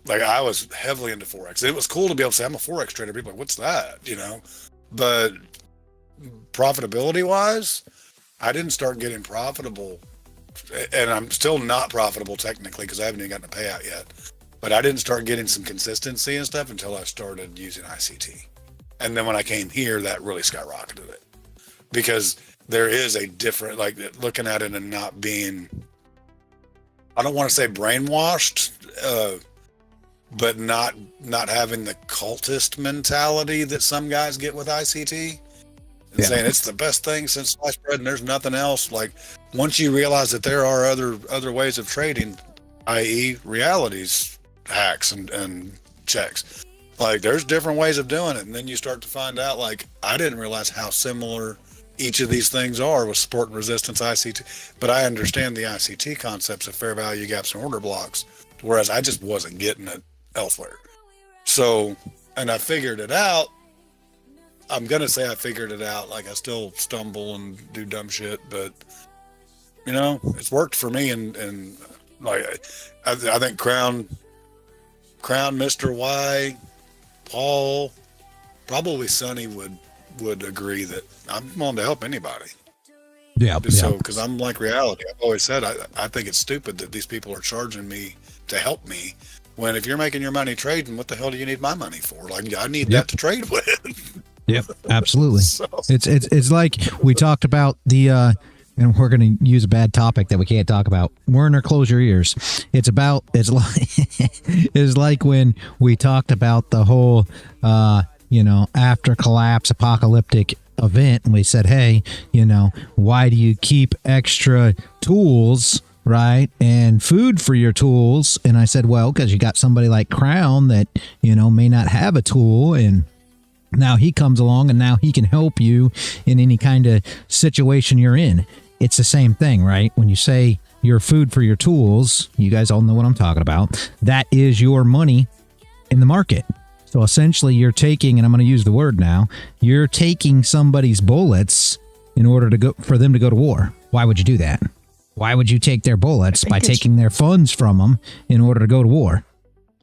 I was heavily into Forex. It was cool to be able to say I'm a Forex trader. People are like, what's that? You know, but profitability wise, I didn't start getting profitable, and I'm still not profitable technically because I haven't even gotten a payout yet. But I didn't start getting some consistency and stuff until I started using ICT. And then when I came here, that really skyrocketed it, because there is a different, like, looking at it and not being, I don't want to say brainwashed, but not having the cultist mentality that some guys get with ICT. And saying it's the best thing since sliced bread and there's nothing else. Like, once you realize that there are other ways of trading, i.e. realities, hacks and checks, like there's different ways of doing it. And then you start to find out, like, I didn't realize how similar each of these things are with support and resistance, ICT, but I understand the ICT concepts of fair value gaps and order blocks, whereas I just wasn't getting it elsewhere. So, and I figured it out. I'm going to say I figured it out. Like, I still stumble and do dumb shit, but you know, it's worked for me. And like, I think Crown, Mr. Y, Paul, probably Sonny would agree that I'm willing to help anybody. Yeah. So, because I'm like reality. I've always said, I think it's stupid that these people are charging me to help me, when if you're making your money trading, what the hell do you need my money for? Like, I need that to trade with. Yep, absolutely. It's like we talked about the and we're going to use a bad topic that we can't talk about. Werner, close your ears. It's like when we talked about the whole after collapse apocalyptic event, and we said, hey, why do you keep extra tools right? And food for your tools. And I said, well, because you got somebody like Crown that, you know, may not have a tool, and now he comes along and now he can help you in any kind of situation you're in. It's the same thing, right? When you say your food for your tools, you guys all know what I'm talking about. That is your money in the market. So essentially you're taking, and I'm going to use the word now, you're taking somebody's bullets in order to go for them to go to war. Why would you do that? Why would you take their bullets by taking their funds from them in order to go to war?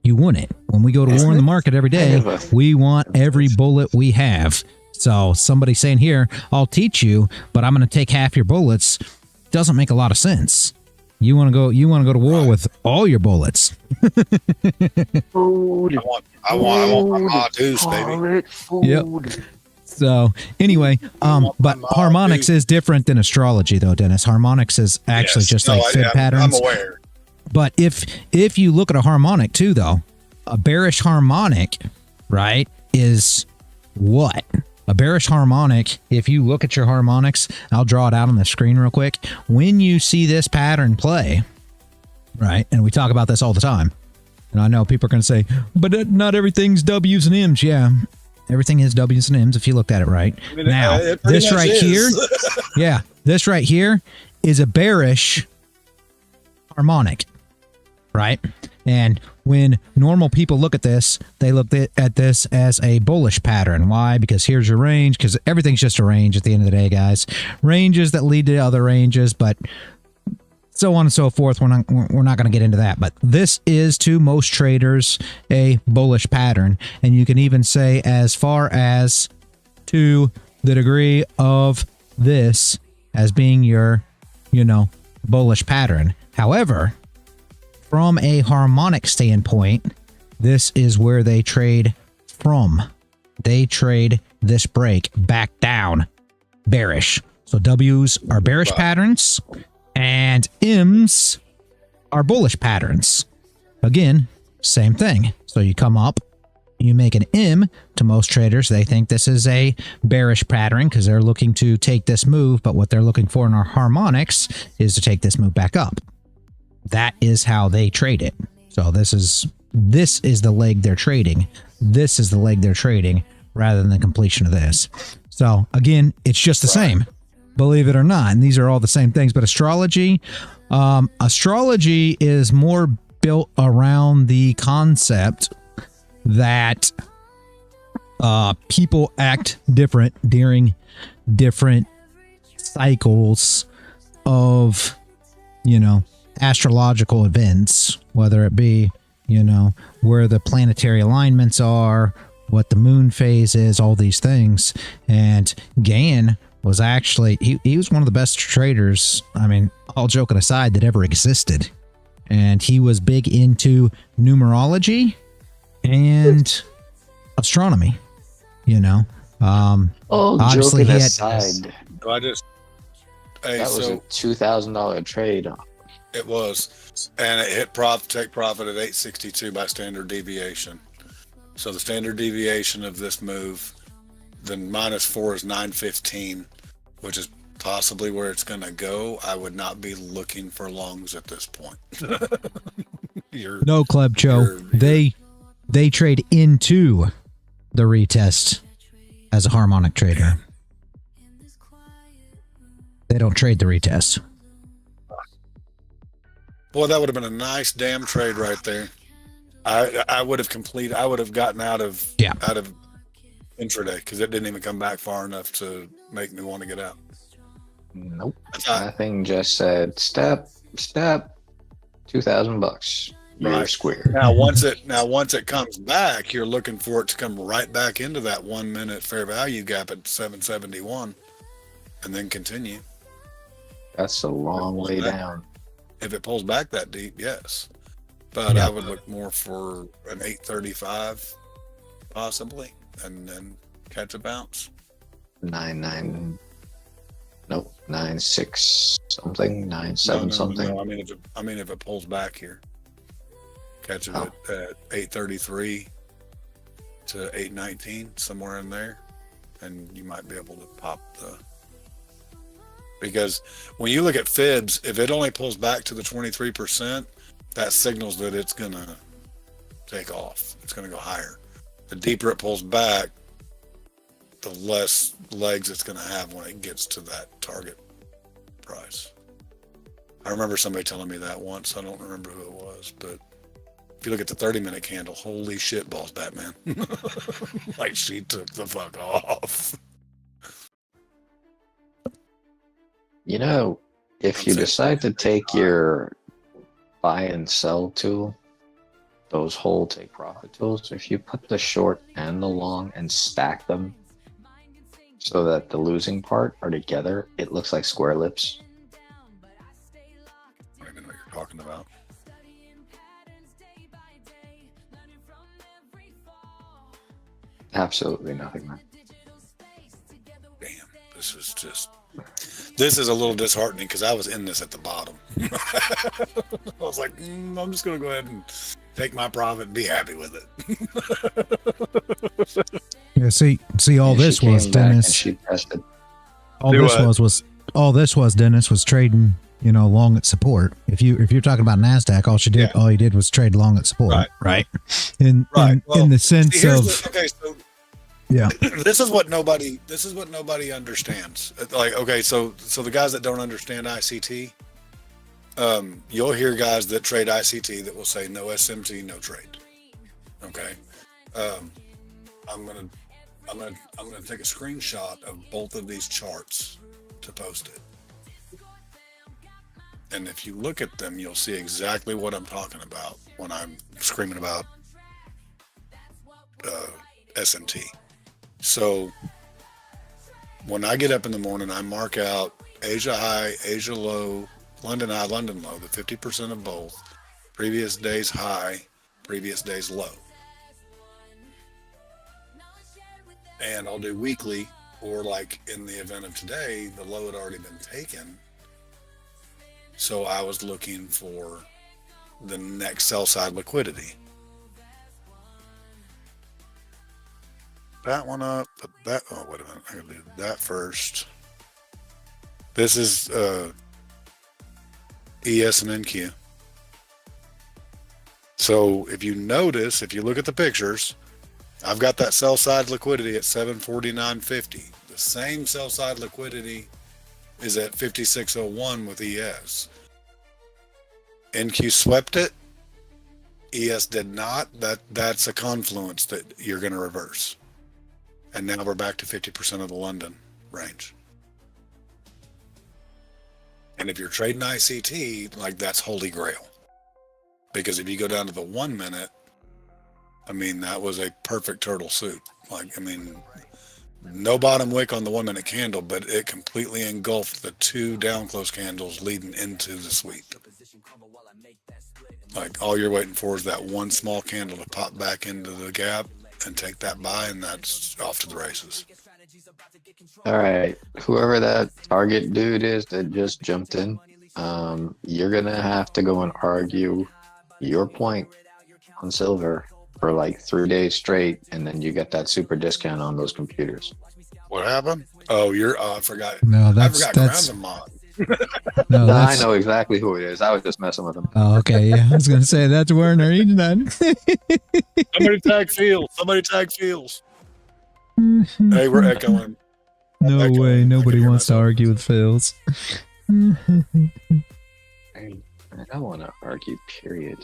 You wouldn't. When we go to war in the market every day, we want every bullet we have. So somebody saying here, I'll teach you, but I'm going to take half your bullets, doesn't make a lot of sense. You want to go to war with all your bullets. I want my Ma Deuce, baby. Yep. So anyway, but harmonics is different than astrology, though, Dennis. Harmonics is actually just like fib patterns. I'm aware. But if you look at a harmonic too, though, a bearish harmonic, right, is what? A bearish harmonic, if you look at your harmonics, I'll draw it out on the screen real quick. When you see this pattern play, right, and we talk about this all the time, and I know people are going to say, but not everything's W's and M's. Yeah, everything is W's and M's if you looked at it right. I mean, now, this right here, yeah, this right here is a bearish harmonic, right? And when normal people look at this, they look at this as a bullish pattern. Why? Because here's your range, because everything's just a range at the end of the day, guys. Ranges that lead to other ranges, but so on and so forth. We're not going to get into that. But this is, to most traders, a bullish pattern. And you can even say as far as to the degree of this as being your, bullish pattern. However, from a harmonic standpoint, this is where they trade from. They trade this break back down bearish. So W's are bearish patterns and M's are bullish patterns. Again, same thing. So you come up, you make an M. To most traders, they think this is a bearish pattern because they're looking to take this move, but what they're looking for in our harmonics is to take this move back up. That is how they trade it. So this is the leg they're trading. This is the leg they're trading rather than the completion of this. So again, it's just the same, believe it or not. And these are all the same things. But astrology is more built around the concept that people act different during different cycles of, astrological events, whether it be, where the planetary alignments are, what the moon phase is, all these things. And Gann was actually, he was one of the best traders, I mean, all joking aside, that ever existed. And he was big into numerology and astronomy, obviously joking he had aside, Hey, that was a $2,000 trade. It was, and it hit take profit at 862 by standard deviation. So the standard deviation of this move, then -4 is 915, which is possibly where it's going to go. I would not be looking for longs at this point. No, Club Joe. They trade into the retest as a harmonic trader. They don't trade the retest. Boy, that would have been a nice damn trade right there. I would have gotten out of intraday because it didn't even come back far enough to make me want to get out. Nope. Nothing, just said step, $2,000. You're square. Now once it comes back, you're looking for it to come right back into that 1 minute fair value gap at 771 and then continue. That's a long way down. If it pulls back that deep, yes. But I would look more for an 835 possibly and then catch a bounce. 96 something, 97 something. No, I mean if it pulls back here. Catch it at 833 to 819, somewhere in there, and you might be able to pop the Because when you look at fibs, if it only pulls back to the 23%, that signals that it's going to take off. It's going to go higher. The deeper it pulls back, the less legs it's going to have when it gets to that target price. I remember somebody telling me that once. I don't remember who it was, but if you look at the 30-minute candle, holy shit balls, Batman. Like she took the fuck off. You know, if you decide to take your buy and sell tool, those whole take profit tools, if you put the short and the long and stack them so that the losing part are together, it looks like square lips. I don't even know what you're talking about. Absolutely nothing, man. Damn, this is a little disheartening because I was in this at the bottom. I was like, I'm just going to go ahead and take my profit and be happy with it. Yeah, see, all this was Dennis. All this was Dennis was trading, long at support. If you're talking about Nasdaq, all you did was trade long at support, right? In the sense of yeah. This is what nobody understands. Like, okay, so the guys that don't understand ICT, you'll hear guys that trade ICT that will say no SMT, no trade. Okay. I'm gonna take a screenshot of both of these charts to post it. And if you look at them, you'll see exactly what I'm talking about when I'm screaming about SMT. So when I get up in the morning, I mark out Asia high, Asia low, London high, London low, the 50% of both, previous day's high, previous day's low. And I'll do weekly, or like in the event of today, the low had already been taken. So I was looking for the next sell side liquidity. That one up, put that, oh, wait a minute, I gotta do that first. This is ES and NQ. So if you notice, if you look at the pictures, I've got that sell side liquidity at 749.50. The same sell side liquidity is at 56.01 with ES. NQ swept it. ES did not. That's a confluence that you're going to reverse. And now we're back to 50% of the London range. And if you're trading ICT, like that's holy grail. Because if you go down to the 1 minute, I mean, that was a perfect turtle soup. Like, I mean, no bottom wick on the 1 minute candle, but it completely engulfed the two down close candles leading into the sweep. Like, all you're waiting for is that one small candle to pop back into the gap and take that buy, and that's off to the races. All right, whoever that target dude is that just jumped in, you're gonna have to go and argue your point on silver for like 3 days straight, and then you get that super discount on those computers. What happened? Oh, I forgot. No, I forgot Grounds and Mod. No, I know exactly who it is. I was just messing with him. Oh, okay. Yeah, I was gonna say that's Werner. He's done. Somebody tag Fields. Somebody tag Fields. Hey, we're echoing. No Echoing. way. Nobody wants to argue with Fields. I don't want to argue, period.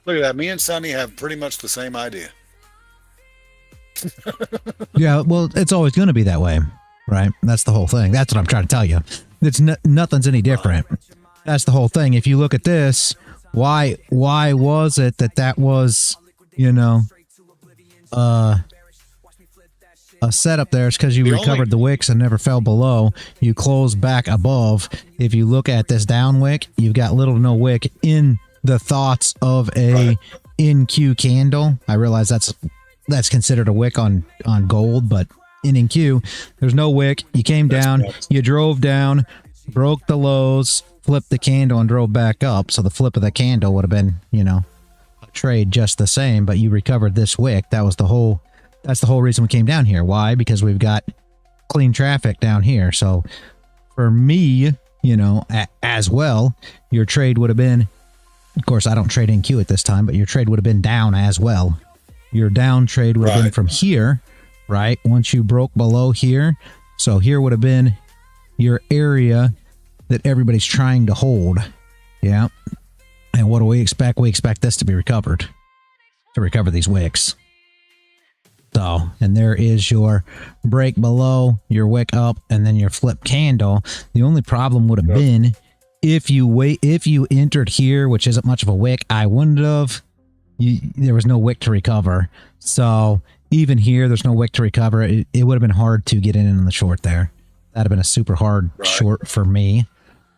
Look at that. Me and Sonny have pretty much the same idea. Yeah, well, it's always going to be that way, right? That's the whole thing. That's what I'm trying to tell you. It's nothing's any different. That's the whole thing. If you look at this, why was it that was, a setup there? It's because you recovered the wicks and never fell below. You closed back above. If you look at this down wick, you've got little to no wick in the thoughts of a NQ candle. I realize that's considered a wick on gold, but in NQ, there's no wick. You came down, you drove down, broke the lows, flipped the candle, and drove back up. So the flip of the candle would have been, a trade just the same, but you recovered this wick. That's the whole reason we came down here. Why? Because we've got clean traffic down here. So for me, you know, as well, your trade would have been, of course, I don't trade in Q at this time, but your trade would have been down as well. Your down trade would have been from here, right? Once you broke below here. So here would have been your area that everybody's trying to hold. Yeah. And what do we expect? We expect this to be recovered, to recover these wicks. So, and there is your break below, your wick up, and then your flip candle. The only problem would have been if you entered here, which isn't much of a wick, I wouldn't have. There was no wick to recover. So even here, there's no wick to recover. It would have been hard to get in on the short there. That'd have been a super hard short for me.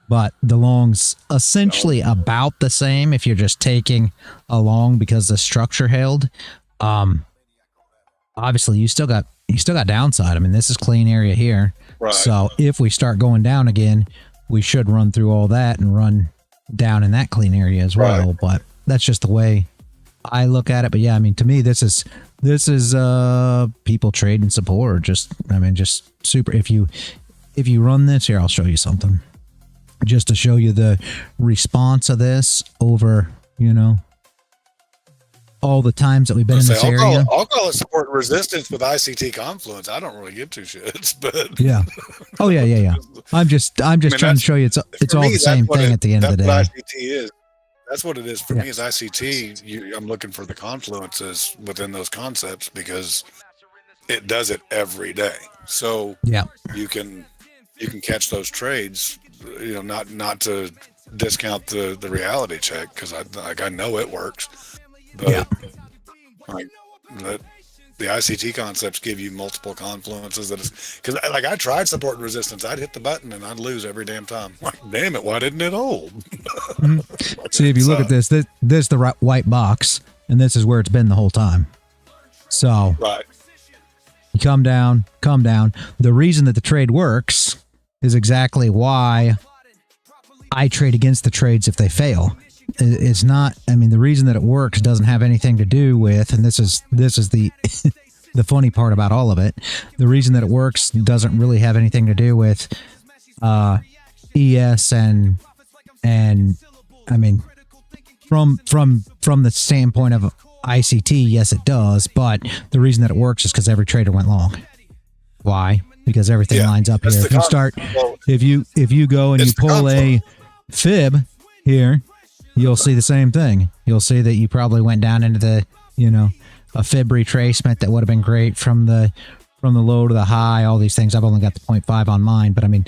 But the long's essentially about the same if you're just taking a long because the structure held. Obviously, you still got downside. I mean, this is clean area here. Right. So if we start going down again, we should run through all that and run down in that clean area as well. Right. But that's just the way I look at it. But yeah, I mean, to me, this is people trading support. Just super. If you run this here, I'll show you something. Just to show you the response of this over, you know, all the times that we've been in this area. I'll call it support and resistance with ICT confluence. I don't really give two shits, but yeah. Oh yeah. I'm just trying to show you it's all the same thing at the end of the day. That's what ICT is. That's what it is for me. Is ICT. I'm looking for the confluences within those concepts because it does it every day. So you can catch those trades. You know, not to discount the reality check because I know it works. But like the ICT concepts give you multiple confluences because like I tried support and resistance, I'd hit the button and I'd lose every damn time. Like, damn it, why didn't it hold? See, if you look at this is the white box, and this is where it's been the whole time. So you come down. The reason that the trade works is exactly why I trade against the trades if they fail. It's not, I mean, the reason that it works doesn't have anything to do with, and this is the the funny part about all of it. The reason that it works doesn't really have anything to do with ES and I mean from the standpoint of ICT, yes it does, but the reason that it works is because every trader went long. Why? Because everything lines up here. If you go and you pull a fib here, you'll see the same thing. You'll see that you probably went down into the, you know, a fib retracement that would have been great from the low to the high, all these things. I've only got the 0.5 on mine, but I mean,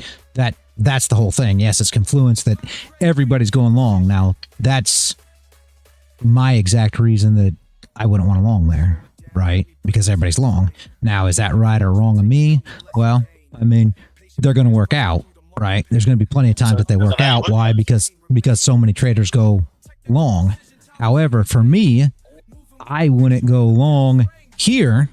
that's the whole thing. Yes, it's confluence that everybody's going long. Now, that's my exact reason that I wouldn't want to long there, right? Because everybody's long. Now, is that right or wrong of me? Well, I mean, they're going to work out. Right, there's going to be plenty of times that they work out. Why? Because so many traders go long. However, for me, I wouldn't go long here.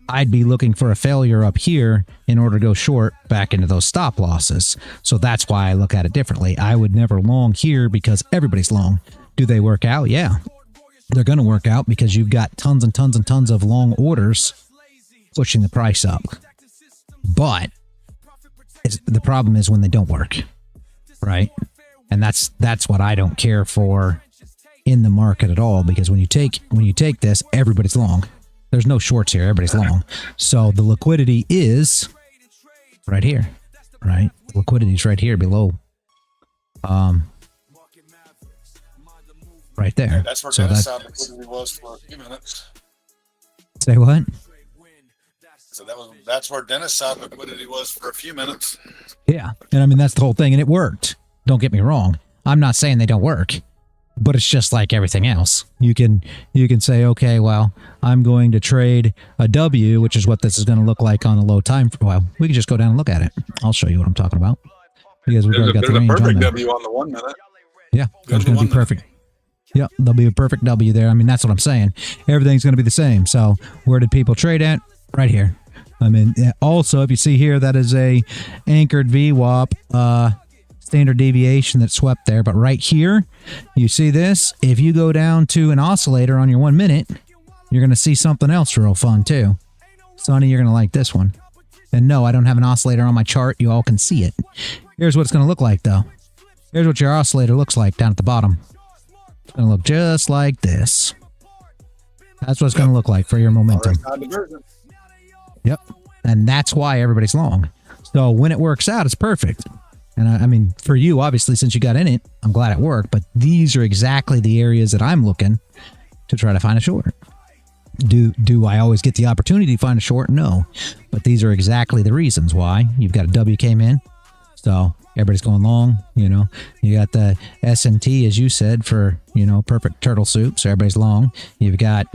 I'd be looking for a failure up here in order to go short back into those stop losses. So that's why I look at it differently. I would never long here because everybody's long. Do they work out? Yeah, they're going to work out because you've got tons and tons and tons of long orders pushing the price up. But the problem is when they don't work, right? And that's what I don't care for in the market at all, because when you take this, everybody's long. There's no shorts here, everybody's long. So the liquidity is right here, right? The liquidity is right here below, right there. That's where liquidity was for a few minutes. Say what? So that's where Dennis side liquidity was for a few minutes. Yeah, and I mean that's the whole thing, and it worked. Don't get me wrong. I'm not saying they don't work, but it's just like everything else. You can say, okay, well, I'm going to trade a W, which is what this is going to look like on a low time. Well, we can just go down and look at it. I'll show you what I'm talking about because we've already got the range on there. Perfect W on the 1 minute. Yeah, it's going to be perfect. Yeah, there'll be a perfect W there. I mean, that's what I'm saying. Everything's going to be the same. So where did people trade at? Right here. I mean, also, if you see here, that is a anchored VWAP standard deviation that swept there. But right here, you see this. If you go down to an oscillator on your 1 minute, you're going to see something else real fun too. Sonny, you're going to like this one. And no, I don't have an oscillator on my chart. You all can see it. Here's what it's going to look like, though. Here's what your oscillator looks like down at the bottom. It's going to look just like this. That's what it's going to look like for your momentum. Yep. And that's why everybody's long. So when it works out, it's perfect. And I mean, for you, obviously, since you got in it, I'm glad it worked. But these are exactly the areas that I'm looking to try to find a short. Do I always get the opportunity to find a short? No. But these are exactly the reasons why. You've got a W came in. So everybody's going long, you know. You got the SMT, as you said, for, you know, perfect turtle soup. So everybody's long. You've got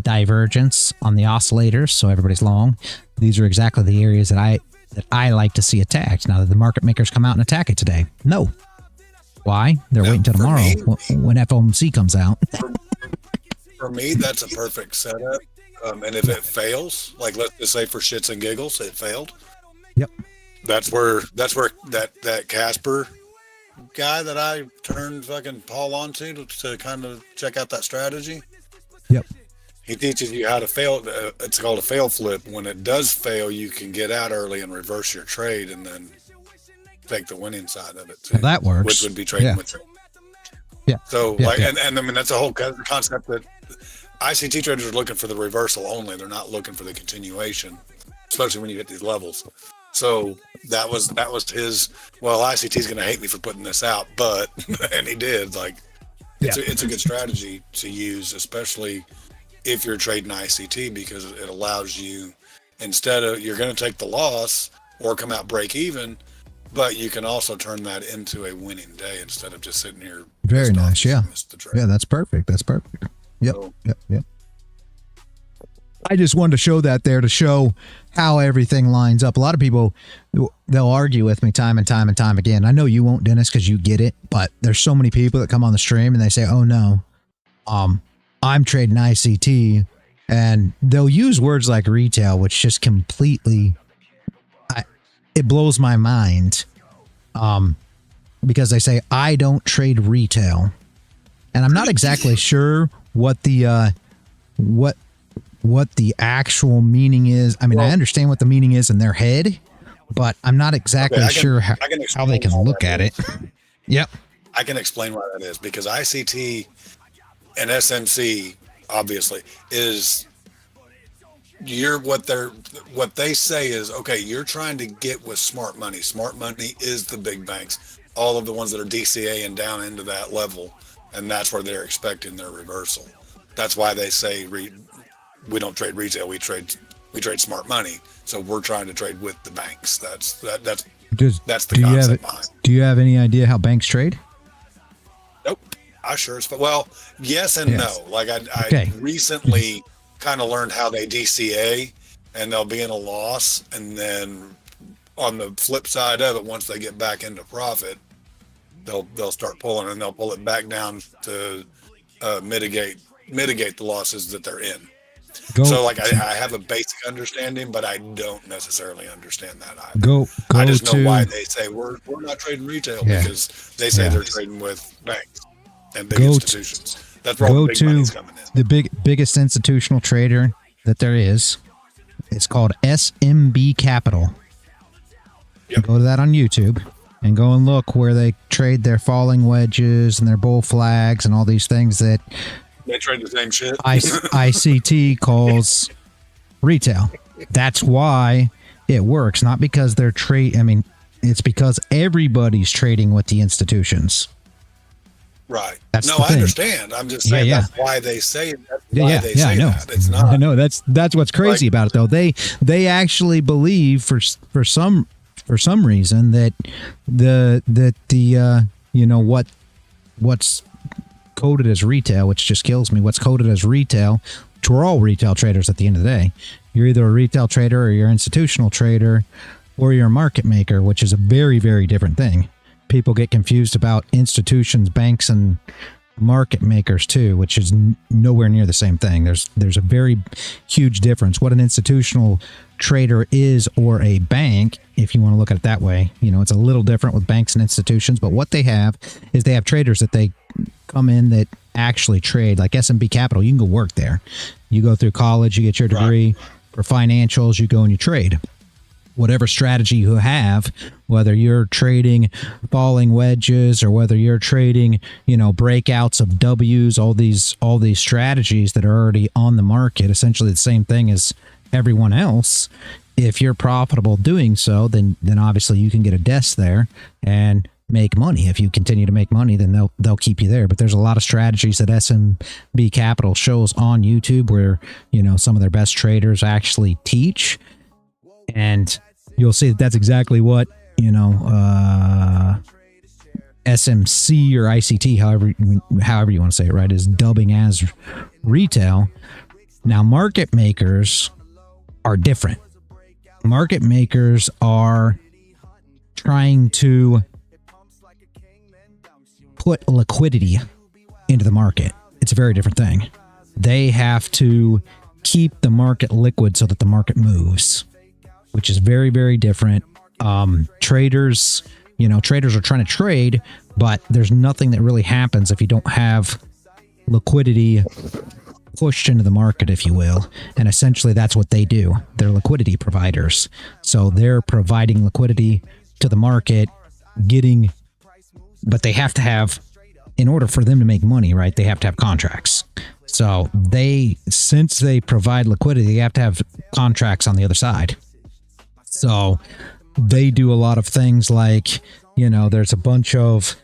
divergence on the oscillators. So everybody's long. These are exactly the areas that I like to see attacked. Now, did the market makers come out and attack it today? No. Why? They're waiting till tomorrow when FOMC comes out. For me, that's a perfect setup. And if it fails, like let's just say for shits and giggles, it failed. Yep. That's where that Casper guy that I turned fucking Paul onto to kind of check out that strategy. Yep. He teaches you how to fail. It's called a fail flip. When it does fail, you can get out early and reverse your trade, and then take the winning side of it too. Well, that works. Which would be trading with. Yeah. So and I mean that's a whole concept that ICT traders are looking for the reversal only. They're not looking for the continuation, especially when you hit these levels. So that was his. Well, ICT is going to hate me for putting this out, but and he did. Like, it's a good strategy to use, especially if you're trading ICT, because it allows you, instead of you're going to take the loss or come out break even, but you can also turn that into a winning day instead of just sitting here. Very nice. Yeah. Yeah, that's perfect. That's perfect. Yep. So, Yep. I just wanted to show that there to show how everything lines up. A lot of people, they'll argue with me time and time and time again. I know you won't, Dennis, because you get it, but there's so many people that come on the stream and they say, oh no, I'm trading ICT, and they'll use words like retail, which just completely, it blows my mind, because they say, I don't trade retail. And I'm not exactly sure what the, what the actual meaning is. I mean, I understand what the meaning is in their head, but I'm not exactly sure how they can look at it. Yep. I can explain why that is, because ICT and SMC obviously is what they say is, okay, you're trying to get with smart money. Smart money is the big banks, all of the ones that are DCA and down into that level, and that's where they're expecting their reversal. That's why they say we don't trade retail, we trade smart money. So we're trying to trade with the banks. That's the concept behind. Do you have any idea how banks trade? Nope. I sure as well, yes and no. Like I recently kind of learned how they DCA, and they'll be in a loss, and then on the flip side of it, once they get back into profit, they'll start pulling, and they'll pull it back down to mitigate the losses that they're in. So like I have a basic understanding, but I don't necessarily understand that either. I just know why they say we're not trading retail, because they say they're trading with banks and big institutions. That's where all the big money's coming in. The biggest institutional trader that there is. It's called SMB Capital. Yep. Go to that on YouTube and go and look where they trade their falling wedges and their bull flags and all these things that they trade the same shit. ICT calls retail. That's why it works. Not because they're it's because everybody's trading with the institutions. Right. That's no, the I thing. understand. I'm just saying that's why they say that. I know. That. It's not. I know. That's what's crazy about it, though. They actually believe for some reason that what's coded as retail, which just kills me. What's coded as retail, which we're all retail traders at the end of the day. You're either a retail trader or you're an institutional trader or you're a market maker, which is a very, very different thing. People get confused about institutions, banks, and market makers too, which is nowhere near the same thing. There's a very huge difference. What an institutional trader is, or a bank, if you want to look at it that way, it's a little different with banks and institutions. But what they have is they have traders that they come in that actually trade, like S&B Capital. You can go work there. You go through college, you get your degree. For financials, you go and you trade. whatever strategy you have, whether you're trading falling wedges or whether you're trading, breakouts of W's, all these strategies that are already on the market, essentially the same thing as everyone else. If you're profitable doing so, then obviously you can get a desk there and make money. If you continue to make money, then they'll keep you there. But there's a lot of strategies that SMB Capital shows on YouTube where, some of their best traders actually teach. And you'll see that's exactly what, SMC or ICT, however you want to say it, right, is dubbing as retail. Now, market makers are different. Market makers are trying to put liquidity into the market. It's a very different thing. They have to keep the market liquid so that the market moves, which is very, very different. Traders are trying to trade, but there's nothing that really happens if you don't have liquidity pushed into the market, if you will. And essentially that's what they do. They're liquidity providers. So they're providing liquidity to the market, but they have to have, in order for them to make money, right, they have to have contracts. So since they provide liquidity, they have to have contracts on the other side. So they do a lot of things like, there's a bunch of,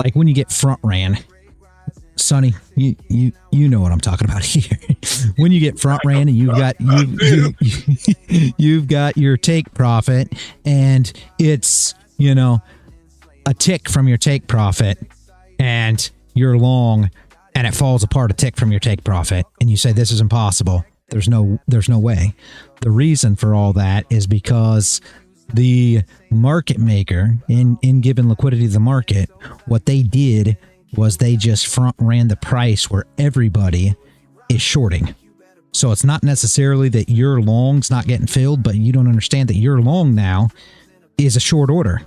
like when you get front ran, Sonny, you know what I'm talking about here. When you get front ran and you've got your take profit and it's, a tick from your take profit and you're long and it falls apart a tick from your take profit and you say, this is impossible. There's no way. The reason for all that is because the market maker, in giving liquidity to the market, what they did was they just front ran the price where everybody is shorting. So it's not necessarily that your long's not getting filled, but you don't understand that your long now is a short order.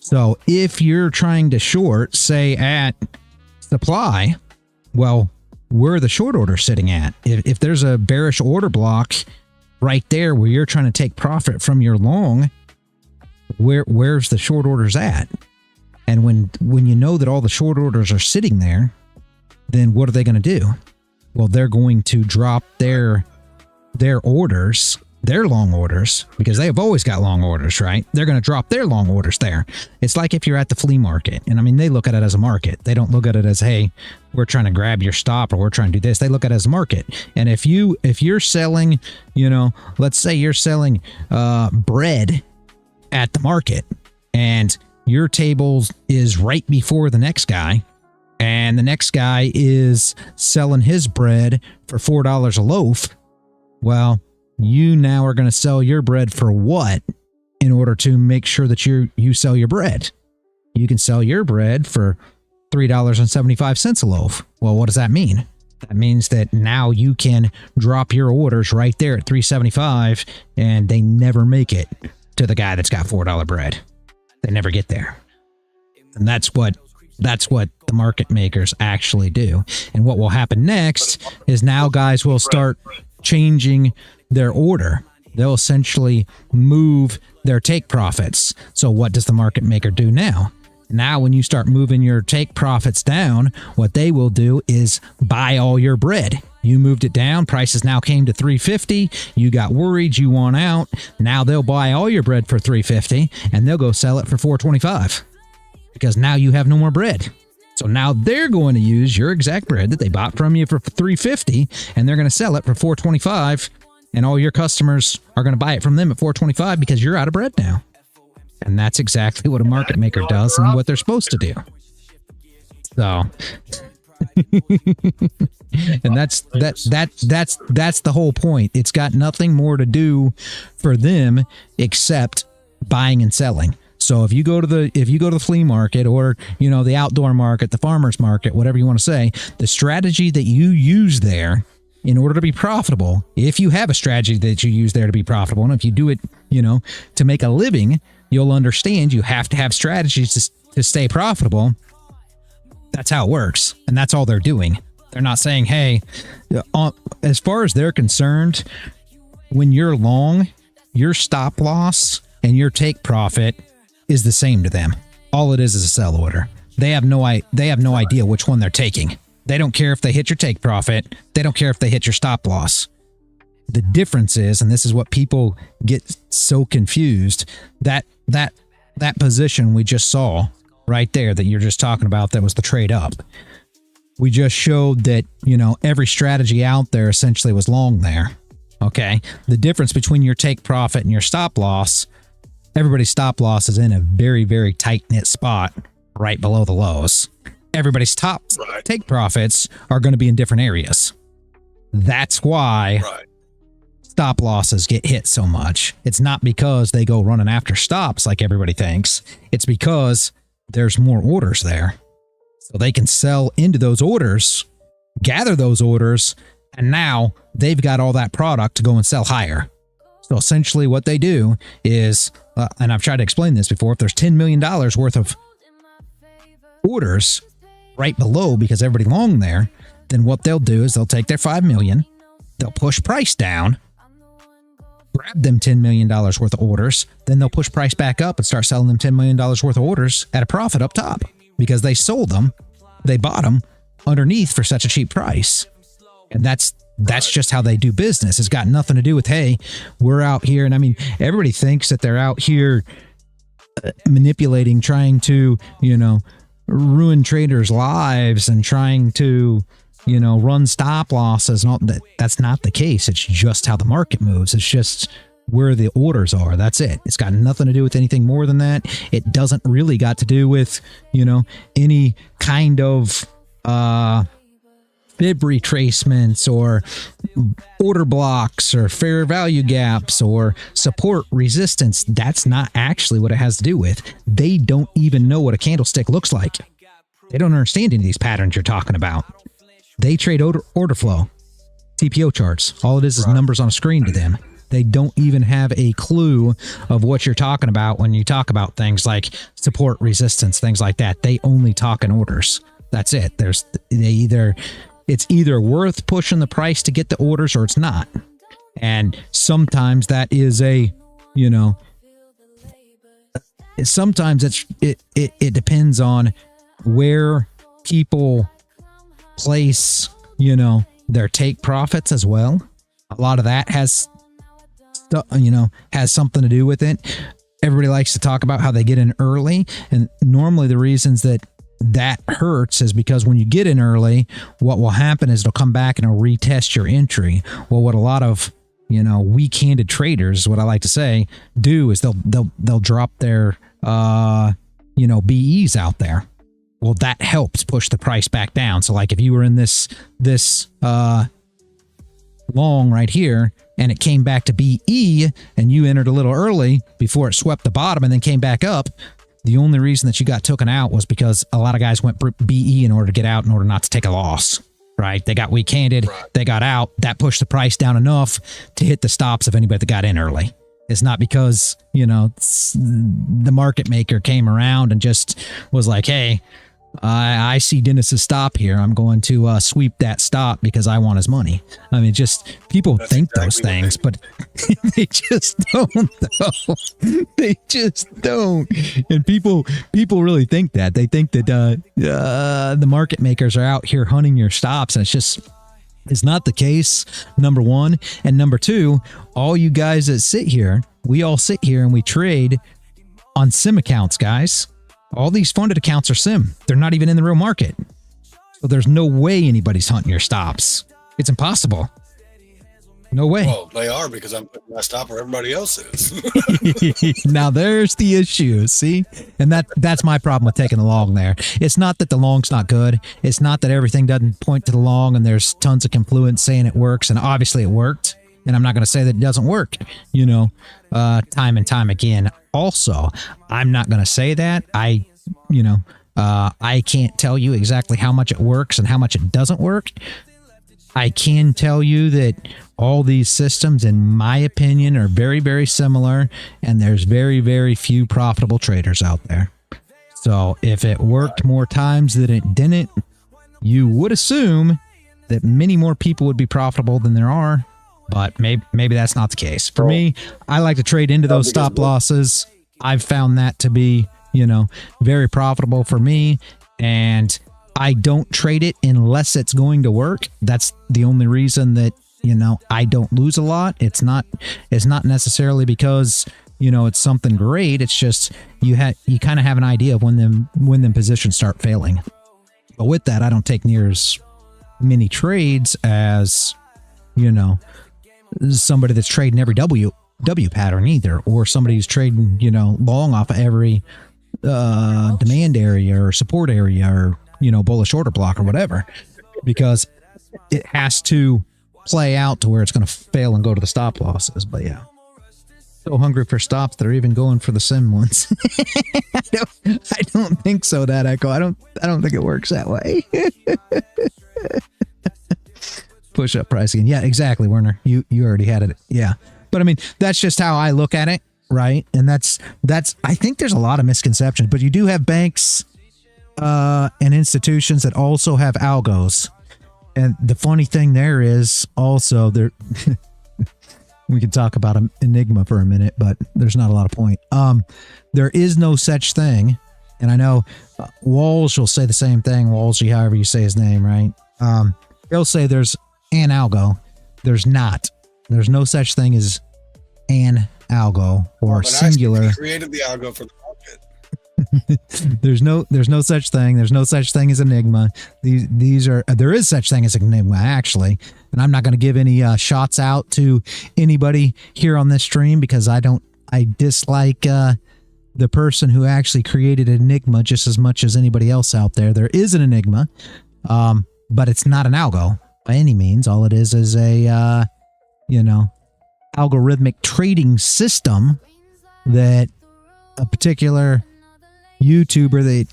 So if you're trying to short, say at supply, well, where are the short orders sitting at? If there's a bearish order block right there where you're trying to take profit from your long, where's the short orders at? And when you know that all the short orders are sitting there, then what are they going to do? Well, they're going to drop their orders, their long orders, because they have always got long orders, right? They're going to drop their long orders there. It's like if you're at the flea market, and I mean, they look at it as a market. They don't look at it as, hey, we're trying to grab your stop or we're trying to do this. They look at it as a market. And if you're selling, let's say you're selling bread at the market and your table is right before the next guy, and the next guy is selling his bread for $4 a loaf, well, you now are going to sell your bread for what in order to make sure that you sell your bread? You can sell your bread for $3.75 a loaf. Well, what does that mean? That means that now you can drop your orders right there at $3.75 and they never make it to the guy that's got $4 bread. They never get there. And that's what the market makers actually do. And what will happen next is now guys will start changing their order. They'll essentially move their take profits. So what does the market maker do now? Now, when you start moving your take profits down, what they will do is buy all your bread. You moved it down. Prices now came to $3.50. You got worried. You want out. Now they'll buy all your bread for $3.50 and they'll go sell it for $4.25 because now you have no more bread. So now they're going to use your exact bread that they bought from you for $3.50 and they're going to sell it for $4.25, and all your customers are going to buy it from them at $4.25 because you're out of bread now. And that's exactly what a market maker does and what they're supposed to do. So, and that's the whole point. It's got nothing more to do for them except buying and selling. So if you go to the flea market or, the outdoor market, the farmer's market, whatever you want to say, the strategy that you use there in order to be profitable, if you have a strategy that you use there to be profitable, and if you do it, to make a living, you'll understand you have to have strategies to stay profitable. That's how it works. And that's all they're doing. They're not saying, hey, as far as they're concerned, when you're long your stop loss and your take profit is the same to them. All it is a sell order. They have no idea which one they're taking. They don't care if they hit your take profit. They don't care if they hit your stop loss. The difference is, and this is what people get so confused, that position we just saw right there that you're just talking about, that was the trade up. We just showed that, you know, every strategy out there essentially was long there. Okay. The difference between your take profit and your stop loss, everybody's stop loss is in a very, very tight knit spot right below the lows. Everybody's take profits are going to be in different areas. That's why stop losses get hit so much. It's not because they go running after stops like everybody thinks. It's because there's more orders there. So they can sell into those orders, gather those orders, and now they've got all that product to go and sell higher. So essentially what they do is, and I've tried to explain this before, if there's $10 million worth of orders right below because everybody long there, then what they'll do is they'll take their $5 million, they'll push price down, grab them $10 million worth of orders, then they'll push price back up and start selling them $10 million worth of orders at a profit up top because they sold them, they bought them underneath for such a cheap price. And that's just how they do business. It's got nothing to do with, hey, we're out here. And I mean, everybody thinks that they're out here manipulating, trying to, you know, ruin traders' lives and trying to, you know, run stop losses and all that. That's not the case. It's just how the market moves. It's just where the orders are. That's it. It's got nothing to do with anything more than that. It doesn't really got to do with, you know, any kind of fib retracements or order blocks or fair value gaps or support resistance. That's not actually what it has to do with. They don't even know what a candlestick looks like. They don't understand any of these patterns you're talking about. They trade order flow, TPO charts. All it is numbers on a screen to them. They don't even have a clue of what you're talking about when you talk about things like support, resistance, things like that. They only talk in orders. That's it. It's either worth pushing the price to get the orders or it's not. And sometimes that is sometimes it depends on where people place, their take profits as well. A lot of that has something to do with it. Everybody likes to talk about how they get in early, and normally the reasons that hurts is because when you get in early, what will happen is it'll come back and it'll retest your entry. Well, what a lot of weak-handed traders, what I like to say, do is they'll drop their BEs out there. Well, that helps push the price back down. So like if you were in this long right here and it came back to BE and you entered a little early before it swept the bottom and then came back up, the only reason that you got taken out was because a lot of guys went BE in order to get out in order not to take a loss, right? They got weak-handed, they got out, that pushed the price down enough to hit the stops of anybody that got in early. It's not because, the market maker came around and just was like, hey, I see Dennis's stop here. I'm going to sweep that stop because I want his money. I mean, just people think those things, but they just don't. Though. They just don't. And people really think that. They think that the market makers are out here hunting your stops, and it's not the case, number one. And number two, all you guys that sit here, we all sit here and we trade on sim accounts, guys. All these funded accounts are sim. They're not even in the real market. So there's no way anybody's hunting your stops. It's impossible. No way. Well, they are because I'm putting my stop where everybody else is. Now there's the issue, see? And that's my problem with taking the long there. It's not that the long's not good. It's not that everything doesn't point to the long and there's tons of confluence saying it works, and obviously it worked. And I'm not going to say that it doesn't work, time and time again. Also, I'm not going to say that. I can't tell you exactly how much it works and how much it doesn't work. I can tell you that all these systems, in my opinion, are very, very similar, and there's very, very few profitable traders out there. So if it worked more times than it didn't, you would assume that many more people would be profitable than there are. But maybe that's not the case. For me, I like to trade into those stop losses. I've found that to be, you know, very profitable for me, and I don't trade it unless it's going to work. That's the only reason that, you know, I don't lose a lot. It's not necessarily because, you know, it's something great. It's just you kind of have an idea of when them positions start failing. But with that, I don't take near as many trades as, you know, somebody that's trading every W pattern either, or somebody who's trading, you know, long off of every demand area or support area, or, you know, bullish order block or whatever, because it has to play out to where it's going to fail and go to the stop losses. But yeah, so hungry for stops, they're even going for the sim ones. I don't think so, that Echo. I don't think it works that way. Push up price again. Yeah, exactly, Werner. You already had it. Yeah. But I mean, that's just how I look at it, right? And that's I think there's a lot of misconceptions, but you do have banks and institutions that also have algos. And the funny thing there is also there we could talk about Enigma for a minute, but there's not a lot of point. There is no such thing, and I know Walsh will say the same thing, Walshy, however you say his name, right? He'll say there's an algo. There's not. There's no such thing as an algo or singular. Created the algo for the market. There's no such thing. There's no such thing as Enigma. There is such thing as Enigma, actually. And I'm not going to give any shots out to anybody here on this stream, because I dislike the person who actually created Enigma just as much as anybody else out there. There is an Enigma, but it's not an algo by any means. All it is a you know, algorithmic trading system that a particular YouTuber that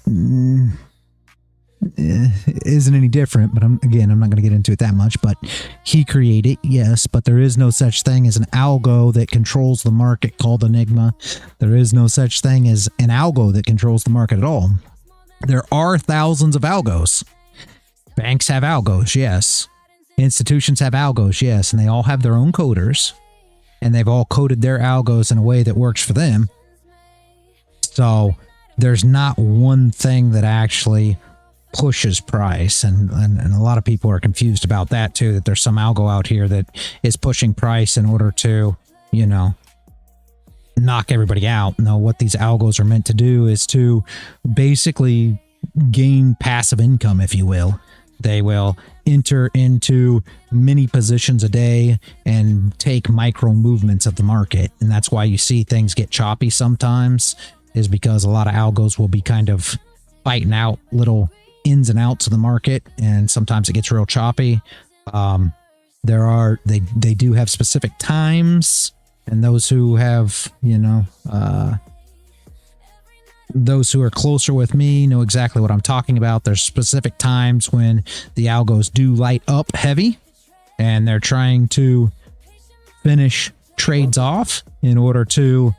isn't any different, but I'm not going to get into it that much, but he created, yes, but there is no such thing as an algo that controls the market called Enigma. There is no such thing as an algo that controls the market at all. There are thousands of algos. Banks have algos, yes. Institutions have algos, yes, and they all have their own coders, and they've all coded their algos in a way that works for them. So there's not one thing that actually pushes price, and a lot of people are confused about that too, that there's some algo out here that is pushing price in order to, you know, knock everybody out. No, what these algos are meant to do is to basically gain passive income, if you will. They will enter into many positions a day and take micro movements of the market. And that's why you see things get choppy sometimes, is because a lot of algos will be kind of fighting out little ins and outs of the market, and sometimes it gets real choppy. They do have specific times, and those who have, you know, those who are closer with me know exactly what I'm talking about. There's specific times when the algos do light up heavy, and they're trying to finish trades off in order to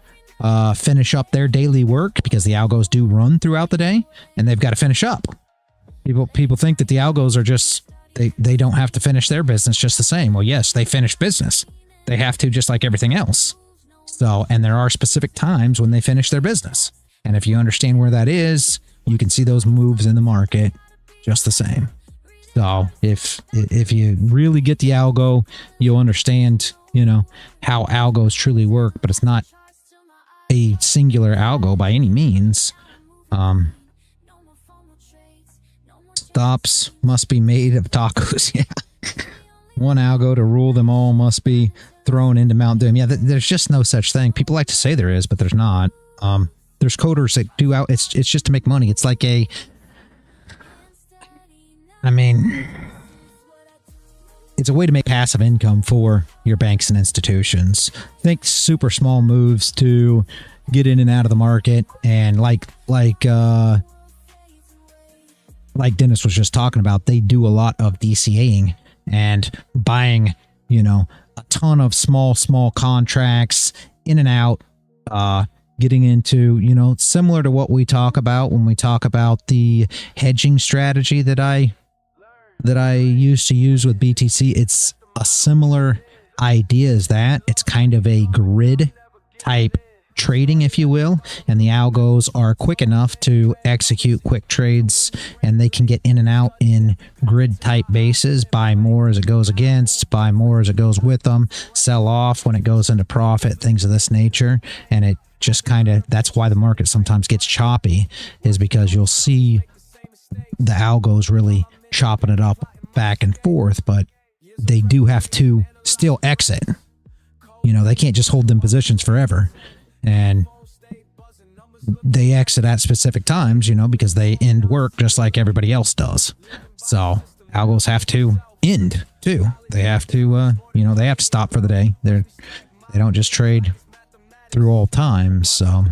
finish up their daily work, because the algos do run throughout the day and they've got to finish up. People think that the algos are just, they don't have to finish their business just the same. Well, yes, they finish business. They have to, just like everything else. So, and there are specific times when they finish their business. And if you understand where that is, you can see those moves in the market just the same. So if you really get the algo, you'll understand, you know, how algos truly work, but it's not a singular algo by any means. Stops must be made of tacos. Yeah. One algo to rule them all must be thrown into Mount Doom. Yeah, there's just no such thing. People like to say there is, but there's not. There's coders that do out. It's just to make money. It's like it's a way to make passive income for your banks and institutions. Think super small moves to get in and out of the market, and like Dennis was just talking about, they do a lot of DCAing and buying, you know, a ton of small contracts in and out, getting into, you know, similar to what we talk about when we talk about the hedging strategy that I used to use with BTC. It's a similar idea is that it's kind of a grid type trading, if you will, and the algos are quick enough to execute quick trades, and they can get in and out in grid type bases, buy more as it goes against, buy more as it goes with them, sell off when it goes into profit, things of this nature. And it just kind of, that's why the market sometimes gets choppy, is because you'll see the algos really chopping it up back and forth, but they do have to still exit. You know, they can't just hold them positions forever. And they exit at specific times, you know, because they end work just like everybody else does. So algos have to end too. They have to, you know, they have to stop for the day. They don't just trade through all times. So,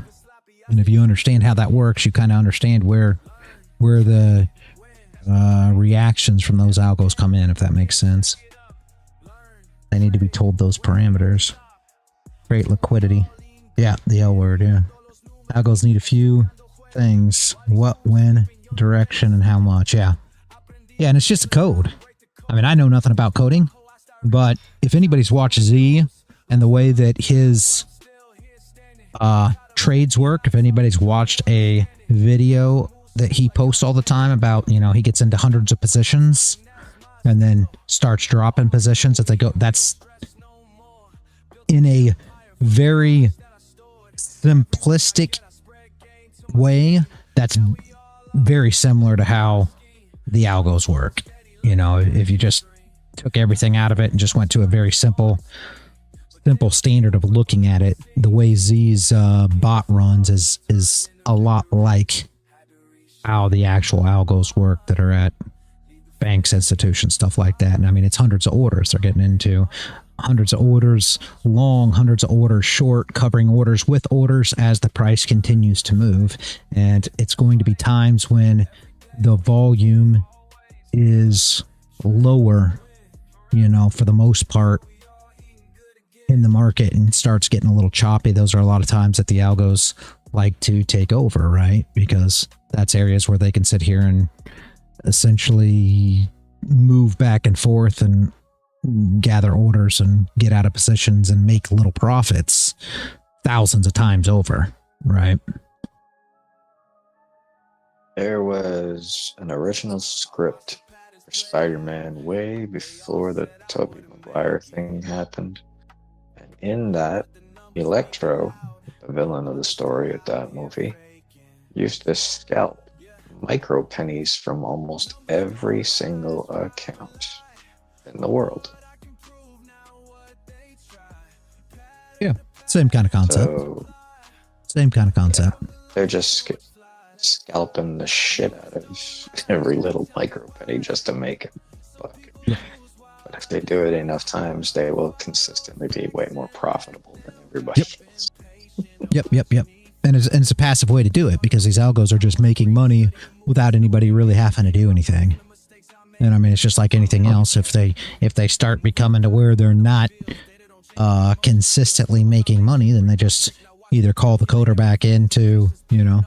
and if you understand how that works, you kind of understand where the reactions from those algos come in, if that makes sense. They need to be told those parameters. Create liquidity. Yeah, the L word, yeah. Algos need a few things. What, when, direction, and how much. Yeah. Yeah, and it's just a code. I mean, I know nothing about coding, but if anybody's watched Z and the way that his trades work, if anybody's watched a video that he posts all the time about, you know, he gets into hundreds of positions and then starts dropping positions as they go, that's in a very simplistic way. That's very similar to how the algos work. You know, if you just took everything out of it and just went to a very simple standard of looking at it, the way Z's bot runs is a lot like how the actual algos work that are at banks, institutions, stuff like that. And I mean, it's hundreds of orders they're getting into. Hundreds of orders long, hundreds of orders short, covering orders with orders as the price continues to move. And it's going to be times when the volume is lower, you know, for the most part in the market, and starts getting a little choppy. Those are a lot of times that the algos like to take over, right? Because that's areas where they can sit here and essentially move back and forth and gather orders and get out of positions and make little profits thousands of times over, right? There was an original script for Spider-Man way before the Tobey Maguire thing happened. And in that, Electro, the villain of the story of that movie, used to scalp micro pennies from almost every single account in the world. Yeah, same kind of concept. So, same kind of concept. Yeah, they're just scalping the shit out of every little micro penny just to make it buck. Yeah. But if they do it enough times, they will consistently be way more profitable than everybody else. Yep. And it's a passive way to do it, because these algos are just making money without anybody really having to do anything. And I mean, it's just like anything else. If they start becoming to where they're not consistently making money, then they just either call the coder back in to, you know,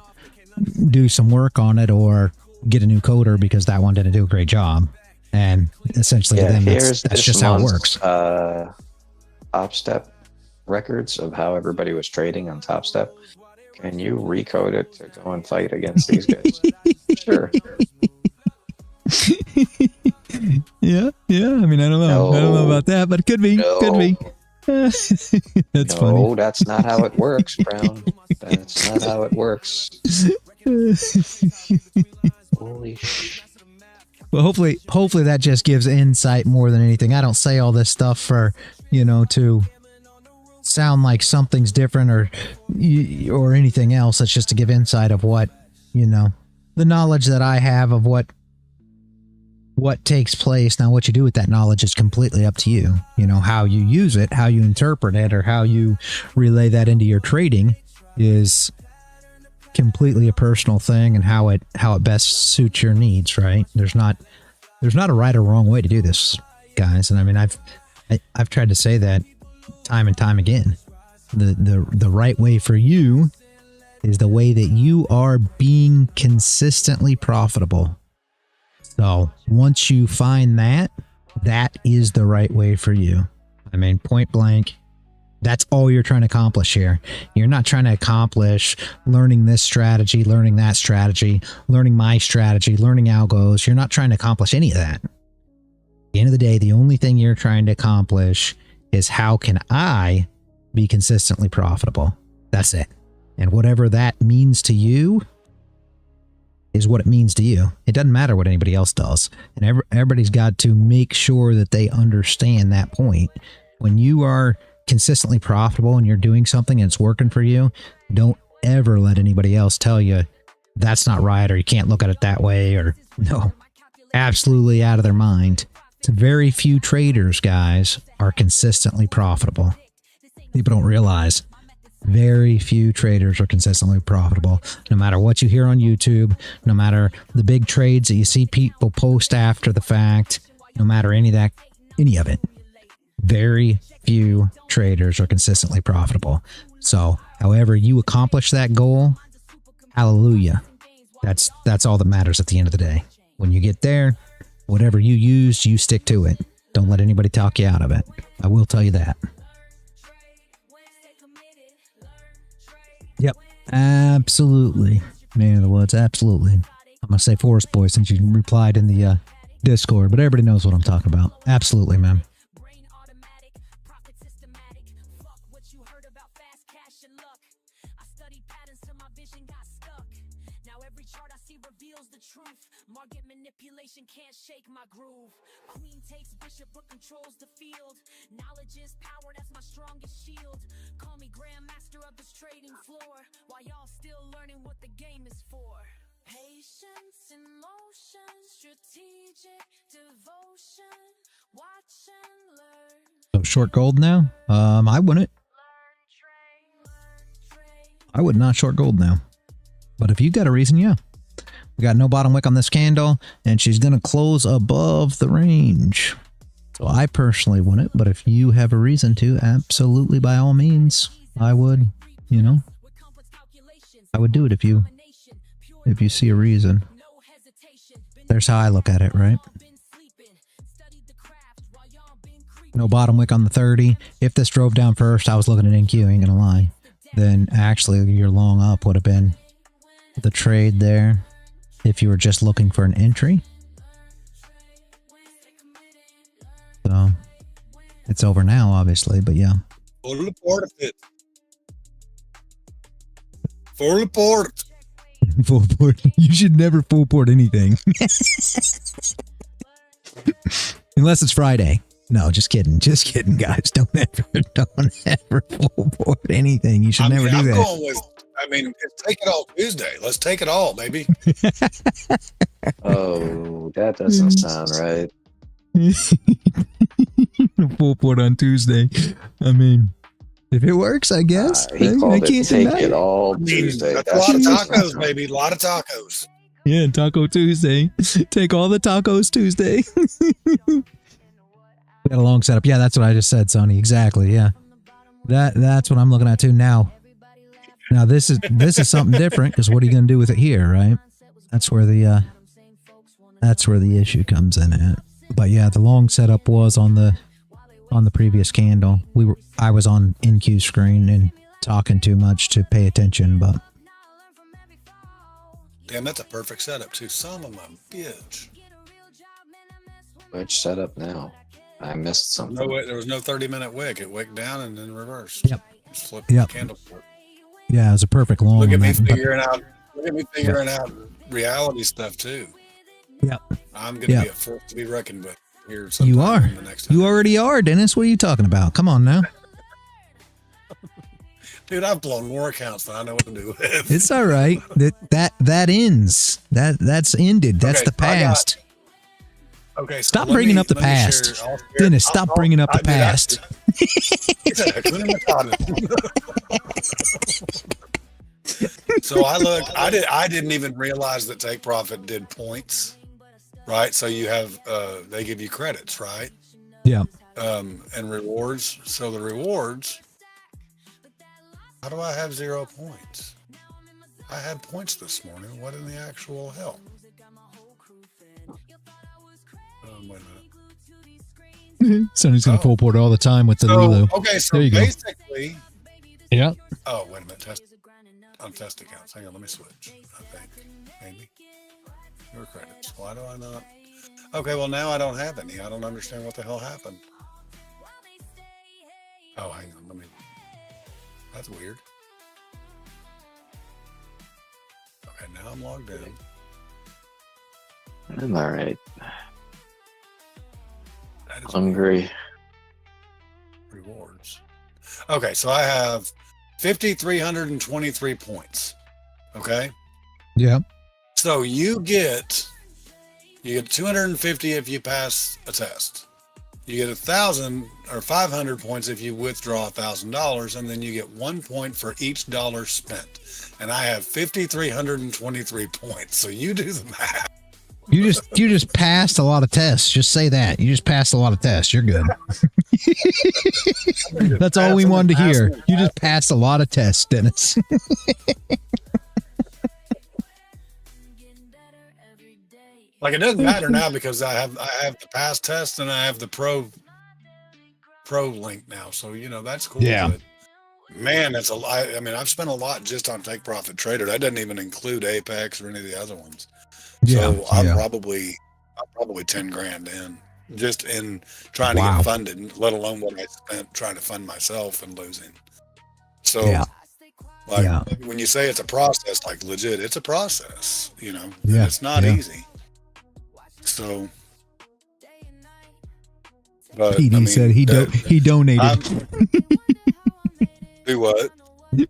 do some work on it, or get a new coder because that one didn't do a great job. And essentially, then that's just how it works. Top Step records of how everybody was trading on Top Step. Can you recode it to go and fight against these guys? Sure. Yeah. I mean, I don't know. I don't know about that, but it could be. Could be. That's funny. No, that's not how it works, Brown. That's not how it works. Holy shit. Well, hopefully that just gives insight more than anything. I don't say all this stuff for, you know, to sound like something's different or anything else. It's just to give insight of what, you know, the knowledge that I have of what takes place. Now, what you do with that knowledge is completely up to you. You know, how you use it, how you interpret it, or how you relay that into your trading is completely a personal thing, and how it best suits your needs, right? There's not a right or wrong way to do this, guys. And I mean, I've tried to say that time and time again. The right way for you is the way that you are being consistently profitable. So once you find that is the right way for you. I mean, point blank, that's all you're trying to accomplish here. You're not trying to accomplish learning this strategy, learning that strategy, learning my strategy, learning algos. You're not trying to accomplish any of that. At the end of the day, the only thing you're trying to accomplish is how can I be consistently profitable? That's it. And whatever that means to you is what it means to you. It doesn't matter what anybody else does. And everybody's got to make sure that they understand that point. When you are consistently profitable and you're doing something and it's working for you, don't ever let anybody else tell you that's not right or you can't look at it that way, or no, absolutely out of their mind. It's very few traders, guys, are consistently profitable. People don't realize very few traders are consistently profitable. No matter what you hear on YouTube, no matter the big trades that you see people post after the fact, no matter any of it, very few traders are consistently profitable. So, however you accomplish that goal, hallelujah. That's all that matters at the end of the day. When you get there, whatever you use, you stick to it. Don't let anybody talk you out of it. I will tell you that. Yep, absolutely. Man of the woods, absolutely. I'm going to say Forest Boy since you replied in the Discord, but everybody knows what I'm talking about. Absolutely, man. Can't shake my groove. Queen takes bishop but controls the field. Knowledge is power, that's my strongest shield. Call me grandmaster of this trading floor, while y'all still learning what the game is for. Patience in motion, strategic devotion. Watch and learn. So short gold now? I wouldn't. I would not short gold now. But if you got a reason, yeah. We got no bottom wick on this candle, and she's going to close above the range. So I personally wouldn't, but if you have a reason to, absolutely, by all means, I would, I would do it if you see a reason. There's how I look at it, right? No bottom wick on the 30. If this drove down first, I was looking at NQ, ain't gonna lie. Then actually your long up would have been the trade there. If you were just looking for an entry. So it's over now, obviously, but yeah. Full report of it. Full report. Full port. You should never full port anything. Unless it's Friday. No, just kidding. Just kidding, guys. Don't ever full port anything. You should never do that. Going with, take it all Tuesday. Let's take it all, baby. Oh, that doesn't sound right. Full port on Tuesday. I mean, if it works, I guess. He called I it can't take deny it all Tuesday. That's a lot of tacos, baby. A lot of tacos. Yeah, Taco Tuesday. Take all the tacos Tuesday. We got a long setup. Yeah, that's what I just said, Sonny. Exactly. Yeah, that's what I'm looking at too now. Now this is something different because what are you going to do with it here, right? That's where the issue comes in at. But yeah, the long setup was on the previous candle. I was on NQ screen and talking too much to pay attention, but damn, that's a perfect setup too. Son of a bitch. Which setup now? I missed something. No, there was no 30-minute wick. It wicked down and then reversed. Yep. Just flipped the candle for it. Yeah, it was a perfect long. Look at me figuring out reality stuff too. Yep. I'm going to be a force to be reckoned with here. You are. In the next time. You already are, Dennis. What are you talking about? Come on now. Dude, I've blown more accounts than I know what to do with. It's all right. That ends. That's ended. That's the past. Okay, so stop bringing up the past. Dennis, stop bringing up the past. So I didn't even realize that Take Profit did points, right? So you have, they give you credits, right? Yeah. And rewards. So the rewards, how do I have 0 points? I had points this morning. What in the actual hell? Wait a Sonny's gonna full port all the time with the Leeloo. Okay, so There you go. basically, Yeah. oh, wait a minute. On test accounts. Hang on, let me switch. I think. Maybe. Your credits. Why do I not? Okay, well, now I don't have any. I don't understand what the hell happened. Oh, hang on. Let me. That's weird. Okay, now I'm logged in. I'm all right. That is Hungry. rewards. Okay, so I have 5,323 points. Okay. Yeah. So you get 250 if you pass a test. You get 1,000 or 500 points if you withdraw $1,000, and then you get 1 point for each dollar spent. And I have 5,323 points. So you do the math. You just passed a lot of tests. Just say that. You just passed a lot of tests. You're good. That's all we wanted to hear. You just passed a lot of tests, Dennis. Like, it doesn't matter now because I have the pass test and I have the pro link now. So, you know, that's cool. Yeah. But man, that's a lot. I mean, I've spent a lot just on Take Profit Trader. That doesn't even include Apex or any of the other ones. So I'm probably 10 grand in just in trying to get funded, let alone what I spent trying to fund myself and losing. So when you say it's a process, like legit, it's a process, you know, it's not easy. So, but PD said he donated. Do what?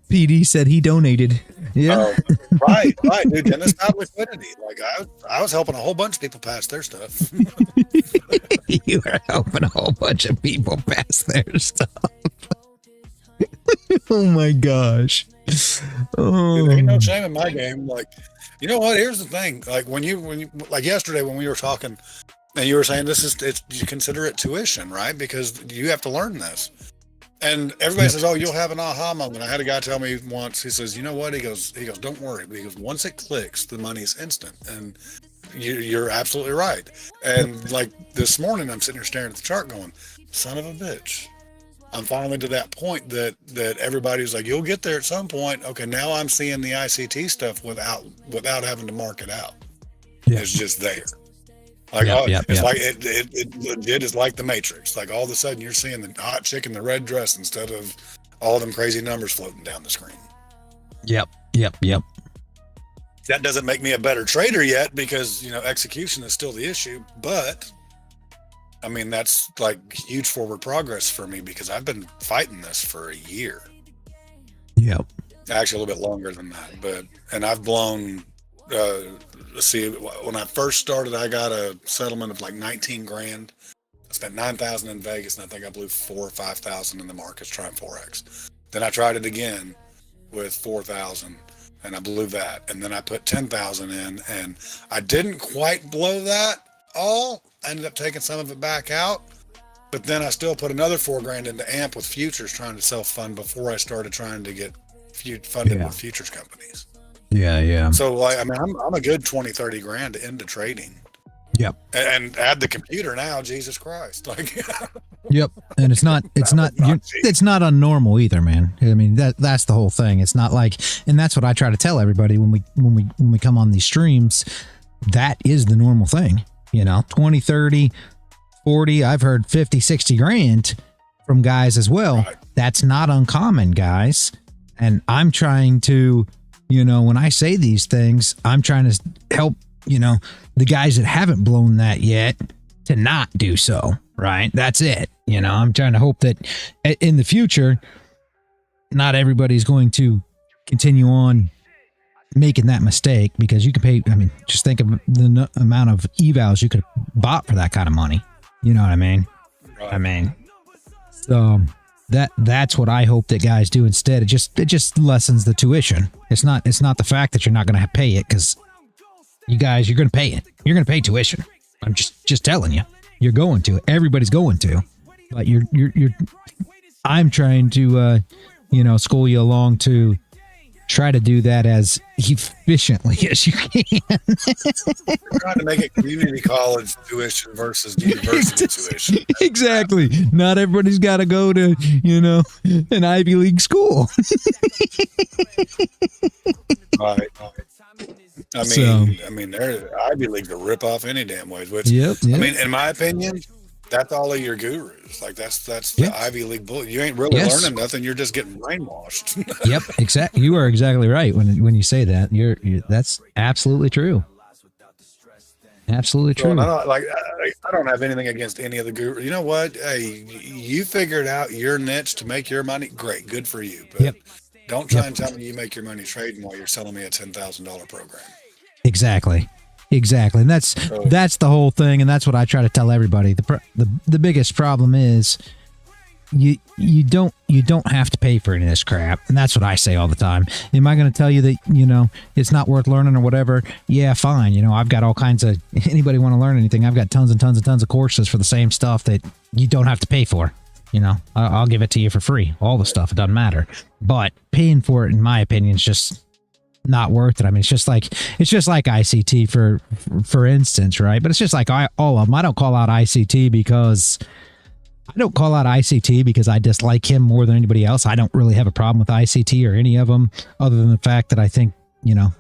PD said he donated. Yeah. Right, dude. Dennis had liquidity. Like I was helping a whole bunch of people pass their stuff. You were helping a whole bunch of people pass their stuff. Oh my gosh. Oh. Dude, there ain't no shame in my game. Like, you know what? Here's the thing. Like when you like yesterday when we were talking, and you were saying you consider it tuition, right? Because you have to learn this. And everybody says, "Oh, you'll have an aha moment." I had a guy tell me once. He says, "You know what?" He goes, "Don't worry." But he goes, "Once it clicks, the money's instant." And you're absolutely right. And like this morning, I'm sitting here staring at the chart, going, "Son of a bitch." I'm finally to that point that everybody's like, "You'll get there at some point." Okay, now I'm seeing the ICT stuff without having to mark it out. Yeah. It's just there. Like it's like it legit is like the Matrix. Like all of a sudden you're seeing the hot chick in the red dress instead of all them crazy numbers floating down the screen. Yep. That doesn't make me a better trader yet because, you know, execution is still the issue. But I mean, that's like huge forward progress for me because I've been fighting this for a year. Yep. Actually, a little bit longer than that. And I've blown. Let's see, when I first started, I got a settlement of like 19 grand. I spent 9,000 in Vegas, and I think I blew 4,000 or 5,000 in the markets trying Forex. Then I tried it again with 4,000, and I blew that. And then I put 10,000 in, and I didn't quite blow that all. I ended up taking some of it back out, but then I still put another 4 grand into AMP with futures, trying to self-fund before I started trying to get funded with futures companies. Yeah. So like, I mean, I'm a good 20-30 grand into trading. Yep. And add the computer now, Jesus Christ. Like Yep. And it's not unnormal either, man. I mean, that's the whole thing. It's not like, and that's what I try to tell everybody when we come on these streams, that is the normal thing. You know, 20, 30, 40, I've heard 50, 60 grand from guys as well. Right. That's not uncommon, guys. And I'm trying to, you know, when I say these things, I'm trying to help, you know, the guys that haven't blown that yet to not do so, right? That's it. You know, I'm trying to hope that in the future, not everybody's going to continue on making that mistake because you can pay. I mean, just think of the amount of evals you could have bought for that kind of money. You know what I mean? Right. I mean, so that's what I hope that guys do instead. It just lessens the tuition. It's not the fact that you're not going to pay it because you guys, you're going to pay it. You're going to pay tuition. I'm just telling you, you're going to. Everybody's going to, but you're. I'm trying to, you know, school you along to try to do that as efficiently as you can. We're trying to make it community college tuition versus university tuition. Exactly. Not everybody's got to go to, you know, an Ivy League school. Right. I mean, they're Ivy League to rip off any damn ways. Which, Yep. I mean, in my opinion, that's all of your gurus. Like that's the Ivy League bull. You ain't really learning nothing. You're just getting brainwashed. Yep. Exactly. You are exactly right when you say that. You're that's absolutely true. Absolutely true. So, I don't have anything against any of the gurus. You know what? Hey, you figured out your niche to make your money. Great, good for you. But don't try and tell me you make your money trading while you're selling me a $10,000 program. Exactly. And that's the whole thing, and that's what I try to tell everybody. The biggest problem is you don't have to pay for any of this crap, and that's what I say all the time. Am I going to tell you that, you know, it's not worth learning or whatever? Yeah, fine. You know, I've got all kinds of, anybody want to learn anything, I've got tons and tons and tons of courses for the same stuff that you don't have to pay for. You know, I'll give it to you for free. All the stuff, it doesn't matter. But paying for it, in my opinion, is just not worth it. I mean, it's just like ICT for instance, right? But it's just like all of them. I don't call out ICT because I dislike him more than anybody else. I don't really have a problem with ICT or any of them, other than the fact that I think, you know,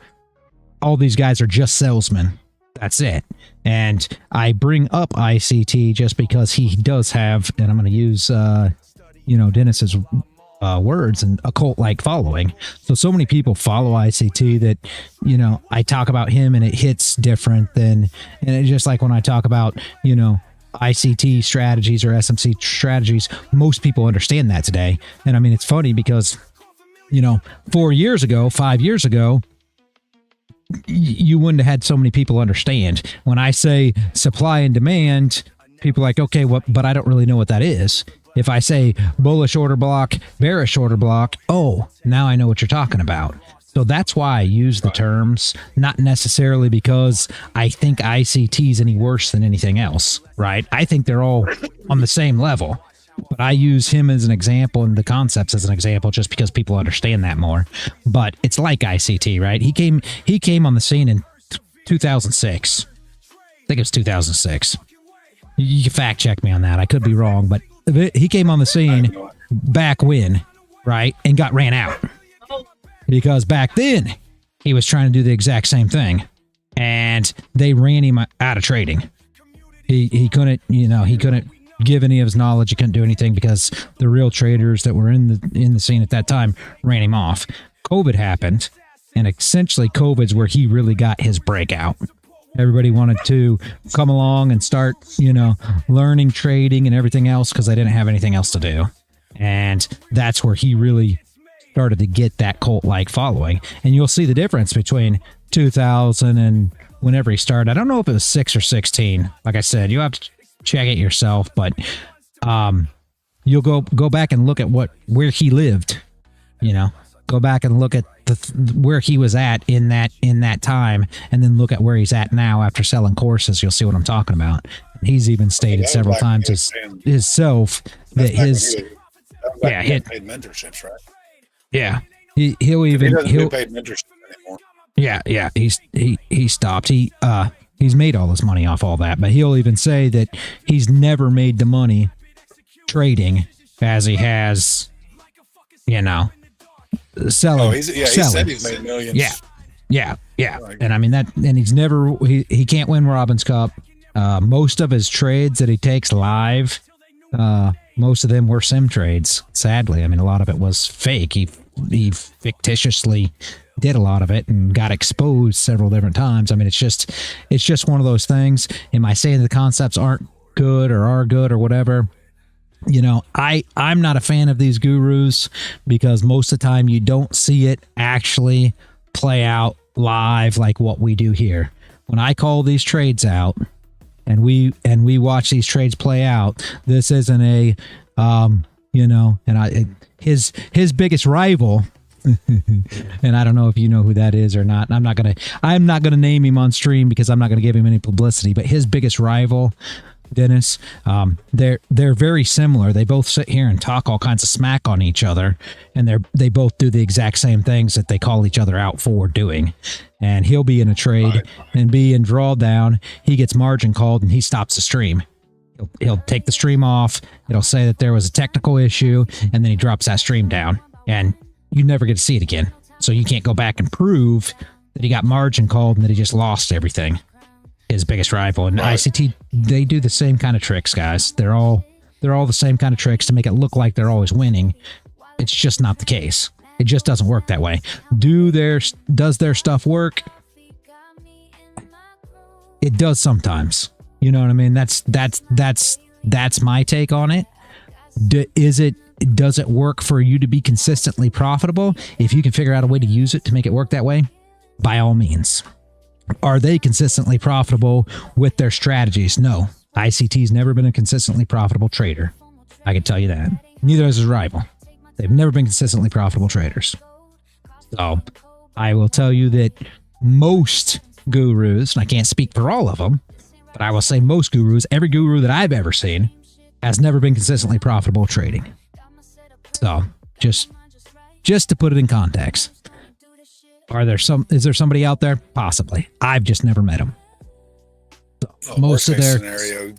all these guys are just salesmen. That's it. And I bring up ICT just because he does have, and I'm going to use, you know, Dennis's words, and a cult-like following. So many people follow ICT that, you know, I talk about him and it hits different than, and it's just like when I talk about, you know, ICT strategies or SMC strategies, most people understand that today. And I mean, it's funny because, you know, 5 years ago, you wouldn't have had so many people understand. When I say supply and demand, people are like, okay, but I don't really know what that is. If I say bullish order block, bearish order block, oh, now I know what you're talking about. So that's why I use the terms, not necessarily because I think ICT is any worse than anything else, right? I think they're all on the same level, but I use him as an example and the concepts as an example just because people understand that more. But it's like ICT, right? He came on the scene in 2006. I think it was 2006. You can fact check me on that. I could be wrong, but he came on the scene back when, right, and got ran out. Because back then, he was trying to do the exact same thing, and they ran him out of trading. He couldn't, you know, he couldn't give any of his knowledge. He couldn't do anything because the real traders that were in the scene at that time ran him off. COVID happened, and essentially COVID's where he really got his breakout. Everybody wanted to come along and start, you know, learning trading and everything else because they didn't have anything else to do. And that's where he really started to get that cult-like following. And you'll see the difference between 2000 and whenever he started. I don't know if it was 6 or 16. Like I said, you have to check it yourself, but you'll go back and look at where he lived, you know. Go back and look at where he was at in that time, and then look at where he's at now after selling courses. You'll see what I'm talking about. And he's even stated several times himself that his paid mentorships, right? Yeah, he'll get paid mentorship anymore. Yeah, he stopped. He's made all his money off all that, but he'll even say that he's never made the money trading as he has, you know, selling. He said he's made millions. Yeah. And I mean and he's never, he can't win Robin's Cup. Most of his trades that he takes live, most of them were sim trades. Sadly, I mean, a lot of it was fake. He fictitiously did a lot of it and got exposed several different times. I mean, it's just one of those things. Am I saying the concepts aren't good or are good or whatever? You know, I'm not a fan of these gurus because most of the time you don't see it actually play out live like what we do here. When I call these trades out and we watch these trades play out, this isn't a you know, and his biggest rival, and I don't know if you know who that is or not. I'm not gonna name him on stream because I'm not gonna give him any publicity, but his biggest rival Dennis. They're very similar. They both sit here and talk all kinds of smack on each other, and they both do the exact same things that they call each other out for doing. And he'll be in a trade and be in drawdown. He gets margin called and he stops the stream. He'll take the stream off. It'll say that there was a technical issue, and then he drops that stream down, and you never get to see it again. So you can't go back and prove that he got margin called and that he just lost everything. His biggest rival. And ICT, they do the same kind of tricks, guys. They're all the same kind of tricks to make it look like they're always winning. It's just not the case. It just doesn't work that way. Does their stuff work? It does sometimes. You know what I mean? That's my take on it. Does it work for you to be consistently profitable? If you can figure out a way to use it to make it work that way, by all means. Are they consistently profitable with their strategies? No. ICT's never been a consistently profitable trader. I can tell you that. Neither has his rival. They've never been consistently profitable traders. So I will tell you that most gurus, and I can't speak for all of them, but I will say most gurus, every guru that I've ever seen, has never been consistently profitable trading. So just to put it in context. Is there somebody out there? Possibly. I've just never met them. So most of their scenario,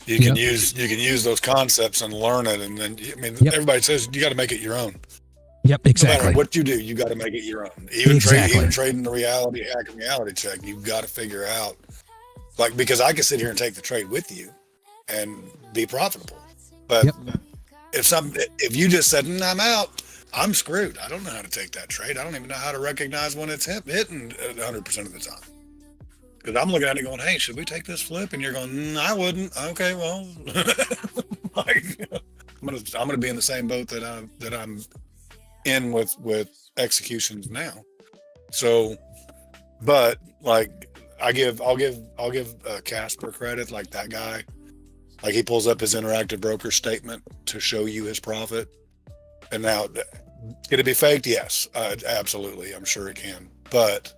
you can use those concepts and learn it, and then everybody says you got to make it your own. Yep, exactly. No matter what you do, you got to make it your own. Even trading the reality hack and reality check, you've got to figure out, because I can sit here and take the trade with you and be profitable, but if you just said I'm out, I'm screwed. I don't know how to take that trade. I don't even know how to recognize when it's hitting 100% of the time. Because I'm looking at it going, hey, should we take this flip? And you're going, I wouldn't. Okay, well, I'm gonna be in the same boat that I'm in with executions now. So, but I'll give Casper credit, like that guy. Like he pulls up his interactive broker statement to show you his profit. And now, can it be faked? Yes, absolutely. I'm sure it can. But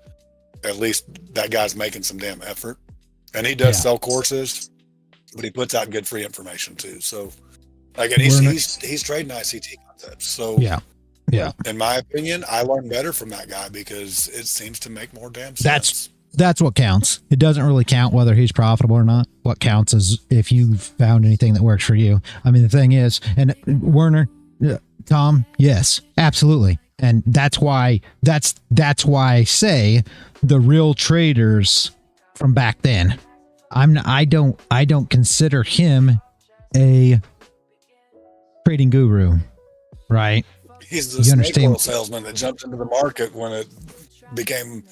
at least that guy's making some damn effort. And he does sell courses, but he puts out good free information too. So, and he's trading ICT concepts. So, in my opinion, I learn better from that guy because it seems to make more damn sense. That's what counts. It doesn't really count whether he's profitable or not. What counts is if you found anything that works for you. I mean, the thing is, and Werner, Tom, yes, absolutely. And that's why I say the real traders from back then, I don't consider him a trading guru, right? He's the snake oil salesman that jumped into the market when it became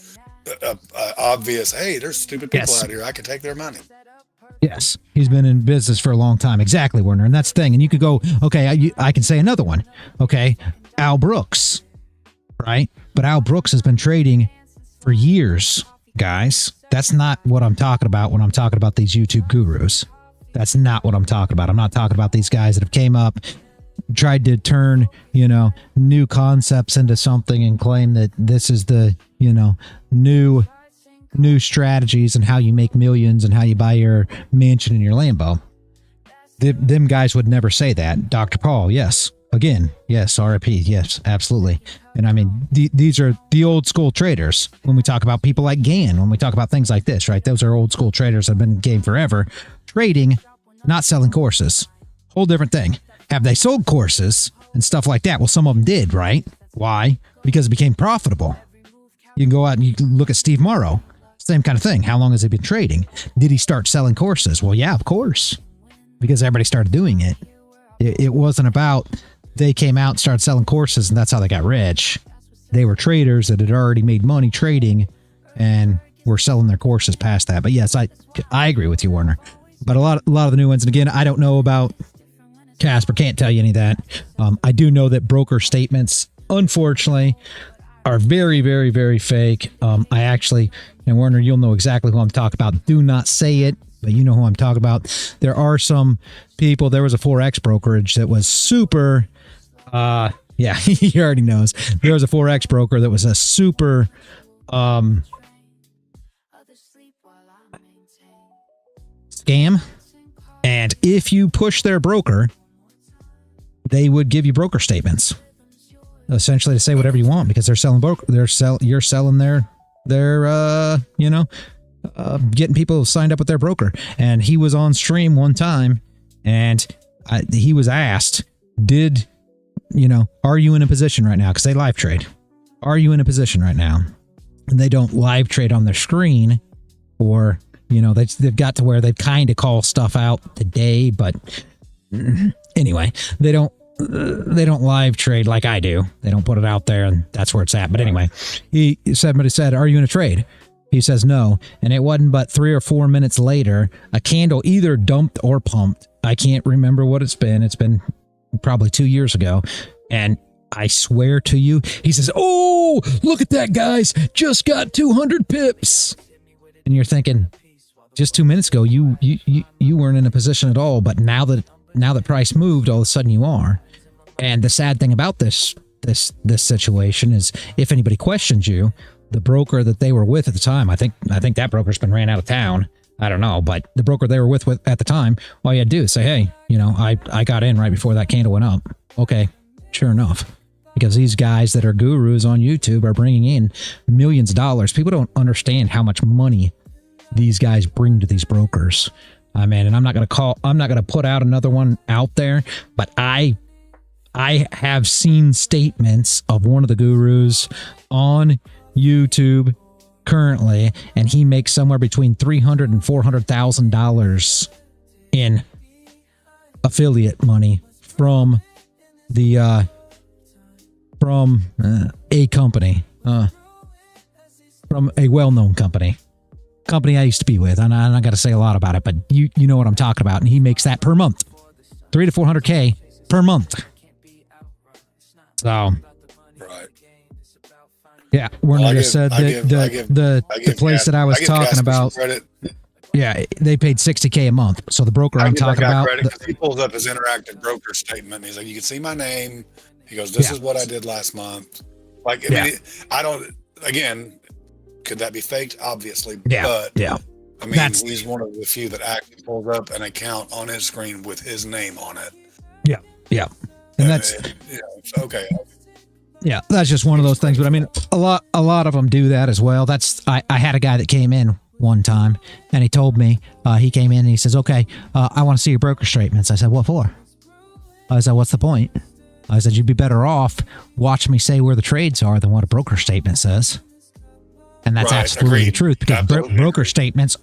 obvious, hey, there's stupid people out here. I can take their money. Yes, he's been in business for a long time. Exactly, Werner. And that's the thing. And you could go, okay, I can say another one. Okay, Al Brooks, right? But Al Brooks has been trading for years, guys. That's not what I'm talking about when I'm talking about these YouTube gurus. That's not what I'm talking about. I'm not talking about these guys that have came up, tried to turn, new concepts into something and claim that this is the, new strategies and how you make millions and how you buy your mansion and your Lambo. Them guys would never say that. Dr. Paul, yes. Again, yes. RIP, yes, absolutely. And I mean, these are the old school traders. When we talk about people like Gann, when we talk about things like this, right? Those are old school traders that have been in the game forever. Trading, not selling courses. Whole different thing. Have they sold courses and stuff like that? Well, some of them did, right? Why? Because it became profitable. You can go out and you can look at Steve Morrow. Same kind of thing. How long has he been trading? Did he start selling courses? Well, yeah, of course. Because everybody started doing it. It wasn't about they came out and started selling courses and that's how they got rich. They were traders that had already made money trading and were selling their courses past that. But yes, I agree with you, Warner. But a lot of the new ones, and again, I don't know about Casper, can't tell you any of that. I do know that broker statements, unfortunately, are very, very, very fake. I actually, and Werner, you'll know exactly who I'm talking about. Do not say it, but you know who I'm talking about. There are some people, there was a Forex brokerage that was super, yeah, he already knows. There was a Forex broker that was a super, scam. And if you push their broker, they would give you broker statements, essentially to say whatever you want, because they're selling broker. You're selling their getting people signed up with their broker. And he was on stream one time, and he was asked, are you in a position right now? Because they live trade. Are you in a position right now? And they don't live trade on their screen, or they've got to where they kind of call stuff out today, but anyway, they don't live trade like I do. They don't put it out there, and that's where it's at. But anyway, somebody said, are you in a trade? He says no, and it wasn't but 3 or 4 minutes later, a candle either dumped or pumped. I can't remember what it's been. It's been probably 2 years ago, and I swear to you, he says, oh, look at that, guys, just got 200 pips. And you're thinking, just 2 minutes ago, you weren't in a position at all, but now that price moved, all of a sudden you are. And the sad thing about this situation is, if anybody questions you, the broker that they were with at the time, I think that broker's been ran out of town. I don't know, but the broker they were with at the time, all you had to do is say, hey, I got in right before that candle went up. Okay, sure enough. Because these guys that are gurus on YouTube are bringing in millions of dollars. People don't understand how much money these guys bring to these brokers. And I'm not going to put out another one out there, but I have seen statements of one of the gurus on YouTube currently, and he makes somewhere between $300,000 and $400,000 in affiliate money from the from a company, from a well-known company I used to be with. And I got to say a lot about it, but you know what I'm talking about. And he makes that per month, 300 to 400K per month. So, Right. Yeah, Werner just said the place that I was talking about. Yeah, they paid $60K a month. So the broker I'm talking about, he pulls up his interactive broker statement. He's like, you can see my name. He goes, this is what I did last month. Like, I mean, I don't. Again, could that be faked? Obviously, but I mean, he's one of the few that actually pulls up an account on his screen with his name on it. Yeah, and that's okay. Yeah, that's just one of those things. But I mean, a lot of them do that as well. I had a guy that came in one time, and he told me, he came in and he says, okay, I want to see your broker statements. I said, what for? I said, what's the point? I said, you'd be better off watching me say where the trades are than what a broker statement says. And that's absolutely the truth, because broker statements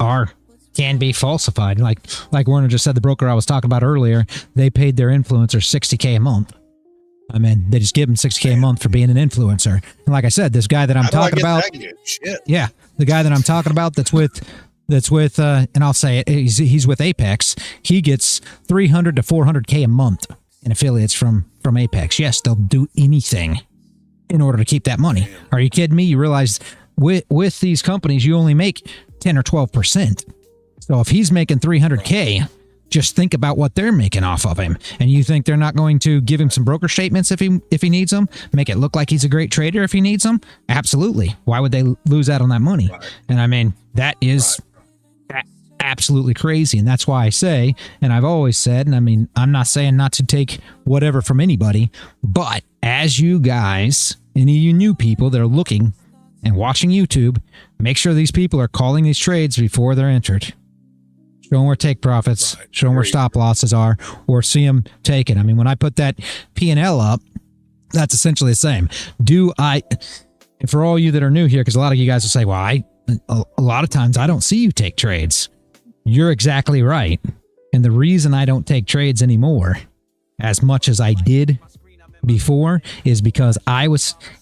can be falsified. Like Werner just said, the broker I was talking about earlier, they paid their influencers $60K a month. I mean, they just give him $60K a month for being an influencer. And like I said, this guy that I'm talking about, the guy that I'm talking about that's with, and I'll say it, he's with Apex. He gets 300 to 400K a month in affiliates from Apex. Yes, they'll do anything in order to keep that money. Are you kidding me? You realize with these companies, you only make 10 or 12%. So if he's making 300K, just think about what they're making off of him. And you think they're not going to give him some broker statements if he needs them? Make it look like he's a great trader if he needs them? Absolutely. Why would they lose out on that money? And I mean, that is absolutely crazy. And that's why I say, and I've always said, and I mean, I'm not saying not to take whatever from anybody, but as you guys, any of you new people that are looking and watching YouTube, make sure these people are calling these trades before they're entered. Show them where take profits, show them where stop losses are, or see them taken. I mean, when I put that P&L up, that's essentially the same. And for all you that are new here, because a lot of you guys will say, well, a lot of times I don't see you take trades. You're exactly right. And the reason I don't take trades anymore as much as I did before is because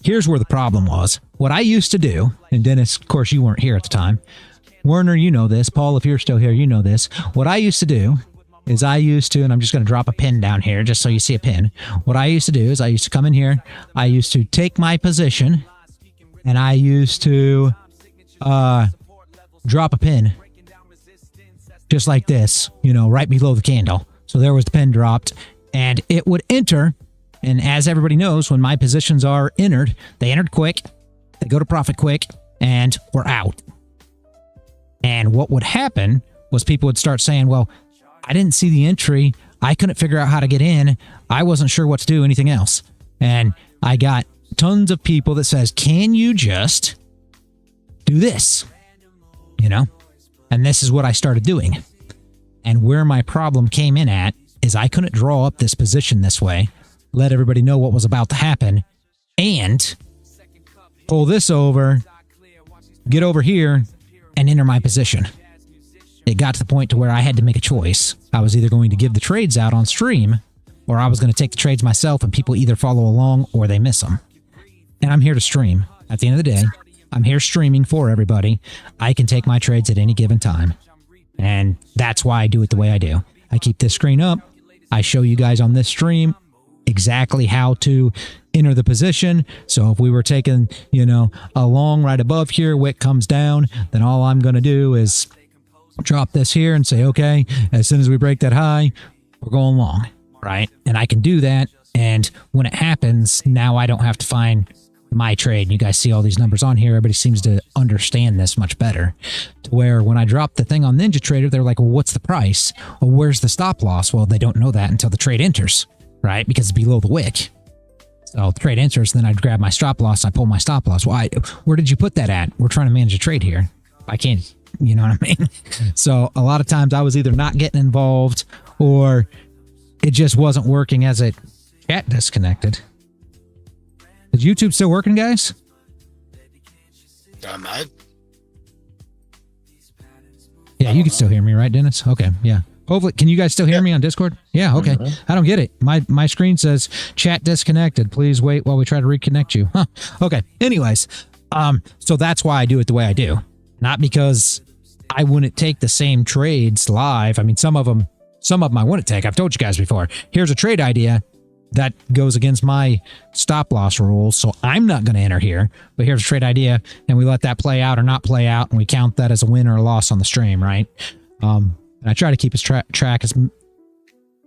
here's where the problem was. What I used to do, and Dennis, of course, you weren't here at the time. Werner, you know this. Paul, if you're still here, you know this. What I used to do is and I'm just going to drop a pin down here just so you see a pin. What I used to do is I used to come in here. I used to take my position, and I used to drop a pin just like this, right below the candle. So there was the pin dropped, and it would enter. And as everybody knows, when my positions are entered, they entered quick, they go to profit quick, and we're out. And what would happen was people would start saying, well, I didn't see the entry. I couldn't figure out how to get in. I wasn't sure what to do, anything else. And I got tons of people that says, can you just do this? You know? And this is what I started doing. And where my problem came in at is I couldn't draw up this position this way, let everybody know what was about to happen, and pull this over, get over here, and enter my position. It got to the point to where I had to make a choice. I was either going to give the trades out on stream, or I was going to take the trades myself and people either follow along or they miss them. And I'm here to stream. At the end of the day, I'm here streaming for everybody. I can take my trades at any given time. And that's why I do it the way I do. I keep this screen up. I show you guys on this stream exactly how to enter the position. So if we were taking, you know, a long right above here, wick comes down, then all I'm going to do is drop this here and say, okay, as soon as we break that high, we're going long, right? And I can do that. And when it happens, now I don't have to find my trade. You guys see all these numbers on here. Everybody seems to understand this much better, to where when I dropped the thing on NinjaTrader, they're like, well, what's the price? Well, where's the stop loss? Well, they don't know that until the trade enters, right? Because it's below the wick. So the trade enters, then I grab my stop loss, I pull my stop loss. Well, where did you put that at? We're trying to manage a trade here. I can't, you know what I mean? So a lot of times I was either not getting involved or it just wasn't working as it chat disconnected. Is YouTube still working, guys? Yeah, you can still hear me, right, Dennis? Okay, yeah. Hopefully, can you guys still hear me on Discord? Yeah, okay. I don't get it. My screen says chat disconnected. Please wait while we try to reconnect you. Huh. Okay. Anyways, so that's why I do it the way I do. Not because I wouldn't take the same trades live. I mean, some of them I wouldn't take. I've told you guys before. Here's a trade idea that goes against my stop loss rules, so I'm not going to enter here. But here's a trade idea, and we let that play out or not play out, and we count that as a win or a loss on the stream, right? And I try to keep as track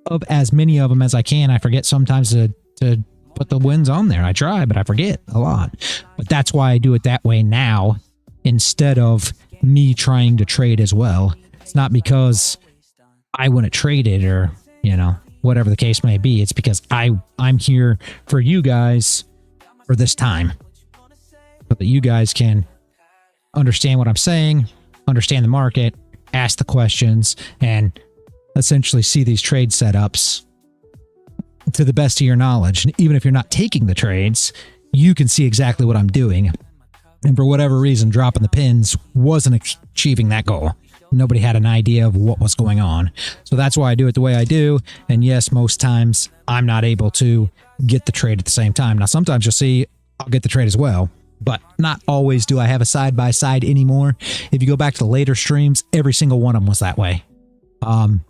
of as many of them as I can. I forget sometimes to put the wins on there. I try, but I forget a lot. But that's why I do it that way now, instead of me trying to trade as well. It's not because I wouldn't trade it or, you know, whatever the case may be. It's because I'm here for you guys for this time, so that you guys can understand what I'm saying, understand the market, ask the questions, and essentially see these trade setups to the best of your knowledge. And even if you're not taking the trades, you can see exactly what I'm doing. And for whatever reason, dropping the pins wasn't achieving that goal. Nobody had an idea of what was going on. So that's why I do it the way I do. And yes, most times I'm not able to get the trade at the same time. Now, sometimes you'll see I'll get the trade as well, but not always do I have a side-by-side anymore. If you go back to the later streams, every single one of them was that way. And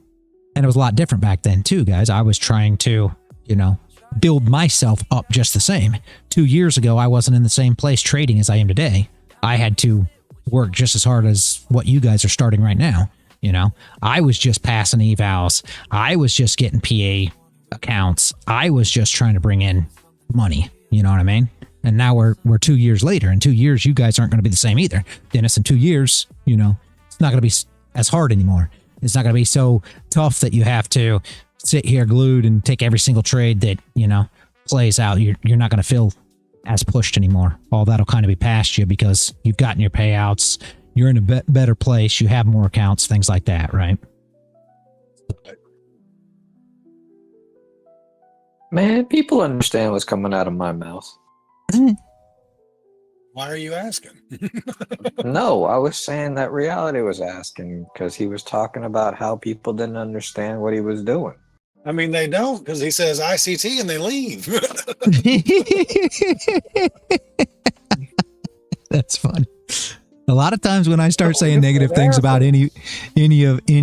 it was a lot different back then too, guys. I was trying to, you know, build myself up just the same. 2 years ago, I wasn't in the same place trading as I am today. I had to work just as hard as what you guys are starting right now. You know, I was just passing evals. I was just getting PA accounts. I was just trying to bring in money. You know what I mean? And now we're 2 years later. In 2 years, you guys aren't going to be the same either. Dennis, in 2 years, you know, it's not going to be as hard anymore. It's not going to be so tough that you have to sit here glued and take every single trade that, you know, plays out. You're not going to feel as pushed anymore. All that'll kind of be past you because you've gotten your payouts. You're in a better place. You have more accounts, things like that, right? Man, people understand what's coming out of my mouth. Why are you asking? No, I was saying that Reality was asking because he was talking about how people didn't understand what he was doing. I mean, they don't, because he says ICT and they leave. That's fun. A lot of times when I start saying negative things about any ICT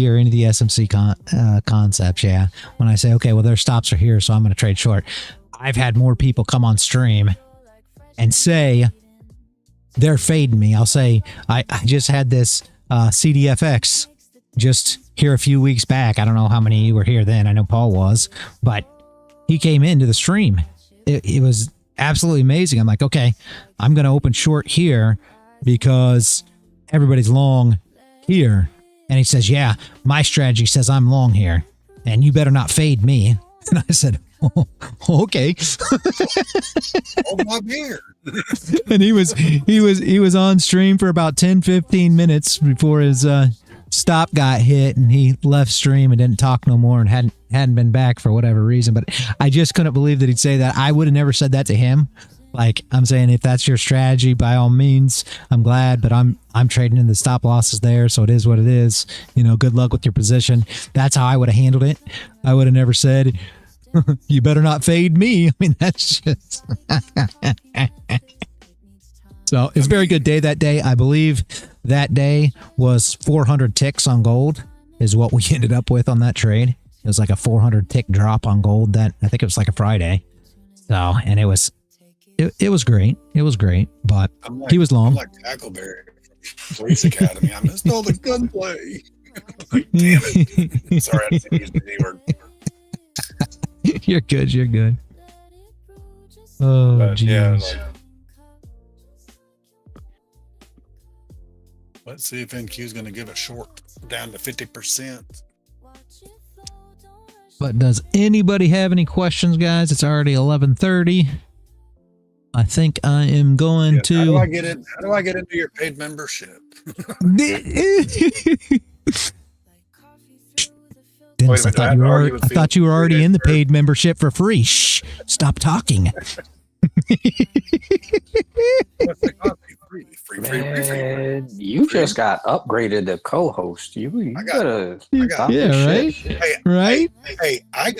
or any of the SMC concepts, yeah, when I say, okay, well, their stops are here, so I'm going to trade short, I've had more people come on stream and say they're fading me. I'll say, I just had this CDFX just here a few weeks back. I don't know how many of you were here then. I know Paul was, but he came into the stream. It was absolutely amazing. I'm like, okay, I'm going to open short here because everybody's long here. And he says, yeah, my strategy says I'm long here, and you better not fade me. And I said, oh, okay. Hold my beer. And he was on stream for about 10-15 minutes before his stop got hit, and he left stream and didn't talk no more and hadn't been back for whatever reason. But I just couldn't believe that he'd say that. I would have never said that to him. Like, I'm saying, if that's your strategy, by all means, I'm glad, but I'm trading in the stop losses there, so it is what it is. You know, good luck with your position. That's how I would have handled it. I would have never said, you better not fade me. I mean, that's just... So it's a very good day that day. I believe that day was 400 ticks on gold is what we ended up with on that trade. It was like a 400 tick drop on gold. That I think it was like a Friday. So, and it was great. It was great, but he was long. I'm like Tackleberry from Police Academy. I missed all the gunplay. Like, damn it. Sorry, I didn't use the D word. You're good. You're good. Oh, But, yeah, jeez. like, let's see if NQ is going to give a short down to 50%. But does anybody have any questions, guys? It's already 11:30. I think I am going Yes, to. How do I get in? How do I get into your paid membership? Dennis, Wait a minute, I thought you were already in the paid membership for free. Shh! Stop talking. What's the coffee? Free. Man, you just got upgraded to co-host. You I got gotta I got stop Yeah, this right? shit. Hey, Right? Hey, I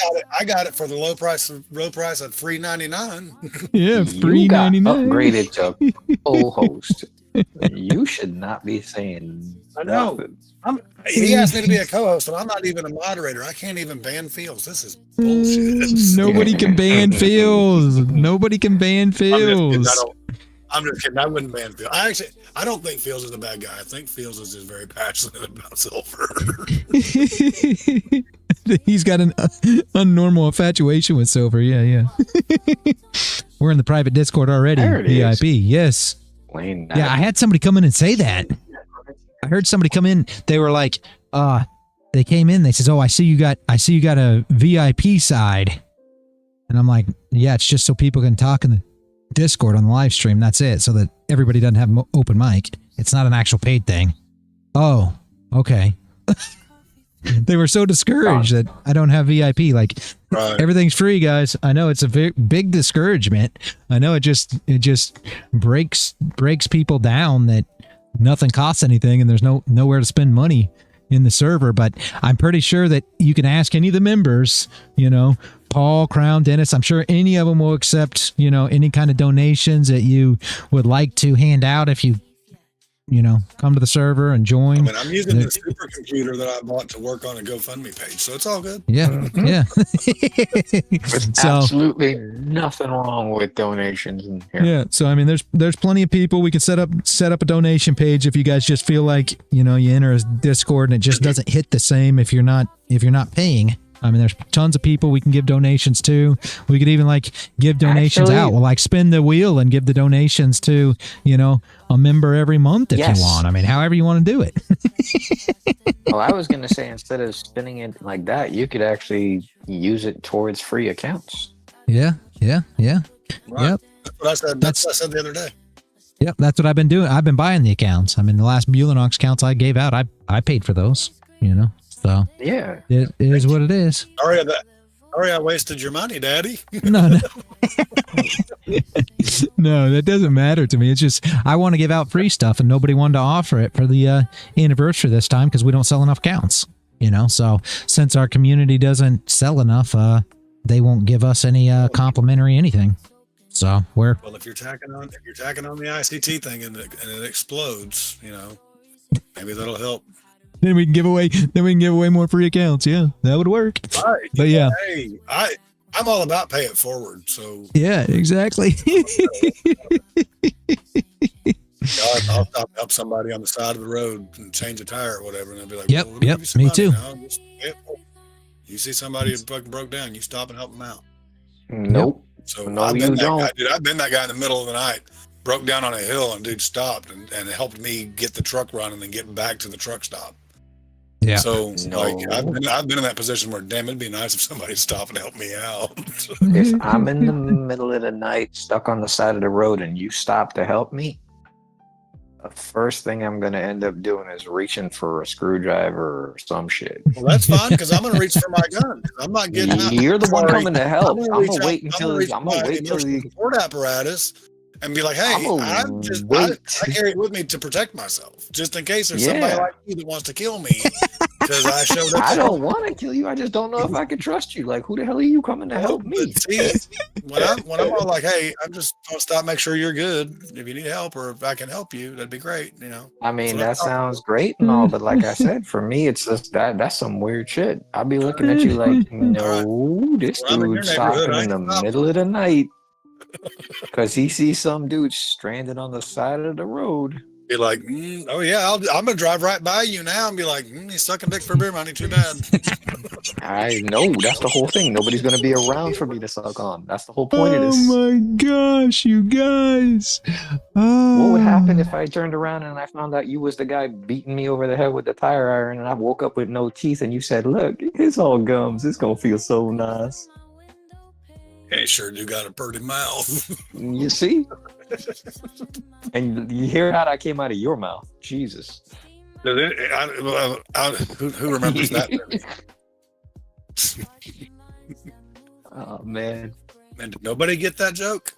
got it for the low price of $3.99. Yeah, You free got 99. upgraded to co-host. You should not be saying I know. nothing. He asked me to be a co-host, and I'm not even a moderator. I can't even ban fields. This is bullshit. Nobody can ban Fields. Nobody can ban Fields. I'm just kidding. I wouldn't ban Fields. I don't think Fields is a bad guy. I think Fields is just very passionate about silver. He's got an unnormal infatuation with silver. Yeah. We're in the private Discord already. There it VIP. is. Yes. Wayne, Yeah, I had somebody come in and say that. I heard somebody come in. They were like, they came in. They says, "Oh, I see you got a VIP side," and I'm like, "Yeah, it's just so people can talk in the Discord on the live stream. That's it, so that everybody doesn't have open mic. It's not an actual paid thing." Oh, okay. They were so discouraged that I don't have VIP. Like, Right. everything's free, guys. I know it's a big discouragement. I know it just breaks people down that nothing costs anything and there's nowhere to spend money in the server. But I'm pretty sure that you can ask any of the members, Paul, Crown, Dennis, I'm sure any of them will accept, any kind of donations that you would like to hand out if you come to the server and join. I mean, I'm using the supercomputer that I bought to work on a GoFundMe page, so it's all good. Yeah. There's So- absolutely nothing wrong with donations in here. Yeah, so I mean, there's plenty of people. We can set up a donation page if you guys just feel like you enter a Discord and it just doesn't hit the same if you're not paying. I mean, there's tons of people we can give donations to. We could even give donations out. We'll spin the wheel and give the donations to a member every month if Yes. you want. I mean, however you want to do it. Well, I was going to say, instead of spinning it like that, you could actually use it towards free accounts. Yeah. Right. Yep. That's what I said. That's what I said the other day. Yep, that's what I've been doing. I've been buying the accounts. I mean, the last Bulenox accounts I gave out, I paid for those. So Yeah. it is what it is. Sorry I wasted your money, Daddy. No. No, that doesn't matter to me. It's just I want to give out free stuff, and nobody wanted to offer it for the anniversary this time because we don't sell enough accounts. So since our community doesn't sell enough, they won't give us any complimentary anything. So we're Well, if you're tacking on the ICT thing and it explodes, maybe that'll help. then we can give away more free accounts. Yeah, that would work. Right. But yeah. Hey, I'm all about pay it forward. So Yeah, exactly. I'll stop help somebody on the side of the road and change a tire or whatever, and they'll be like, Yep, well, we'll give yep, you some me money too. now. Just pay it forward. You see somebody who fucking broke down, you stop and help them out. Nope. So No, I've you been that don't. guy, dude. I've been that guy in the middle of the night, broke down on a hill, and dude stopped and helped me get the truck running and get back to the truck stop. Yeah. So No. like I've been in that position where damn, it'd be nice if somebody stopped and helped me out. If I'm in the middle of the night, stuck on the side of the road, and you stop to help me, the first thing I'm gonna end up doing is reaching for a screwdriver or some shit. Well, that's fine because I'm gonna reach for my gun. I'm not getting out. You're the one Sorry. coming to help. I'm reach gonna out- wait I'm until gonna reach I'm for gonna my wait till emotional you. support apparatus and be like, hey, I carry it with me to protect myself, just in case there's somebody Yeah. like you that wants to kill me because I showed up. I to don't want to kill you. I just don't know if I can trust you. Like, who the hell are you coming to help me? But see, when I'm all like, hey, I'm just gonna stop, make sure you're good. If you need help or if I can help you, that'd be great. You know. I mean, So that that's all. sounds great and all, but like I said, for me, it's just that's some weird shit. I'll be looking at you like, no, this Well, I'm in your dude's neighborhood, stopping I in the ain't stopping. middle of the night because he sees some dude stranded on the side of the road. Be like, oh yeah, I'm gonna drive right by you now and be like, he's sucking dick for beer money. Too bad. I know, that's the whole thing. Nobody's going to be around for me to suck on. That's the whole point of this. my gosh, you guys. What would happen if I turned around and I found out you was the guy beating me over the head with the tire iron and I woke up with no teeth and you said, look, it's all gums. It's going to feel so nice. Hey, sure do got a pretty mouth. You see? And you hear how that came out of your mouth. Jesus. Who remembers that? Oh, man. And did nobody get that joke?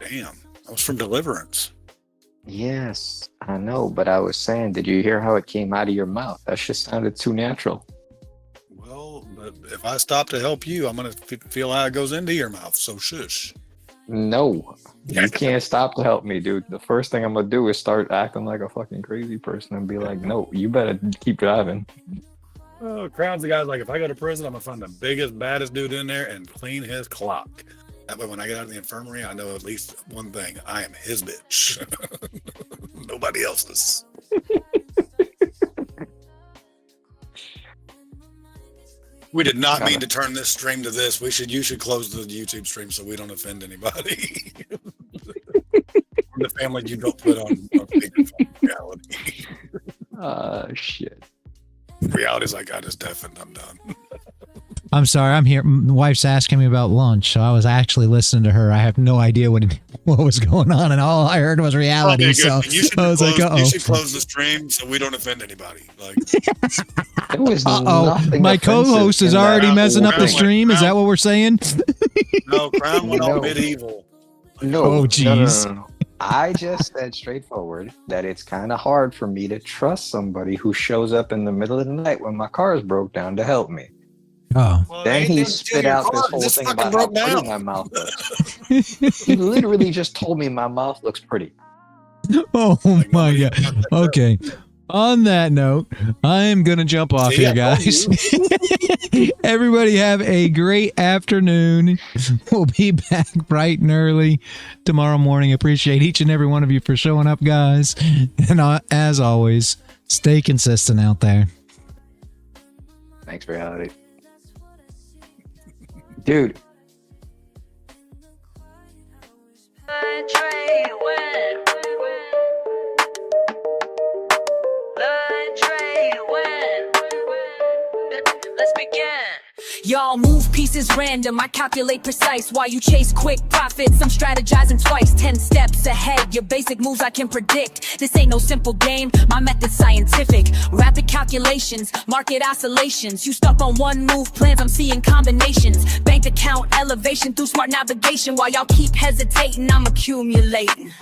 Damn, that was from Deliverance. Yes, I know. But I was saying, did you hear how it came out of your mouth? That just sounded too natural. Well, but if I stop to help you, I'm gonna feel how it goes into your mouth. So shush. No, you can't stop to help me, dude. The first thing I'm gonna do is start acting like a fucking crazy person and be like, no, you better keep driving. Oh, Crown's the guy's like, if I go to prison, I'm gonna find the biggest, baddest dude in there and clean his clock. That way, when I get out of the infirmary, I know at least one thing: I am his bitch, nobody else's. We did not mean to turn this stream to this. You should close the YouTube stream so we don't offend anybody. The family you don't put on reality. Shit. Reality's like, I just deafened. I'm done. I'm sorry, I'm here. My wife's asking me about lunch, so I was actually listening to her. I have no idea what was going on, and all I heard was reality. Okay, so I was like, you should close the stream so we don't offend anybody. Like, There was nothing my offensive co-host is in that already whole messing up the thing. stream. Is that what we're saying? no, Crown went No. all medieval. No. Oh, jeez. No. I just said straightforward that it's kind of hard for me to trust somebody who shows up in the middle of the night when my car's broke down to help me. Oh, Well, Then ain't he nothing to spit your out this car. whole This thing fucking about how broke pretty down. my mouth was. He literally just told me my mouth looks pretty. oh Like, my nobody god. got that Okay. On that note, I am going to jump off See, here, I told guys. Everybody have a great afternoon. We'll be back bright and early tomorrow morning. Appreciate each and every one of you for showing up, guys. And as always, stay consistent out there. Thanks, reality. Dude. Let's begin. Y'all move pieces random, I calculate precise. While you chase quick profits, I'm strategizing twice. 10 steps ahead, your basic moves I can predict. This ain't no simple game, my method's scientific. Rapid calculations, market oscillations. You stuck on one move plans, I'm seeing combinations. Bank account elevation through smart navigation. While y'all keep hesitating, I'm accumulating.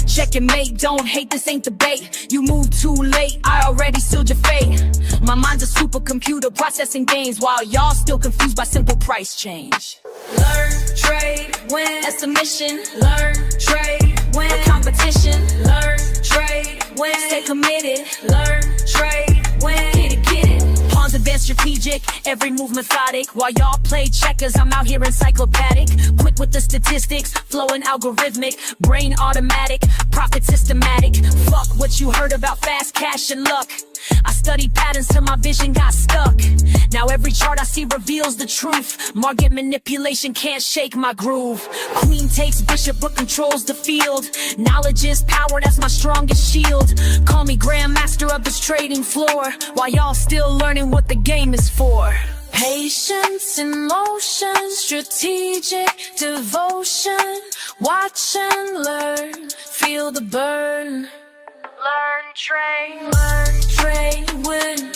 Check and mate, don't hate, this ain't debate. You move too late, I already sealed your fate. My mind's a supercomputer processing gains, while y'all still confused by simple price change. Learn, trade, win. That's the mission. Learn, trade, win. A competition. Learn, trade, win. Stay committed. Learn, trade, win. Get it, get it. Pawns advanced strategic, every move methodic. While y'all play checkers, I'm out here encyclopedic. Quick with the statistics, flowing algorithmic, brain automatic, profit systematic. Fuck what you heard about fast cash and luck. I studied patterns till my vision got stuck. Now every chart I see reveals the truth. Market manipulation can't shake my groove. Queen takes bishop but controls the field. Knowledge is power, that's my strongest shield. Call me grandmaster of this trading floor, while y'all still learning what the game is for. Patience in motion, strategic devotion. Watch and learn, feel the burn. Learn, trade, win.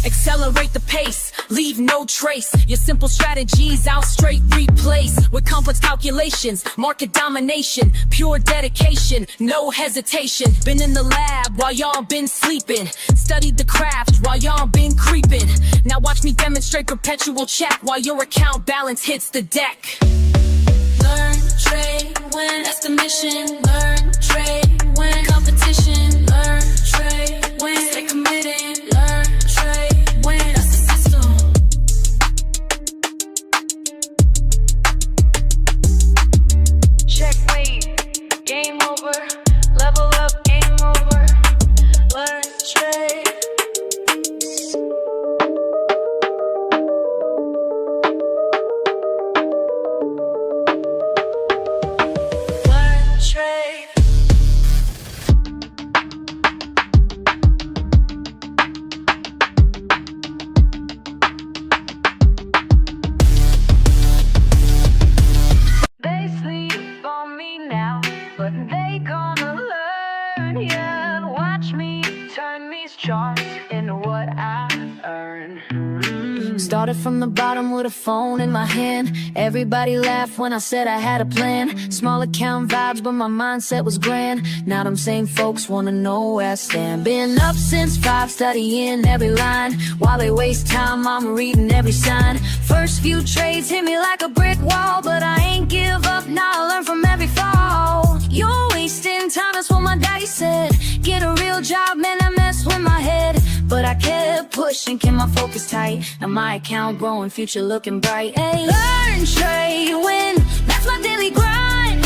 Accelerate the pace, leave no trace. Your simple strategies I'll straight replace with complex calculations, market domination, pure dedication, no hesitation. Been in the lab while y'all been sleeping, studied the craft while y'all been creeping. Now watch me demonstrate perpetual check while your account balance hits the deck. Learn, trade, win, that's the mission. Learn, trade, win, competition. Learn, trade, win, stay committed. Learn, trade, win, that's the system. Check, wait, game over. Level up, game over. Learn, trade. Started from the bottom with a phone in my hand. Everybody laughed when I said I had a plan. Small account vibes, but my mindset was grand. Now them same folks wanna know where I stand. Been up since 5, studying every line. While they waste time, I'm reading every sign. First few trades hit me like a brick wall, but I ain't give up, now I learn from every fall. You're wasting time, that's what my daddy said. Get a real job, man, I mess with my head. But I kept pushing, kept my focus tight. Now my account growing, future looking bright. Ay. Learn, trade, win, that's my daily grind.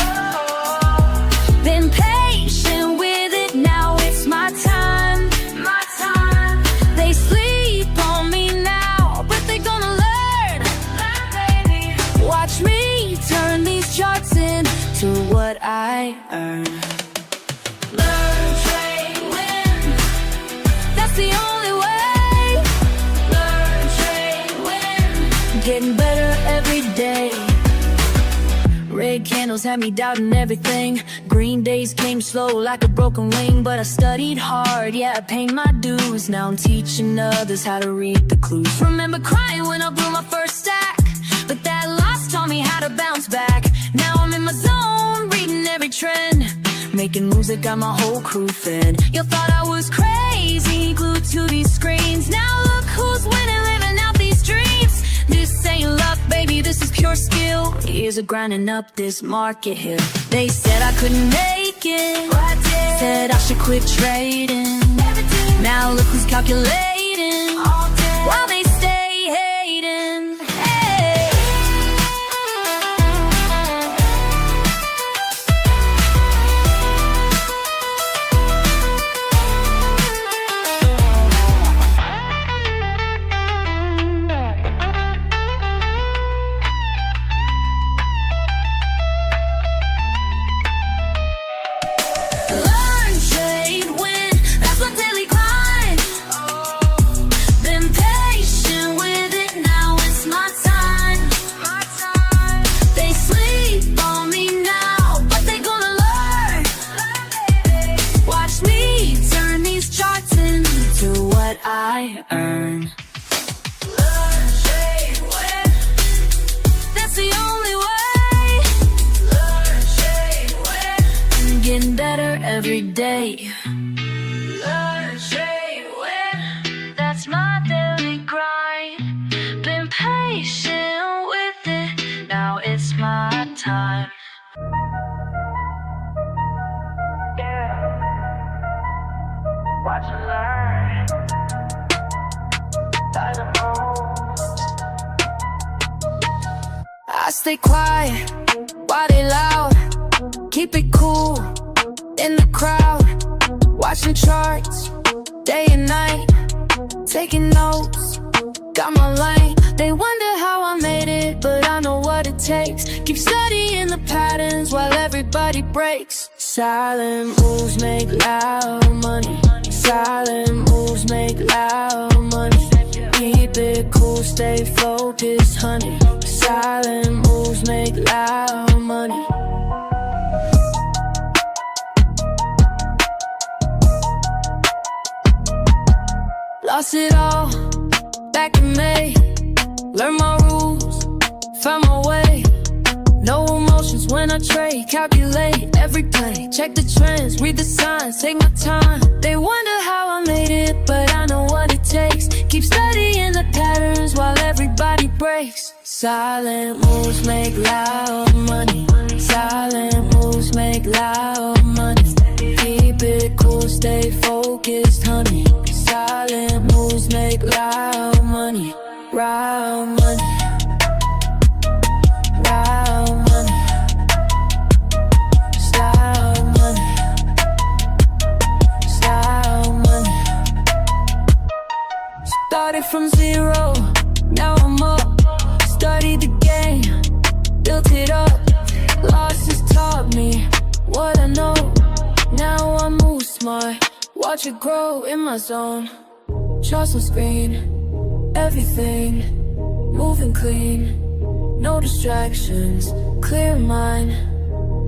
Been patient with it, now it's my time. My time. They sleep on me now, but they gonna learn. Learn, baby. Watch me turn these charts into what I earn. Learn, trade, win, that's the only way. Getting better every day. Red candles had me doubting everything. Green days came slow like a broken wing. But I studied hard, yeah, I paid my dues. Now I'm teaching others how to read the clues. Remember crying when I blew my first stack, but that loss taught me how to bounce back. Now I'm in my zone, reading every trend, making moves that got my whole crew fed. You thought I was crazy, glued to these screens. Now look who's winning, living out these dreams. This ain't luck, baby, this is pure skill. Years of grinding up this market hill. They said I couldn't make it, but I did. Said I should quit trading. Never did. Now look who's calculating all day, while they stay hating. Hey. I earn. Learn, trade, win, that's the only way. Learn, trade, win, getting better every day. Learn, trade, win, that's my daily grind. Been patient with it, now it's my time. Watch and learn. I stay quiet, why they loud? Keep it cool, in the crowd. Watching charts, day and night. Taking notes, got my lane. They wonder how I made it, but I know what it takes. Keep studying the patterns while everybody breaks. Silent moves make loud money. Silent moves make loud money. Keep it cool, stay focused, honey. Silent moves make loud money. Lost it all, back in May. Learned my rules, found my way. No emotions when I trade, calculate every play. Check the trends, read the signs, take my time. They wonder how I made it, but I know what it takes. Keep studying the patterns while everybody breaks. Silent moves make loud money. Silent moves make loud money. Keep it cool, stay focused, honey. Silent moves make loud money. Loud money. Loud money. Style money. Style money. Started from zero, now I'm up. Studied the game, built it up. Losses taught me what I know. Now I move smart, watch it grow in my zone. Charts on screen, everything moving clean. No distractions, clear mind.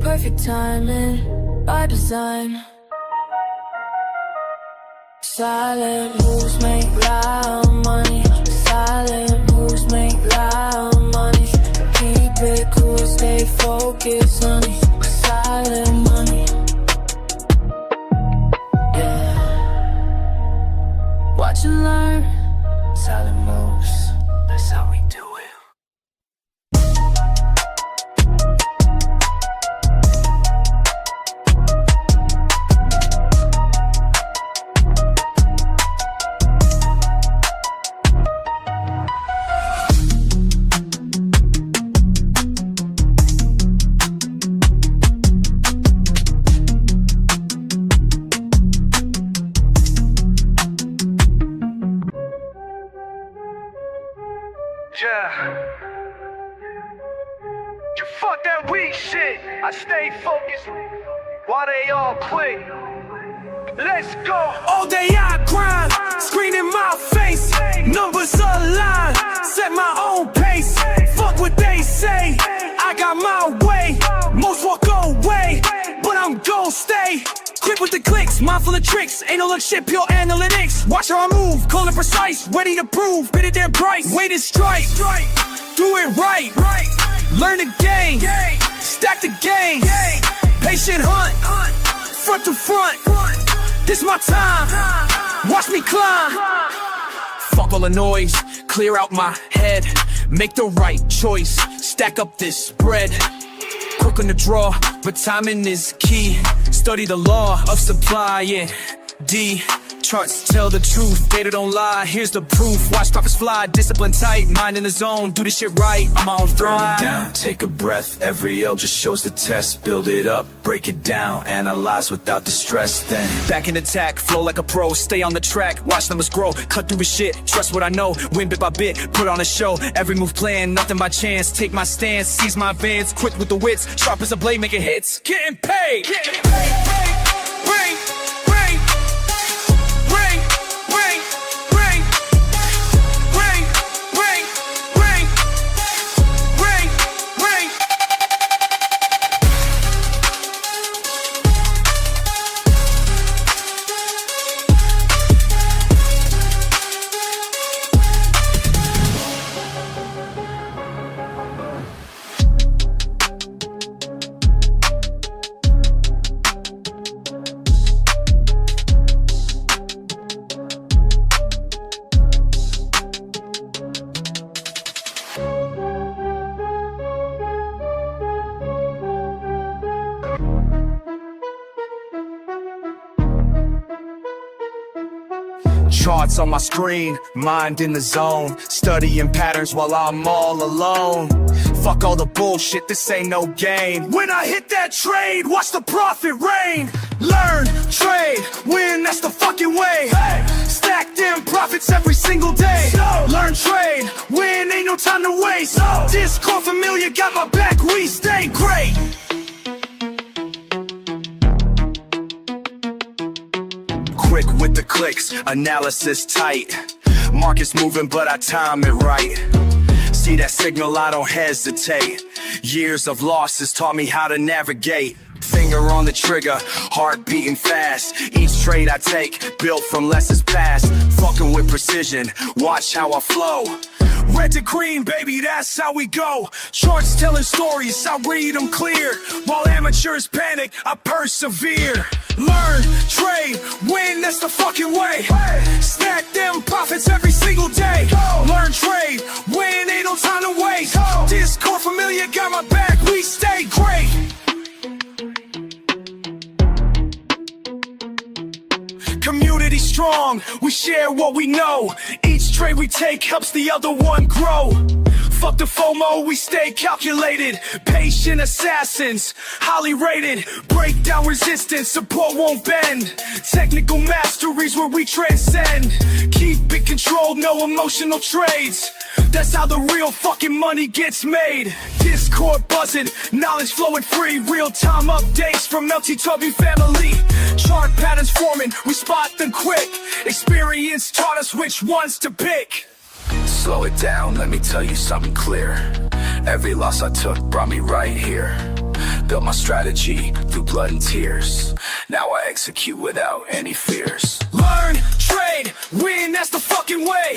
Perfect timing, by design. Silent moves make loud money. Silent moves make loud money. Keep it cool, stay focused, honey. Silent money. Watch and learn. Silent moves, that's how we do it. Yeah. You fuck that weak shit. I stay focused while they all quit. Let's go. All day I grind, screen in my face. Numbers align, set my own pace. Fuck what they say, I got my way. Most walk away, but I'm gon' stay. Quick with the clicks, mindful of tricks. Ain't no look shit, pure analytics. Watch how I move, cold and precise. Ready to prove, bid it their price. Weighted strike, do it right. Learn the game, stack the game. Patient hunt, front to front. This my time, watch me climb. Fuck all the noise, clear out my head. Make the right choice, stack up this bread. Quick on the draw, but timing is key. Study the law of supply, yeah. D, charts tell the truth, data don't lie. Here's the proof, watch profits fly. Discipline tight, mind in the zone, do this shit right, I'm on thrive. Down, take a breath, every L just shows the test. Build it up, break it down, analyze without the stress. Then Back in attack, flow like a pro. Stay on the track, watch numbers grow. Cut through the shit, trust what I know. Win bit by bit, put on a show. Every move planned, nothing by chance. Take my stance, seize my advance. Quick with the wits, sharp as a blade, making hits. Getting paid, getting paid. Bring, bring, bring, bring, bring, bring, bring, bring, bring, bring. Charts on my screen, mind in the zone, studying patterns while I'm all alone. Fuck all the bullshit, this ain't no game. When I hit that trade, watch the profit rain. Learn, trade, win, that's the fucking way. Stack them profits every single day. Learn, trade, win, ain't no time to waste. Discord familiar, got my back, we stay great. Quick with the clicks, analysis tight. Market's moving, but I time it right. See that signal, I don't hesitate. Years of losses taught me how to navigate. Finger on the trigger, heart beating fast. Each trade I take, built from lessons past. Fucking with precision, watch how I flow. Red to green, baby, that's how we go. Charts telling stories, I read them clear. While amateurs panic, I persevere. Learn, trade, win, that's the fucking way. Stack them profits every single day. Learn, trade, win, ain't no time to waste. Discord familiar, got my back, we stay great. Community strong, we share what we know. Each trade we take helps the other one grow. Fuck the FOMO, we stay calculated. Patient assassins, highly rated. Break down resistance, support won't bend. Technical masteries where we transcend. Keep it controlled, no emotional trades. That's how the real fucking money gets made. Discord buzzing, knowledge flowing free. Real-time updates from LTW family. Chart patterns forming, we spot them quick. Experience taught us which ones to pick. Slow it down, let me tell you something clear. Every loss I took brought me right here. Built my strategy through blood and tears. Now I execute without any fears. Learn, trade, win, that's the fucking way.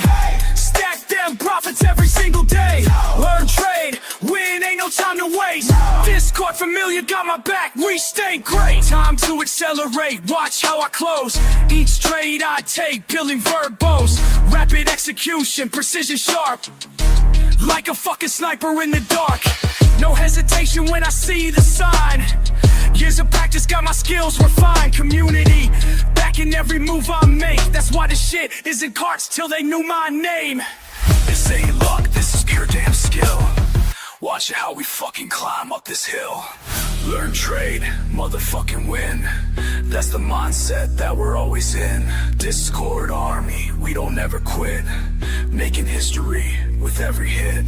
Stack them profits every single day. Learn, trade, win, ain't no time to waste. Discord familiar, got my back, we stay great. Time to accelerate, watch how I close. Each trade I take, building verbose. Rapid execution, precision sharp. Like a fucking sniper in the dark. No hesitation when I see the sign. Years of practice got my skills refined. Community backing every move I make. That's why this shit is in carts till they knew my name. This ain't luck, this is pure damn skill. Watch how we fucking climb up this hill. Learn, trade, motherfucking win. That's the mindset that we're always in. Discord army, we don't ever quit. Making history with every hit.